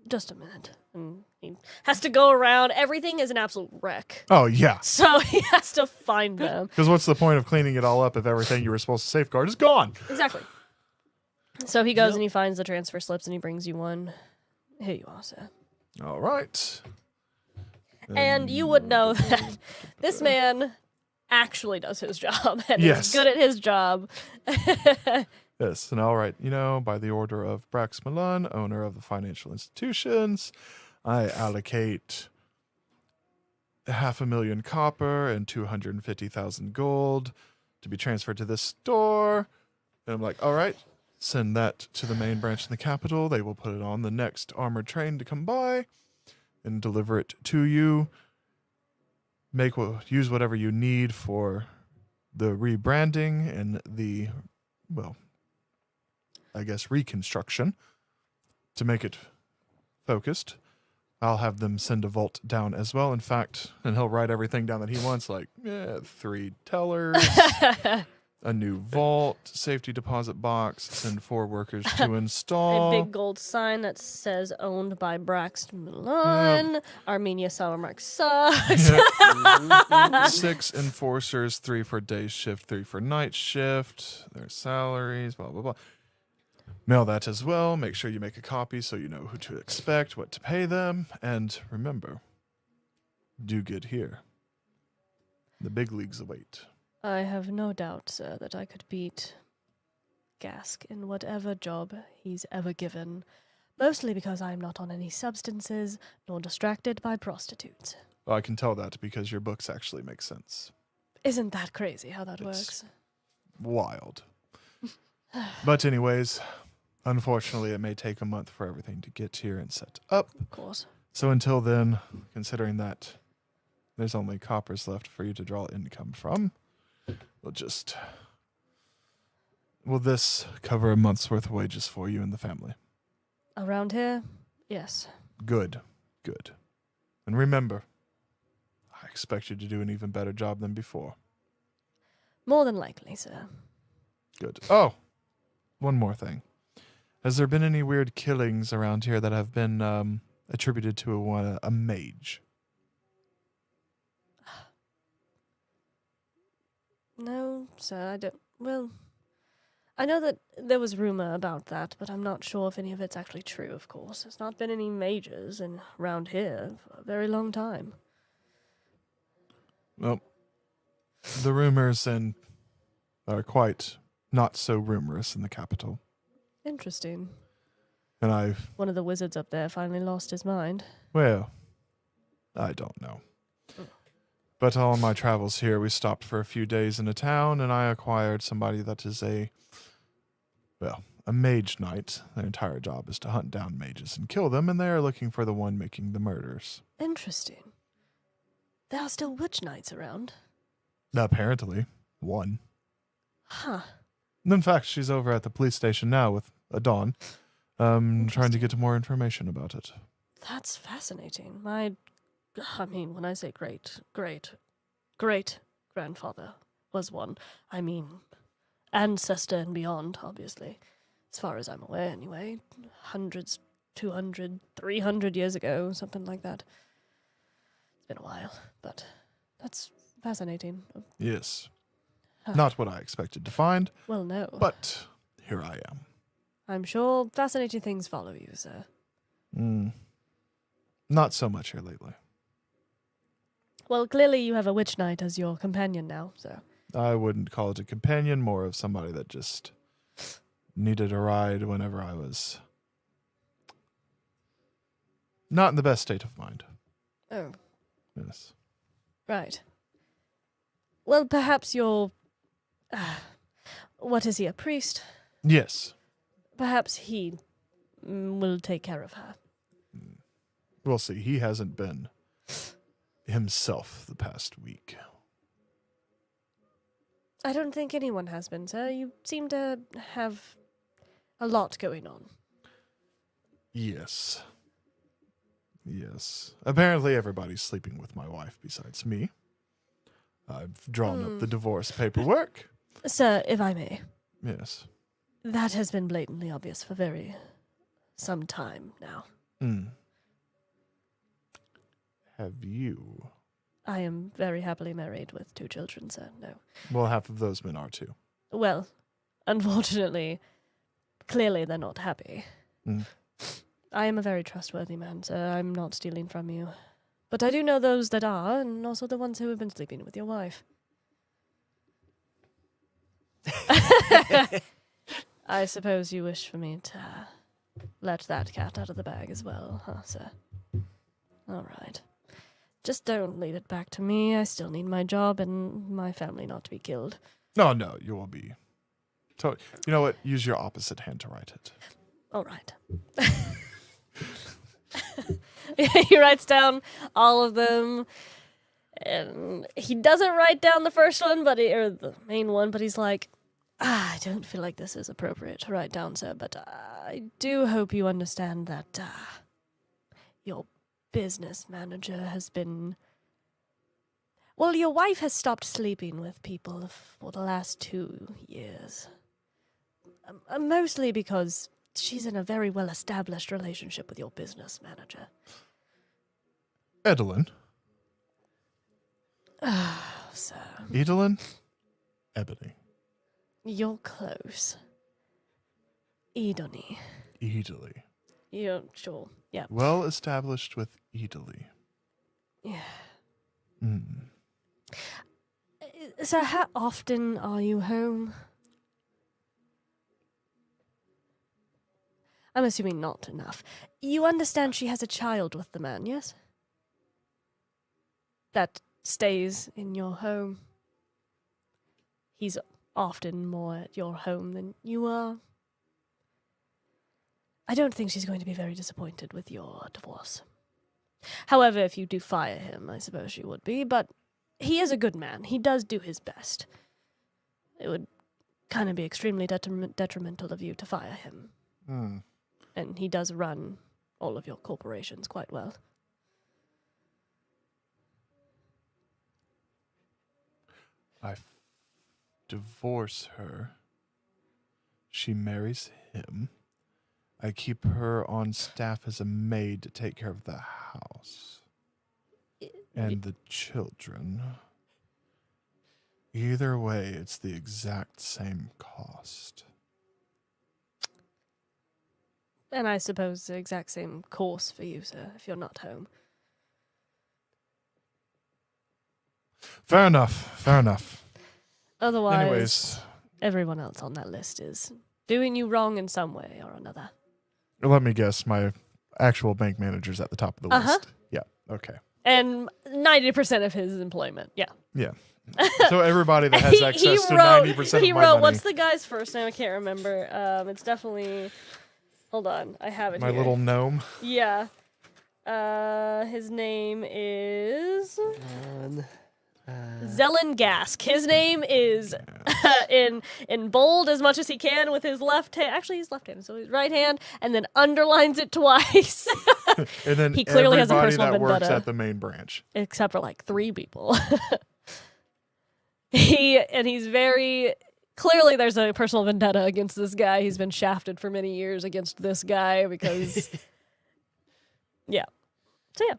Just a minute. And he has to go around. Everything is an absolute wreck. Oh, yeah. So he has to find them. Because what's the point of cleaning it all up if everything you were supposed to safeguard is gone? Exactly. So he goes and he finds the transfer slips and he brings you one. Here you are, sir. All right. And you would know that this man actually does his job and Yes. is good at his job. Yes, and all right, by the order of Brax Milan, owner of the financial institutions, I allocate 500,000 copper and 250,000 gold to be transferred to this store. And I'm like, all right, send that to the main branch in the capital. They will put it on the next armored train to come by and deliver it to you. Use whatever you need for the rebranding and the, reconstruction to make it focused. I'll have them send a vault down as well. In fact, and he'll write everything down that he wants, like 3 tellers, a new vault, safety deposit box, send 4 workers to install. A big gold sign that says owned by Braxt Milan. Armenia Salamark sucks. 6 enforcers, 3 for day shift, 3 for night shift, their salaries, blah, blah, blah. Mail that as well. Make sure you make a copy so you know who to expect, what to pay them. And remember, do good here. The big leagues await. I have no doubt, sir, that I could beat Gask in whatever job he's ever given. Mostly because I'm not on any substances, nor distracted by prostitutes. Well, I can tell that because your books actually make sense. Isn't that crazy how that It's works? wild. But anyways, unfortunately, it may take a month for everything to get here and set up. Of course. So until then, considering that there's only coppers left for you to draw income from, will this cover a month's worth of wages for you and the family? Around here, yes. Good. And remember, I expect you to do an even better job than before. More than likely, sir. Good. Oh, one more thing. Has there been any weird killings around here that have been attributed to a mage? No, sir, I don't. Well, I know that there was rumor about that, but I'm not sure if any of it's actually true, of course. There's not been any mages around here for a very long time. Well, the rumors are quite not so rumorous in the capital. Interesting. And One of the wizards up there finally lost his mind. well, I don't know. But on my travels here, we stopped for a few days in a town, and I acquired somebody that is a mage knight. Their entire job is to hunt down mages and kill them, and they are looking for the one making the murders. Interesting. There are still witch knights around. Apparently, one. Huh. And in fact, she's over at the police station now with Aadan, trying to get more information about it. That's fascinating. When I say great grandfather was one, I mean ancestor and beyond, obviously. As far as I'm aware, anyway. Hundreds, 200, 300 years ago, something like that. It's been a while, but that's fascinating. Yes. Huh. Not what I expected to find, Well, no. but here I am. I'm sure fascinating things follow you, sir. Not so much here lately. Well, clearly you have a witch knight as your companion now, so. I wouldn't call it a companion, more of somebody that just needed a ride whenever I was not in the best state of mind. Oh, Yes. right. Well, perhaps you're... What is he, a priest? Yes. Perhaps he will take care of her. We'll see. He hasn't been himself the past week. I don't think anyone has been, sir. You seem to have a lot going on. Yes. Yes. Apparently everybody's sleeping with my wife besides me. I've drawn up the divorce paperwork. Sir, if I may, Yes. that has been blatantly obvious for some time now. Have you? I am very happily married with 2 children, sir. No. Well, half of those men are too. Well, unfortunately, clearly they're not happy. I am a very trustworthy man, sir. I'm not stealing from you. But I do know those that are, and also the ones who have been sleeping with your wife. I suppose you wish for me to let that cat out of the bag as well, huh, sir? All right. Just don't lead it back to me. I still need my job and my family not to be killed. No, you will be. You know what? Use your opposite hand to write it. All right. He writes down all of them. And he doesn't write down the first one, or the main one, but he's like, I don't feel like this is appropriate to write down, sir, but I do hope you understand that your business manager has been... Well, your wife has stopped sleeping with people for the last 2 years. Mostly because she's in a very well-established relationship with your business manager. Edelyn. Sir. Edelyn? Ebony. You're close. Edony. Edely. You're sure, yeah. Well established with Edely. Yeah. Mm. So how often are you home? I'm assuming not enough. You understand she has a child with the man, yes? That stays in your home. He's often more at your home than you are. I don't think she's going to be very disappointed with your divorce. However, if you do fire him, I suppose she would be, but he is a good man. He does do his best. It would kind of be extremely detrimental of you to fire him. And he does run all of your corporations quite well. I divorce her. She marries him. I keep her on staff as a maid to take care of the house. And the children. Either way, it's the exact same cost. And I suppose the exact same course for you, sir, if you're not home. Fair enough. Otherwise, Anyways, everyone else on that list is doing you wrong in some way or another. let me guess, my actual bank manager's at the top of the list. Yeah, okay. And 90% of his employment, yeah. Yeah. So everybody that has access to 90% of my money. What's the guy's first name? I can't remember. It's definitely... Hold on, I have it My here. little gnome. Yeah. His name is... Zellengask. His name is in bold as much as he can with his left hand. Actually, he's left-handed, so his right hand, and then underlines it twice. And then he clearly has a everybody personal that works vendetta. at the main branch. Except for like 3 people. He's very... Clearly there's a personal vendetta against this guy. He's been shafted for many years against this guy because... yeah. So yeah.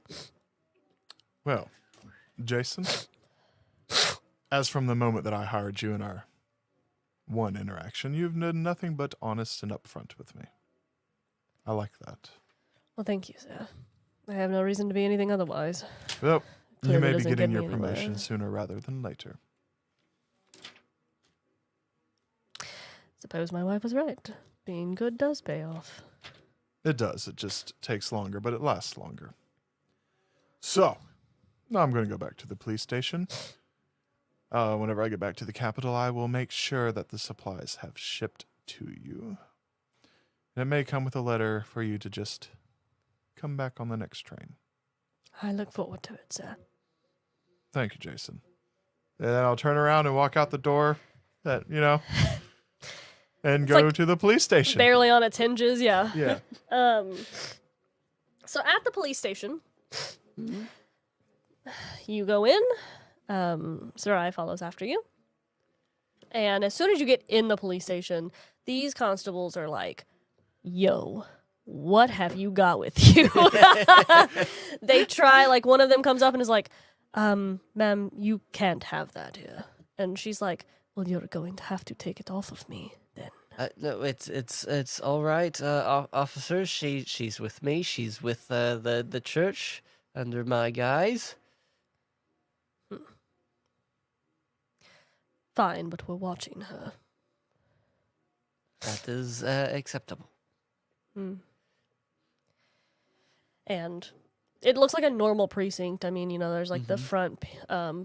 Well, Jason, as from the moment that I hired you in our one interaction, you've done nothing but honest and upfront with me. I like that. Well, thank you, sir. I have no reason to be anything otherwise. Well, you Clearly may be doesn't getting get your me anywhere. promotion sooner rather than later. Suppose my wife was right. Being good does pay off. It does. It just takes longer, but it lasts longer. So, now I'm going to go back to the police station. Whenever I get back to the capital, I will make sure that the supplies have shipped to you. And it may come with a letter for you to just come back on the next train. I look forward to it, sir. Thank you, Jason. And then I'll turn around and walk out the door and It's go like to the police station. Barely on its hinges, yeah. Yeah. So at the police station, you go in. Sarai follows after you. And as soon as you get in the police station, these constables are like, yo, what have you got with you? They try, like, one of them comes up and is like, ma'am, you can't have that here. And she's like, well, you're going to have to take it off of me then. No, it's all right, officer. She's with me. She's with the church under my guise. Fine, but we're watching her. That is acceptable. And it looks like a normal precinct. I mean, there's like the front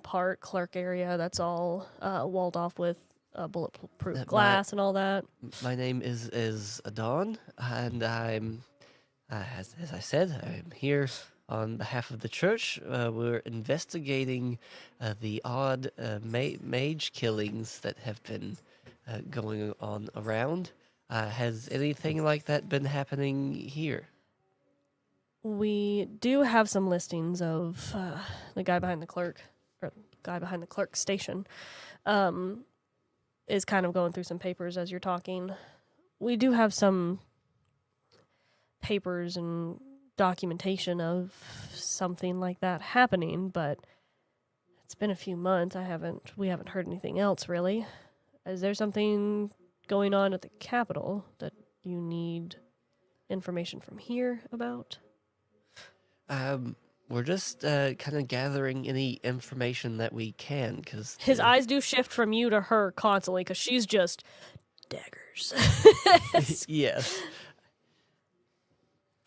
part, clerk area, that's all walled off with bulletproof glass and all that. My name is Aadan, and I'm, as I said, I'm here on behalf of the church. We're investigating the odd mage killings that have been going on around. Has anything like that been happening here? We do have some listings of the guy behind the clerk station is kind of going through some papers as you're talking. We do have some papers and documentation of something like that happening, but it's been a few months. We haven't heard anything else really. Is there something going on at the Capitol that you need information from here about? We're just kind of gathering any information that we can, because His eyes do shift from you to her constantly, because she's just daggers. Yes.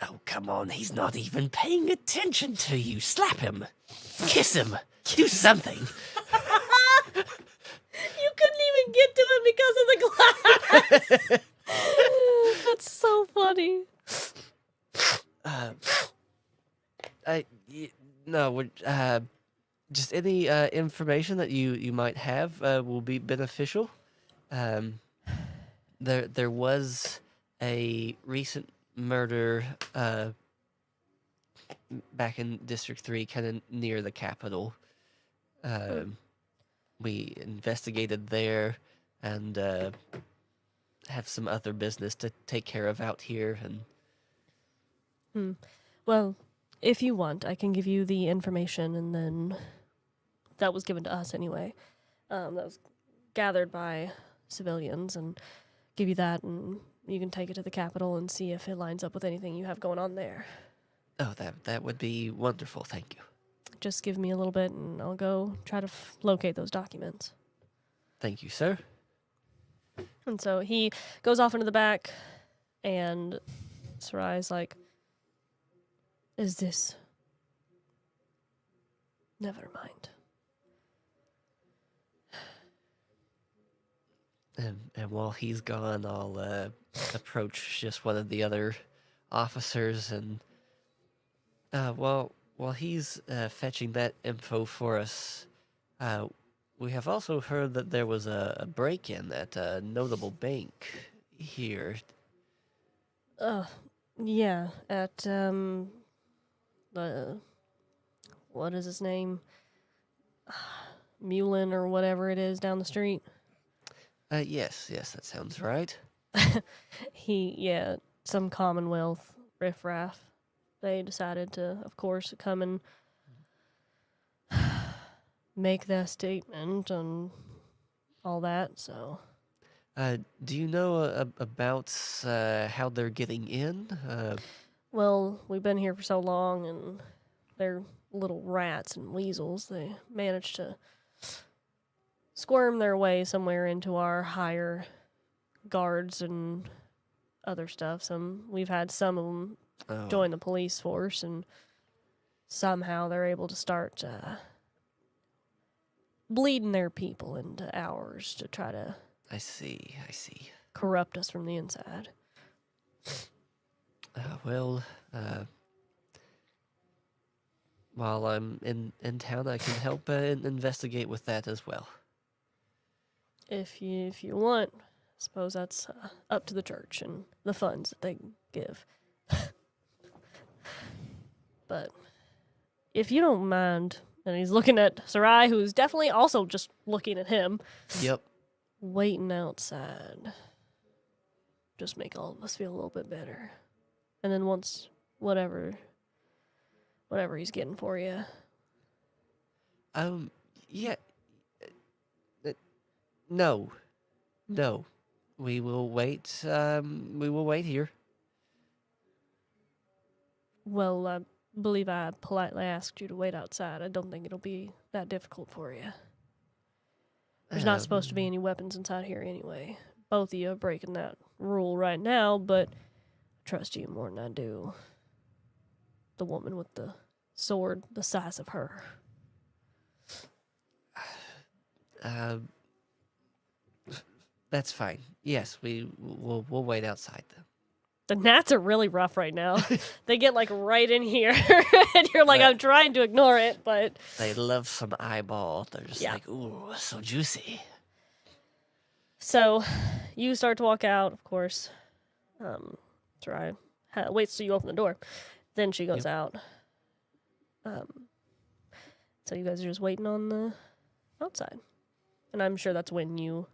Oh, come on, he's not even paying attention to you. Slap him. Kiss him. Do something. You couldn't even get to him because of the glass. That's so funny. Just any information that you might have will be beneficial. There was a recent murder back in District 3, kind of near the Capitol. We investigated there and have some other business to take care of out here. And Well, if you want, I can give you the information, and then that was given to us anyway. That was gathered by civilians, and give you that, and you can take it to the Capitol and see if it lines up with anything you have going on there. oh, that would be wonderful. Thank you. Just give me a little bit, and I'll go try to locate those documents. Thank you, sir. And so he goes off into the back, and Sarai's like, is this... Never mind. And while he's gone, I'll approach just one of the other officers, and while he's fetching that info for us, we have also heard that there was a break-in at a notable bank here. Yeah, at, what is his name? Mulin or whatever it is down the street. Yes, that sounds right. Some Commonwealth riffraff. They decided to, of course, come and make their statement and all that, so... Do you know about how they're getting in? Well, we've been here for so long, and they're little rats and weasels. They managed to squirm their way somewhere into our higher guards and other stuff. We've had some of them join the police force, and somehow they're able to start bleeding their people into ours to try to I see. corrupt us from the inside. Well, while I'm in town, I can help investigate with that as well. If you want, I suppose that's up to the church and the funds that they give. But if you don't mind, and he's looking at Sarai, who's definitely also just looking at him, Yep. waiting outside. Just make all of us feel a little bit better. And then once whatever he's getting for you. Yeah. No. We will wait. We will wait here. Well, I believe I politely asked you to wait outside. I don't think it'll be that difficult for you. There's not supposed to be any weapons inside here anyway. Both of you are breaking that rule right now, but I trust you more than I do the woman with the sword the size of her. That's fine. Yes, we'll wait outside then. The gnats are really rough right now. They get like right in here, and you're like, Right. I'm trying to ignore it, but They love some eyeball. They're just Yeah. like, ooh, so juicy. so you start to walk out. Of course, Sarai waits till you open the door, then she goes out. So you guys are just waiting on the outside, and I'm sure that's when you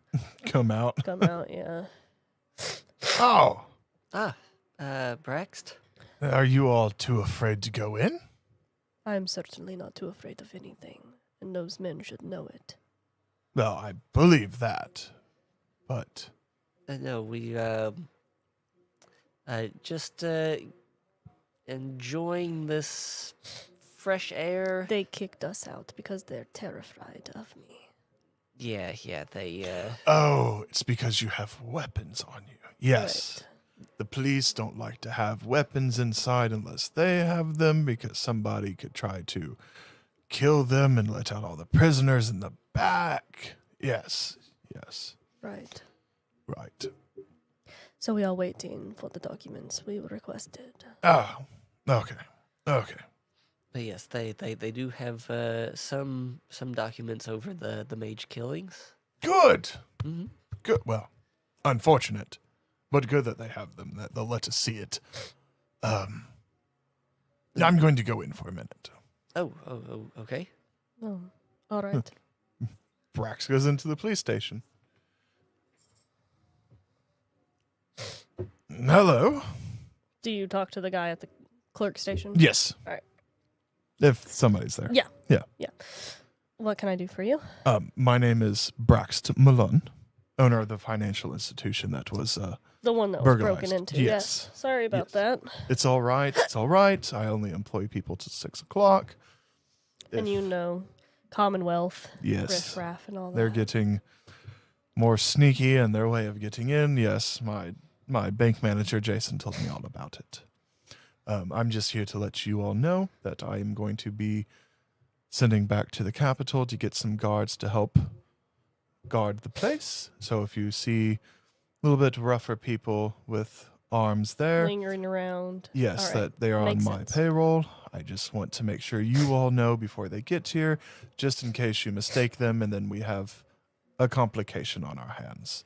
Come out. come out. Yeah. Oh, Braxt? are you all too afraid to go in? I'm certainly not too afraid of anything, and those men should know it. Well, I believe that, but No, we, just, enjoying this fresh air. They kicked us out because they're terrified of me. Yeah, they, oh, it's because you have weapons on you. Yes. Right. The police don't like to have weapons inside unless they have them because somebody could try to kill them and let out all the prisoners in the back. Yes. Right. Right. So we are waiting for the documents we requested. Oh, okay. but yes, they do have, some documents over the mage killings. Good. Mm-hmm. Good. Well, unfortunate, but good that they have them, that they'll let us see it. I'm going to go in for a minute. Oh, okay. Oh, all right. Brax goes into the police station. Hello? Do you talk to the guy at the clerk station? Yes. All right. If somebody's there. Yeah. Yeah. What can I do for you? My name is Braxt Malone, owner of the financial institution that was The one that was burglarized. broken into. Yes. Sorry about Yes. that. It's all right. It's all right. I only employ people till 6 o'clock. And you know, Commonwealth, Yes. riffraff, and all that. They're getting more sneaky in their way of getting in. Yes, my bank manager, Jason, told me all about it. I'm just here to let you all know that I am going to be sending back to the Capitol to get some guards to help guard the place. So if you see a little bit rougher people with arms there, lingering around. yes, All right. that they are Makes on my sense. payroll. I just want to make sure you all know before they get here, just in case you mistake them and then we have a complication on our hands.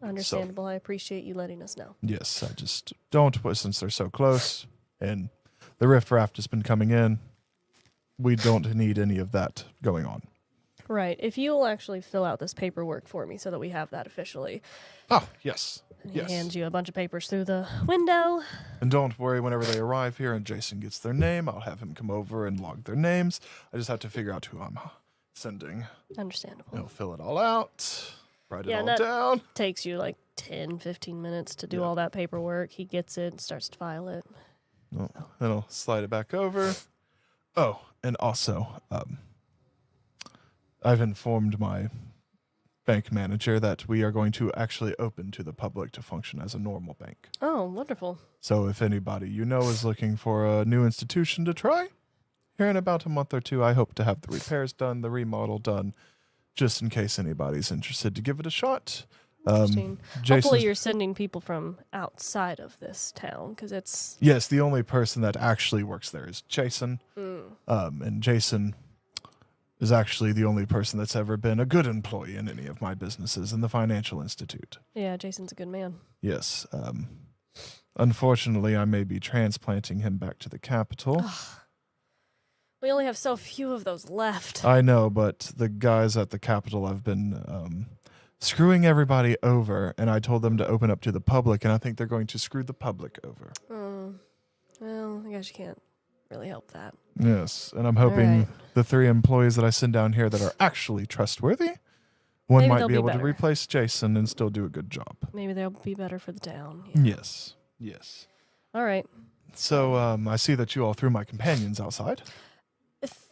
Understandable. I appreciate you letting us know. Yes, I just don't, since they're so close and the riffraff has been coming in, we don't need any of that going on. Right. If you'll actually fill out this paperwork for me so that we have that officially. Oh, yes. And he Yes. hands you a bunch of papers through the window. And don't worry, whenever they arrive here and Jason gets their name, I'll have him come over and log their names. I just have to figure out who I'm sending. Understandable. He'll fill it all out, write it Yeah, all that- down. Takes you like 10, 15 minutes to do Yeah. all that paperwork. He gets it and starts to file it. Oh, then I'll slide it back over. Oh, and also, I've informed my bank manager that we are going to actually open to the public to function as a normal bank. Oh, wonderful. So if anybody you know is looking for a new institution to try, here in about a month or two, I hope to have the repairs done, the remodel done, just in case anybody's interested to give it a shot. Interesting. Hopefully Jason's, you're sending people from outside of this town, because it's... yes, the only person that actually works there is Jason. And Jason is actually the only person that's ever been a good employee in any of my businesses in the financial institute. Yeah, Jason's a good man. Yes. Unfortunately, I may be transplanting him back to the capital. We only have so few of those left. I know, but the guys at the capital have been screwing everybody over, and I told them to open up to the public, and I think they're going to screw the public over. Well, I guess you can't really help that. Yes, and I'm hoping the 3 employees that I send down here that are actually trustworthy, one Maybe might they'll be be able to better. replace Jason and still do a good job. Maybe they'll be better for the town. Yeah. Yes. All right. So I see that you all threw my companions outside.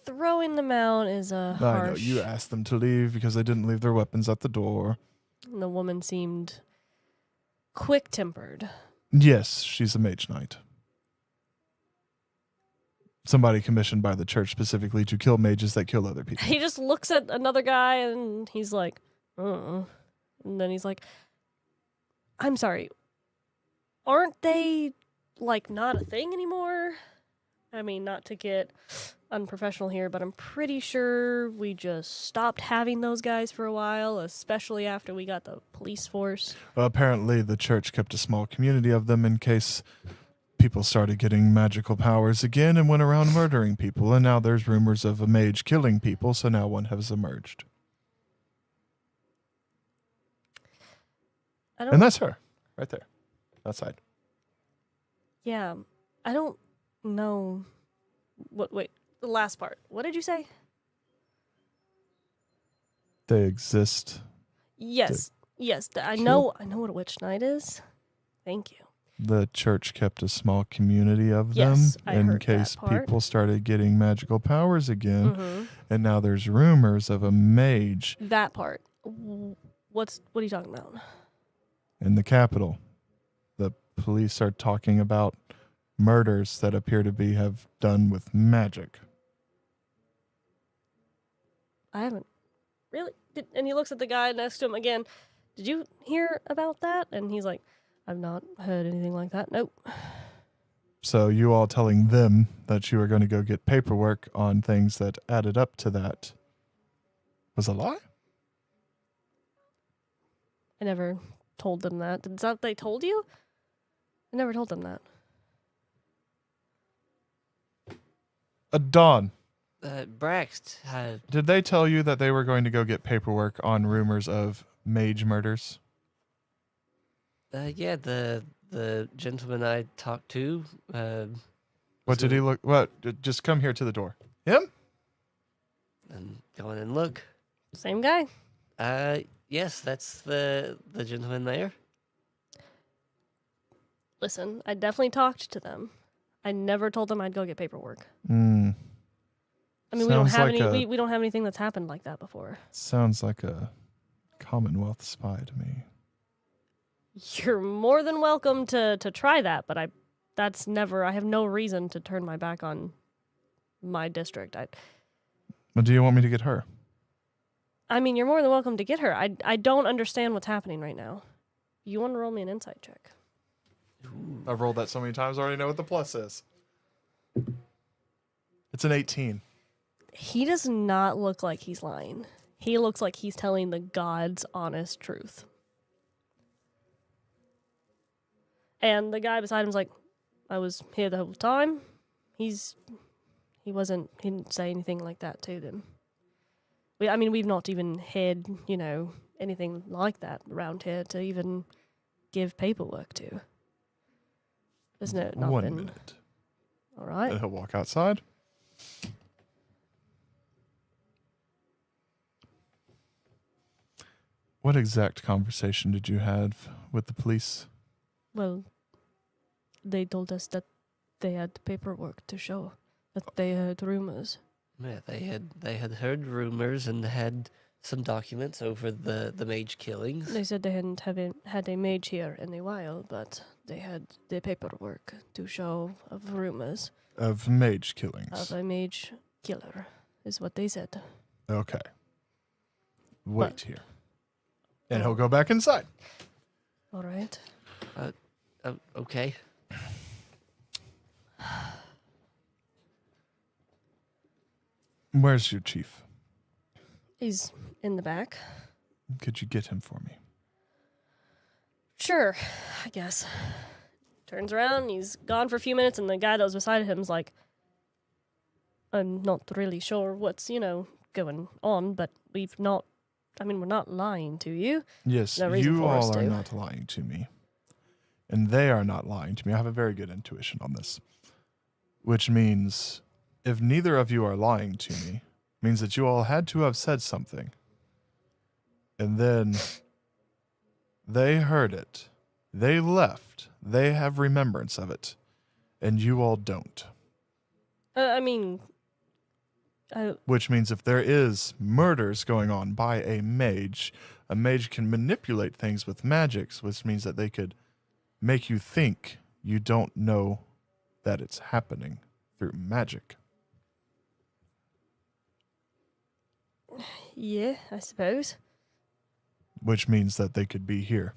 Throwing them out is a harsh... I know, you asked them to leave because they didn't leave their weapons at the door. The woman seemed quick-tempered. Yes, she's a mage knight. Somebody commissioned by the church specifically to kill mages that kill other people. He just looks at another guy and he's like, And then he's like, I'm sorry. Aren't they, like, not a thing anymore? I mean, not to get unprofessional here, but I'm pretty sure we just stopped having those guys for a while, especially after we got the police force. Well, apparently the church kept a small community of them in case people started getting magical powers again and went around murdering people, and now there's rumors of a mage killing people, so now one has emerged. And that's her, right there, outside. Yeah, I don't know. Wait, the last part. What did you say? They exist. Yes, I know what a witch knight is. Thank you. The church kept a small community of Yes, them I in heard case that part. people started getting magical powers again. Mm-hmm. And now there's rumors of a mage That part. What are you talking about? in the capital. The police are talking about murders that appear to be have done with magic. I haven't really. And he looks at the guy next to him again. Did you hear about that? And he's like, I've not heard anything like that. Nope. So you all telling them that you were going to go get paperwork on things that added up to that was a lie? I never told them that. Is that what they told you? I never told them that. Aadan, Braxt had... did they tell you that they were going to go get paperwork on rumors of mage murders? Yeah, the gentleman I talked to. What did he look? What? Just come here to the door. Him? And go in and look. Same guy. Yes, that's the gentleman there. Listen, I definitely talked to them. I never told them I'd go get paperwork. I mean, we don't have we don't have anything that's happened like that before. Sounds like a Commonwealth spy to me. You're more than welcome to try that, but I have no reason to turn my back on my district. But do you want me to get her? I mean, you're more than welcome to get her. I don't understand what's happening right now. You want to roll me an insight check? I've rolled that so many times, I already know what the plus is. It's an 18. He does not look like he's lying. He looks like he's telling the God's honest truth. And the guy beside him's like, I was here the whole time. He didn't say anything like that to them. We've not even had, anything like that around here to even give paperwork to. There's not 1 been. minute. All right. And he'll walk outside. What exact conversation did you have with the police? Well, they told us that they had paperwork to show that they heard rumors. Yeah, they had heard rumors and had some documents over the mage killings. They said they hadn't had a mage here in a while, but they had the paperwork to show of rumors Of mage killings. of a mage killer, is what they said. Okay. Wait here. And he'll go back inside. All right. Okay. Where's your chief? He's in the back. Could you get him for me? Sure, I guess. Turns around, he's gone for a few minutes, and the guy that was beside him's like, I'm not really sure what's, going on, but we're not lying to you. Yes, No reason you for us all are to. not lying to me. And they are not lying to me. I have a very good intuition on this. Which means if neither of you are lying to me, means that you all had to have said something. And then they heard it. They left. They have remembrance of it. And you all don't. Which means if there is murders going on by a mage can manipulate things with magics, which means that they could make you think you don't know that it's happening through magic. Yeah, I suppose. Which means that they could be here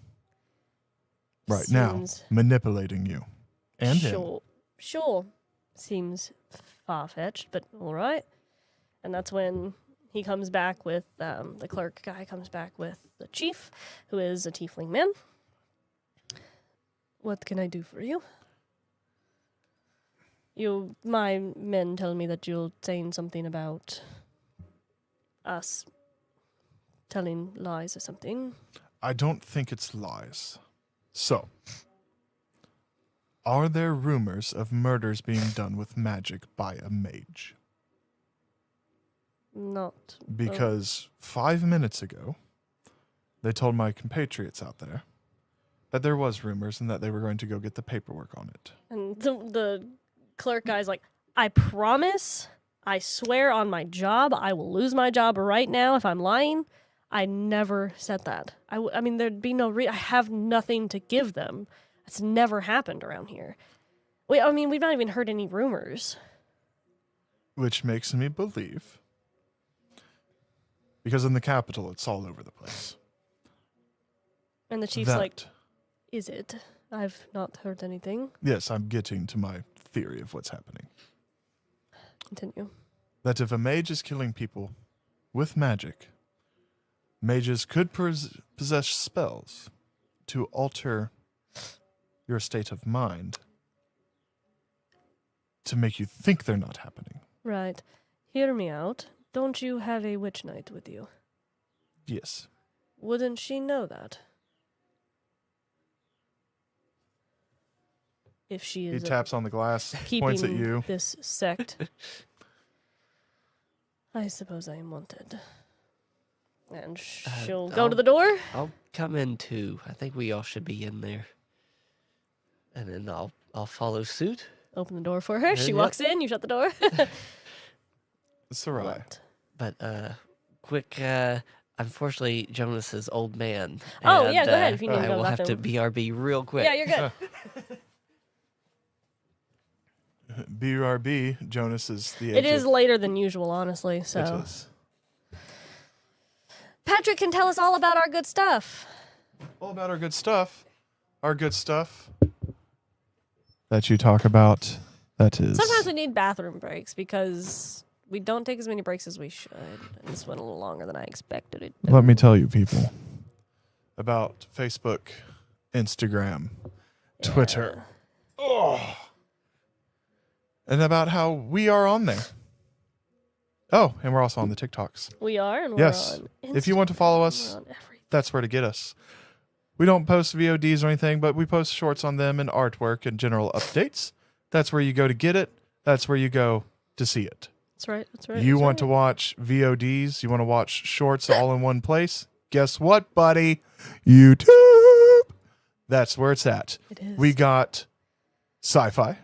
right now, Seems manipulating you and him. Sure. Seems far-fetched, but all right. And that's when he comes back with, the clerk guy comes back with the chief, who is a tiefling man. What can I do for you? My men tell me that you're saying something about us telling lies or something. I don't think it's lies. So, are there rumors of murders being done with magic by a mage? Not. Because 5 minutes ago, they told my compatriots out there that there was rumors and that they were going to go get the paperwork on it. And the clerk guy's like, I promise, I swear on my job, I will lose my job right now if I'm lying. I never said that. I mean, there'd be no I have nothing to give them. That's never happened around here. We've not even heard any rumors. Which makes me believe, because in the capital, it's all over the place. And the chief's like, is it? I've not heard anything. Yes, I'm getting to my theory of what's happening. Continue. That if a mage is killing people with magic, mages could possess spells to alter your state of mind to make you think they're not happening. Right. Hear me out. Don't you have a witch knight with you? Yes. Wouldn't she know that? If she He is taps on the glass, keeping points at you. this sect. I suppose I am wanted. And she'll go to the door. I'll come in too. I think we all should be in there. And then I'll follow suit. Open the door for her. She Yep. walks in. You shut the door. Sarai. What? But quick, unfortunately, Jonas is old man. Oh, and, yeah, go ahead if you need to I go to will the have to bathroom. BRB real quick. Yeah, you're good. BRB, Jonas is the age It is of- later than usual, honestly. So It is. Patrick can tell us all about our good stuff. All about our good stuff. Our good stuff that you talk about. That is. Sometimes we need bathroom breaks because we don't take as many breaks as we should. And this went a little longer than I expected it. Let me tell you, people, about Facebook, Instagram, Twitter. Oh. And about how we are on there. Oh, and we're also on the TikToks. We are, and Yes. we're on If you want to follow Instagram, us, we're on everything. that's where to get us. We don't post VODs or anything, but we post shorts on them and artwork and general updates. That's where you go to get it. That's where you go to see it. That's right. That's right. You that's want to right. watch VODs, you want to watch shorts all in one place? Guess what, buddy? YouTube. That's where it's at. It is. We got sci-fi,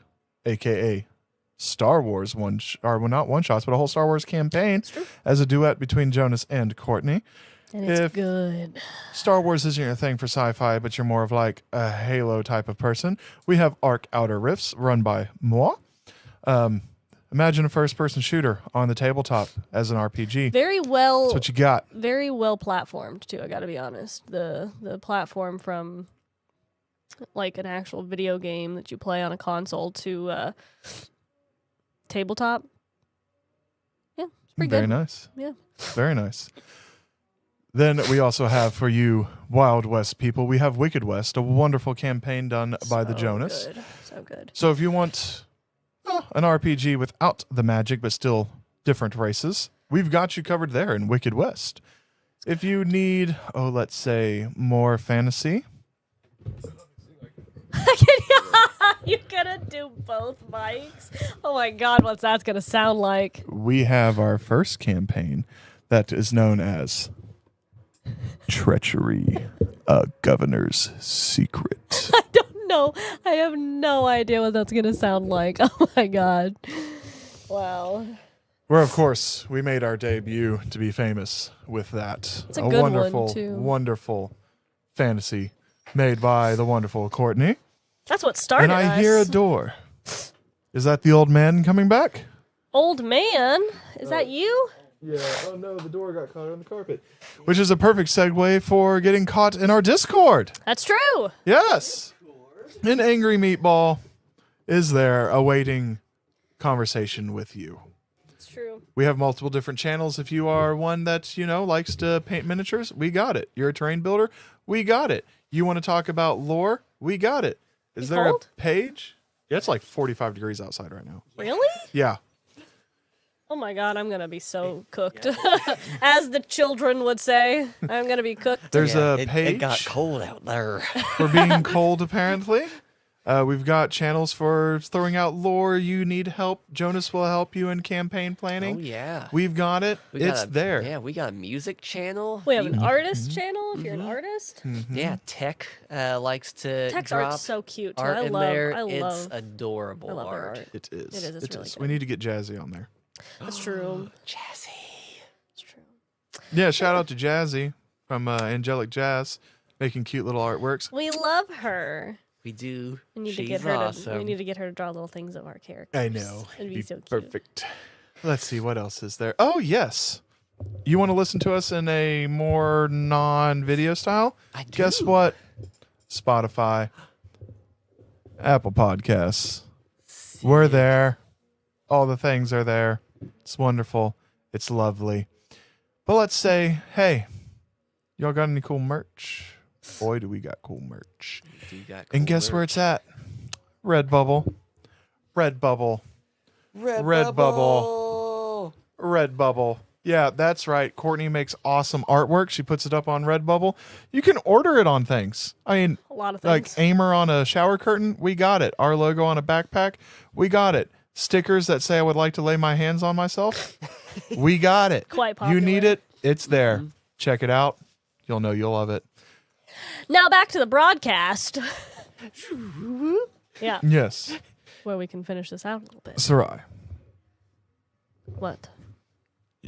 aka Star Wars not one shots, but a whole Star Wars campaign true. as a duet between Jonas and Courtney. And it's if- good. Star Wars isn't your thing for sci-fi, but you're more of like a Halo type of person. We have Arc Outer Rifts run by moi. Imagine a first-person shooter on the tabletop as an RPG. Very well. That's what you got. Very well platformed too. I got to be honest. The platform from like an actual video game that you play on a console to tabletop. Yeah, it's pretty Very good. nice. Yeah. Very nice. Then we also have for you, Wild West people, we have Wicked West, a wonderful campaign done by the Jonas. Good. So good. So if you want an RPG without the magic, but still different races, we've got you covered there in Wicked West. If you need, let's say, more fantasy. You're gonna do both mics? Oh my god, what's that gonna sound like? We have our first campaign that is known as Treachery, a Governor's Secret. I don't know. I have no idea what that's gonna sound like. Oh my god. Wow. Where, of course, we made our debut to be famous with that. It's a good one, wonderful, too. wonderful fantasy made by the wonderful Courtney. That's what started And I us. hear a door. Is that the old man coming back? Old man? Is that you? Yeah. Oh no, the door got caught on the carpet. Which is a perfect segue for getting caught in our Discord. That's true. Yes. An angry meatball is there awaiting conversation with you. It's true. We have multiple different channels. If you are one that, likes to paint miniatures, we got it. You're a terrain builder, we got it. You want to talk about lore, we got it. Is there cold? a page? Yeah, it's like 45 degrees outside right now. Really? Yeah. Oh my god, I'm gonna be so cooked. As the children would say, I'm gonna be cooked. There's a It page got cold out there. for being cold, apparently. We've got channels for throwing out lore. You need help. Jonas will help you in campaign planning. Oh yeah. We've got it. We got It's a- there. Yeah, we got a music channel. We have You- an artist channel if you're an artist. Yeah, Tech likes to Text drop art's so cute too. art I in love there. I It's love adorable I love their art. art. It is. It is, it's really We good. need to get Jazzy on there. That's true. Jazzy. It's true. Yeah, shout out to Jazzy from Angelic Jazz, making cute little artworks. We love her. We do. We need to She's get her awesome. to we need to get her to draw little things of our characters. I know. It'd be so cute. Perfect. Let's see what else is there. Oh yes, you want to listen to us in a more non-video style? I do. Guess what? Spotify, Apple Podcasts. We're there. All the things are there. It's wonderful. It's lovely. But let's say, hey, y'all got any cool merch? Boy, do we got cool merch. We do got And cool guess where merch. it's at? Redbubble. Redbubble. Redbubble. Redbubble. Yeah, that's right. Courtney makes awesome artwork. She puts it up on Redbubble. You can order it on things. I mean, A lot of like things. Aimer on a shower curtain, we got it. Our logo on a backpack, we got it. Stickers that say I would like to lay my hands on myself, we got it. Quite You need popular. it, it's there. Check it out. You'll know you'll love it. Now back to the broadcast. Yeah, Yes. where we can finish this out a little bit. Sarai, What?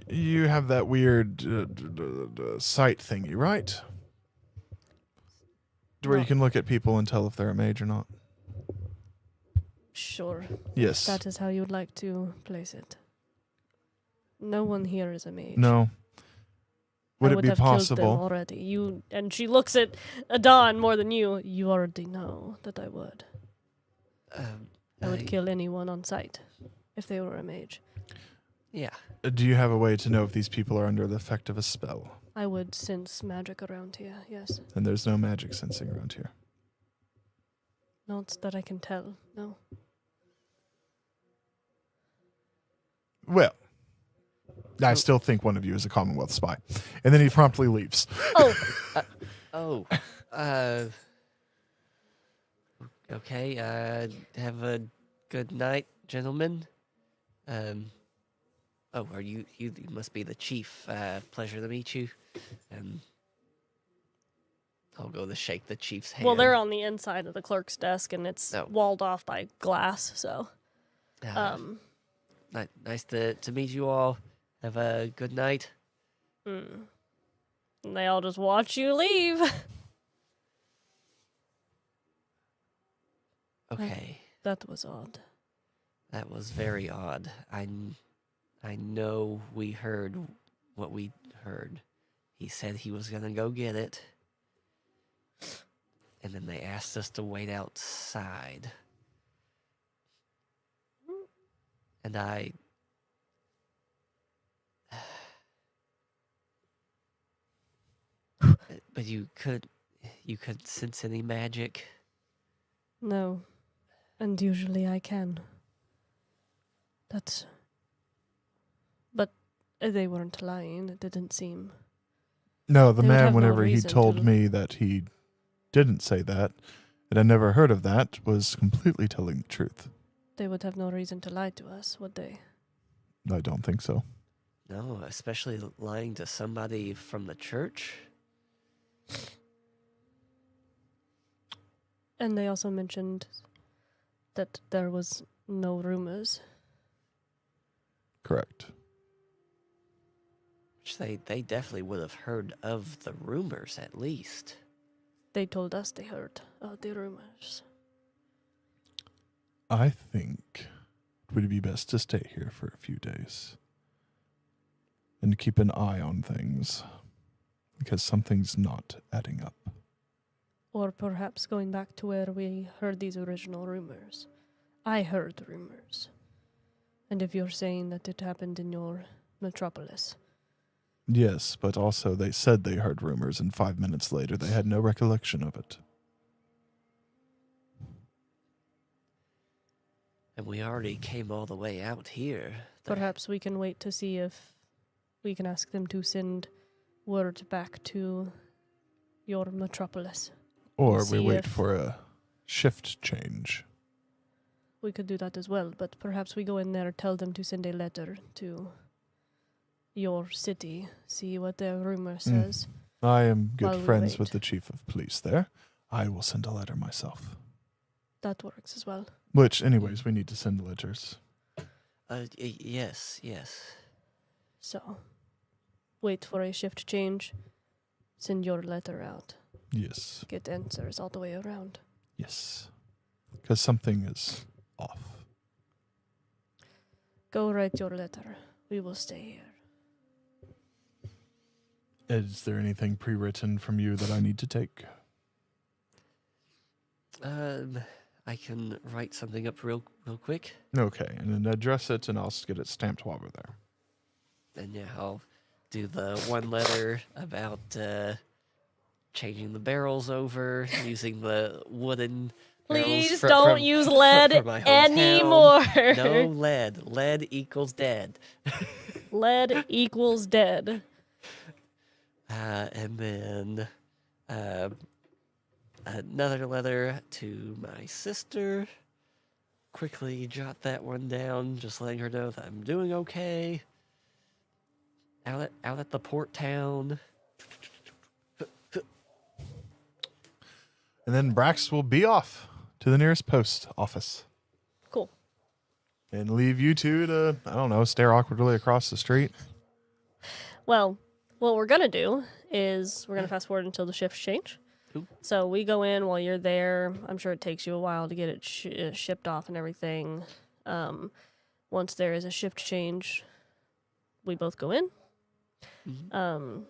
you have that weird sight thingy, right? Where you No. can look at people and tell if they're a mage or not. Sure. Yes. That is how you would like to place it. No one here is a mage. No. Would I it would be have killed them possible? already. You and she looks at Aadan more than you. You already know that I would. I would kill anyone on sight if they were a mage. Yeah. Do you have a way to know if these people are under the effect of a spell? I would sense magic around here. Yes. And there's no magic sensing around here. Not that I can tell. No. Well, I still think one of you is a Commonwealth spy. And then he promptly leaves. Oh, Oh. Okay. Have a good night, gentlemen. Oh, are you? You must be the chief. Pleasure to meet you. I'll go to shake the chief's hand. well, they're on the inside of the clerk's desk, and it's Oh. walled off by glass. So, Nice to meet you all. Have a good night. and they all just watch you leave. Okay. That was odd. That was very odd. I know we heard what we heard. He said he was gonna go get it. And then they asked us to wait outside. And but you couldn't sense any magic? No. And usually I can. But they weren't lying. It didn't seem. No, the They would man, have no whenever he reason told to- me that he didn't say that, and I never heard of that, was completely telling the truth. They would have no reason to lie to us, would they? I don't think so. No, especially lying to somebody from the church. And they also mentioned that there was no rumors. Correct. Which they definitely would have heard of the rumors at least. They told us they heard of the rumors. I think it would be best to stay here for a few days and keep an eye on things because something's not adding up. Or perhaps going back to where we heard these original rumors. I heard rumors. And if you're saying that it happened in your metropolis. Yes, but also they said they heard rumors, and 5 minutes later they had no recollection of it. And we already came all the way out here. Perhaps we can wait to see if we can ask them to send word back to your metropolis. Or we See wait if- for a shift change. We could do that as well, but perhaps we go in there, tell them to send a letter to your city, see what their rumor says. I am While good we friends wait. with the chief of police there. I will send a letter myself. That works as well. Which, anyways, we need to send letters. Yes. So, wait for a shift change, send your letter out, Yes. get answers all the way around. Yes. Because something is off. Go write your letter. We will stay here. Is there anything pre-written from you that I need to take? I can write something up real quick. Okay, and then address it, and I'll get it stamped while we're there. And yeah, I'll do the one letter about changing the barrels over, using the wooden barrels Please fr- don't from- use lead from my hometown. anymore. No lead. Lead equals dead. Lead equals dead. And then another letter to my sister. Quickly jot that one down, just letting her know that I'm doing okay. Out at the port town. And then Brax will be off to the nearest post office Cool. and leave you two to, I don't know, stare awkwardly across the street. Well, what we're going to do is we're going to fast forward until the shifts change. Cool. So we go in while you're there. I'm sure it takes you a while to get it shipped off and everything. Once there is a shift change, we both go in. Mhm.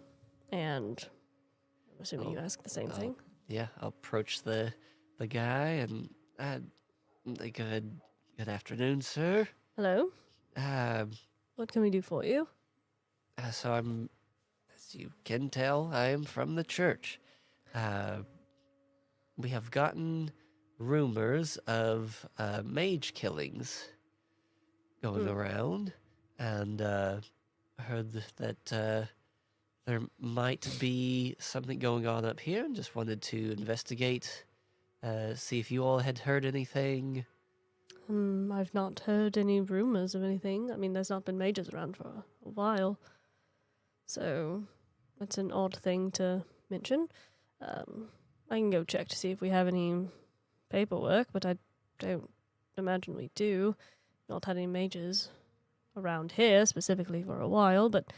And I'm assuming you ask the same thing. Yeah, I'll approach the guy and good afternoon, sir. Hello? Um, What can we do for you? so I'm, as you can tell, I am from the church. We have gotten rumors of mage killings going around, and heard that there might be something going on up here, and just wanted to investigate, see if you all had heard anything. I've not heard any rumors of anything. I mean, there's not been mages around for a while. So, that's an odd thing to mention. I can go check to see if we have any paperwork, but I don't imagine we do. Not had any mages around here specifically for a while, but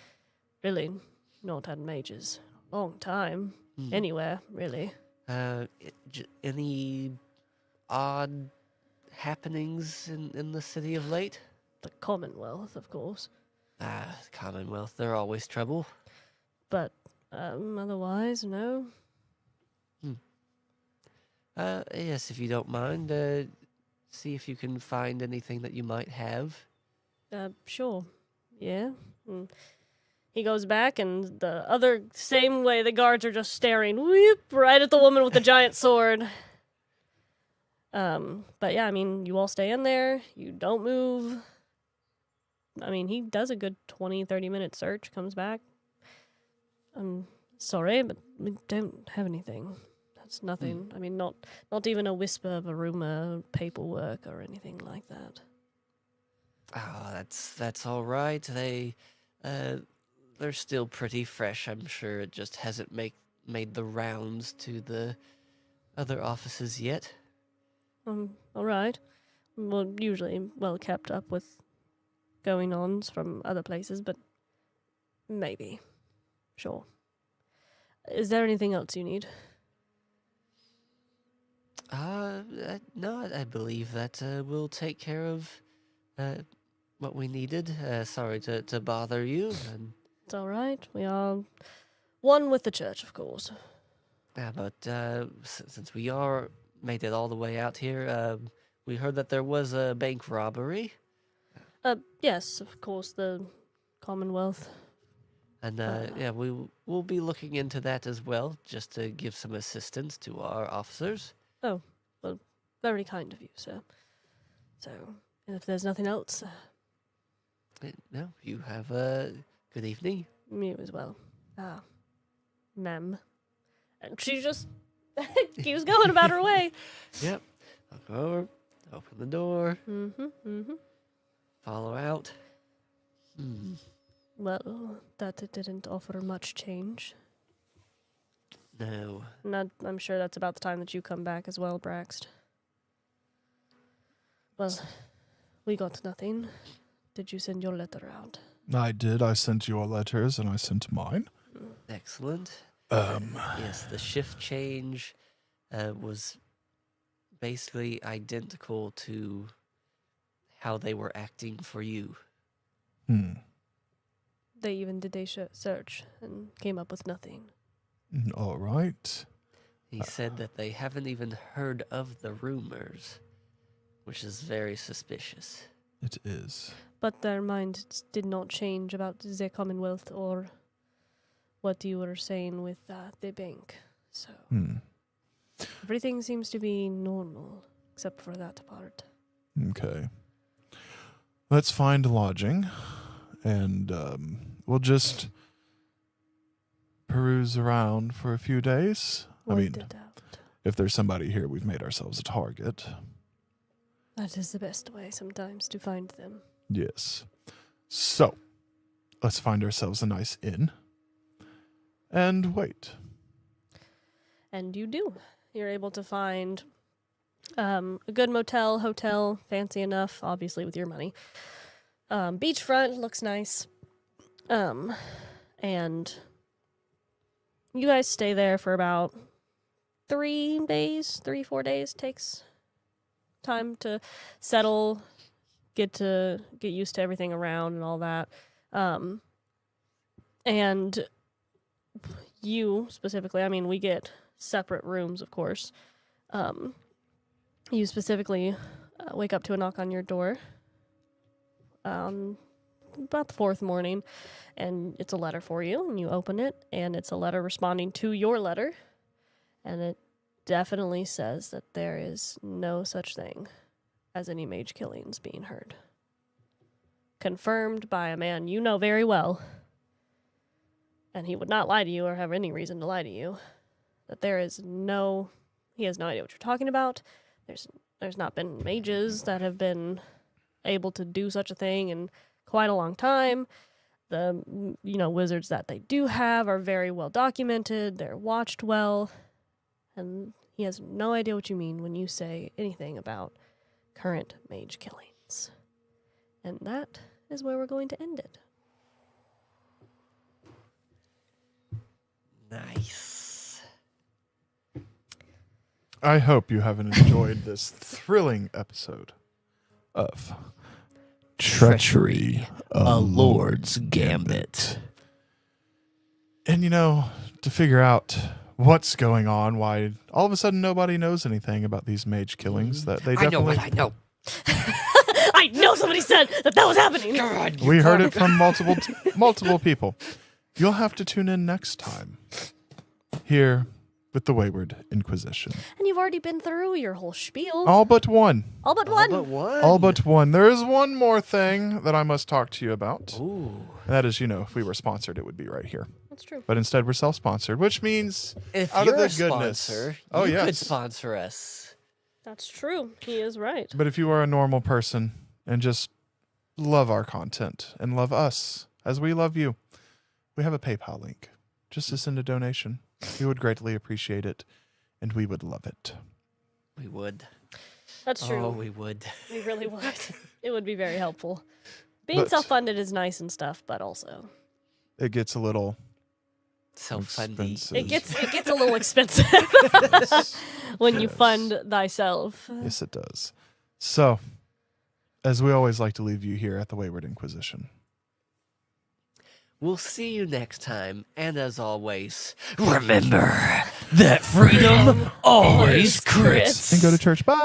really not had mages a long time. Anywhere, really. Any odd happenings in the city of late? The Commonwealth, of course. Ah, Commonwealth, they're always trouble. But otherwise, no. Yes, if you don't mind, see if you can find anything that you might have. Sure. Yeah. Mm. He goes back, and the other same way the guards are just staring, whoop, right at the woman with the giant sword. But yeah, I mean, you all stay in there. You don't move. I mean, he does a good 20, 30-minute search, comes back. I'm sorry, but we don't have anything. That's nothing. I mean, not even a whisper of a rumor, paperwork, or anything like that. Oh, that's all right. They're still pretty fresh. I'm sure it just hasn't made the rounds to the other offices yet. All right. Well, usually well kept up with going-ons from other places, but maybe. Sure. Is there anything else you need? No, I believe that we'll take care of what we needed. Sorry to bother you. And It's all right. We are one with the church, of course. yeah, but since we are made it all the way out here, we heard that there was a bank robbery, Yes, of course, the Commonwealth. and yeah, we'll be looking into that as well, just to give some assistance to our officers. Oh, well, very kind of you, sir. So, and if there's nothing else, No, you have a good evening. you as well. Ma'am. And she just keeps going about her way. Yep. I'll go over, open the door, Mm-hmm. follow out. Well, that it didn't offer much change. No. I'm sure that's about the time that you come back as well, Braxt. Well, we got nothing. Did you send your letter out? I did. I sent your letters and I sent mine. Excellent. Yes, the shift change was basically identical to how they were acting for you. They even did a search and came up with nothing. All right. He said that they haven't even heard of the rumors, which is very suspicious. It is. But their minds did not change about the Commonwealth or what you were saying with the bank. So everything seems to be normal, except for that part. Okay. Let's find lodging, and we'll just peruse around for a few days. I mean, Wait it out. if there's somebody here, we've made ourselves a target. That is the best way sometimes to find them. Yes. So, let's find ourselves a nice inn and wait. And you do. You're able to find a good hotel, fancy enough, obviously with your money. Beachfront looks nice. And you guys stay there for about 4 days. Takes time to settle, get used to everything around and all that. And you specifically, I mean, we get separate rooms, of course. You specifically wake up to a knock on your door about the 4th morning, and it's a letter for you, and you open it, and it's a letter responding to your letter, and it definitely says that there is no such thing as any mage killings being heard. Confirmed by a man you know very well, and he would not lie to you or have any reason to lie to you, that he has no idea what you're talking about. There's not been mages that have been able to do such a thing in quite a long time. The wizards that they do have are very well documented. They're watched well, and he has no idea what you mean when you say anything about current mage killings. And that is where we're going to end it. Nice. I hope you have enjoyed this thrilling episode of Treachery, a Lord's Gambit. And to figure out what's going on, why all of a sudden nobody knows anything about these mage killings, that they definitely... I know. I know somebody said that was happening. God, We heard it from multiple people. You'll have to tune in next time here with the Wayward Inquisition. And you've already been through your whole spiel. All but one. All but one. All but one. There is one more thing that I must talk to you about. Ooh. And that is, if we were sponsored, it would be right here. That's true. But instead, we're self-sponsored, which means If out you're of a the goodness. sponsor, Oh, you yes. could sponsor us. That's true. He is right. But if you are a normal person and just love our content and love us as we love you, we have a PayPal link just to send a donation. We would greatly appreciate it, and we would love it. We would. That's true. Oh, we would. We really would. It would be very helpful. Being But- self-funded is nice and stuff, but also It gets a little Self-funding. expensive. it gets a little expensive when you Yes. fund thyself. Yes, it does. So, as we always like to leave you here at the Wayward Inquisition. We'll see you next time, and as always, remember that freedom always crits. And go to church. Bye!